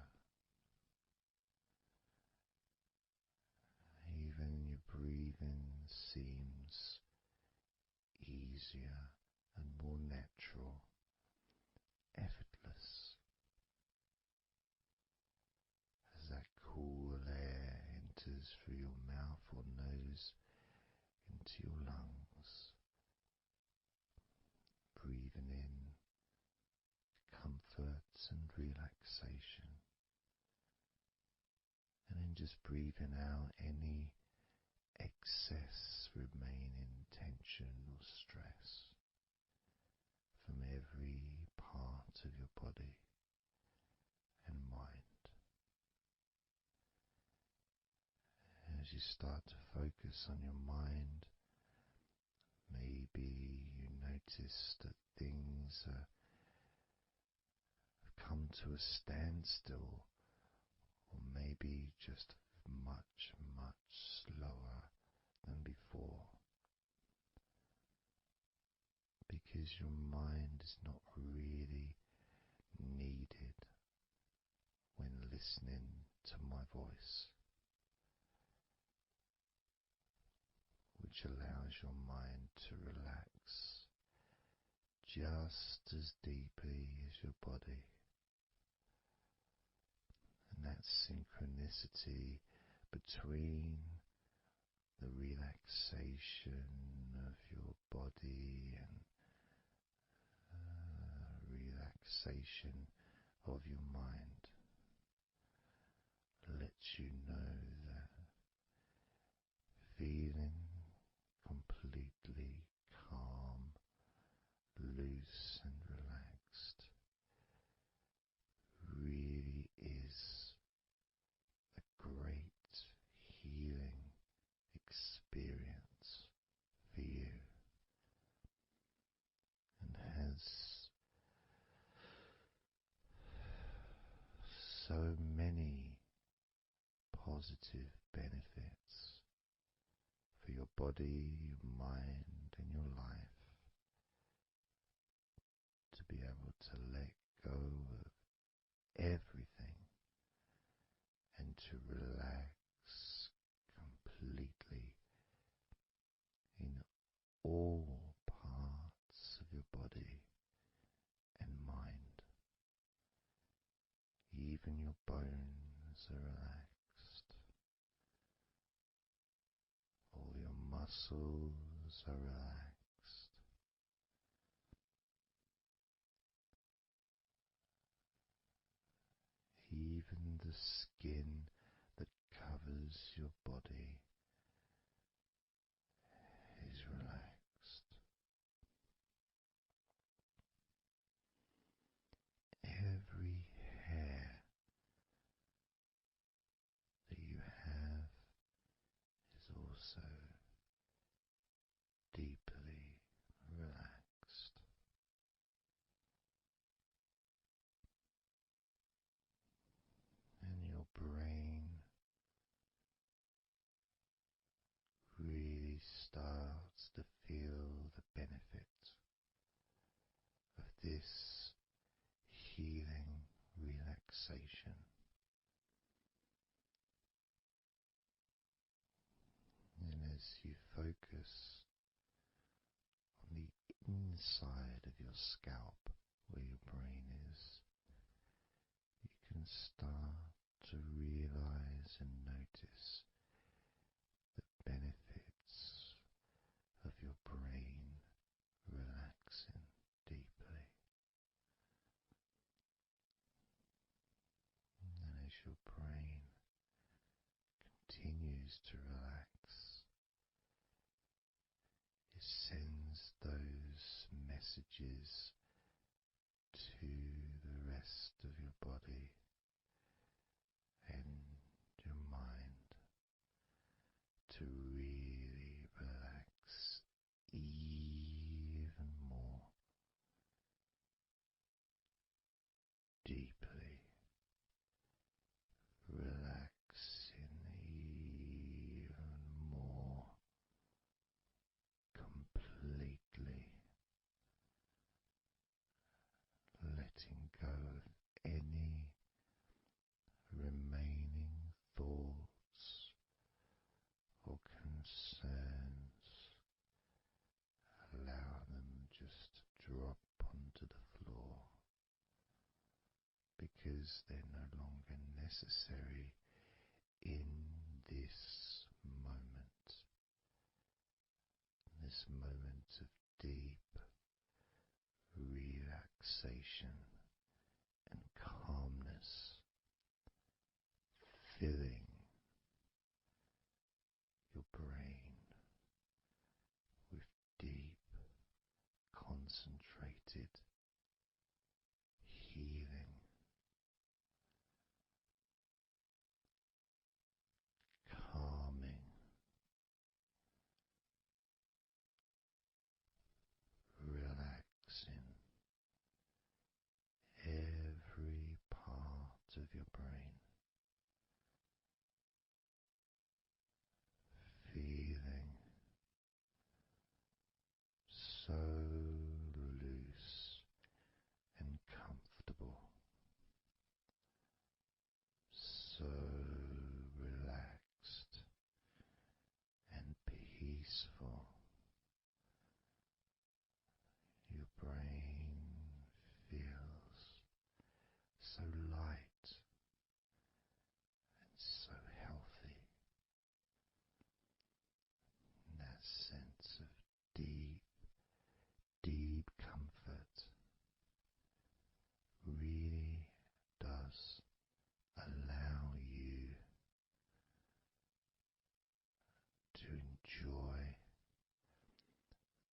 Even your breathing seems easier and more natural, effortless, as that cool air enters through your mouth or nose into your lungs, breathing in comfort and relaxation. And then just breathing out any excess remaining tension or stress from every part of your body and mind. As you start to focus on your mind, maybe you notice that things have come to a standstill, or maybe just much, much slower than before, because your mind is not really needed when listening to my voice, which allows your mind to relax just as deeply as your body. And that synchronicity between the relaxation of your body and relaxation of your mind lets you know that feeling completely calm, loose and relaxed really is a great healing experience for you, and has so many positive benefits for your body, your mind and your life, to be able to let go of everything and to relax completely in all parts of your body and mind. Even your bones are relaxed. All your muscles are relaxed. Even the skin that covers your body is relaxed. Every hair that you have is also deeply relaxed. And your brain really starts to feel the benefit of this healing relaxation. And as you focus on the inside of your scalp where your brain is, you can start to realize and notice the benefits of your brain relaxing deeply. And as your brain continues to relax, it sends those messages to the rest of your body and your mind to really relax even more deeply, relaxing even more completely, letting go of any remaining thoughts or concerns. Allow them just to drop onto the floor, because they're no longer necessary in this moment. This moment of deep relaxation and concentrated healing, calming, relaxing every part of your brain, feeling so loose and comfortable, so relaxed and peaceful. Your brain feels so light and so healthy. And that sense of deep, deep comfort really does allow you to enjoy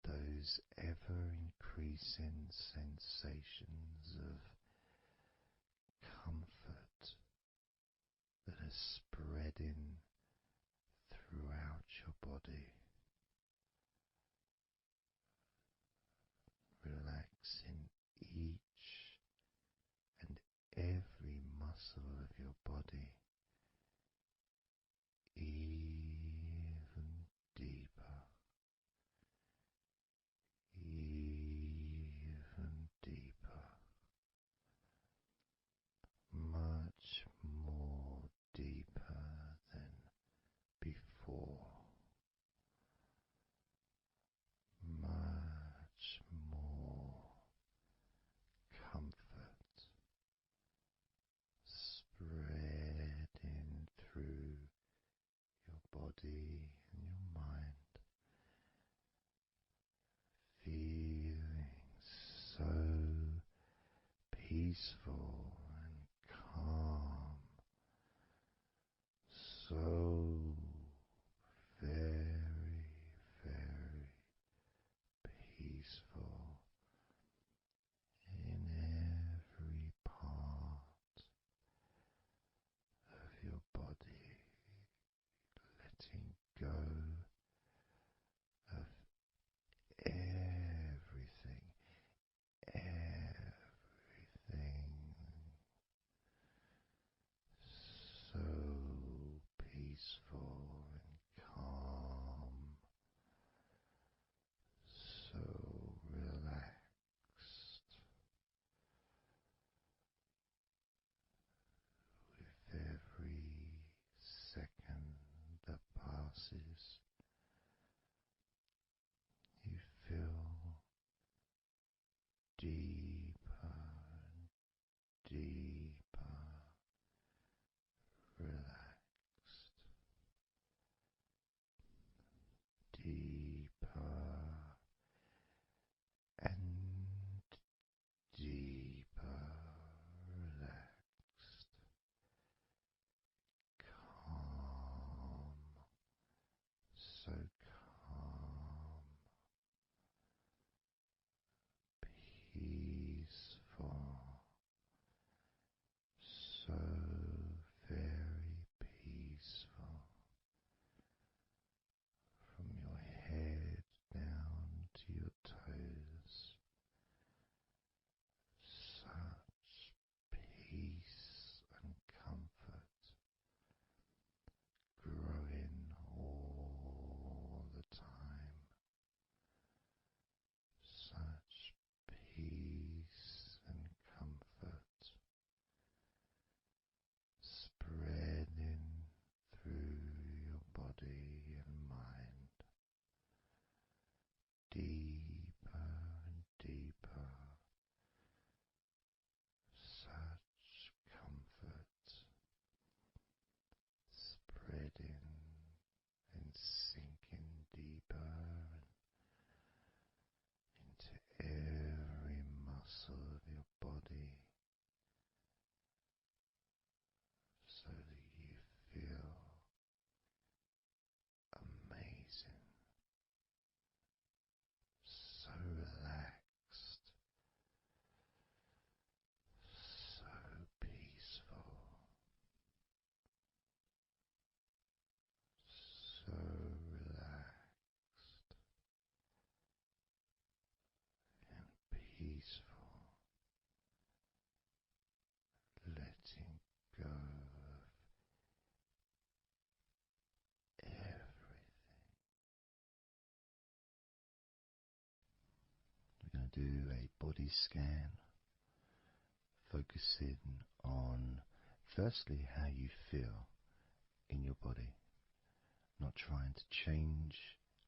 those ever increasing sensations of comfort that are spreading throughout your body, relaxing each and every muscle of your body even deeper, even deeper, much more deeper than before, much more comfort spreading through your body and your mind, feeling so peaceful and calm, so very, very peaceful in every part of your body, letting go of everything, everything, so peaceful and calm, so relaxed. With every second that passes, you feel deeper and deeper relaxed, deeper and deeper relaxed, calm, so calm, peaceful, so very peaceful, from your head down to your toes, such peace and comfort growing all do a body scan, focusing on firstly how you feel in your body, not trying to change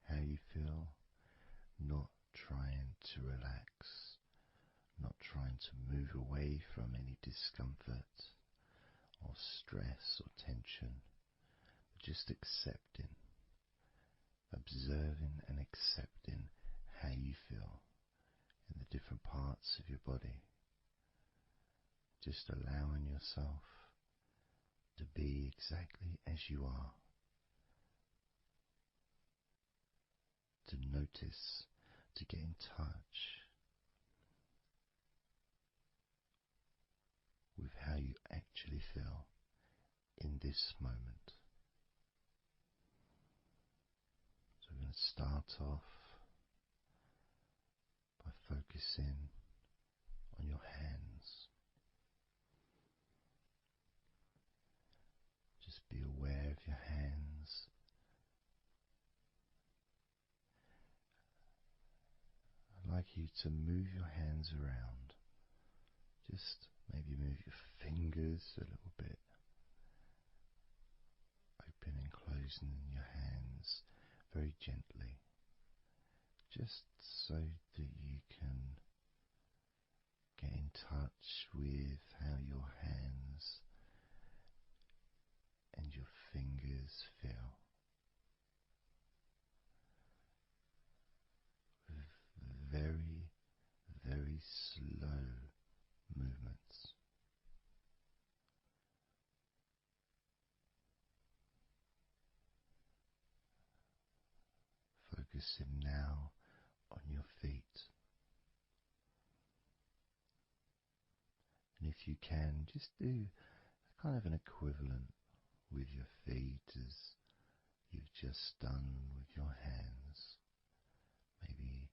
how you feel, not trying to relax, not trying to move away from any discomfort or stress or tension, but just accepting, observing and accepting how you feel in the different parts of your body. Just allowing yourself to be exactly as you are, to notice, to get in touch with how you actually feel in this moment. So we're going to start off by focusing on your hands. Just be aware of your hands. I'd like you to move your hands around. Just maybe move your fingers a little bit, opening and closing your hands very gently, just so that you can get in touch with how your hands and your fingers feel, with very, very slow movements. Focusing now on your feet. And if you can, just do kind of an equivalent with your feet as you've just done with your hands. Maybe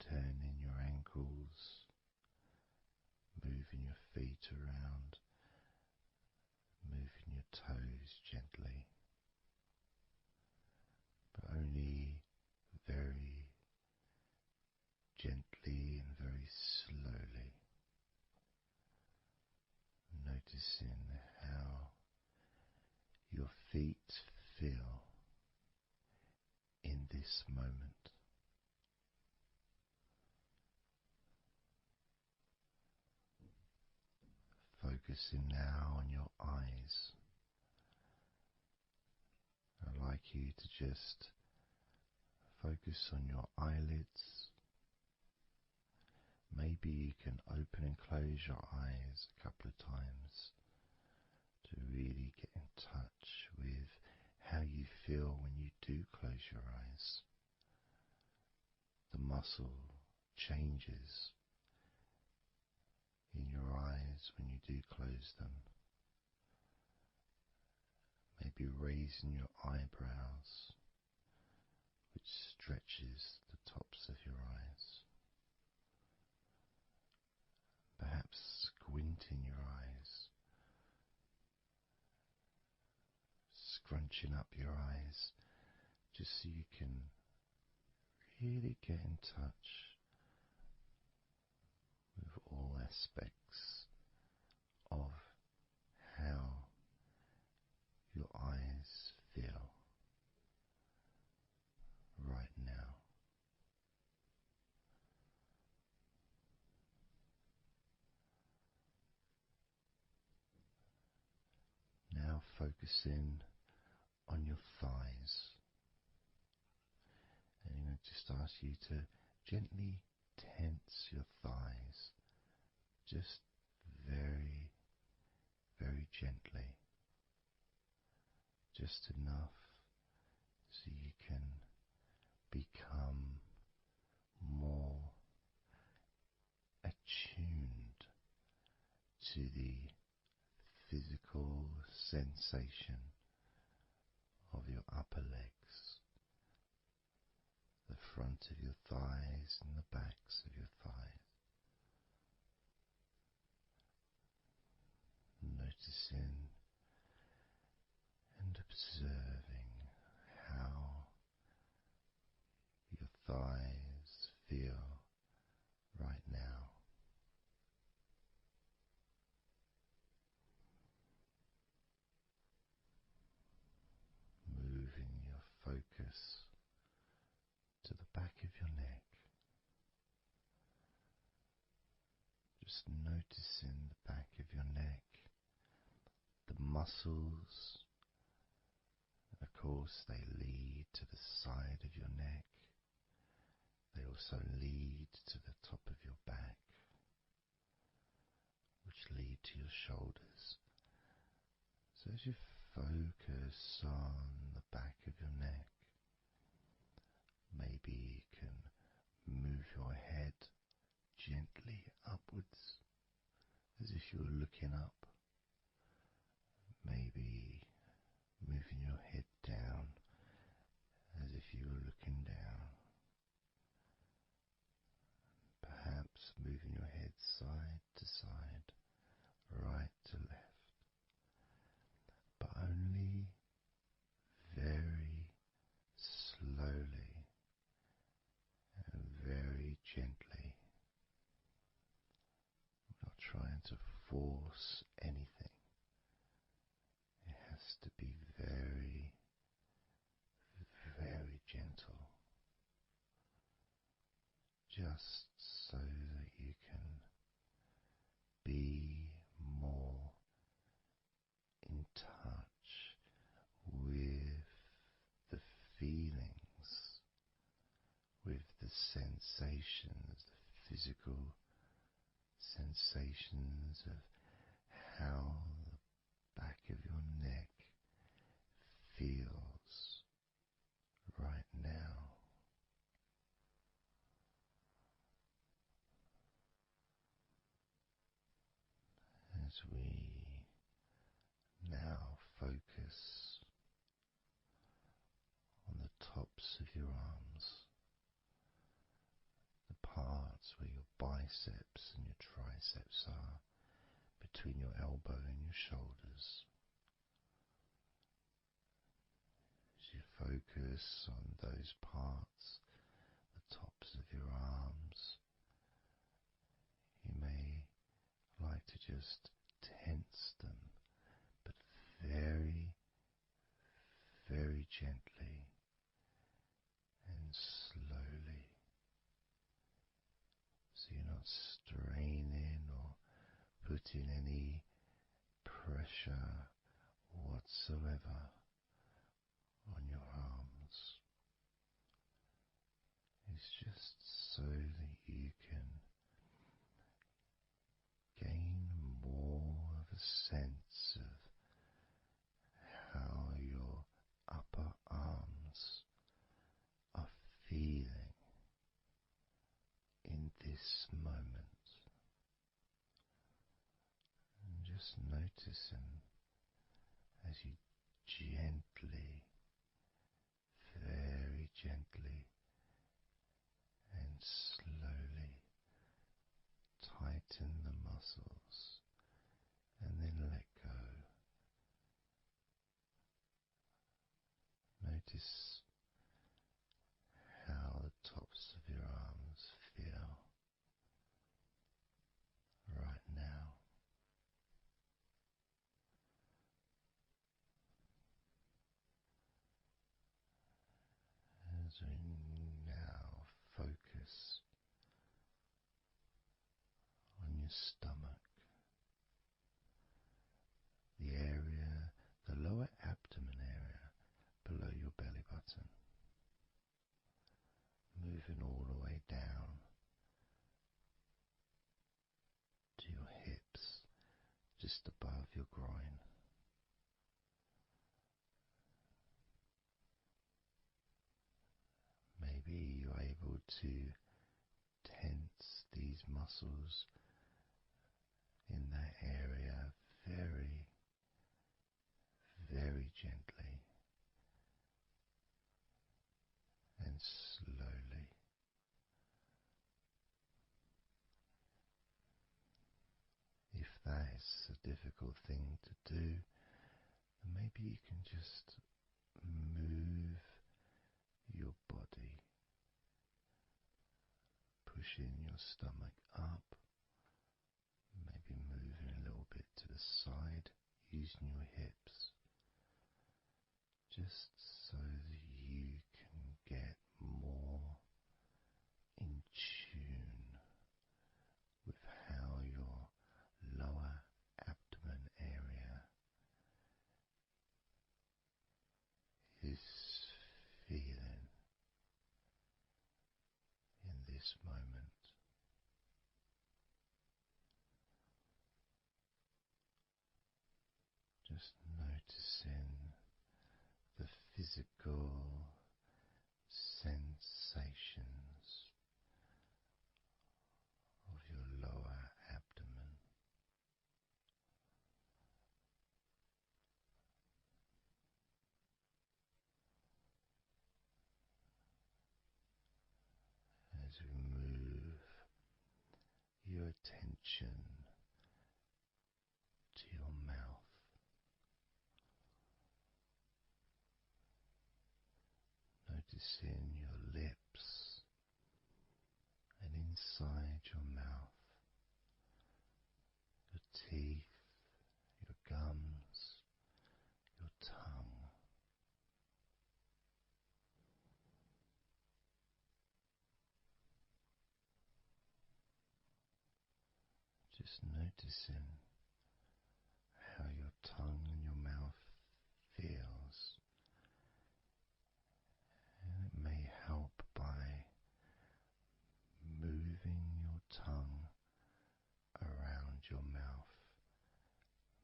turning your ankles, moving your feet around, moving your toes gently, but only very gently and very slowly, noticing how your feet feel in this moment. Focusing now on your eyes. I'd like you to just focus on your eyelids. Maybe you can open and close your eyes a couple of times to really get in touch with how you feel when you do close your eyes. The muscle changes in your eyes when you do close them. Maybe raising your eyebrows, which stretches the tops of your eyes. Perhaps squinting your eyes, scrunching up your eyes, just so you can really get in touch with all aspects of how your eyes feel right now. Now focusing on your thighs, and I'm going to just ask you to gently tense your thighs, just very, very gently, just enough so you can become more attuned to the physical sensation of your upper legs, the front of your thighs and the backs of your thighs. Noticing and observing how your thighs feel just noticing the back of your neck, the muscles. Of course, they lead to the side of your neck. They also lead to the top of your back, which lead to your shoulders. So as you focus on the back of your neck, maybe you can move your head gently upwards as if you were looking up. Maybe moving your head down as if you were looking down. Perhaps moving your head side to side, right to left, but only very slowly and very gently. We're not trying to force anything. It has to be very, very gentle, just so that you can be more in touch with the feelings, with the sensations, the physical sensations of how the back of your neck feels right now. As we now focus on the tops of your arms, the parts where your biceps and your triceps are, between your elbow and your shoulders. As you focus on those parts, the tops of your arms, you may like to just tense them, but very, very gently and slowly, so you're not straining or putting any pressure whatsoever on your arms. It's just so that you can gain more of a sense of how your upper arms are feeling in this moment, and just noticing as you gently, very gently and slowly tighten the muscles and then let go. Notice how the tops of your arms feel right now. As we now focus on your stomach, the area, the lower abdomen area below your belly button, moving all the way down to your hips, just above your groin. Maybe you're able to tense these muscles in that area very, very gently and slowly. If that is a difficult thing to do, then maybe you can just move your body, pushing your stomach up, maybe moving a little bit to the side, using your hips, just so that you can get more in tune with how your this moment. Just noticing the physical sensations of your lower abdomen. As we move your attention to your mouth, noticing your lips and inside your mouth, your teeth, your gums, your tongue. Just noticing how your tongue and your mouth feels, and it may help by moving your tongue around your mouth,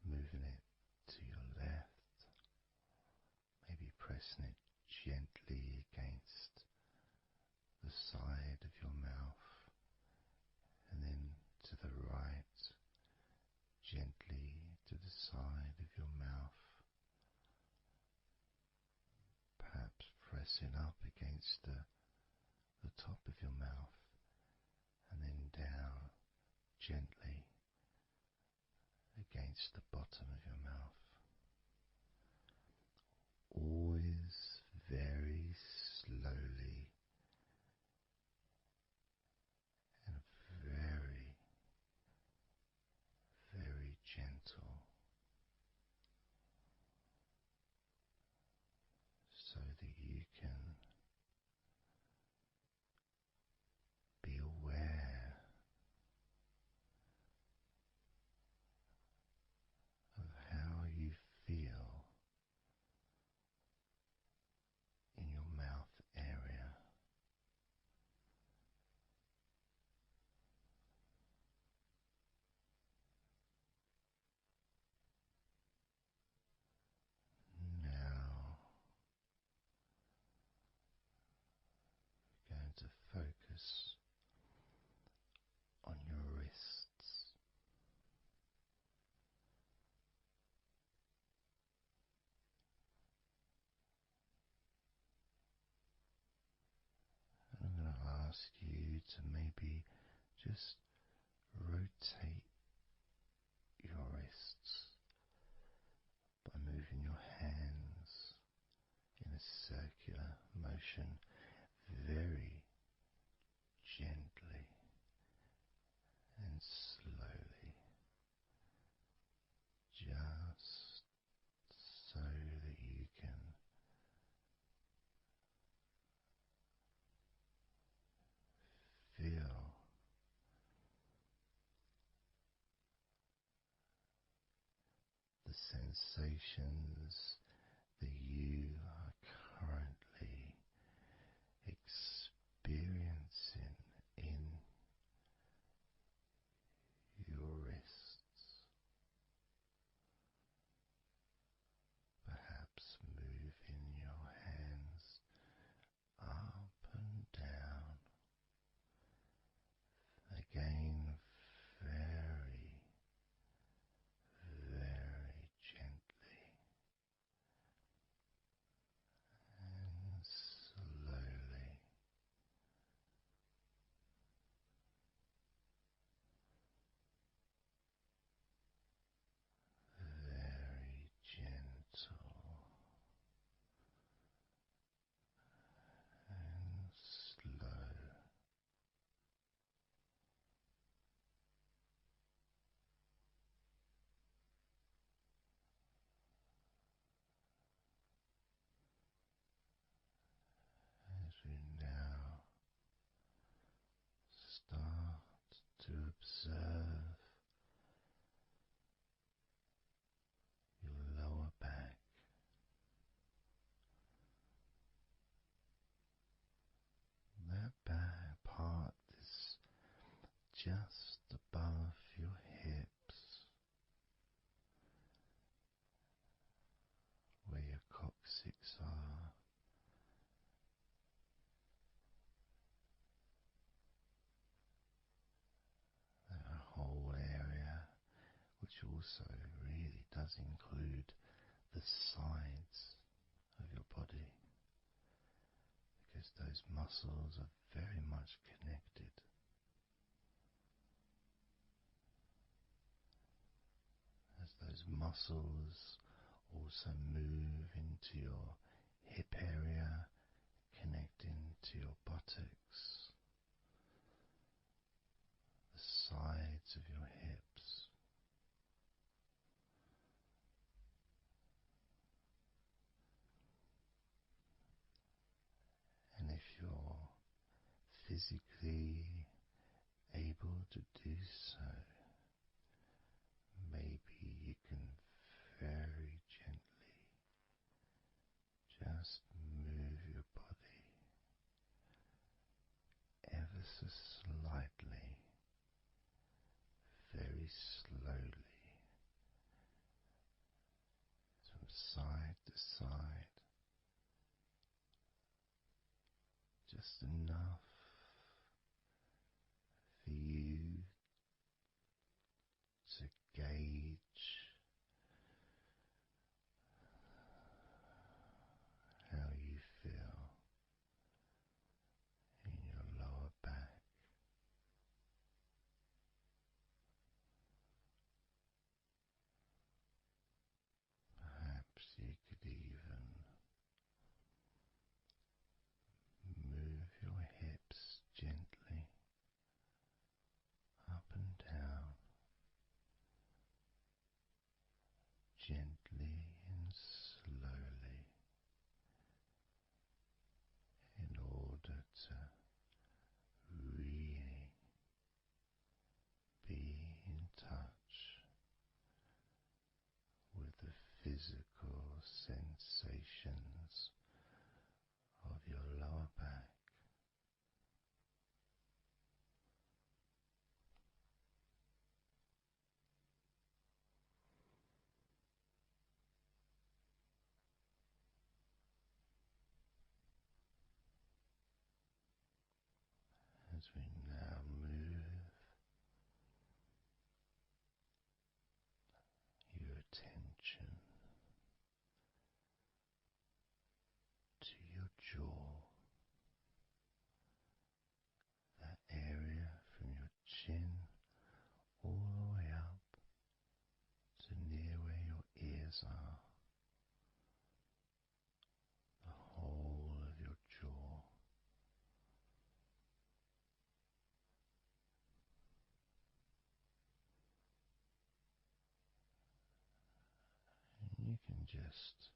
moving it to your left, maybe pressing it gently against the side of your mouth, and then to the right, gently to the side of your mouth, perhaps pressing up against the top of your mouth, and then down gently against the bottom of your mouth. Always very slowly and very, very gentle, so that you can be aware of how you feel in your mouth area. Now we're going to focus on your wrists. And I'm going to ask you to maybe just rotate your wrists by moving your hands in a circular motion very gently and slowly, just so that you can feel the sensations that you are currently experiencing in your wrists. Perhaps moving your hands up and down, again very, very gently and slowly. Very gentle and slow. As we now start to observe your lower back, that back part just above your hips, where your coccyx are, that whole area, which also really does include the sides of your body, because those muscles are very much connected. As those muscles also move into your hip area, connecting to your buttocks, the sides of your hips, and if you're physically able to do so, maybe you can very gently just move your body ever so slightly, very slowly, from side to side, just enough for you to gauge how you feel in your lower back. Perhaps you could even move your hips gently up and down, gently and slowly, in order to really be in touch with the physical sensations of your lower back. As we now move your attention to your jaw, that area from your chin all the way up to near where your ears are, the whole of your jaw. And you can just,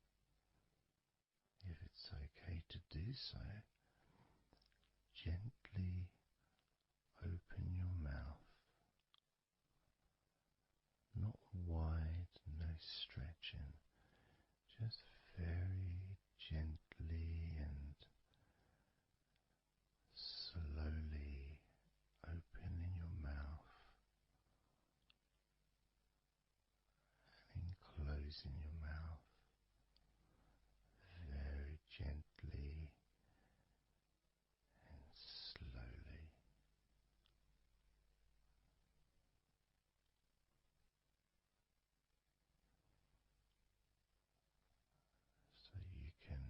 if it's okay to do so, gently open your mouth, not wide, no stretching, just very gently and slowly opening your mouth and closing your mouth very gently and slowly. So you can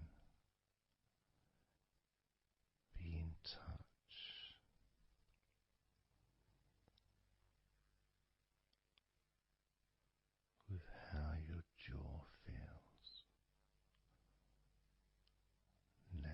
be in touch with how your jaw feels now.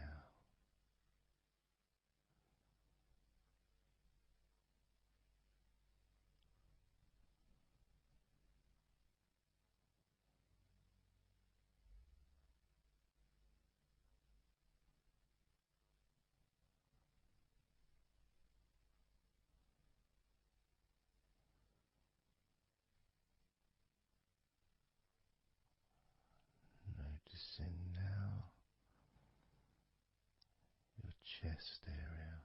Noticing now your chest area,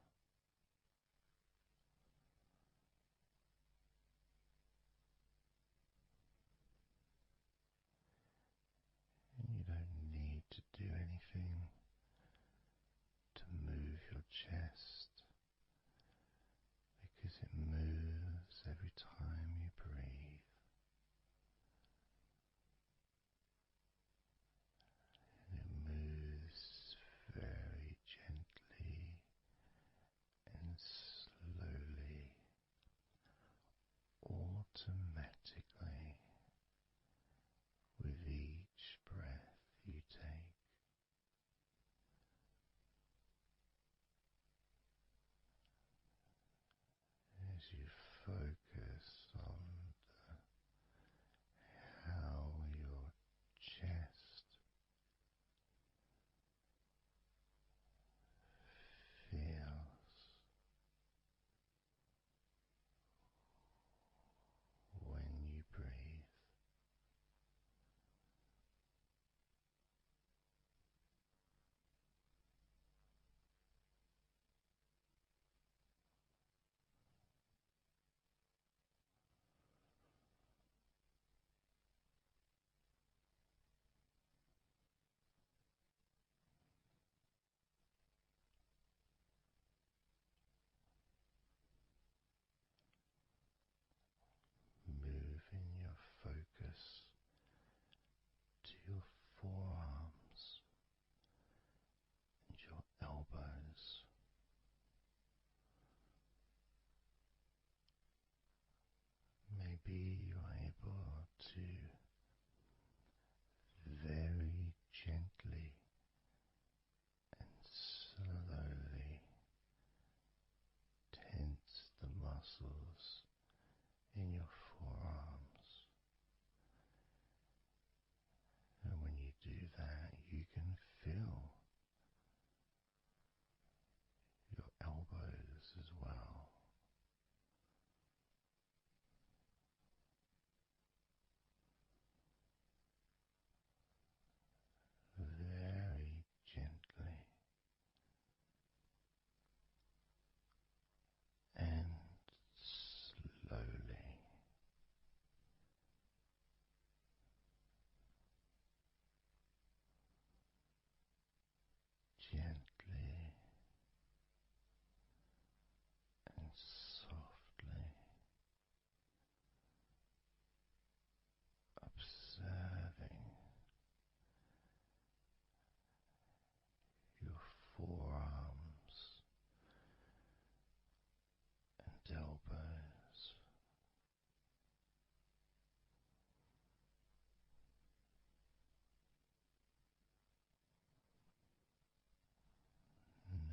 automatically with each breath you take. As you focus on how your chest feels when you breathe. Moving your focus to your forearms and your elbows. Maybe you're able to very gently and slowly tense the muscles in your forearms. And when you do that, you can feel your elbows as well. Very gently and slowly. Gently and softly observing your forearms and elbows.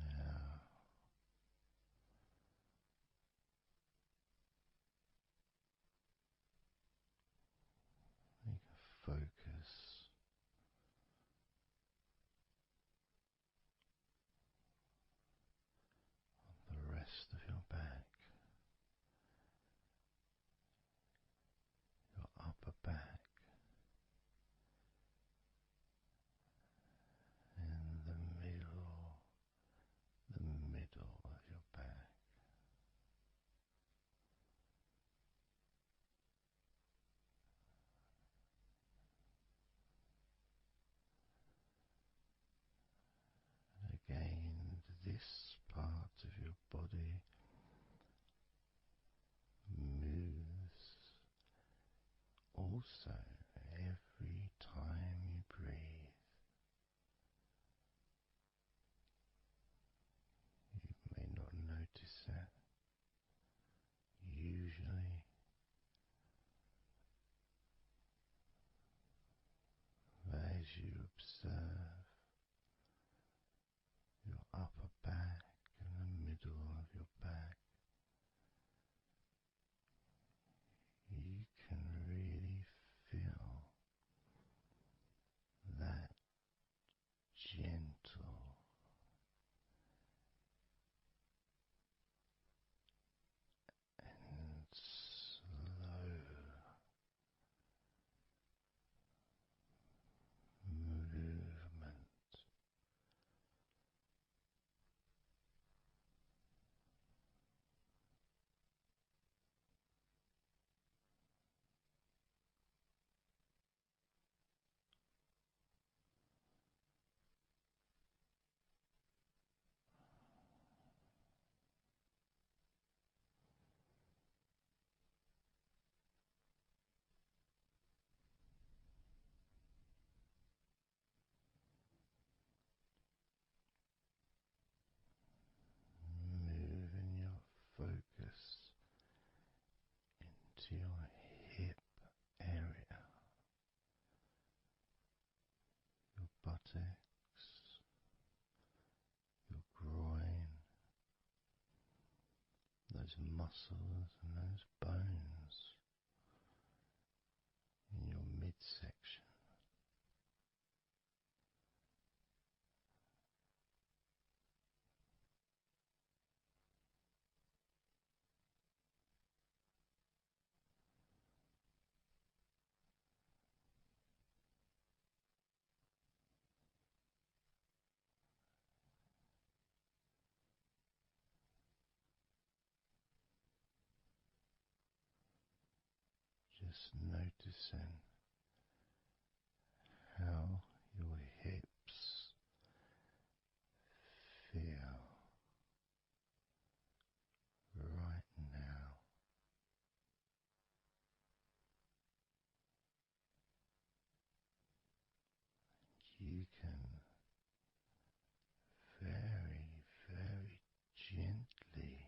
Now you can focus on the rest of your back, your upper back, and the middle of your back. Again, this part of your body moves also every time you breathe. You may not notice that usually, but as you observe your upper back and the middle of your back, you can really feel that gentle and slow movement moving your focus into your your groin, those muscles and those bones in your midsection. Just noticing how your hips feel right now. You can very, very gently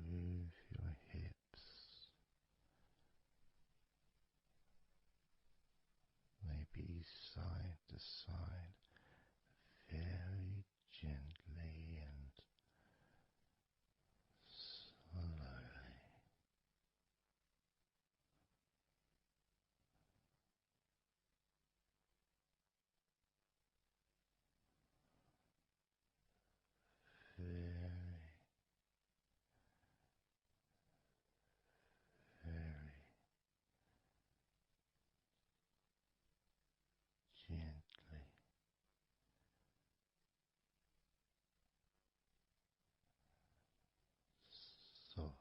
move your hips, maybe side to side, very gently and slowly. Very, very gently, softly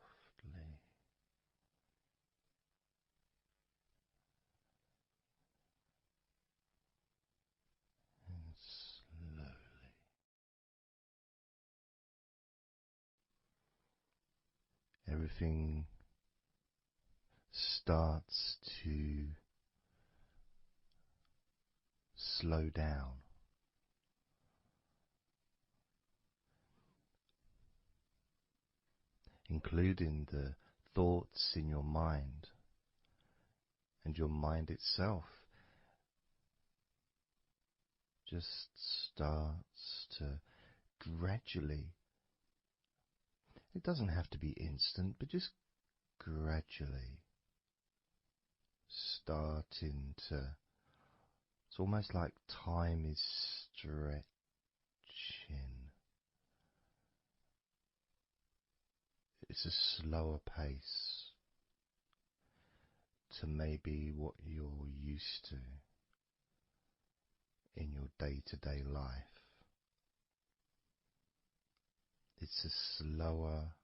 and slowly. Everything starts to slow down, including the thoughts in your mind, and your mind itself just starts to gradually, it doesn't have to be instant, but just gradually starting to, it's almost like time is stretching. It's a slower pace to maybe what you're used to in your day-to-day life. It's a slower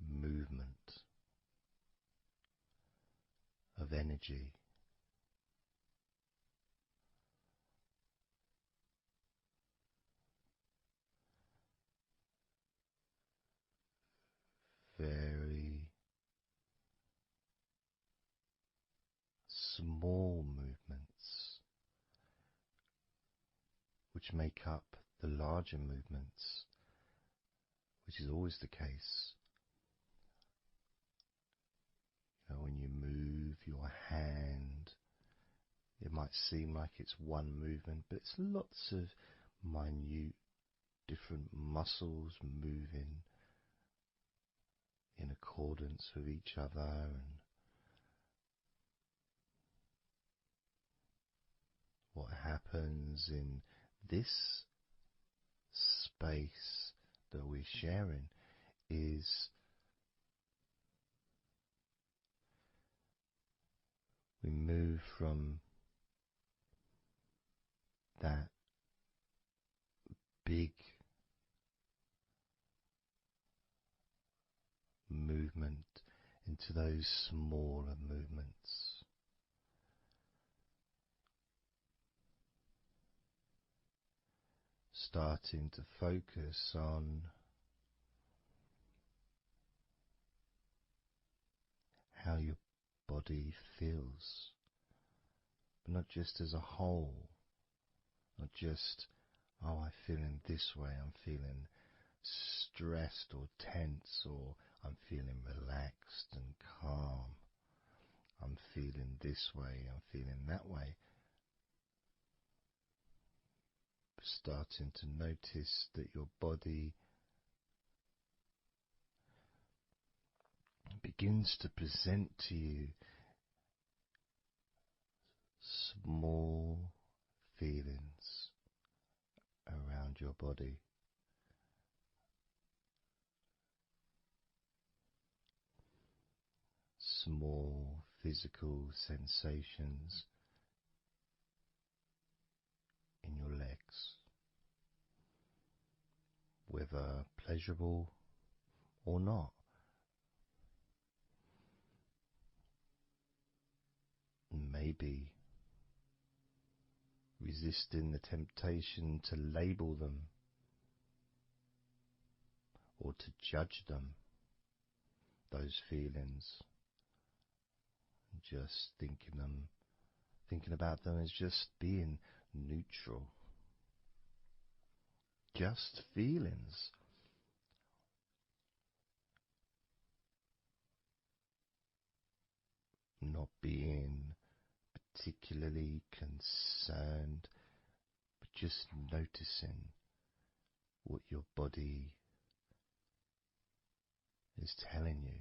movement of energy, very small movements which make up the larger movements, which is always the case. You know, when you move your hand, it might seem like it's one movement, but it's lots of minute different muscles moving in accordance with each other, and what happens in this space that we're sharing is we move from that big movement into those smaller movements, starting to focus on how your body feels, but not just as a whole, not just, oh, I feel in this way, I'm feeling stressed or tense, or I'm feeling relaxed and calm, I'm feeling this way, I'm feeling that way. starting to notice that your body begins to present to you small feelings around your body. Small physical sensations in your legs, whether pleasurable or not. Maybe resisting the temptation to label them or to judge them, those feelings, just thinking about them as just being neutral, just feelings. Not being particularly concerned, but just noticing what your body is telling you.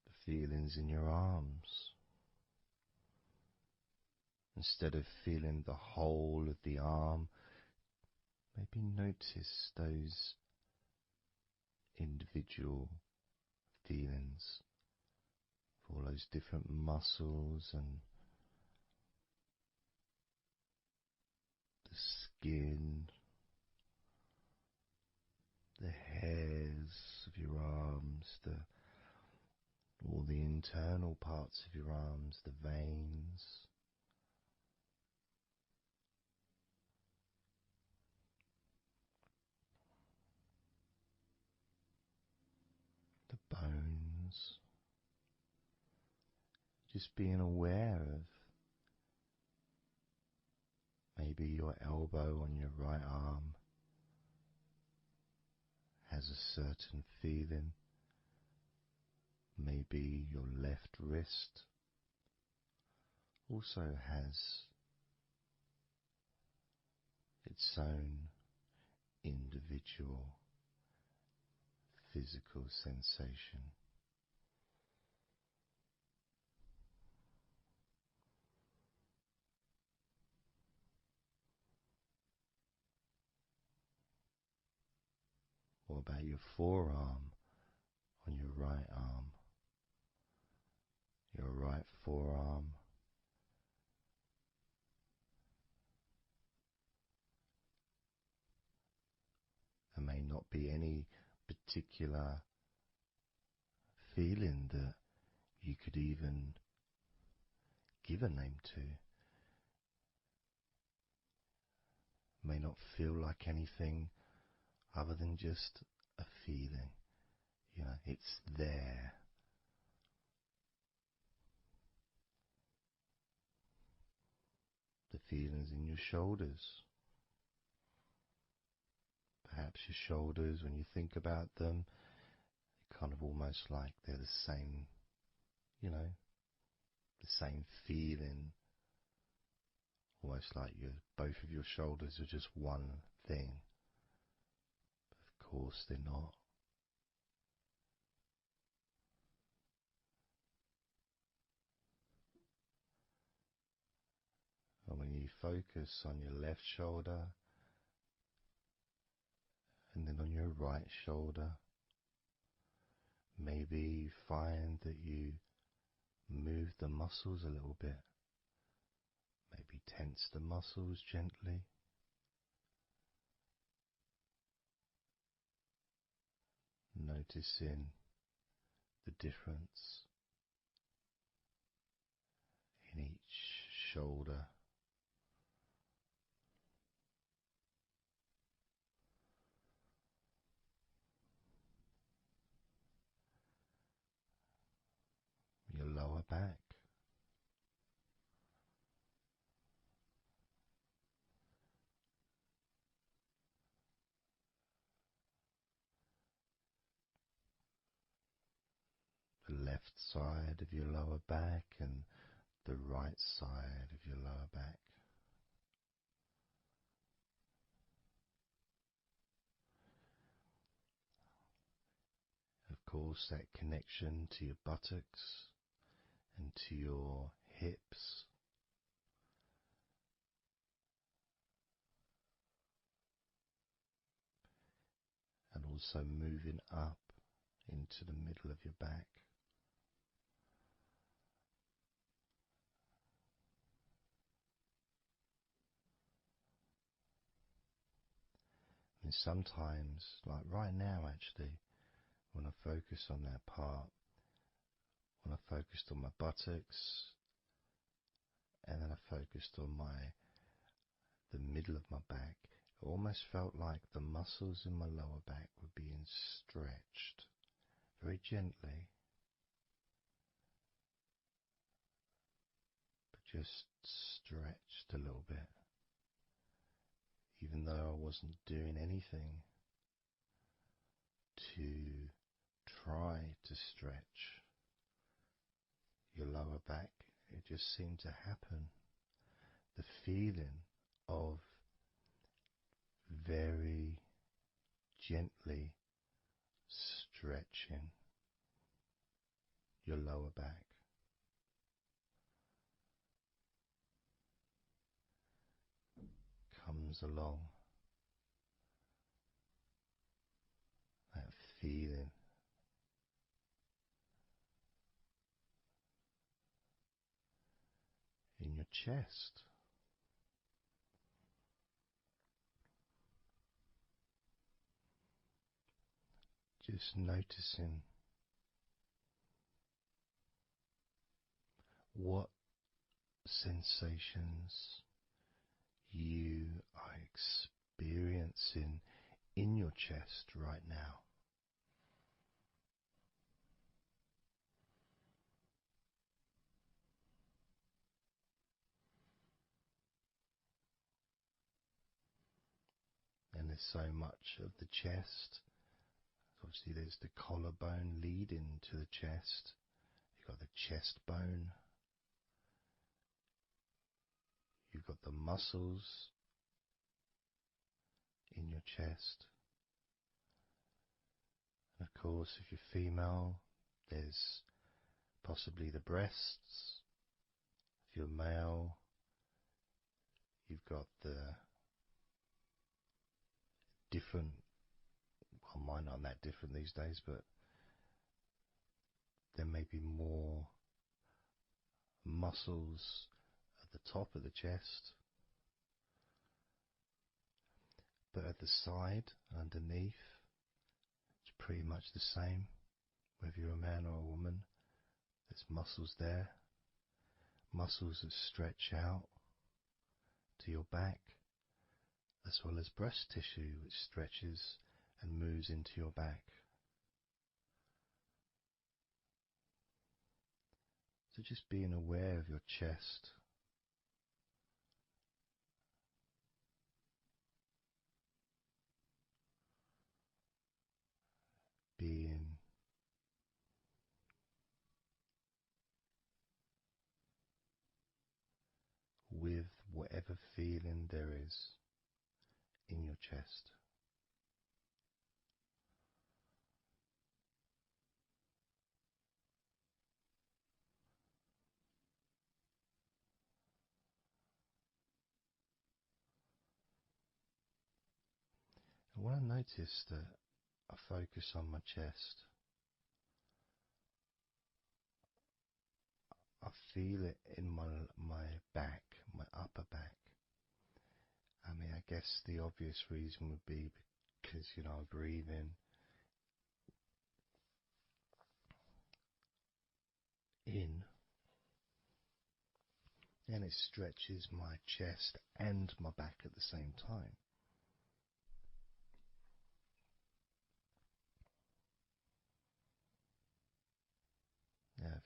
The feelings in your arms. Instead of feeling the whole of the arm, maybe notice those individual feelings for all those different muscles and the skin, the hairs of your arms, all the internal parts of your arms, the veins, the bones. Just being aware of maybe your elbow on your right arm has a certain feeling. Maybe your left wrist also has its own individual physical sensation. What about your forearm on your right arm? Your right forearm. There may not be any particular feeling that you could even give a name to. May not feel like anything other than just a feeling. You know, it's there. The feelings in your shoulders. Perhaps your shoulders, when you think about them, they're kind of almost like they're the same, the same feeling. Almost like both of your shoulders are just one thing. But of course they're not. And when you focus on your left shoulder and then on your right shoulder, maybe you find that you move the muscles a little bit. Maybe tense the muscles gently. Noticing the difference in each shoulder. Your lower back. The left side of your lower back and the right side of your lower back. Of course, that connection to your buttocks and to your hips, and also moving up into the middle of your back. And sometimes, like right now actually, when I focus on that part, when I focused on my buttocks, and then I focused on the middle of my back, it almost felt like the muscles in my lower back were being stretched very gently, but just stretched a little bit, even though I wasn't doing anything to try to stretch your lower back. It just seemed to happen. The feeling of very gently stretching your lower back comes along. That feeling in your chest. Just noticing what sensations you are experiencing in your chest right now. And there's so much of the chest. Obviously there's the collarbone leading to the chest. You've got the chest bone. You've got the muscles in your chest. And of course, if you're female, there's possibly the breasts. If you're male, you've got the different, well, mine aren't that different these days, but there may be more muscles at the top of the chest, but at the side, underneath, it's pretty much the same. Whether you're a man or a woman, there's muscles there, muscles that stretch out to your back, as well as breast tissue which stretches and moves into your back. So just being aware of your chest, being with whatever feeling there is in your chest. And when I notice that I focus on my chest, I feel it in my back, my upper back. I mean, I guess the obvious reason would be because, I breathe in, and it stretches my chest and my back at the same time. Yeah, it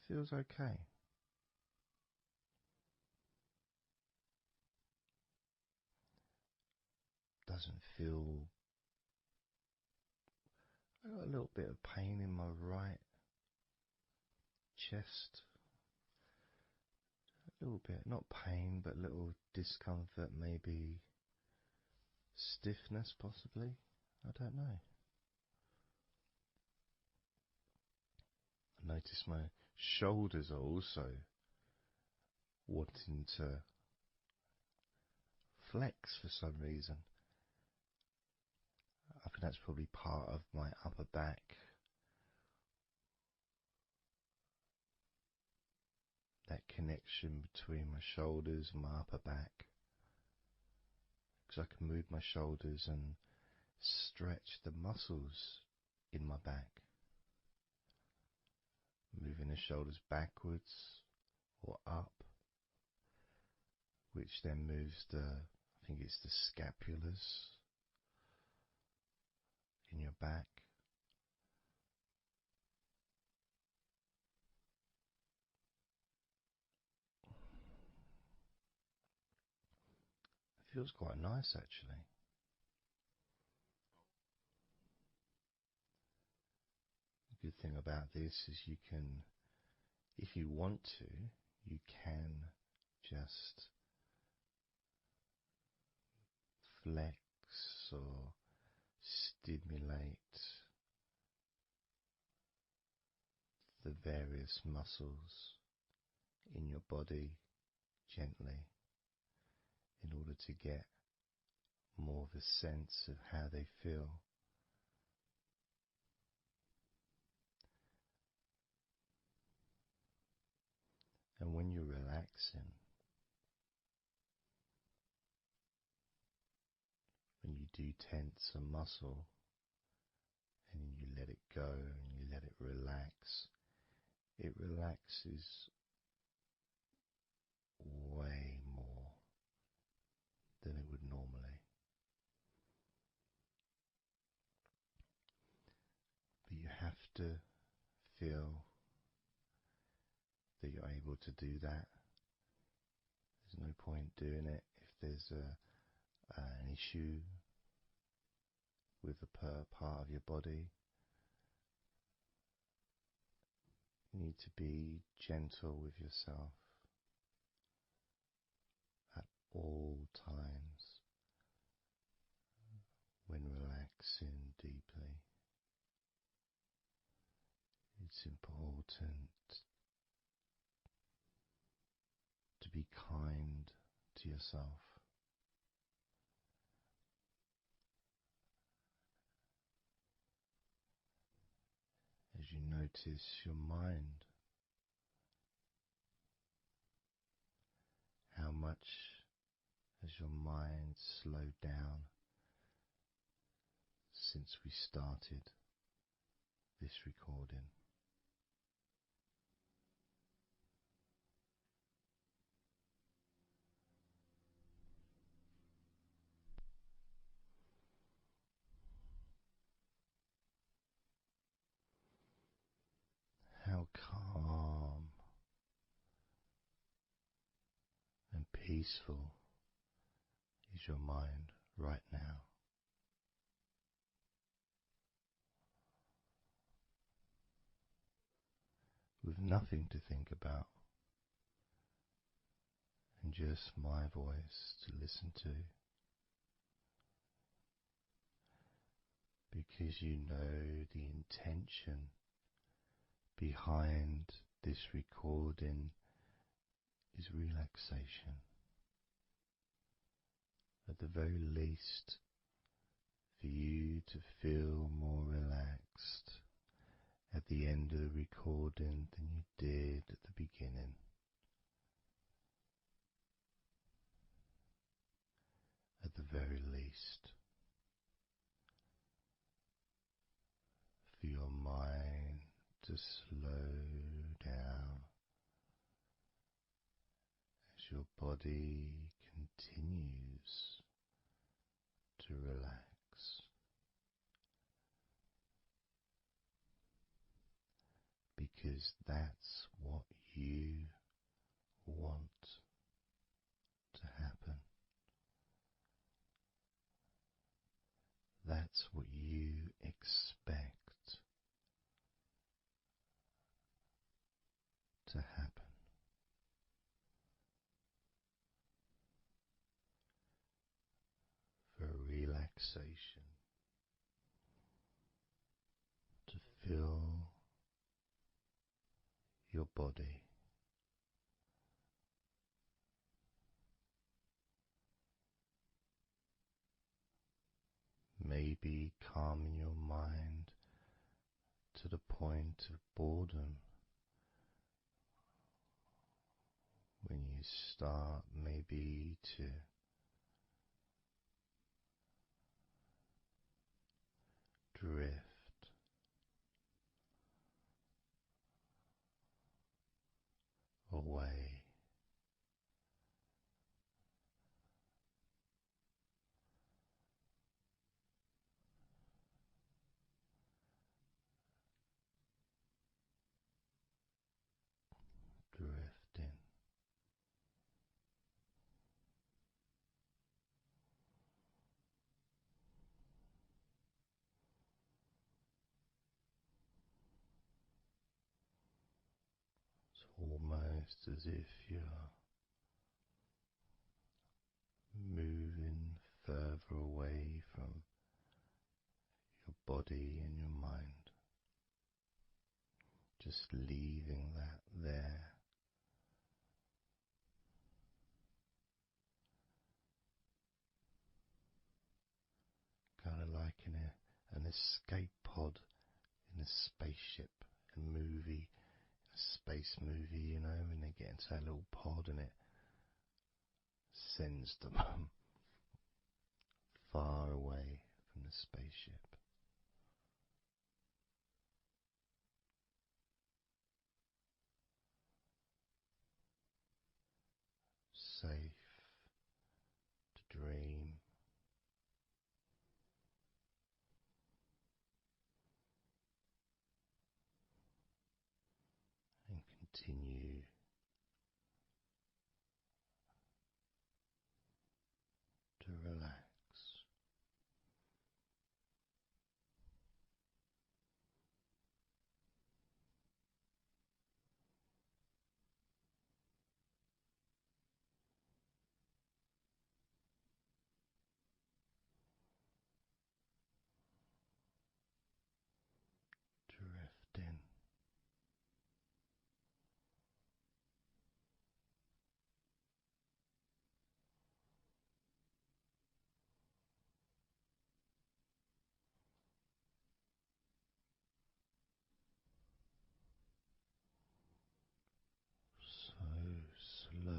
feels okay. Doesn't feel I got a little bit of pain in my right chest. A little bit, not pain, but little discomfort, maybe stiffness possibly. I don't know. I notice my shoulders are also wanting to flex for some reason. I think that's probably part of my upper back. That connection between my shoulders and my upper back. Because I can move my shoulders and stretch the muscles in my back. Moving the shoulders backwards or up, which then moves I think it's the scapulars in your back. It feels quite nice actually. The good thing about this is you can, if you want to, you can just flex or stimulate the various muscles in your body gently in order to get more of a sense of how they feel. And when you're relaxing, when you do tense a muscle and you let it go and you let it relax, it relaxes way more than it would normally. But you have to feel that you're able to do that. There's no point doing it if there's an issue with a part of your body. You need to be gentle with yourself at all times when relaxing deeply. It's important to be kind to yourself. As you notice your mind, how much has your mind slowed down since we started this recording? How calm and peaceful is your mind right now? With nothing to think about and just my voice to listen to, because you know the intention behind this recording is relaxation. At the very least, for you to feel more relaxed at the end of the recording than you did at the beginning. At the very least, for your mind to slow down as your body continues to relax. Because that's what you want to happen. That's what you expect relaxation, to feel your body maybe calming your mind to the point of boredom when you start maybe to drift away. Drifting. It's almost as if you're moving further away from your body and your mind, just leaving that there. Kind of like an escape pod in a spaceship, a movie, a space movie, you know, when they get into that little pod and it sends them far away from the spaceship. Safe to dream. And continue to relax. Drifting. So slow.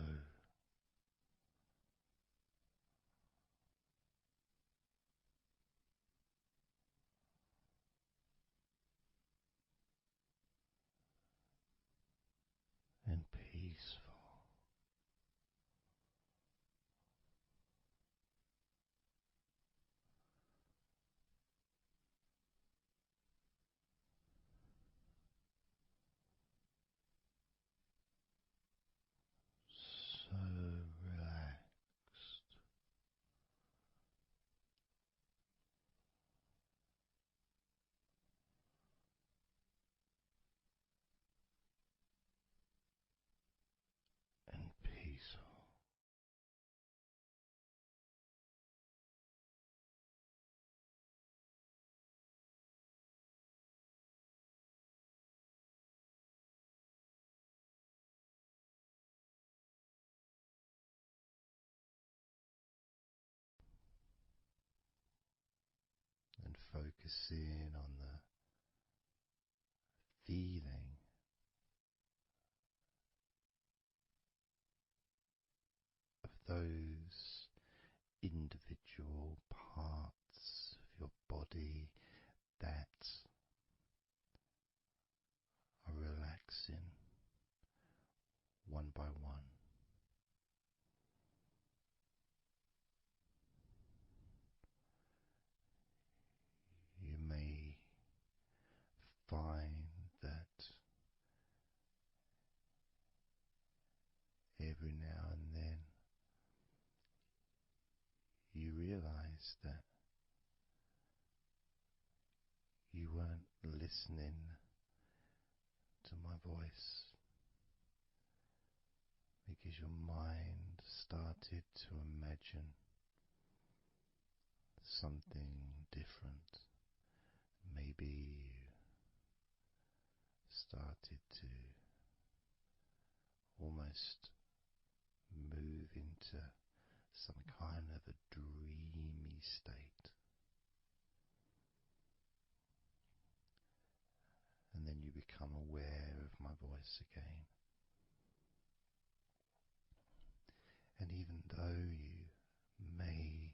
And peaceful. So relaxed. And peaceful. And focusing on the feeling of those individual parts of your body that are relaxing one by one. You may find that every now and then you realize that you weren't listening to my voice because your mind started to imagine something different. Maybe you started to almost move into some kind of a dreamy state. And then you become aware of my voice again. And even though you may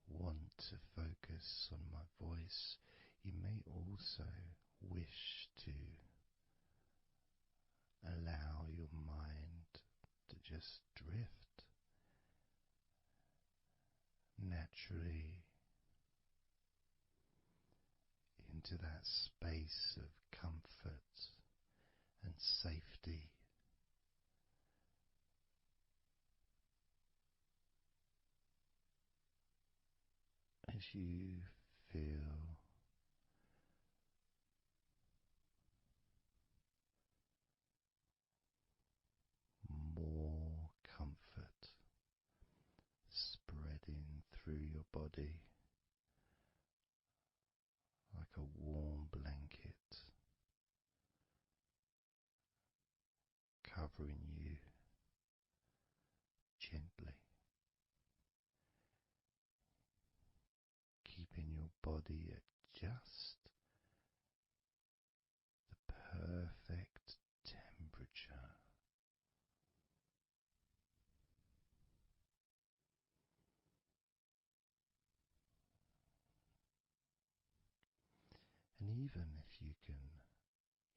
want to focus on my voice, you may also wish to allow your mind to just drift naturally into that space of comfort and safety. As you feel more comfort spreading through your body like a warm blanket, covering you gently, keeping your body at just the perfect temperature. And even if you can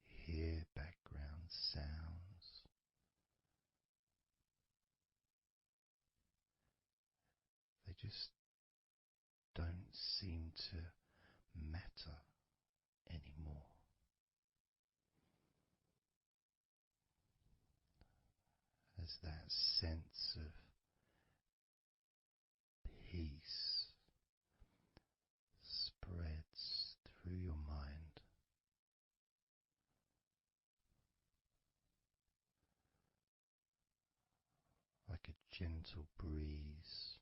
hear background sounds, they just don't seem to matter anymore. As that sense of peace spreads through your mind, like a gentle breeze,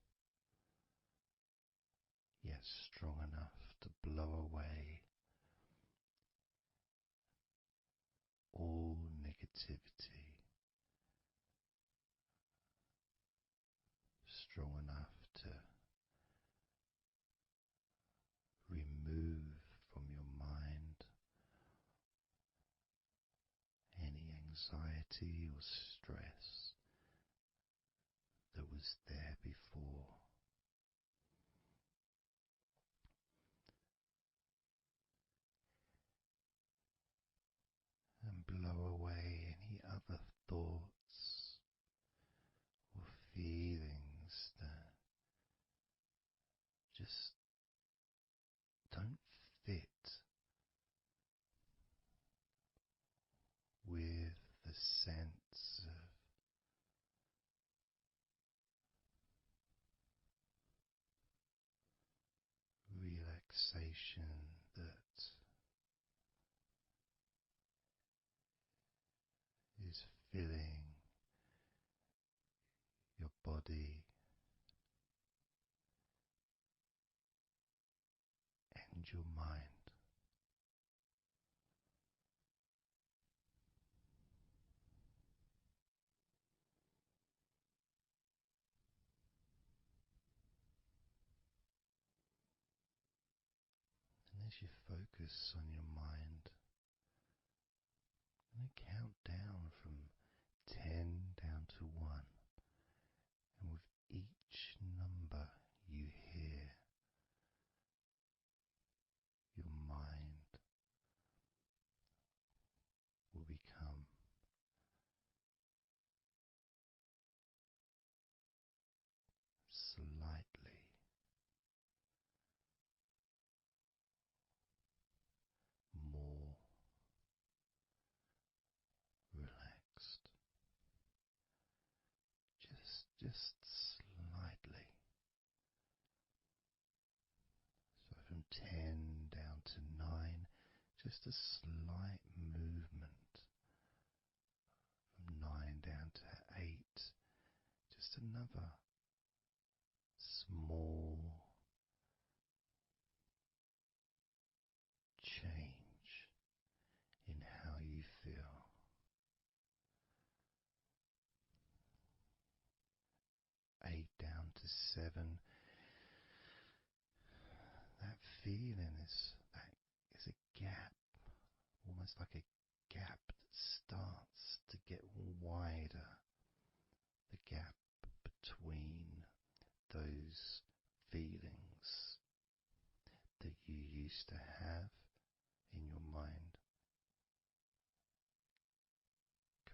yet strong enough to blow away all negativity, strong enough to remove from your mind any anxiety or stress that was there before. And blow away any other thoughts or feelings that just don't fit with the sense of relaxation that is filling your body and your mind. And as you focus on your mind, I'm going to count down from 10 down to 1. And with each number you hear, your mind will become slightly more relaxed. Just slightly. So from 10 down to 9, just a slight movement. From 9 down to 8, just another small 7, that feeling is a gap, almost like a gap that starts to get wider, the gap between those feelings that you used to have in your mind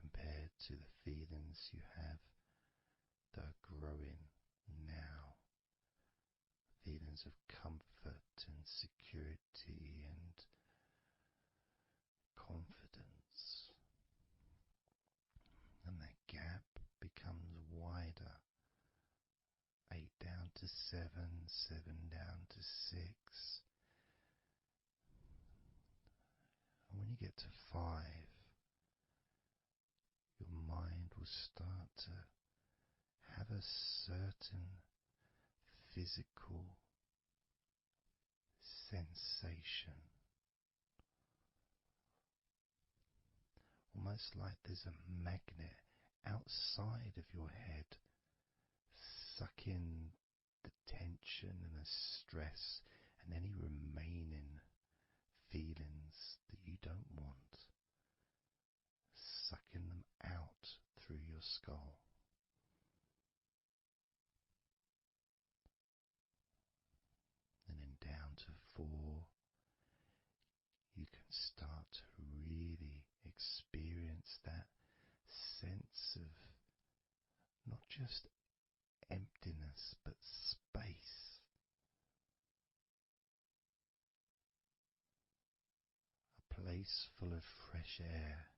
compared to the feelings you have that are growing now, feelings of comfort and security and confidence. And that gap becomes wider. 8 down to 7, 7 down to 6. And when you get to 5, your mind will start to have a certain physical sensation, almost like there's a magnet outside of your head, sucking the tension and the stress and any remaining feelings that you don't want, sucking them out through your skull. And then down to 4, you can start to really experience that sense of not just emptiness but space. A place full of fresh air.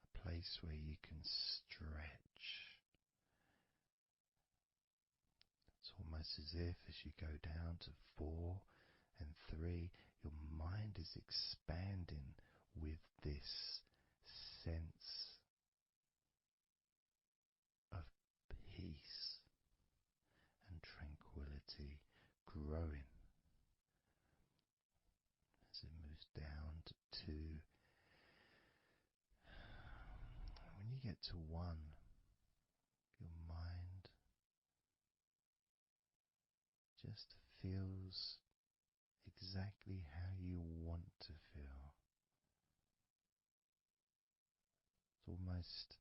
A place where you can stretch. It's almost as if as you go down to 4 and 3, your mind is expanding with this sense of peace and tranquility growing. As it moves down to 2, when you get to 1, your mind just feels exactly how you want to feel. It's almost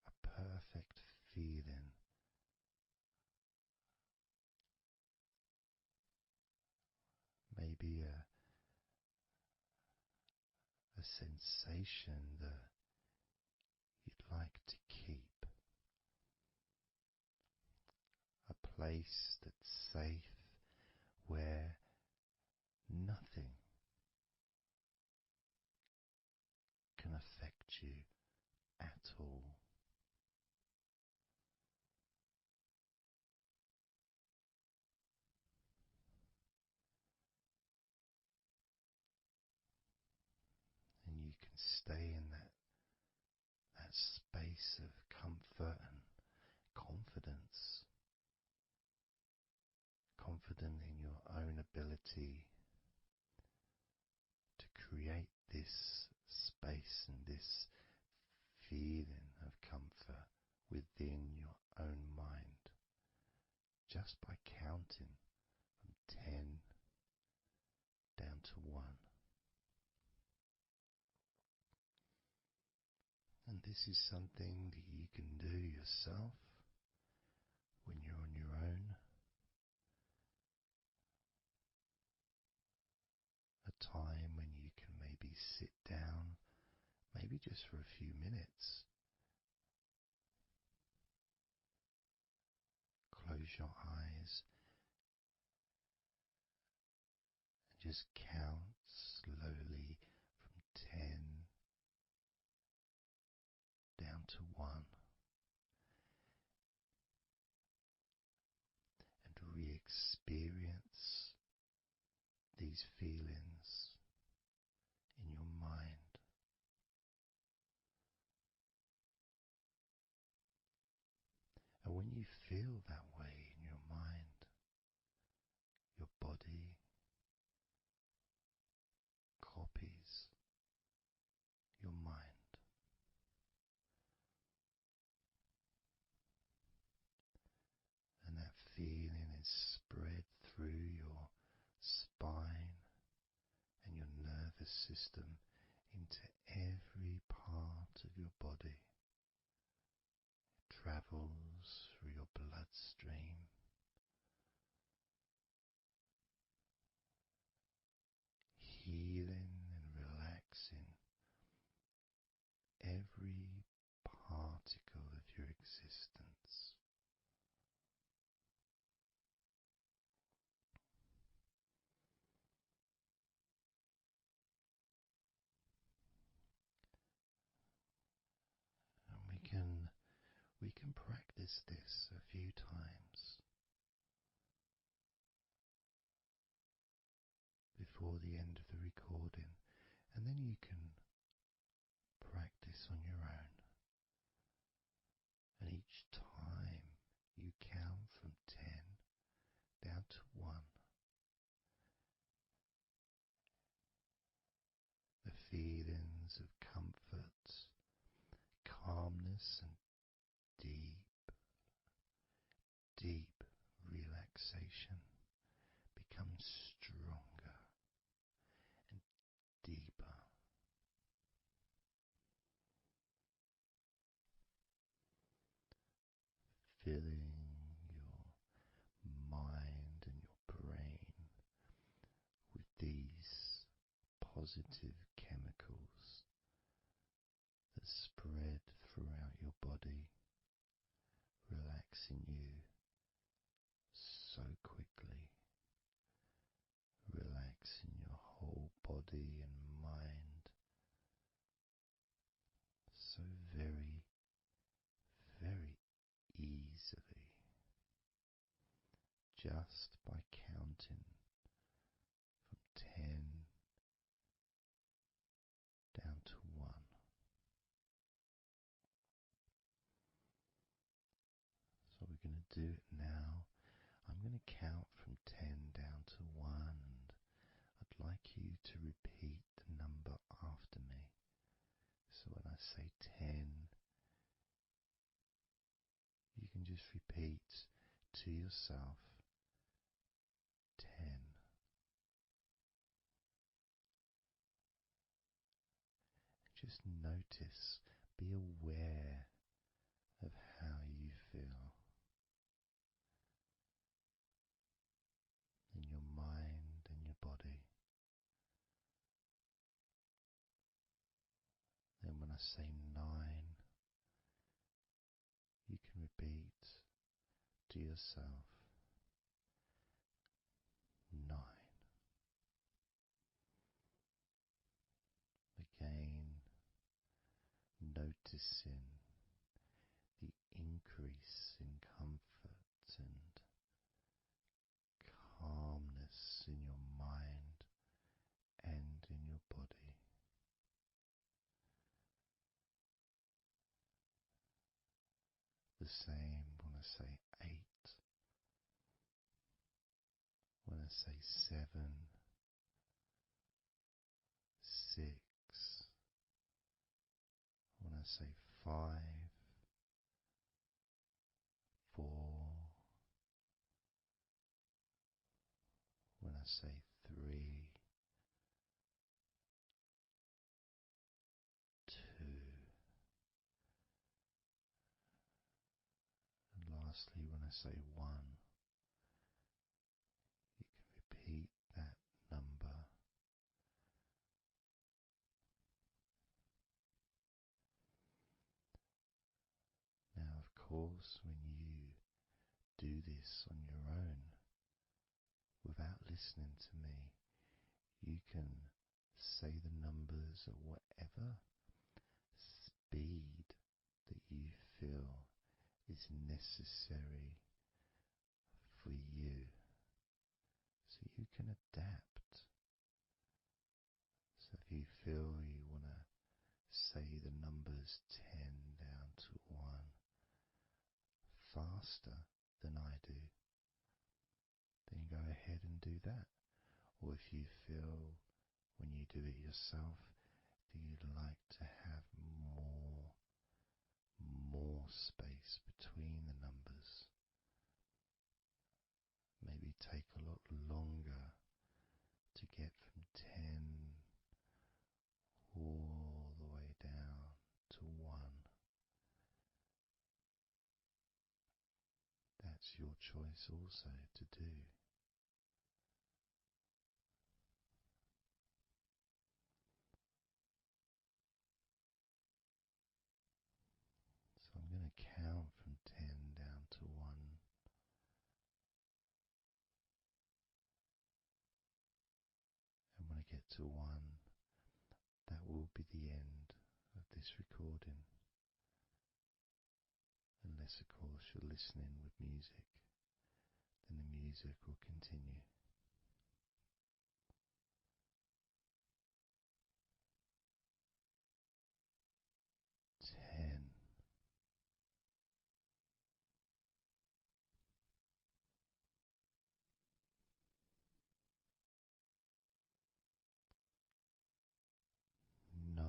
a perfect feeling. Maybe a sensation that you'd like to keep. A place that's safe where nothing can affect you at all. And you can stay in that space of comfort and confidence. Confident in your own ability to create this space and this feeling of comfort within your own mind, just by counting from 10 down to 1. And this is something that you can do yourself when you're on your own. A time when you can maybe sit down, maybe just for a few minutes. Close your eyes and just count slowly from 10 down to 1. And re-experience these feelings in your mind. And when you feel that way in your mind, your body copies your mind. system into every part of your body. It travels through your bloodstream, healing and relaxing every particle of your existence. And we can practice this a few times before the end of the recording, and then you can practice on your own. And each time you count from 10 down to 1. The feelings of comfort, calmness, and deep relaxation become stronger and deeper. Filling your mind and your brain with these positive chemicals that spread throughout your body, relaxing you so quickly, relaxing your whole body and mind so very, very easily, just by counting from 10 down to 1. So we're going to do it now. I'm going to count from 10 down to 1, and I'd like you to repeat the number after me. So when I say 10, you can just repeat to yourself 10. Just notice, be aware of how you feel in your mind and your body. Then when I say 9, you can repeat to yourself 9. Again, noticing the increase in comfort and calmness in your mind and in your body. The same when I say 8, when I say 7, 6, when I say 5, 4, when I say 3, 2, and lastly when I say 1, you can repeat that number. Now, of course, when you do this on your own, without listening to me, you can say the numbers at whatever speed that you feel is necessary for you, so you can adapt. So if you feel you want to say the numbers 10 down to 1 faster than I do, then go ahead and do that. Or if you feel when you do it yourself that you'd like to have more space between the numbers, maybe take a lot longer to get from 10 It's your choice also to do. So I'm going to count from 10 down to 1. And when I get to 1, that will be the end of this recording. Unless, of course, you're listening with music, then the music will continue. 10. 9.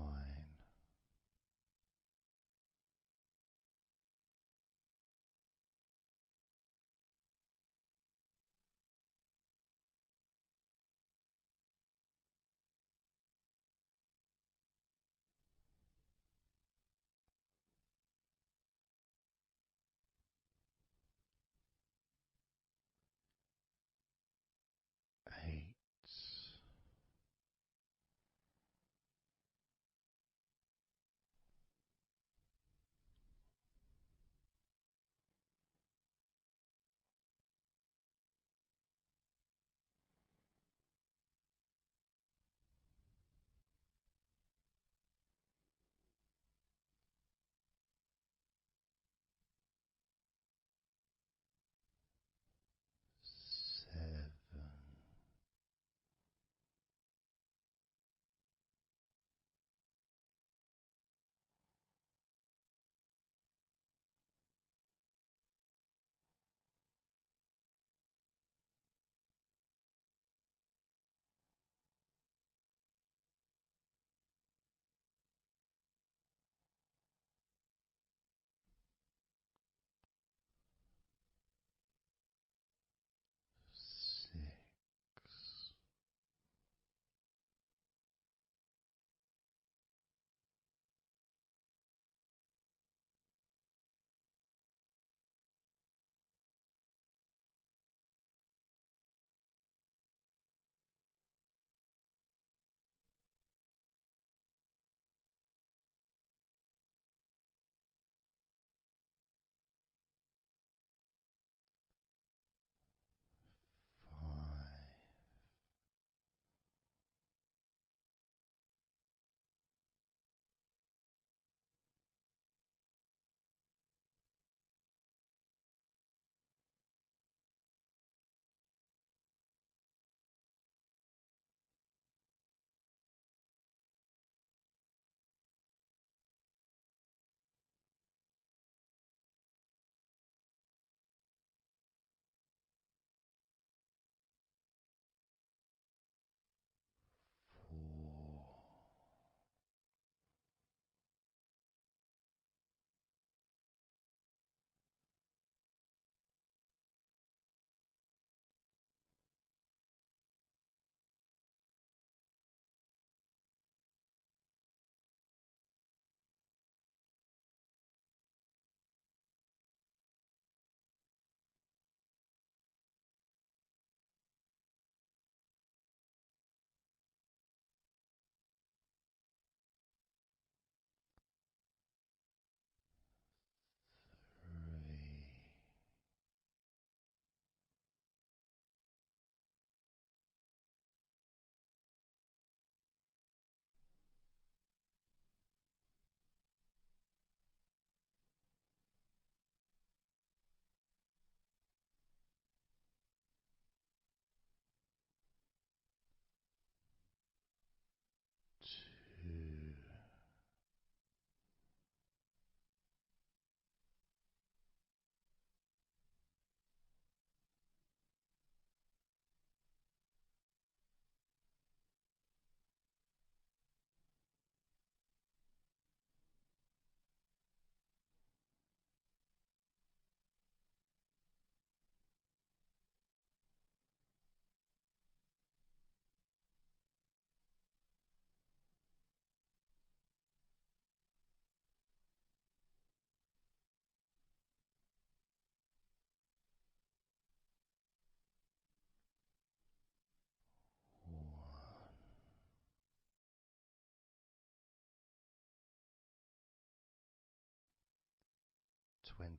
20,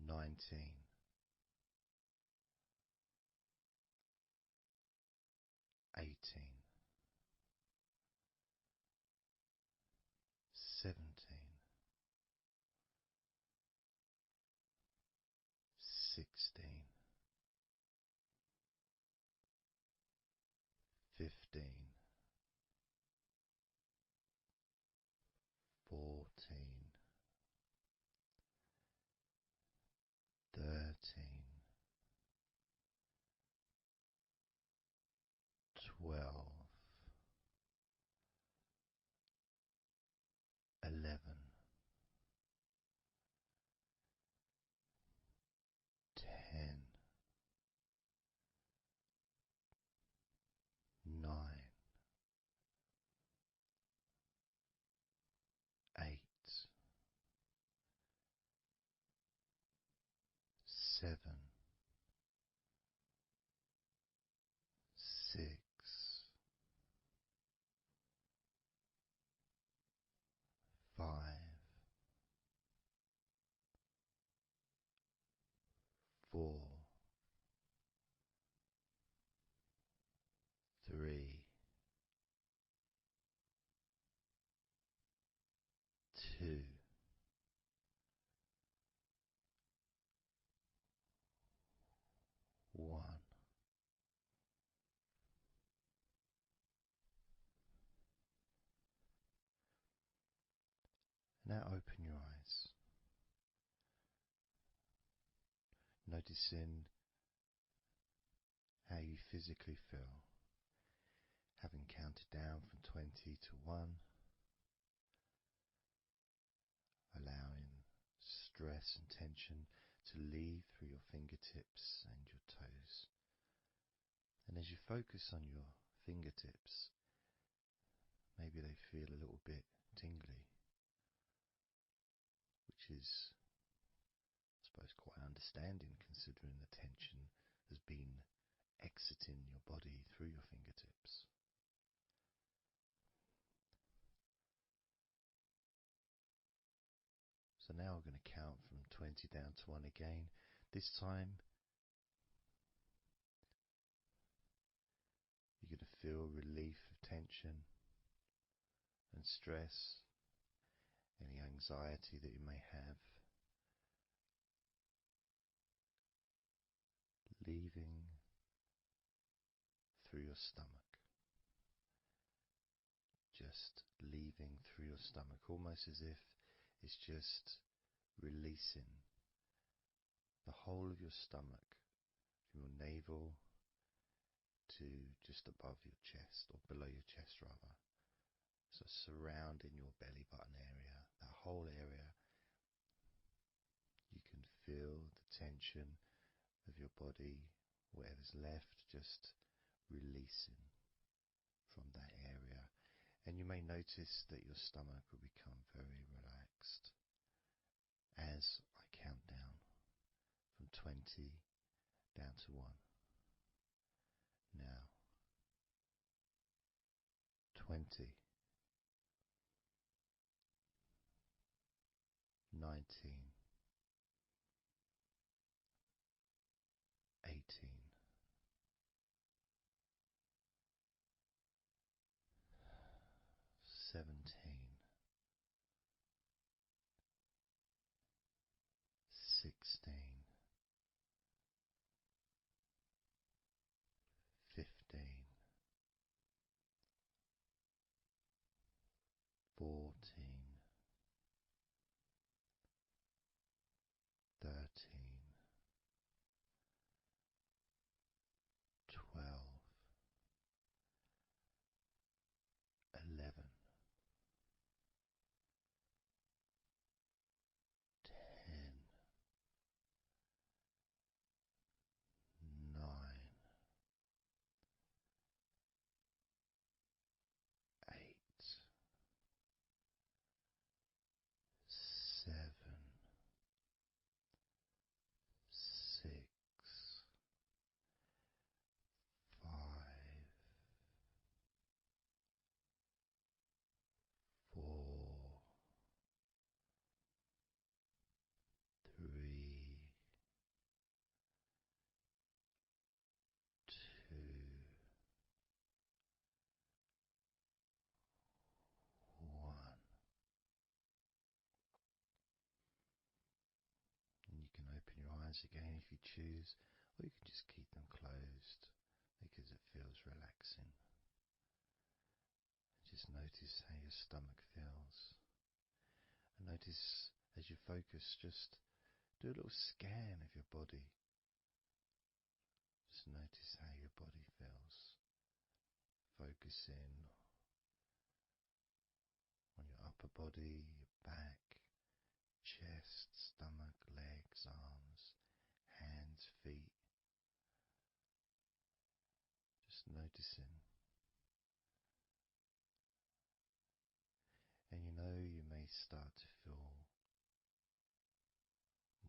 19, 18, 17, 16, 15, 14, 13, 12, 11, 10, 9, 8, 7, 6, 5, 4, 3, 2, 1. Now open your eyes, noticing how you physically feel, having counted down from 20 to 1, allowing stress and tension to leave through your fingertips and your toes. And as you focus on your fingertips, maybe they feel a little bit tingly, which is, I suppose, quite understanding considering the tension has been exiting your body through your fingertips. So now we're going to count from 20 down to 1 again. This time you're going to feel relief of tension and stress, any anxiety that you may have, leaving through your stomach. Just leaving through your stomach, almost as if it's just releasing the whole of your stomach, from your navel to just above your chest, or below your chest rather. So surrounding your belly button area, that whole area, you can feel the tension of your body, whatever's left, just releasing from that area. And you may notice that your stomach will become very relaxed as I count down from 20 down to 1. Now, 20, 19, 18, 17, 16, 15, 14, eyes again if you choose, or you can just keep them closed because it feels relaxing. Just notice how your stomach feels. And notice as you focus, just do a little scan of your body. Just notice how your body feels. Focus in on your upper body, your back, chest, stomach, legs, arms, hands, feet. Just noticing. And you may start to feel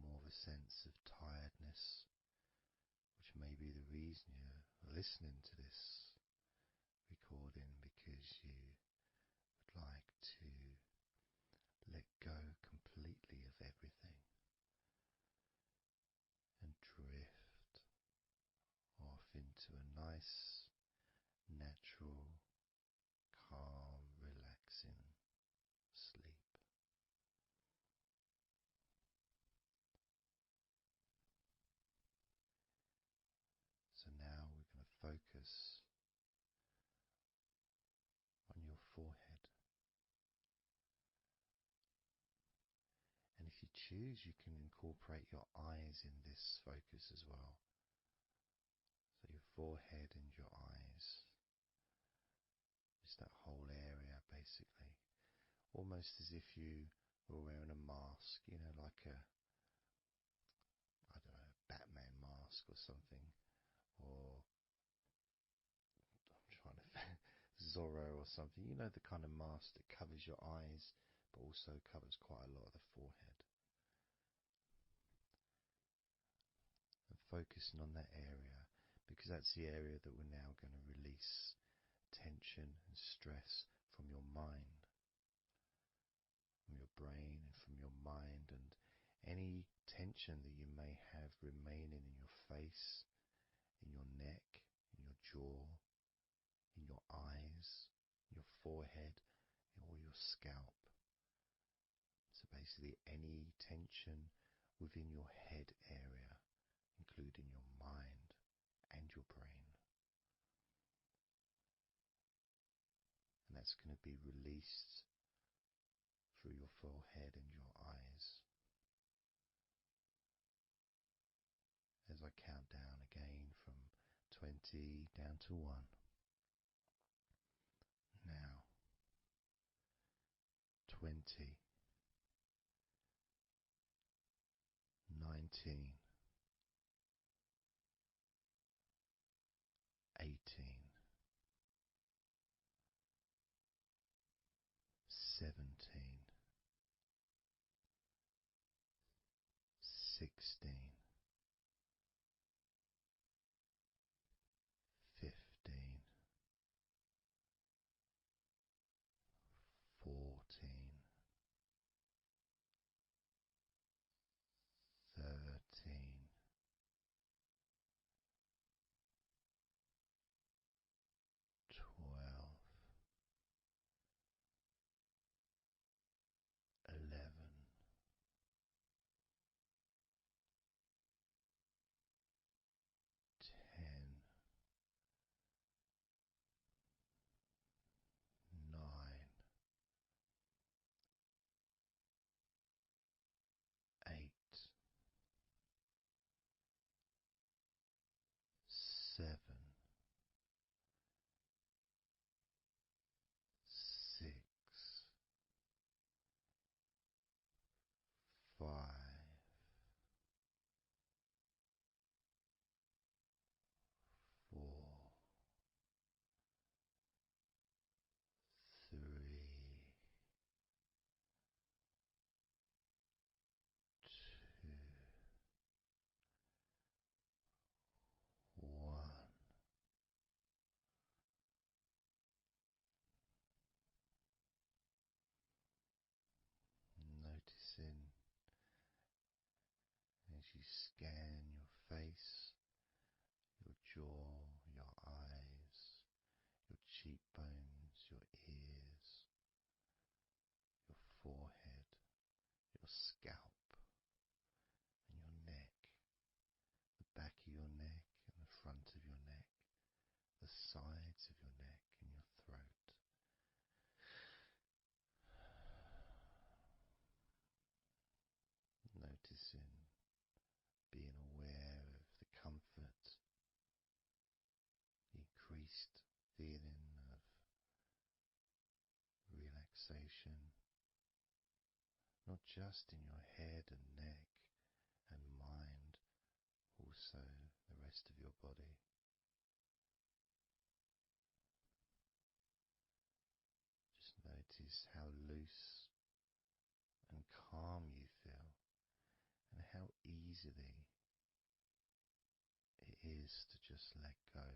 more of a sense of tiredness, which may be the reason you're listening to this recording, because you would like to let go completely of everything and drift off into a nice, natural, calm, relaxing sleep. So now we're going to focus on your forehead. And if you choose, you can incorporate your eyes in this focus as well. So your forehead and your eyes. Just that whole area, basically. Almost as if you were wearing a mask, like a Batman mask or something. Or I'm trying to Zorro or something. The kind of mask that covers your eyes but also covers quite a lot of the forehead. And focusing on that area, because that's the area that we're now going to release tension and stress from your mind, from your brain and from your mind, and any tension that you may have remaining in your face, in your neck, in your jaw, in your eyes, your forehead, or your scalp. So basically any tension within your head area, including your mind and your brain. And that's going to be released through your forehead and your eyes. As I count down again from 20 down to 1. Now, 20, 19, 18, 17, 16, 15, 14, 13, 12, 11, 10, 9, 8, 7, 6, 5, 4, 3, 2, 1. Noticing as you scan your face, your jaw, your eyes, your cheekbones, your ears, your forehead, your scalp, and your neck, feeling of relaxation, not just in your head and neck and mind, also the rest of your body. Just notice how loose and calm you feel, and how easily it is to just let go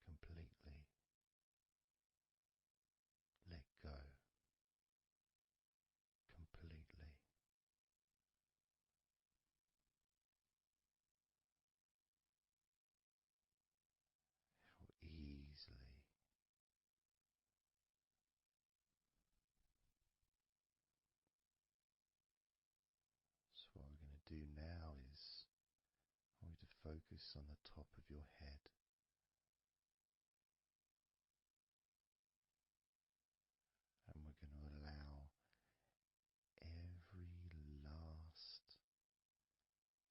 completely. Let go completely. How easily. So what we're going to do now is I want you to focus on the top of your head. And we're going to allow every last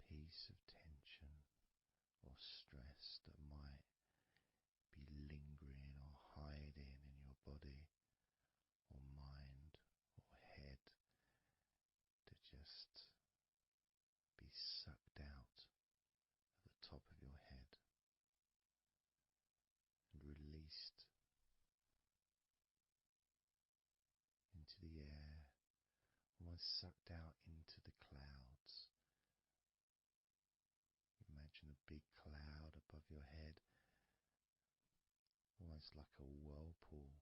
piece of tension or stress that might be lingering or hiding in your body or mind or head to just be sucked out at the top of your head and released into the air, almost sucked out into the clouds. Imagine a big cloud above your head, almost like a whirlpool,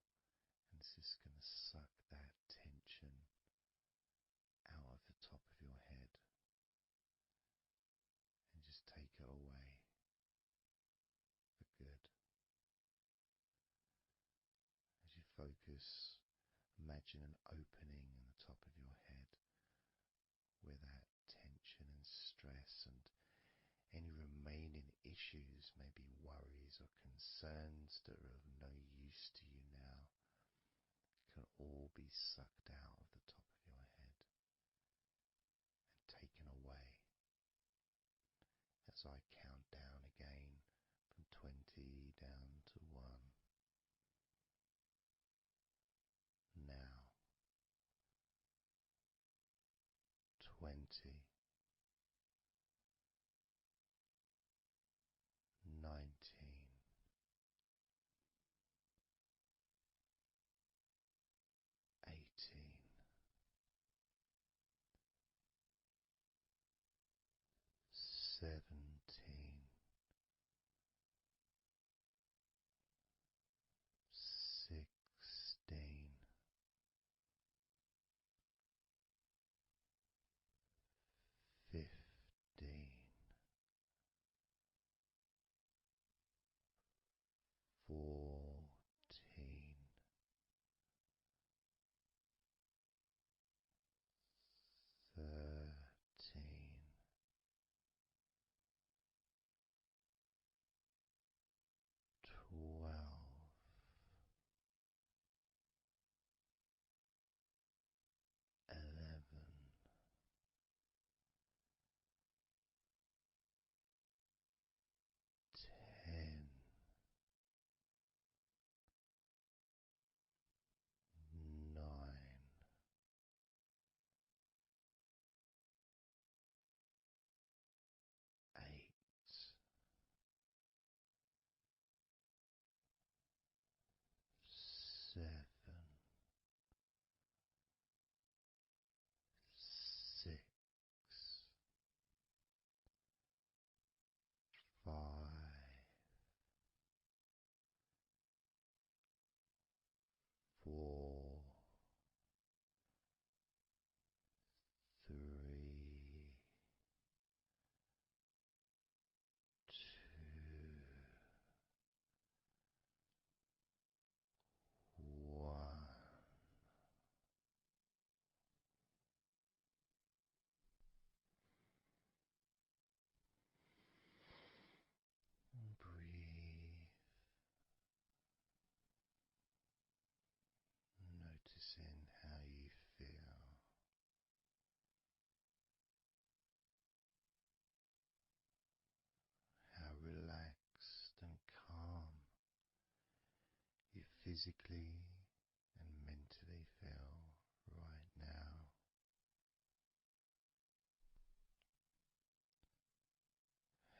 and it's just going to suck that tension out of the top of your head and just take it away for good. As you focus, imagine an opening in the top of your head where that tension and stress and any remaining issues, maybe worries or concerns that are of no use to you now, can all be sucked out of the top of your head and taken away. As I count down again from 20 down to 1. Now, 20, 19, 18, 17, 16, 15, physically and mentally feel right now.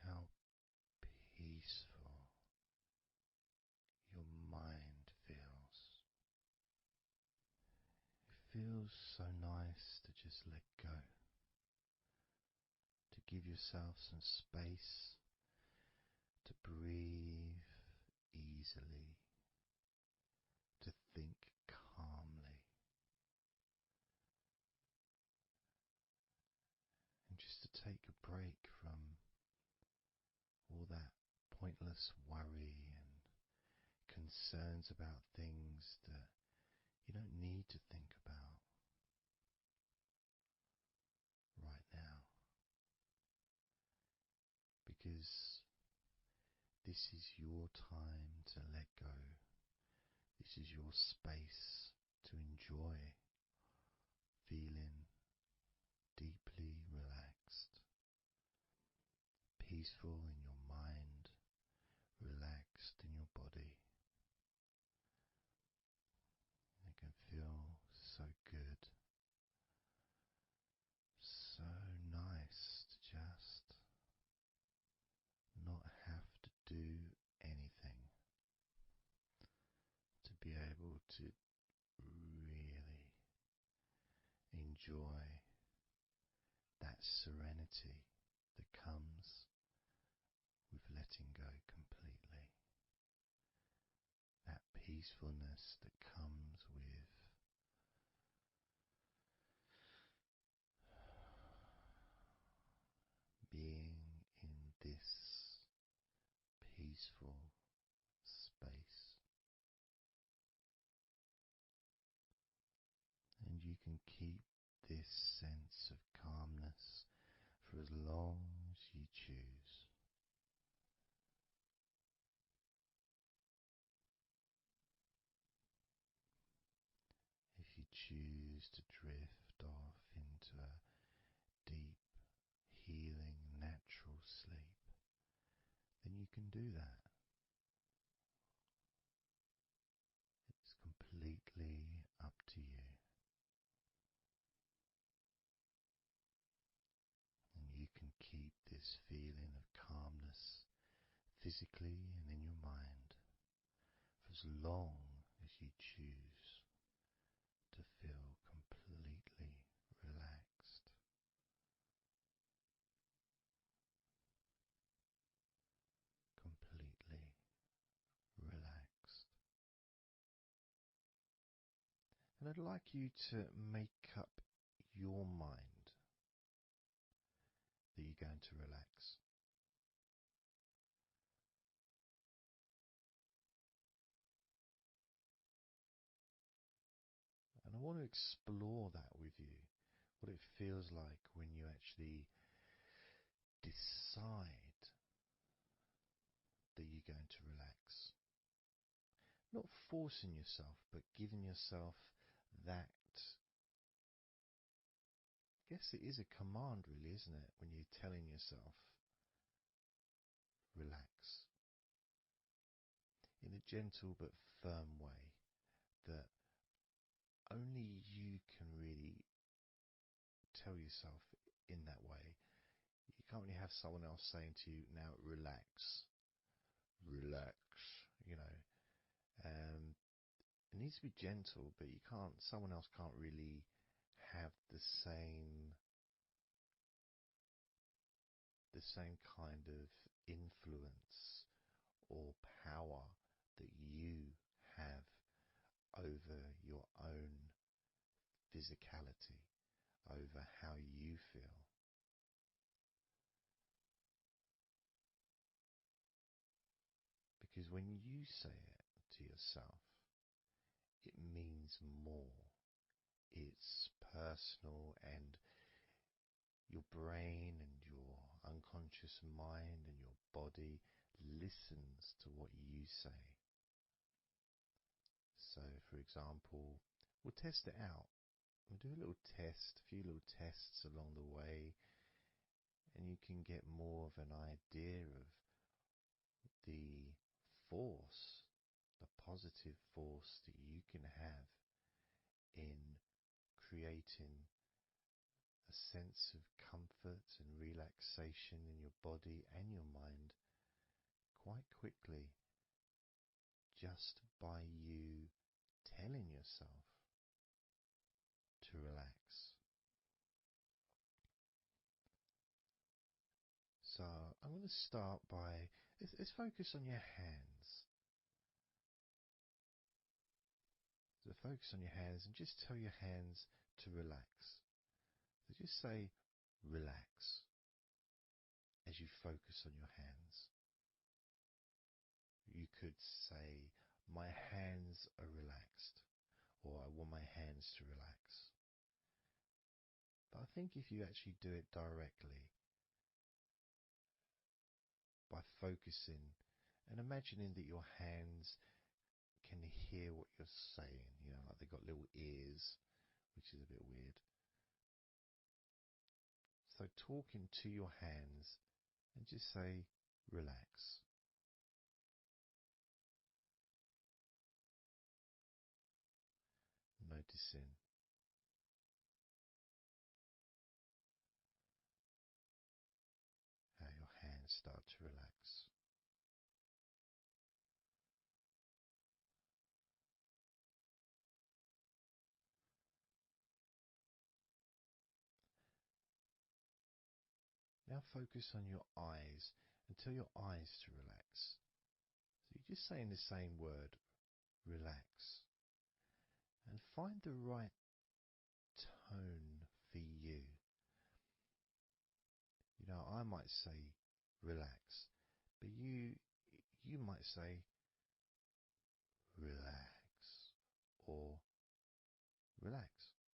How peaceful your mind feels. It feels so nice to just let go, to give yourself some space to breathe easily, to think calmly, and just to take a break from all that pointless worry and concerns about things that you don't need to think about right now, because this is your time to let go. This is your space to enjoy feeling deeply relaxed, peaceful in your mind, relaxed in your body. It can feel so good, so nice to just not have to do anything, to be able to really enjoy that serenity that comes with letting go completely, that peacefulness that comes with being in this peaceful space. And you can keep this sense of calmness for as long as you choose. If you choose to drift off into a deep, healing, natural sleep, then you can do that. It's completely up to you. And you can keep this feeling of calmness physically and in your mind for as long as you choose to feel completely relaxed. Completely relaxed. And I'd like you to make up your mind that you're going to relax. And I want to explore that with you, what it feels like when you actually decide that you're going to relax. Not forcing yourself, but giving yourself that. I guess it is a command, really, isn't it? When you're telling yourself, relax. In a gentle but firm way that only you can really tell yourself in that way. You can't really have someone else saying to you, now relax, relax, you know. It needs to be gentle, but someone else can't really have the same kind of influence or power that you have over your own physicality, over how you feel. Because when you say it to yourself, it means more. It's personal, and your brain and your unconscious mind and your body listens to what you say. So, for example, we'll test it out. We'll do a little test, a few little tests along the way, and you can get more of an idea of the force the positive force that you can have in creating a sense of comfort and relaxation in your body and your mind quite quickly, just by you telling yourself to relax. So I'm going to start by, let's focus on your hands. So focus on your hands and just tell your hands to relax. So just say relax as you focus on your hands. You could say, my hands are relaxed, or I want my hands to relax. But I think if you actually do it directly, by focusing and imagining that your hands can hear what you're saying, like they've got little ears, which is a bit weird. So talking to your hands and just say, relax. Noticing how your hands start to relax. Now focus on your eyes and tell your eyes to relax. So you're just saying the same word, relax. And find the right tone for you. I might say relax, but you might say relax or relax.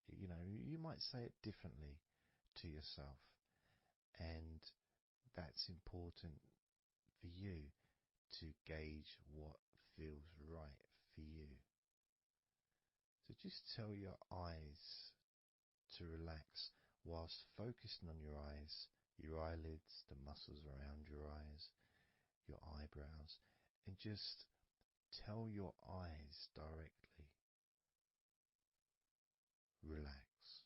You might say it differently to yourself, and that's important for you to gauge what feels right for you. So just tell your eyes to relax whilst focusing on your eyes, your eyelids, the muscles around your eyes, your eyebrows, and just tell your eyes directly, relax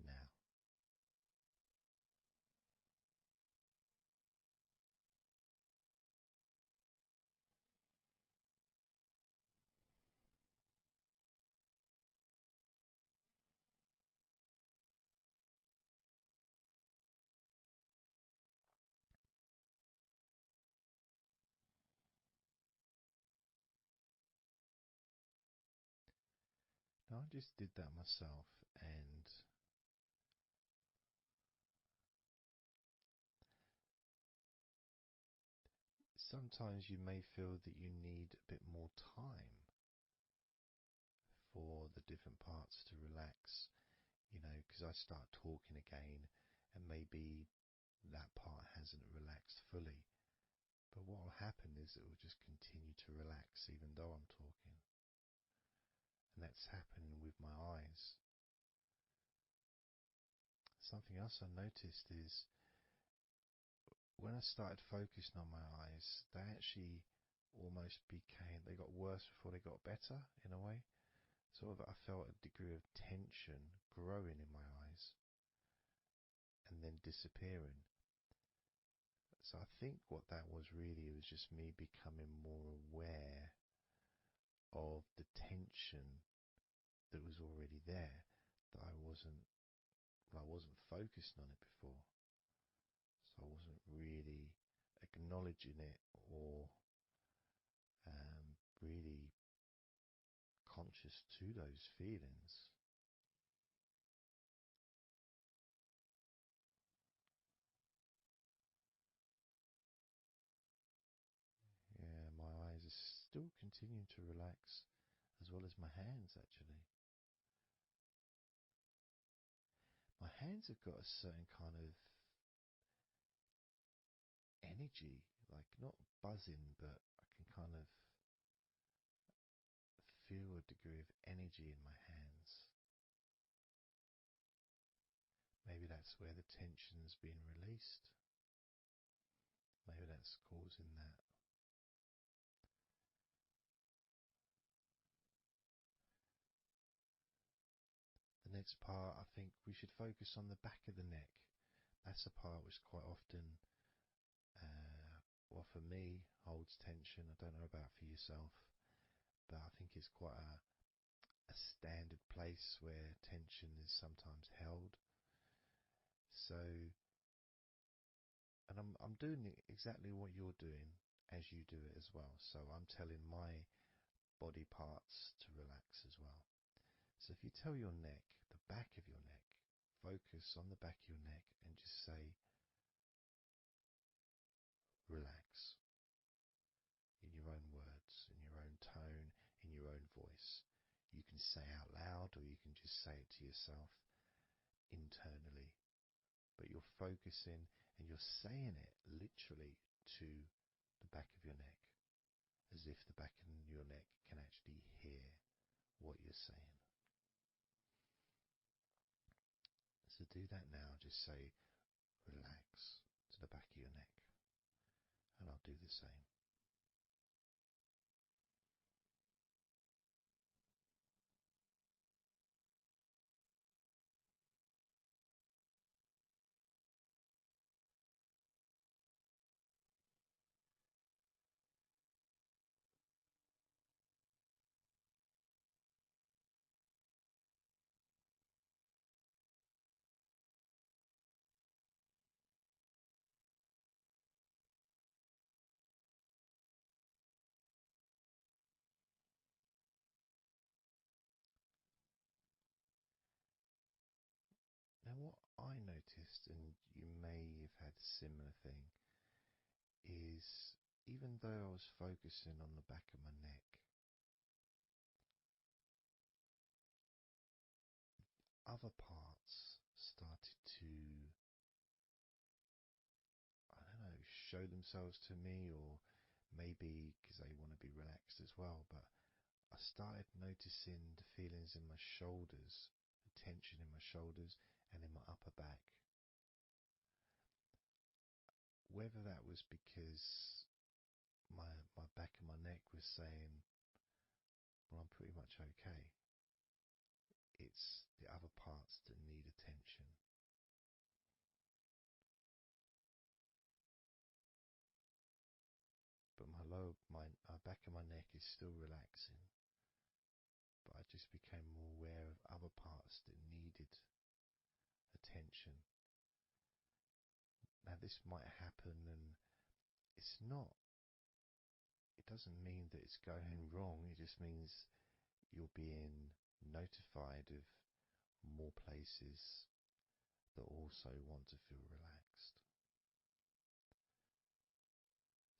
now. Now I just did that myself, and sometimes you may feel that you need a bit more time for the different parts to relax, because I start talking again and maybe that part hasn't relaxed fully. But what will happen is it will just continue to relax even though I'm talking. And that's happening with my eyes. Something else I noticed is when I started focusing on my eyes, they actually they got worse before they got better in a way. Sort of I felt a degree of tension growing in my eyes and then disappearing. So I think what that was really was just me becoming more aware of the tension that was already there, that I wasn't focusing on it before. So I wasn't really acknowledging it or really conscious to those feelings. Yeah, my eyes are still continuing to relax, as well as my hands actually. My hands have got a certain kind of energy, like not buzzing, but I can kind of feel a degree of energy in my hands. Maybe that's where the tension's been released. Maybe that's causing that. next part, I think we should focus on the back of the neck. That's a part which quite often, well, for me, holds tension. I don't know about for yourself, but I think it's quite a standard place where tension is sometimes held. So, and I'm doing exactly what you're doing as you do it as well. So I'm telling my body parts to relax as well. So if you tell your neck, the back of your neck, focus on the back of your neck and just say, relax, in your own words, in your own tone, in your own voice. You can say out loud or you can just say it to yourself internally. But you're focusing and you're saying it literally to the back of your neck, as if the back of your neck can actually hear what you're saying. So do that now. Just say relax to the back of your neck. And I'll do the same. Now what I noticed, and you may have had a similar thing, is even though I was focusing on the back of my neck, other parts started to, I don't know, show themselves to me, or maybe because they want to be relaxed as well, but I started noticing the feelings in my shoulders, the tension in my shoulders and in my upper back. Whether that was because my back of my neck was saying, well, I'm pretty much okay. It's the other parts that need attention. But my back of my neck is still relaxing. But I just became more aware of other parts that needed attention. Now this might happen, and it's not, it doesn't mean that it's going wrong. It just means you're being notified of more places that also want to feel relaxed.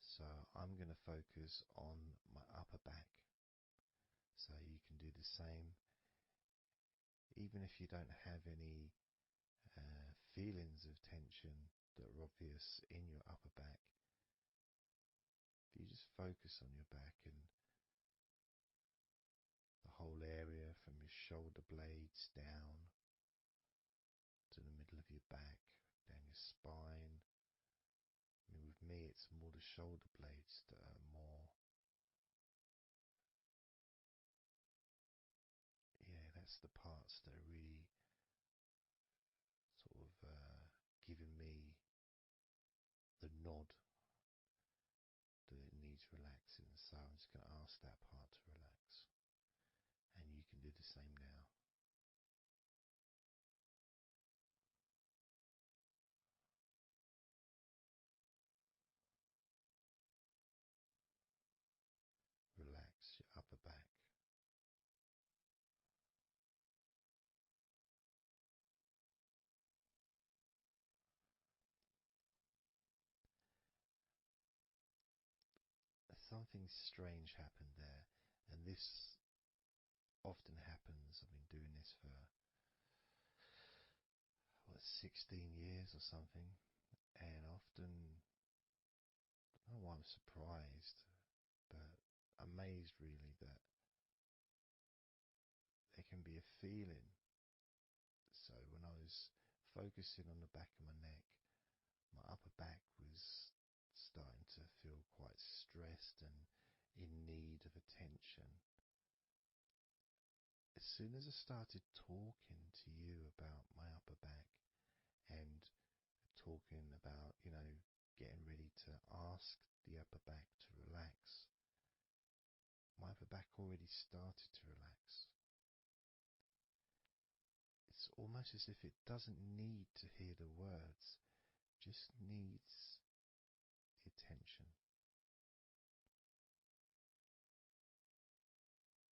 So I'm going to focus on my upper back. So you can do the same. Even if you don't have any feelings of tension that are obvious in your upper back, if you just focus on your back and the whole area from your shoulder blades down to the middle of your back, down your spine. I mean, with me, it's more the shoulder blades that are more, yeah, that's the parts that are really sort of giving me the nod that it needs relaxing. So I'm just going to ask that part to relax. And you can do the same now. Relax your upper back. Something strange happened there, and this often happens. I've been doing this for 16 years or something, and often, I don't know why I'm surprised, but amazed really that there can be a feeling. So when I was focusing on the back of my neck, my upper back was starting to feel quite stressed and in need of attention. As soon as I started talking to you about my upper back and talking about, getting ready to ask the upper back to relax, my upper back already started to relax. It's almost as if it doesn't need to hear the words, just needs the attention,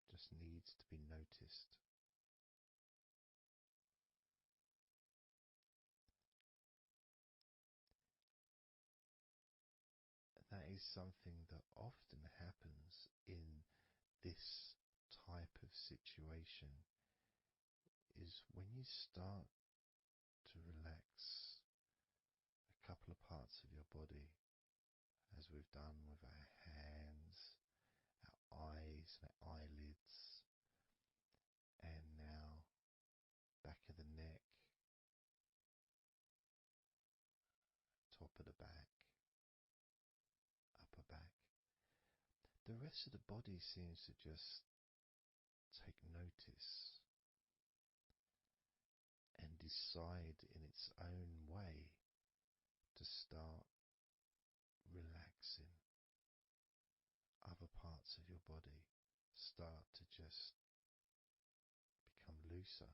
just needs to be noticed. That is something that often happens in this type of situation, is when you start to relax a couple of parts of your body, as we've done with our hands, our eyes and our eyelids, and now back of the neck, top of the back, upper back. The rest of the body seems to just take notice and decide in its own way to start relaxing. Other parts of your body start to just become looser.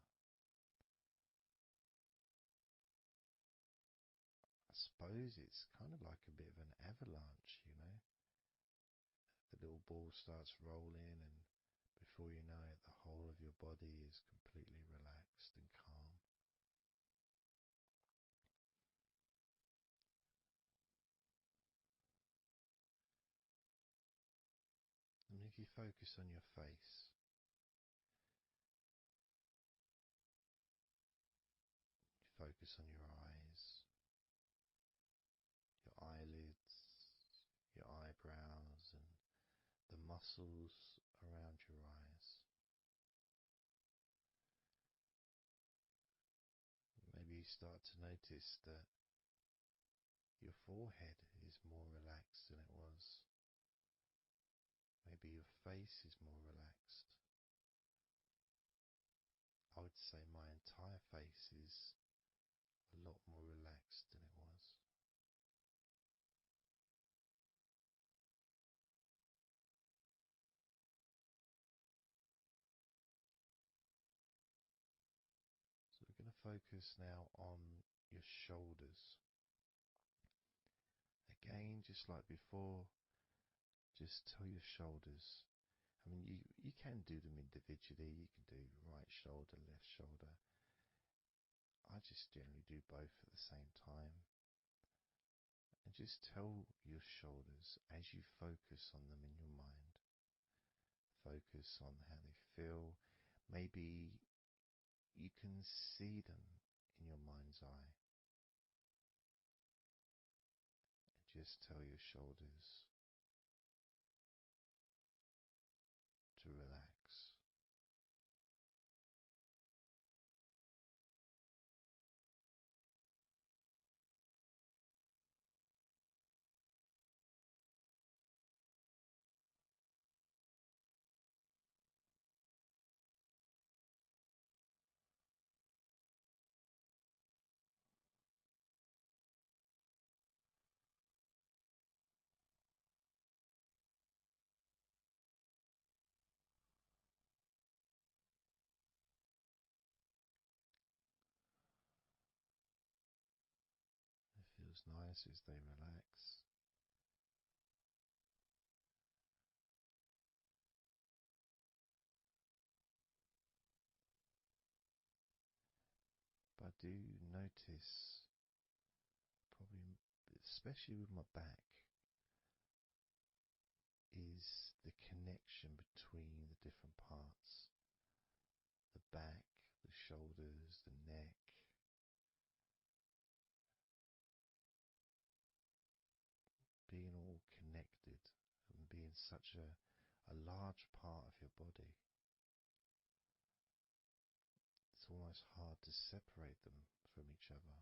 I suppose it's kind of like a bit of an avalanche, The little ball starts rolling, and before you know it, the whole of your body is completely relaxed and calm. And if you focus on your face, you focus on your eyes, your eyelids, your eyebrows, and the muscles around your eyes. Maybe you start to notice that your forehead is more relaxed than it was. Maybe your face is more relaxed. I would say my entire face is a lot more relaxed than it was. So we're going to focus now on your shoulders. Again, just like before, just tell your shoulders. I mean, you can do them individually. You can do right shoulder, left shoulder. I just generally do both at the same time. And just tell your shoulders as you focus on them in your mind. Focus on how they feel. Maybe you can see them in your mind's eye. And just tell your shoulders to relax. It feels nice as they relax. But I do notice, probably especially with my back, is the connection between the different parts. The back, the shoulders, the neck. Being all connected and being such a large part of your body. It's almost hard to separate them from each other.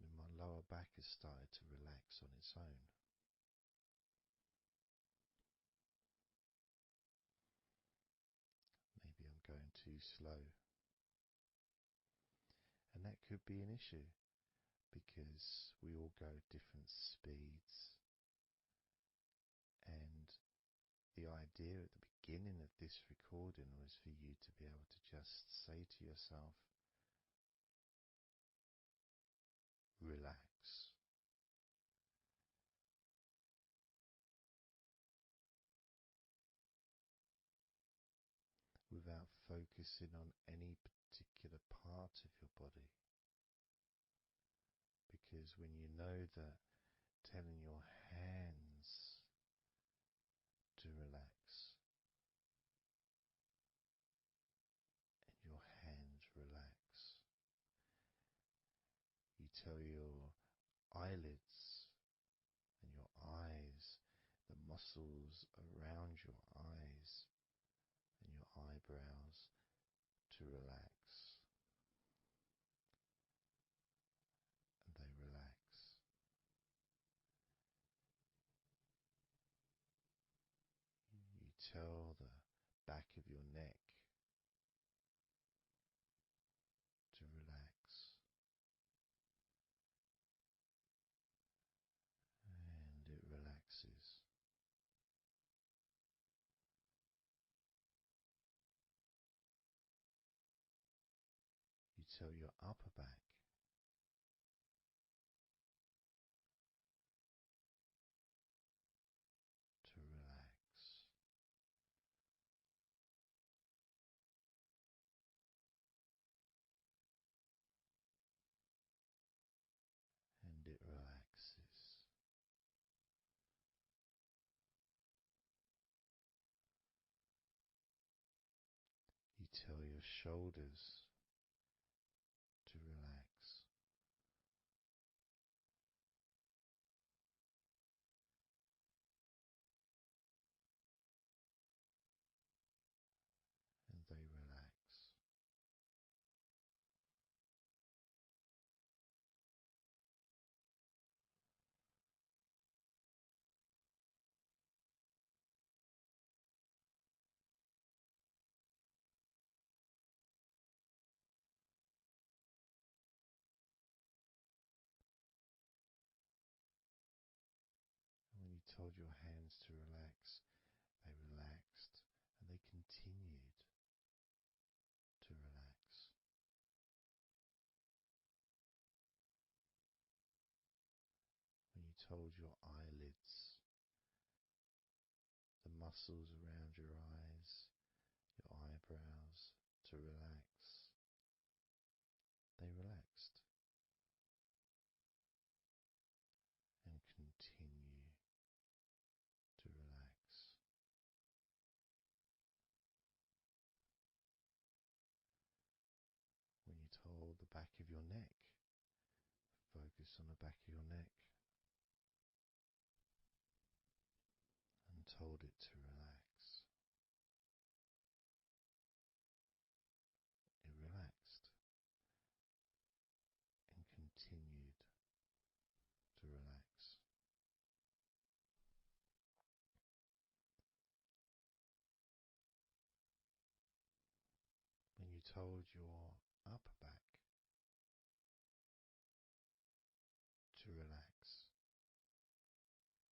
I mean, my lower back has started to relax on its own. too slow. And that could be an issue because we all go at different speeds. And the idea at the beginning of this recording was for you to be able to just say to yourself, relax. Without focusing on any particular part of your body. Because when you know that telling your hands to relax, and your hands relax, you tell your eyelids and your eyes, the muscles around your eyes and your eyebrows to relax, and they relax. You tell the back of your neck to relax, and it relaxes. You tell your upper back to relax, and it relaxes. You tell your shoulders to relax, and they relax. And when you told your hands to relax, they relaxed, and they continued to relax. When you told your eyelids, the muscles around your eyes, your eyebrows to relax, they relaxed and continue to relax. When you told the back of your neck, focus on the back of your neck, and told it to relax, it relaxed and continued to relax. When you told your upper back to relax,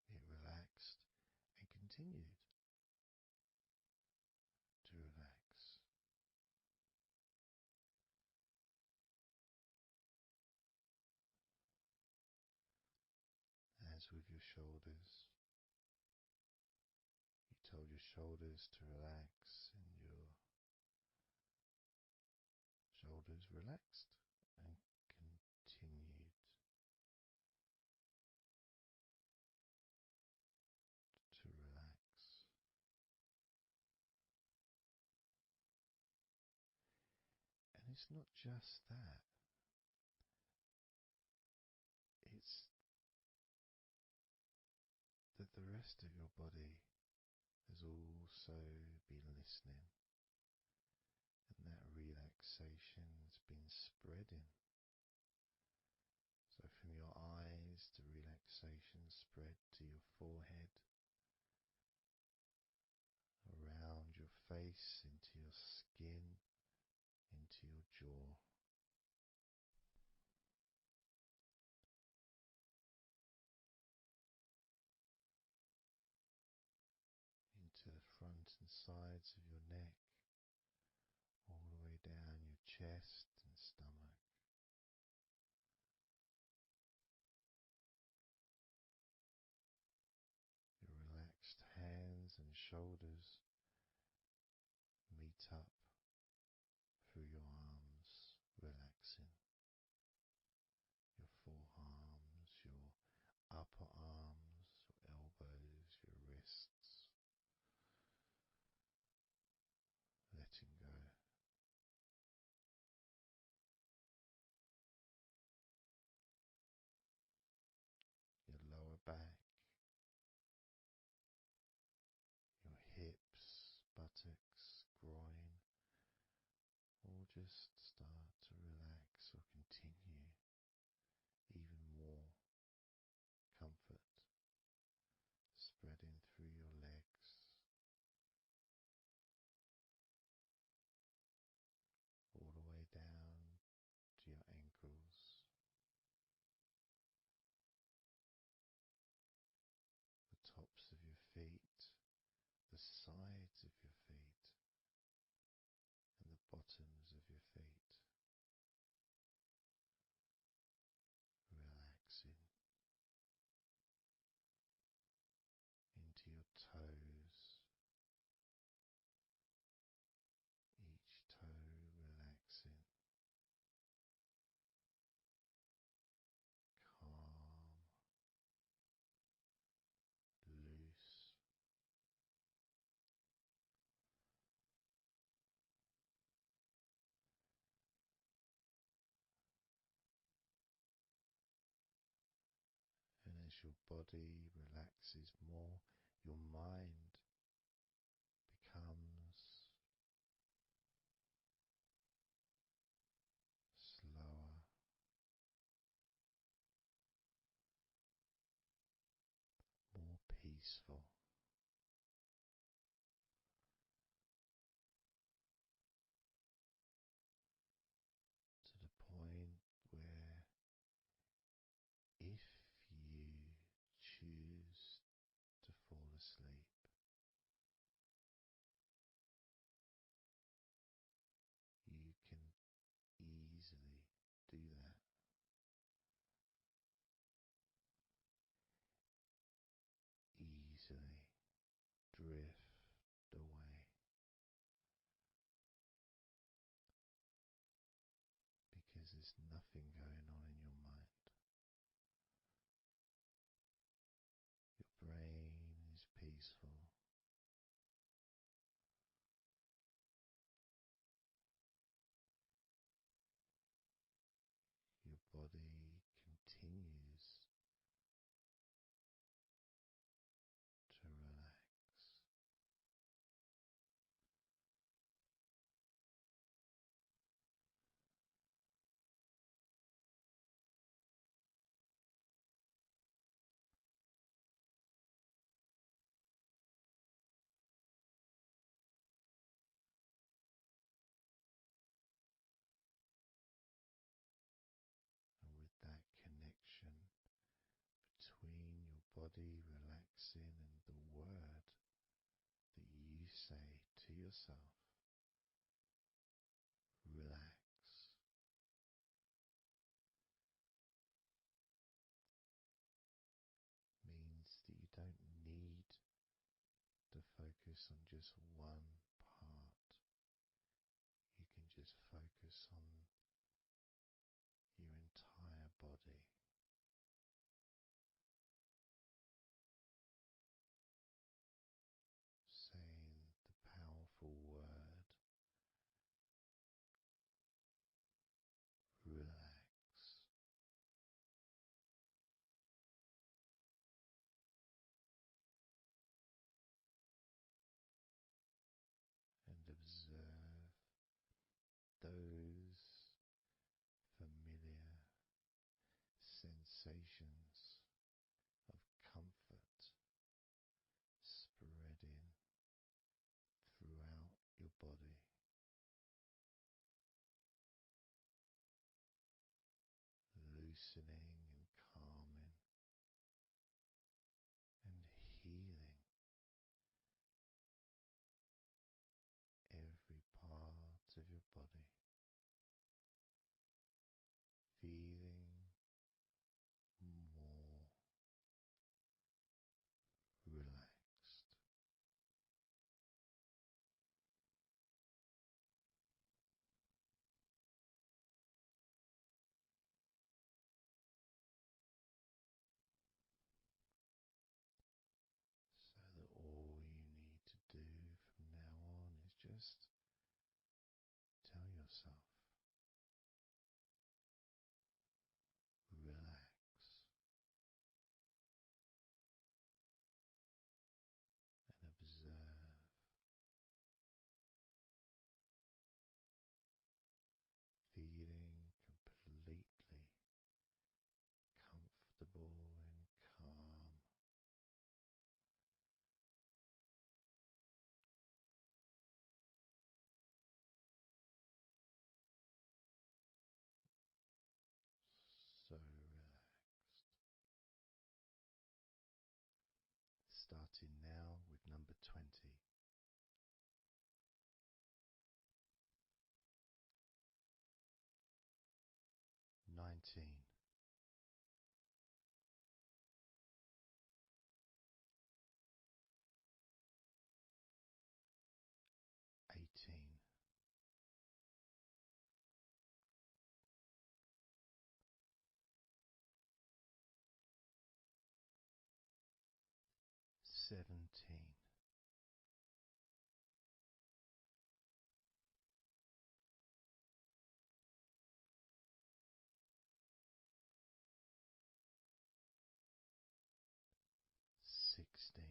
it relaxed and continued to relax. As with your shoulders, you told your shoulders to relax, and your shoulders relaxed and continued to relax. And it's not just that, it's that the rest of your body has also been listening, and that relaxation has been spreading. So from your eyes, the relaxation spread to your forehead, around your face, into your skin, jaw, into the front and sides of your neck, all the way down your chest and stomach. Your relaxed hands and shoulders meet up through your arms, relaxing your forearms, your upper arms, your elbows, your wrists, letting go. Your lower back, your hips, buttocks, groin, all just start to relax or continue even more comfort spreading through your legs, all the way down to your ankles, the tops of your feet, the sides of your feet, and the bottoms of your feet. Relaxing into your toes, each toe relaxing, calm, loose. And as your body relaxes more, your mind becomes slower, more peaceful, to the point where if you choose to fall asleep, you can easily do that. Easily drift away because there's nothing going on in your mind. Your brain is peaceful. Your body continues to relax. And with that connection between your body relaxing and the word that you say to yourself, relax, means that you don't need to focus on just one part. You can just focus on your entire body. Saying the powerful word, relax. 19, 18, 17, 16,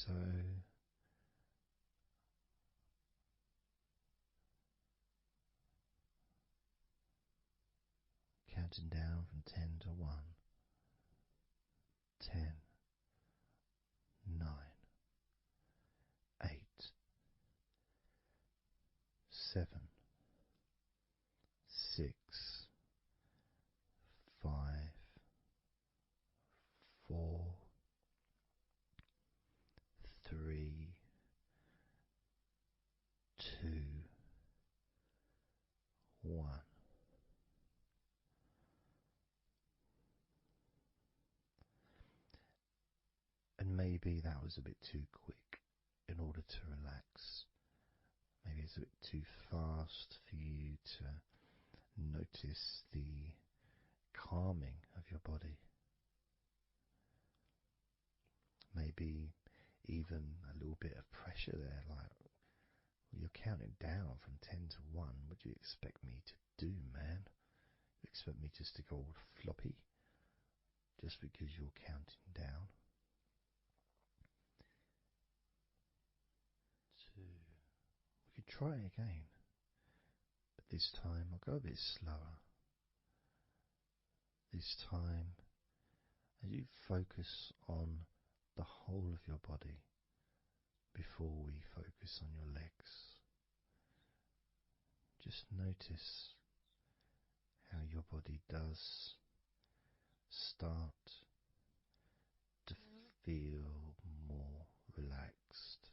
So counting down from 10 to 1. 10, 9, 8, 7, 6, 5, 4, 3, 2, 1. And maybe that was a bit too quick in order to relax. Maybe it's a bit too fast for you to notice the calming of your body. Maybe even a little bit of pressure there, like you're counting down from 10 to 1. What do you expect me to do, man? You expect me just to go all floppy just because you're counting down? 2. We could try again, but this time I'll go a bit slower. This time, as you focus on the whole of your body before we focus on your legs, just notice how your body does start to feel more relaxed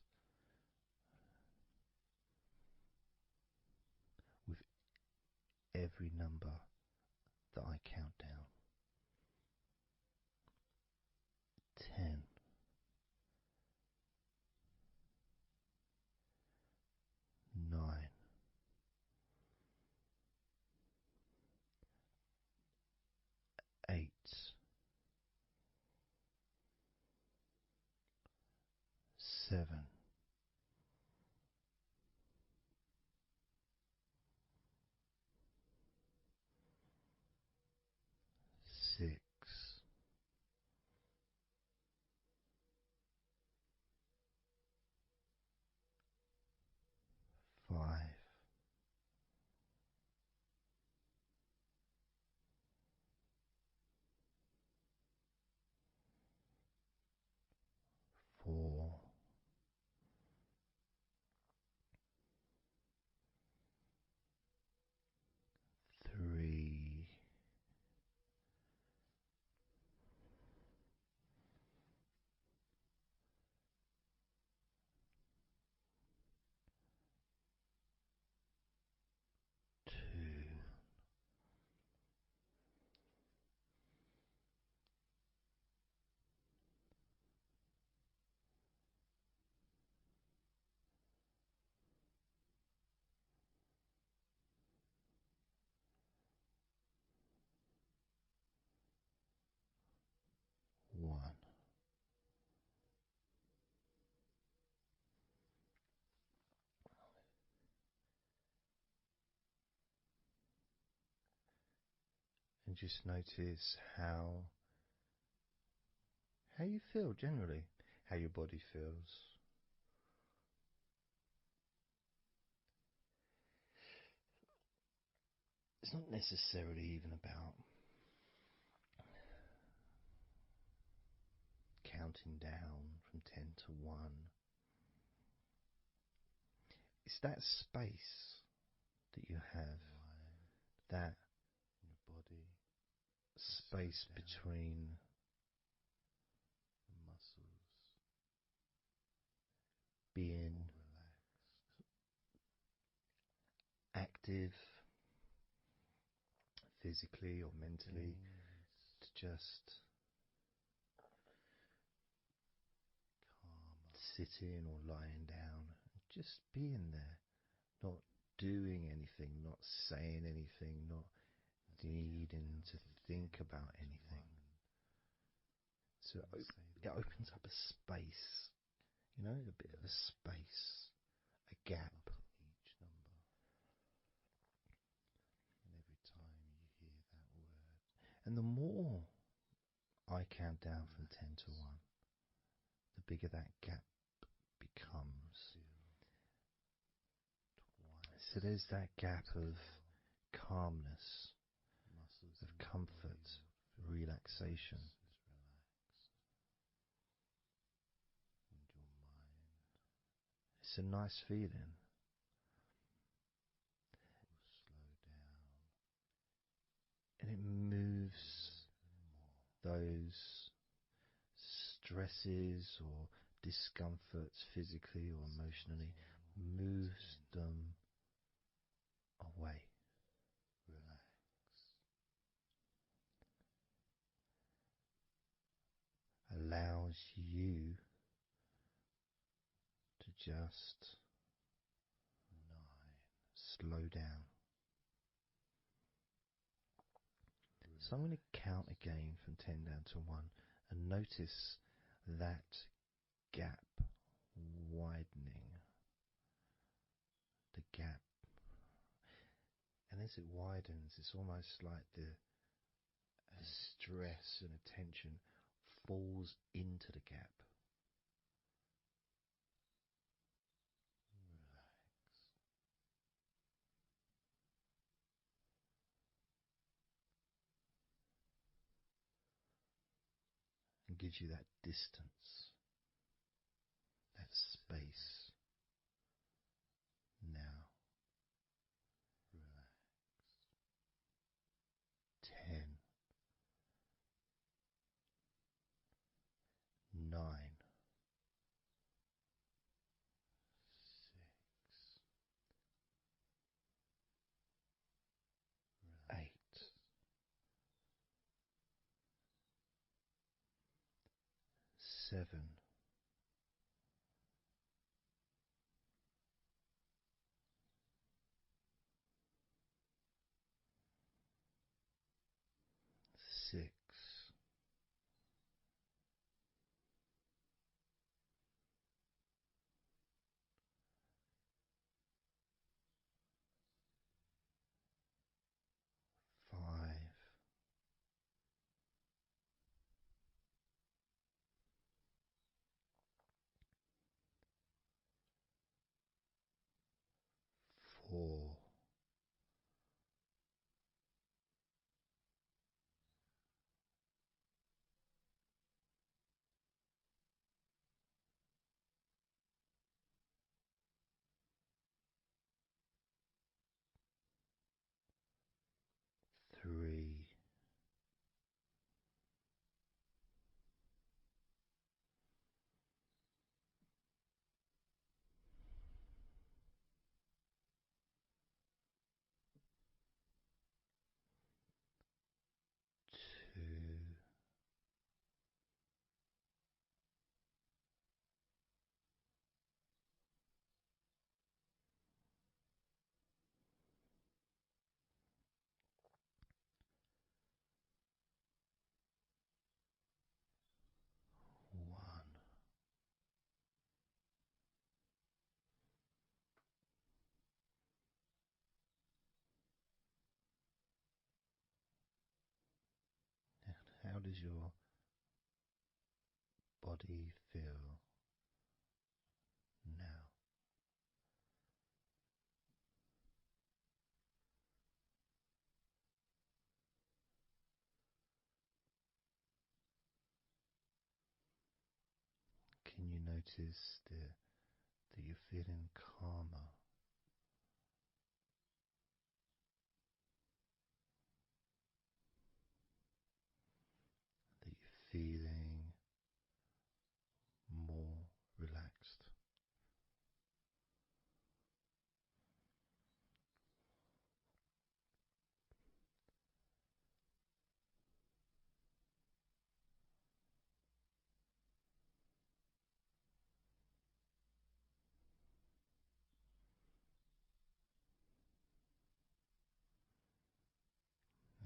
with every number that I count down. 10, 9, 8, 7, 6, 5, 4, 3, 2, 1. And just notice how you feel generally, how your body feels. It's not necessarily even about counting down from 10 to 1. It's that space that you have, that your body, space between the muscles, being active physically or mentally, to just sitting or lying down, just being there, not doing anything, not saying anything, not needing to think about anything. So it opens up a space, a bit of a space, a gap. Each number. And every time you hear that word. And the more I count down from 10 to 1, the bigger that gap becomes. So there's that gap of calmness, of comfort, relaxation. It's a nice feeling. And it moves those stresses or discomforts physically or emotionally, moves them away. Allows you to just slow down. So I'm going to count again from 10 down to 1 and notice that gap widening. The gap. And as it widens, it's almost like the stress and attention falls into the gap. And gives you that distance, that space. Now, 10, 9, 6, 8, 7, 6, 5, 4, 3, 2, 1. How does your body feel now? Can you notice that you're feeling calmer? That you're feeling more relaxed?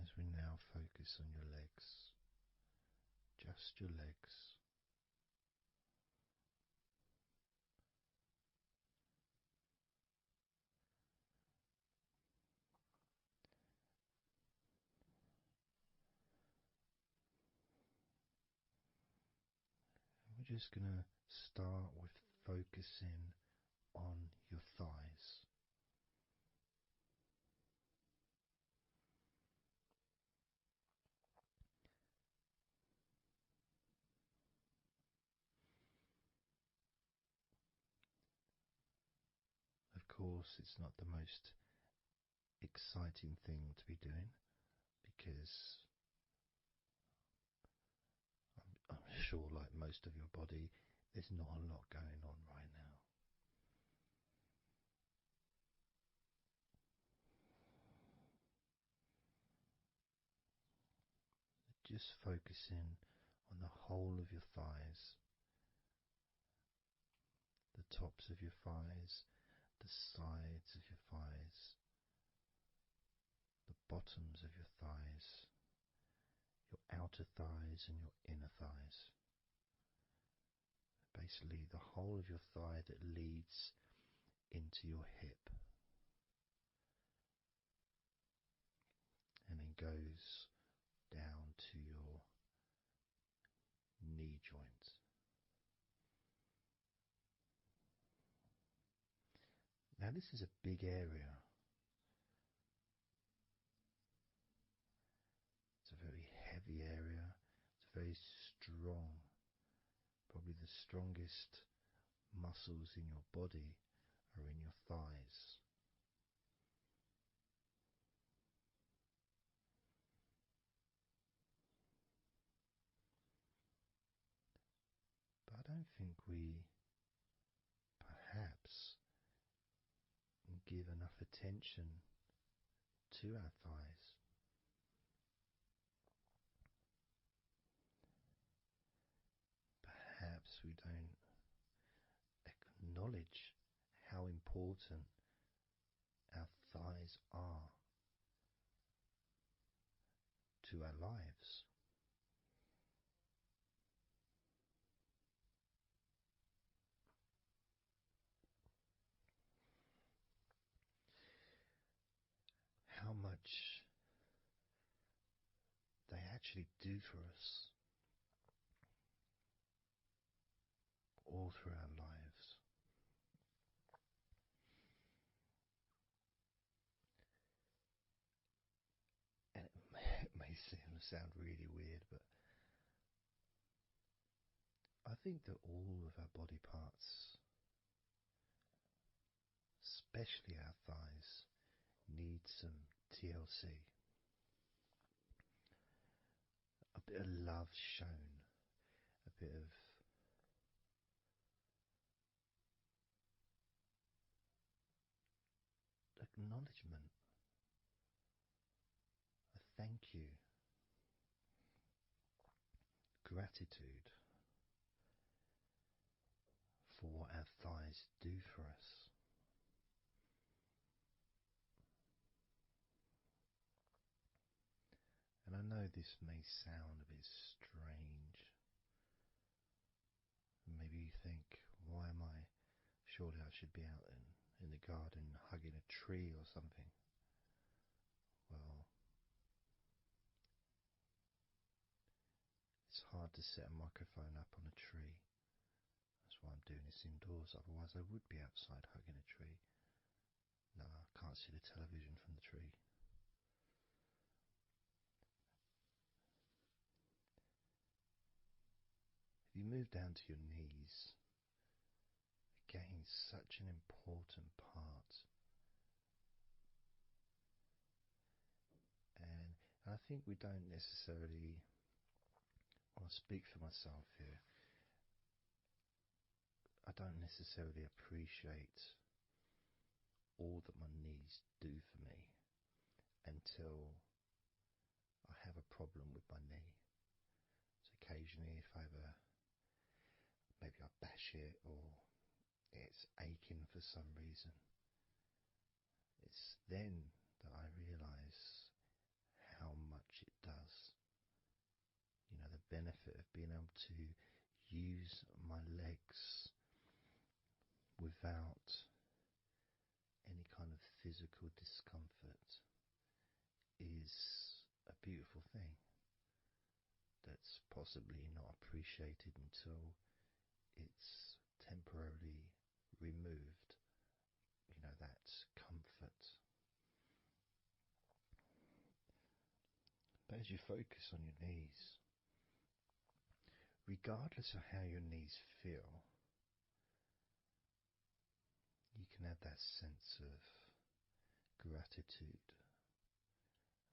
As we now focus on your legs, just your legs. We're just going to start with focusing on your thighs. Of course, it's not the most exciting thing to be doing because I'm sure, like most of your body, there's not a lot going on right now. Just focusing on the whole of your thighs, the tops of your thighs, the sides of your thighs, the bottoms of your thighs, your outer thighs and your inner thighs. Basically, the whole of your thigh that leads into your hip and then goes down to your knee joint. Now, this is a big area. It's a very heavy area. It's very strong. Probably the strongest muscles in your body are in your thighs. But I don't think we perhaps give enough attention to our thighs. Perhaps we don't acknowledge how important our thighs are to our lives. How much they actually do for us all through our lives. And it may sound really weird, but I think that all of our body parts, especially our thighs, need some TLC. A bit of love shown, a bit of acknowledgement, a thank you, gratitude for what our thighs do for us. And I know this may sound a bit strange. Maybe you think, why am I? Surely I should be out in the garden hugging a tree or something. Well, it's hard to set a microphone up on a tree. That's why I'm doing this indoors, otherwise I would be outside hugging a tree. No, I can't see the television from the tree. If you move down to your knees, again, such an important part. And I think we don't necessarily, I'll speak for myself here, I don't necessarily appreciate all that my knees do for me until I have a problem with my knee. So occasionally if I have maybe I bash it or it's aching for some reason, it's then that I realise how much it does. You know, the benefit of being able to use my legs without any kind of physical discomfort is a beautiful thing that's possibly not appreciated until it's temporarily removed, that comfort. But as you focus on your knees, regardless of how your knees feel, you can have that sense of gratitude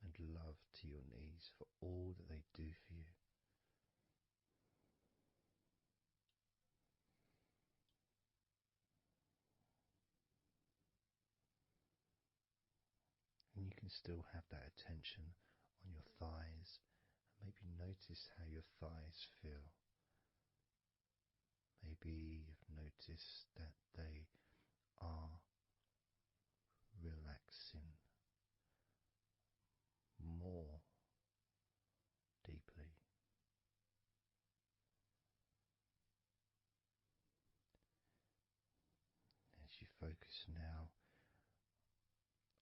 and love to your knees for all that they do for you. And you can still have that attention on your thighs, and maybe notice how your thighs feel. Maybe you've noticed that they are relaxing more deeply. As you focus now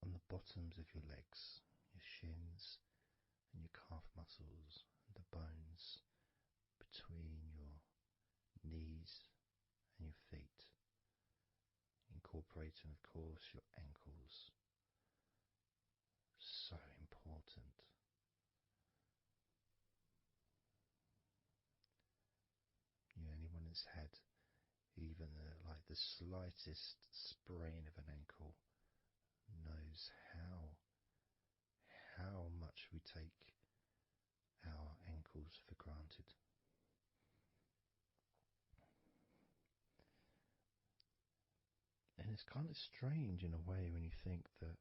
on the bottoms of your legs, your shins and your calf muscles, and the bones between your knees and your feet, incorporating, of course, your ankles. So important. Anyone that's had even the slightest sprain of an ankle knows how much we take our ankles for granted. And it's kind of strange in a way when you think that,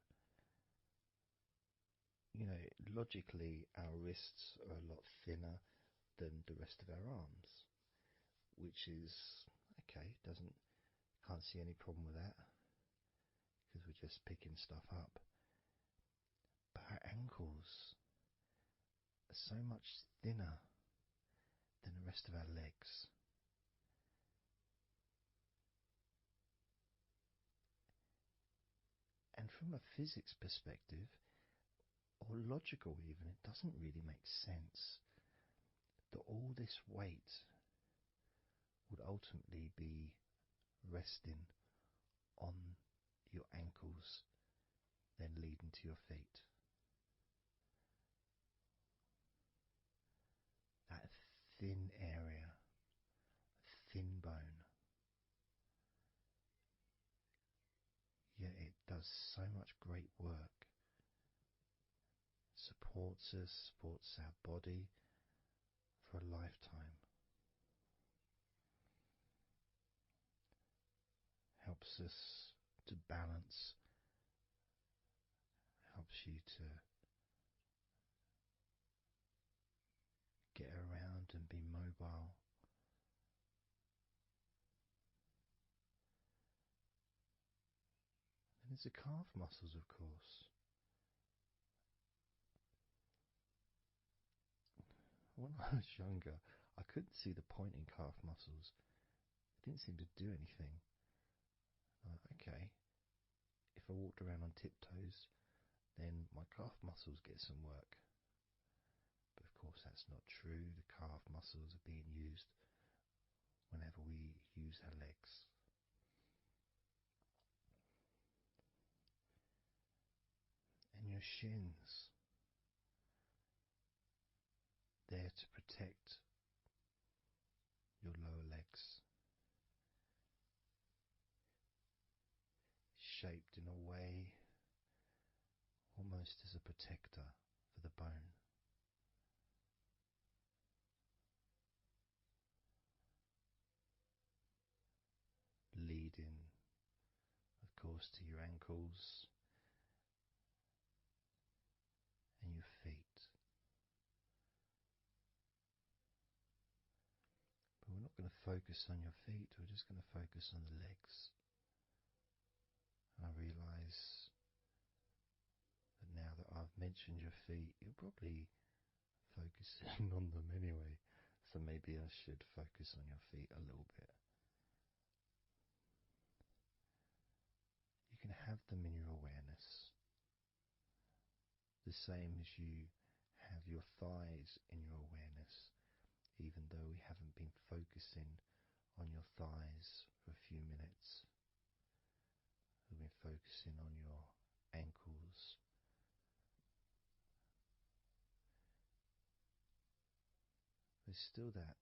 logically our wrists are a lot thinner than the rest of our arms, which is okay, can't see any problem with that because we're just picking stuff up. But our ankles are so much thinner than the rest of our legs. And from a physics perspective, or logical even, it doesn't really make sense that all this weight would ultimately be resting on your ankles, then leading to your feet. That thin area, thin bone, yet it does so much great work. Supports us, supports our body for a lifetime. Helps us to balance, helps you to get around and be mobile. And there's the calf muscles, of course. When I was younger, I couldn't see the point in calf muscles. It didn't seem to do anything. Okay, if I walked around on tiptoes, then my calf muscles get some work. But of course that's not true. The calf muscles are being used whenever we use our legs. And your shins, there to protect your lower legs, shaped in a way almost as a protector for the bone. Leading, of course, to your ankles and your feet. But we're not going to focus on your feet, we're just going to focus on the legs. And I realise that now that I've mentioned your feet, you're probably focusing on them anyway. So maybe I should focus on your feet a little bit. You can have them in your awareness, the same as you have your thighs in your awareness, even though we haven't been focusing on your thighs for a few minutes. We've been focusing on your ankles. There's still that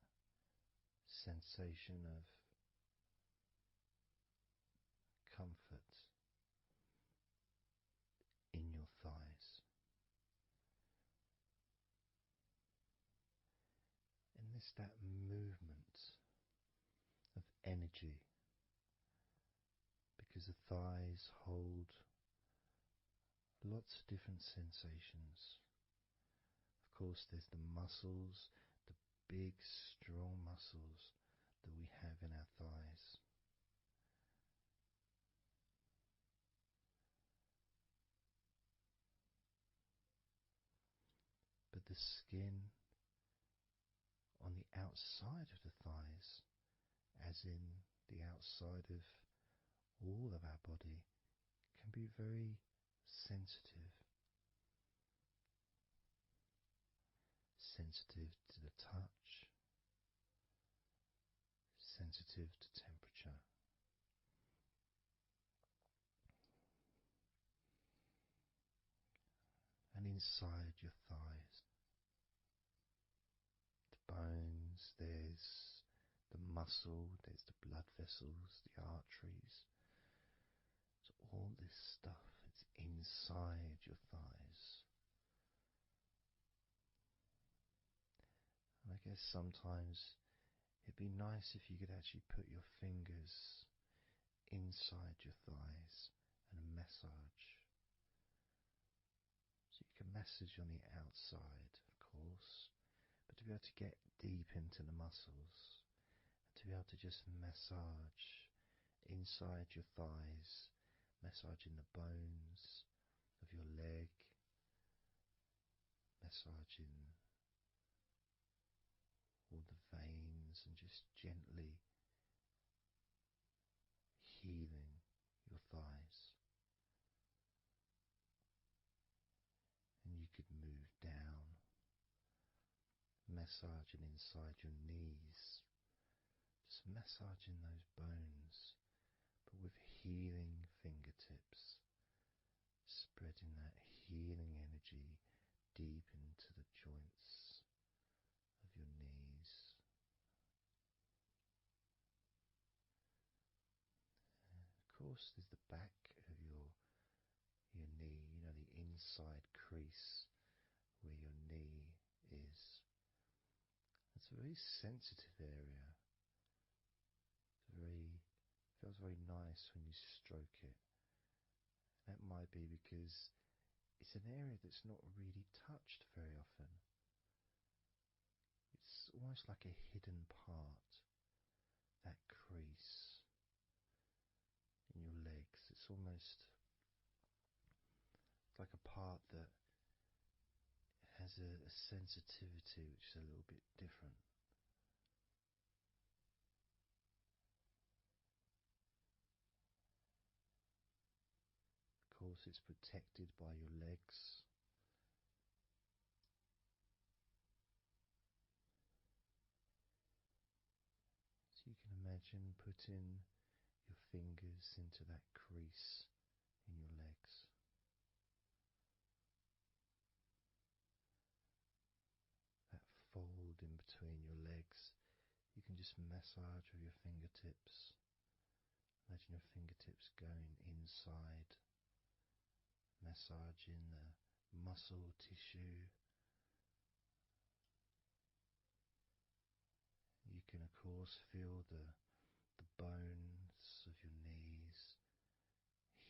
sensation of comfort in your thighs. And there's that movement of energy, because the thighs hold lots of different sensations. Of course, there's the muscles, the big, strong muscles that we have in our thighs. But the skin on the outside of the thighs, as in the outside of all of our body, can be very sensitive. Sensitive to the touch, sensitive to temperature. And inside your thighs, the bones, there's the muscle, there's the blood vessels, the arteries. So all this stuff, it's inside your thighs. And I guess sometimes it'd be nice if you could actually put your fingers inside your thighs and massage. So you can massage on the outside, of course, but to be able to get deep into the muscles, and to be able to just massage inside your thighs, massaging the bones of your leg, massaging all the veins, and just gently healing your thighs. And you could move down, massaging inside your knees, just massaging those bones, but with healing fingertips, spreading that healing energy deep into the joints of your knees. And of course, there's the back of your knee, you know, the inside crease where your knee is. It's a very sensitive area. Feels very nice when you stroke it. That might be because it's an area that's not really touched very often. It's almost like a hidden part, that crease in your legs. It's almost like a part that has a sensitivity which is a little bit different. Of course, it's protected by your legs. So you can imagine putting your fingers into that crease in your legs. That fold in between your legs, you can just massage with your fingertips. Imagine your fingertips going inside, massaging the muscle tissue. You can of course feel the bones of your knees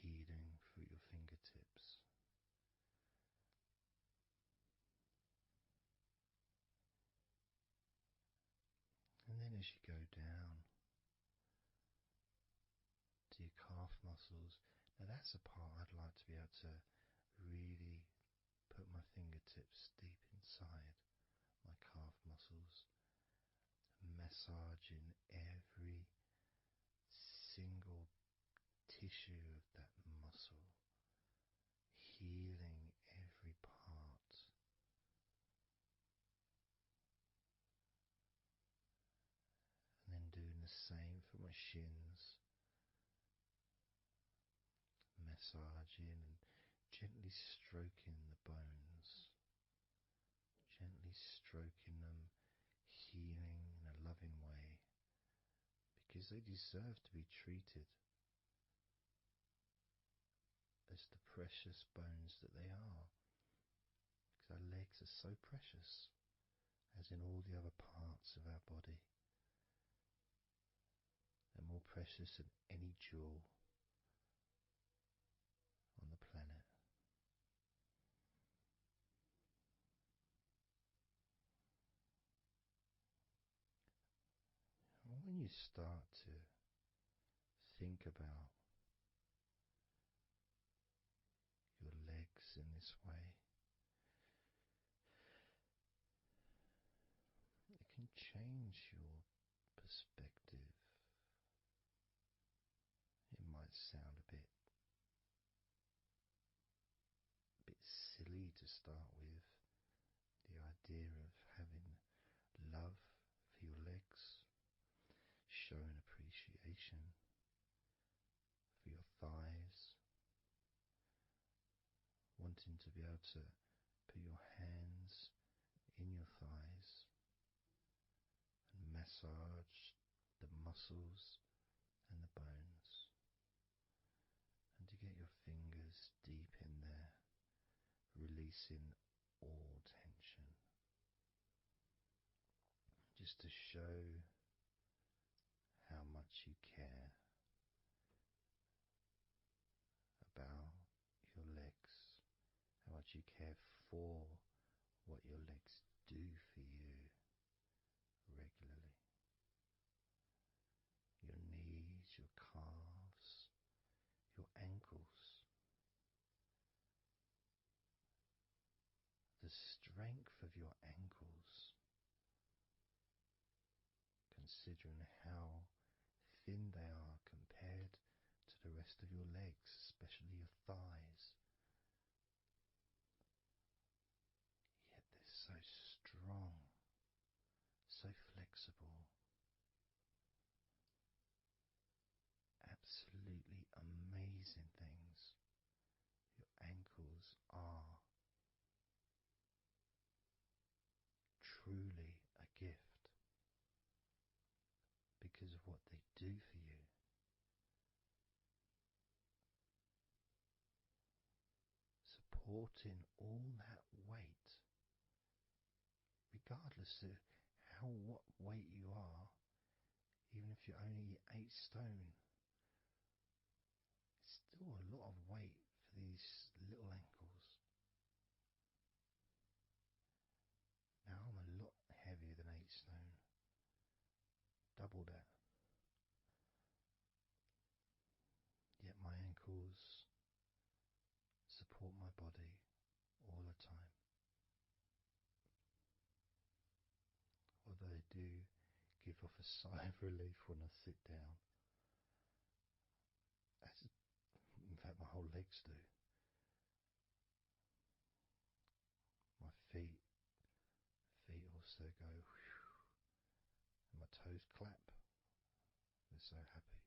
healing through your fingertips. And then as you go down to your calf muscles, now that's a part I'd like to be able to really put my fingertips deep inside my calf muscles, massaging every single tissue of that muscle, healing every part. And then doing the shins, massaging and gently stroking the bones, gently stroking them, healing in a loving way, because they deserve to be treated as the precious bones that they are. Because our legs are so precious, as in all the other parts of our body. They're more precious than any jewel on the planet. And when you start to think about your legs in this way, it can change your perspective. It might sound a bit silly to start with, the idea of having love for your legs, showing appreciation for your thighs, wanting to be able to put your hands in your thighs and massage the muscles and the bones, and to get your fingers deep in there, releasing all tension, just to show how much you care about your legs, how much you care for what your legs do for you regularly. Your knees, your calves, your ankles, the strength of your ankles, considering how thin they are compared to the rest of your legs, especially your thighs. Yet they're so strong, so flexible, absolutely amazing things. Your ankles are truly a gift because of what they do for you. Supporting all that weight, regardless of what weight you are, even if you're only 8 stone, it's still a lot of weight for these little ankles. Now I'm a lot heavier than 8 stone, double that. Yet my ankles support my body all the time. Although they do give off a sigh of relief when I sit down. In fact, my whole legs do. My feet also go whew, and my toes clap. They're so happy.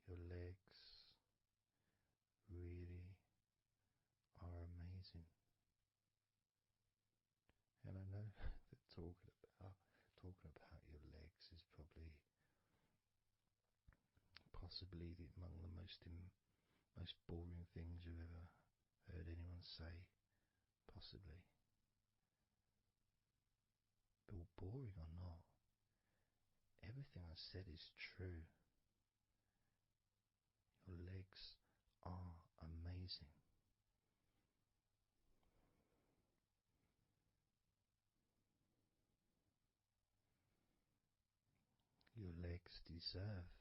Your legs really are amazing. And I know that talking about your legs is possibly among the most boring things you've ever heard anyone say, possibly. But boring or not, everything I said is true. Your legs are amazing. Your legs deserve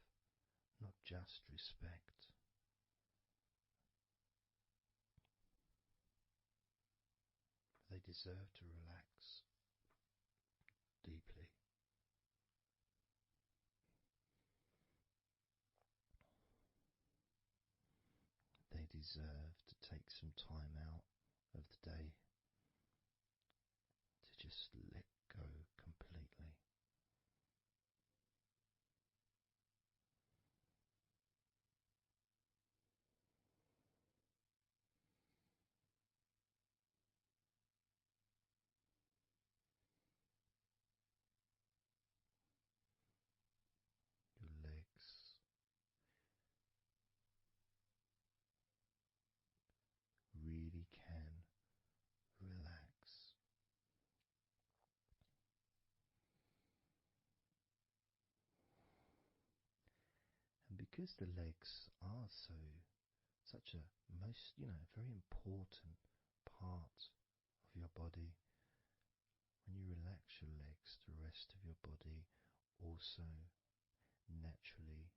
not just respect, but they deserve to relax deeply. deserve to take some time out of the day to just let go completely. Your legs really can relax. And because the legs are such a very important part of your body, when you relax your legs, the rest of your body also naturally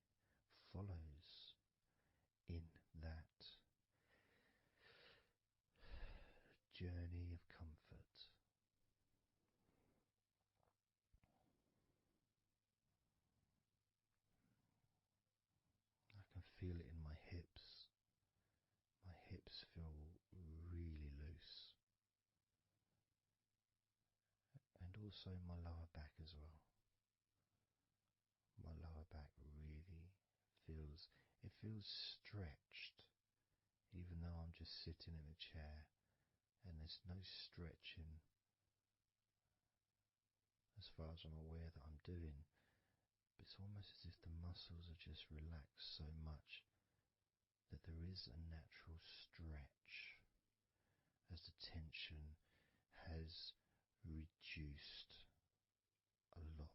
follows in that journey of comfort. I can feel it in my hips. My hips feel really loose. And also my lower back as well. My lower back really feels stretched, even though I'm just sitting in a chair and there's no stretching as far as I'm aware that I'm doing. But it's almost as if the muscles are just relaxed so much that there is a natural stretch as the tension has reduced a lot.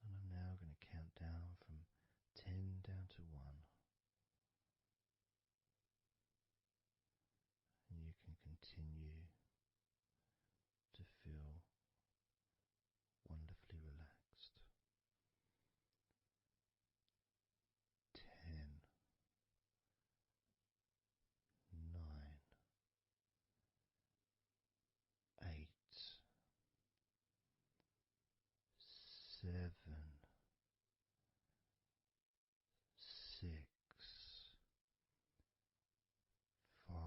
And I'm now going to count down from 10 down to 1. And you can continue to feel wonderfully relaxed. 10, 9, 8, 7, 6, 5,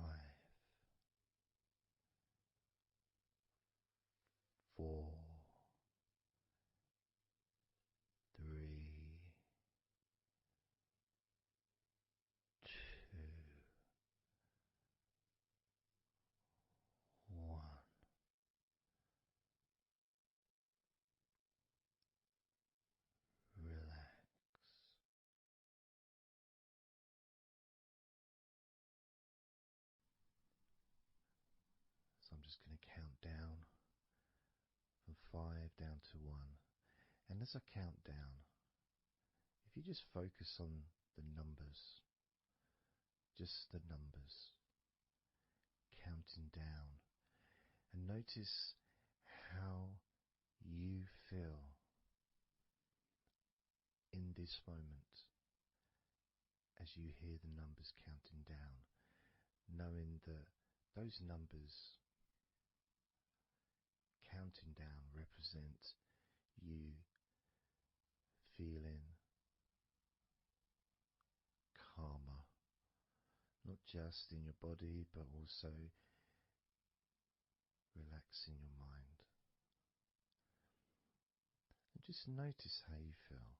4, 3, 2, 1. Relax. So I'm just going to count down from 5 down to 1. And as I count down, if you just focus on the numbers, just the numbers, counting down, and notice how you feel in this moment as you hear the numbers counting down, knowing that those numbers counting down represent you feeling calmer, not just in your body but also relaxing your mind. And just notice how you feel.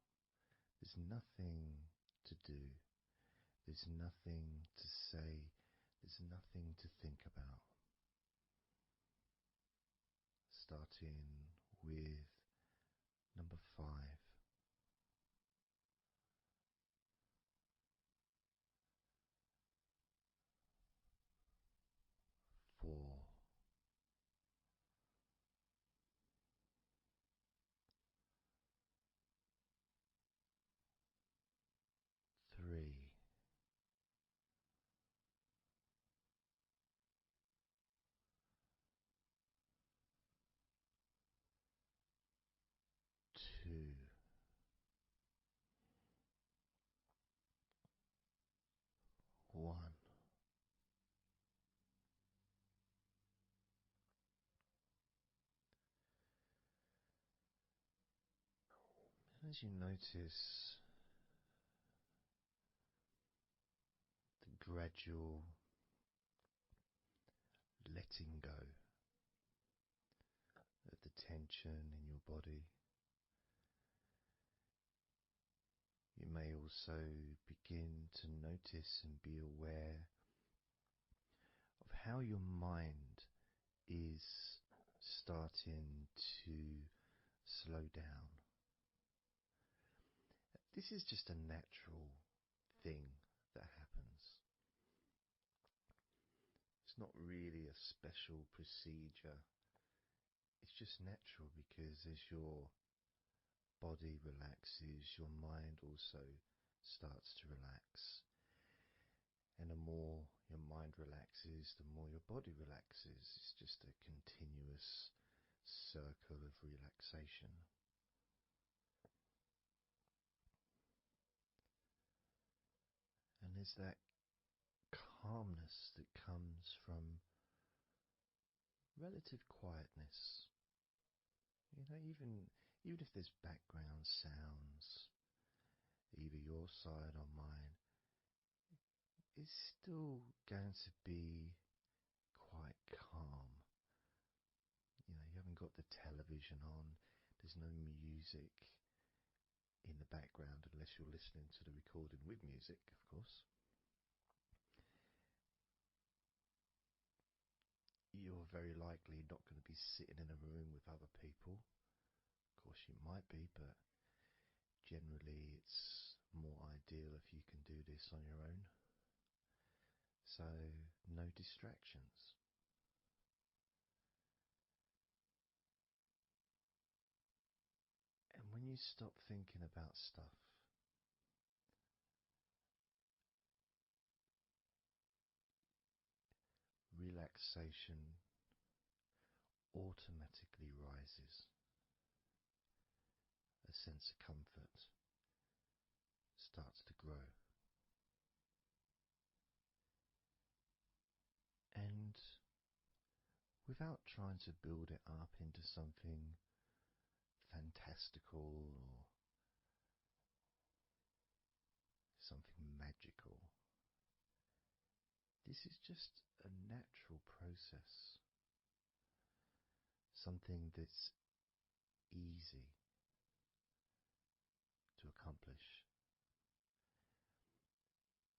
There's nothing to do, there's nothing to say, there's nothing to think about. Starting with number 5. 4. 3. 2. As you notice the gradual letting go of the tension in your body, you may also begin to notice and be aware of how your mind is starting to slow down. This is just a natural thing that happens. It's not really a special procedure. It's just natural because as your body relaxes, your mind also starts to relax. And the more your mind relaxes, the more your body relaxes. It's just a continuous circle of relaxation. And there's that calmness that comes from relative quietness. You know, even if there's background sounds, either your side or mine, it's still going to be quite calm. You know, you haven't got the television on, there's no music in the background unless you're listening to the recording with music, of course. You're very likely not going to be sitting in a room with other people. Of course you might be, but generally it's more ideal if you can do this on your own. So no distractions. And when you stop thinking about stuff, relaxation automatically rises. A sense of comfort starts to grow. And without trying to build it up into something fantastical or something magical, this is just a natural process. Something that's easy to accomplish.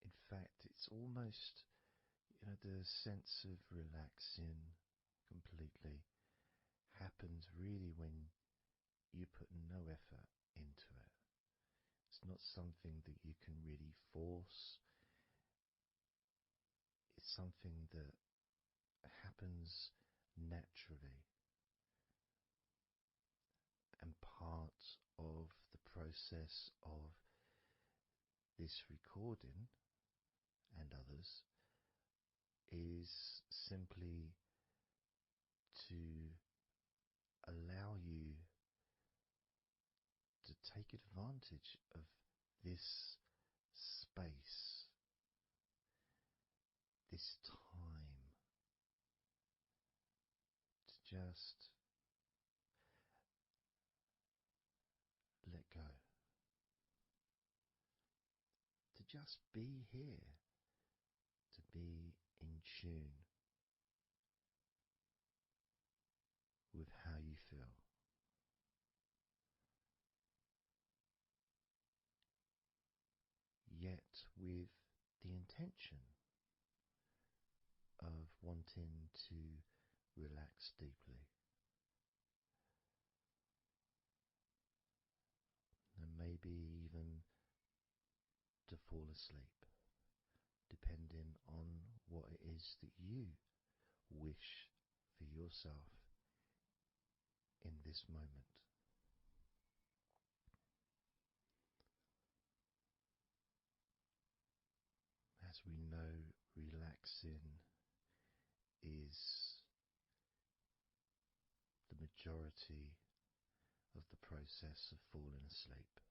In fact, it's almost, the sense of relaxing completely happens really when you put no effort into it. It's not something that you can really force. It's something that happens naturally. And part of the process of this recording and others is simply to allow you to take advantage of this space, this time, to just let go, to just be here, to be in tune with how you feel. Yet with the intention of wanting to relax deeply. And maybe even to fall asleep, depending on what it is that you wish for yourself in this moment. As we know, relaxing is the majority of the process of falling asleep.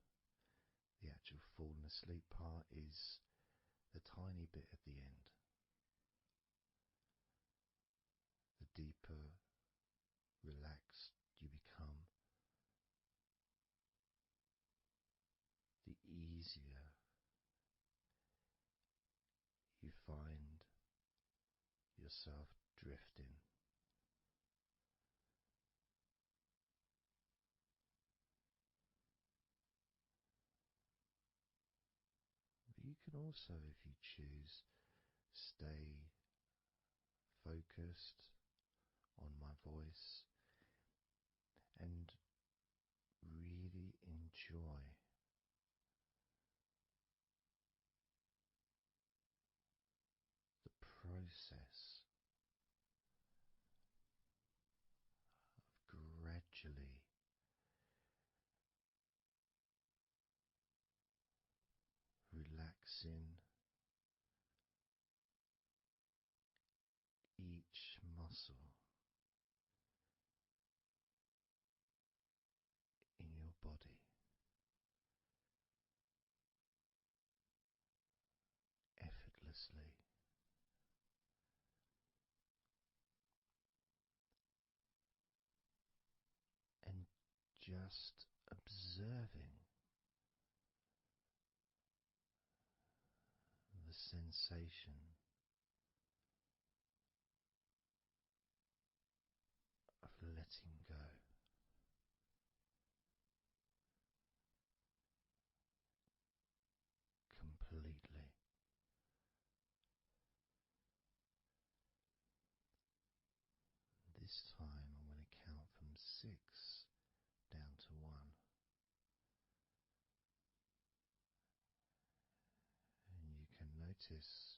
The actual falling asleep part is the tiny bit at the end. The deeper relaxed you become, easier you find yourself drifting. But you can also, if you choose, stay focused on my voice and really enjoy the process of gradually relaxing each muscle in your body effortlessly, and just observing the sensation of letting go completely. This time I'm going to count from 6 down to 1, and you can notice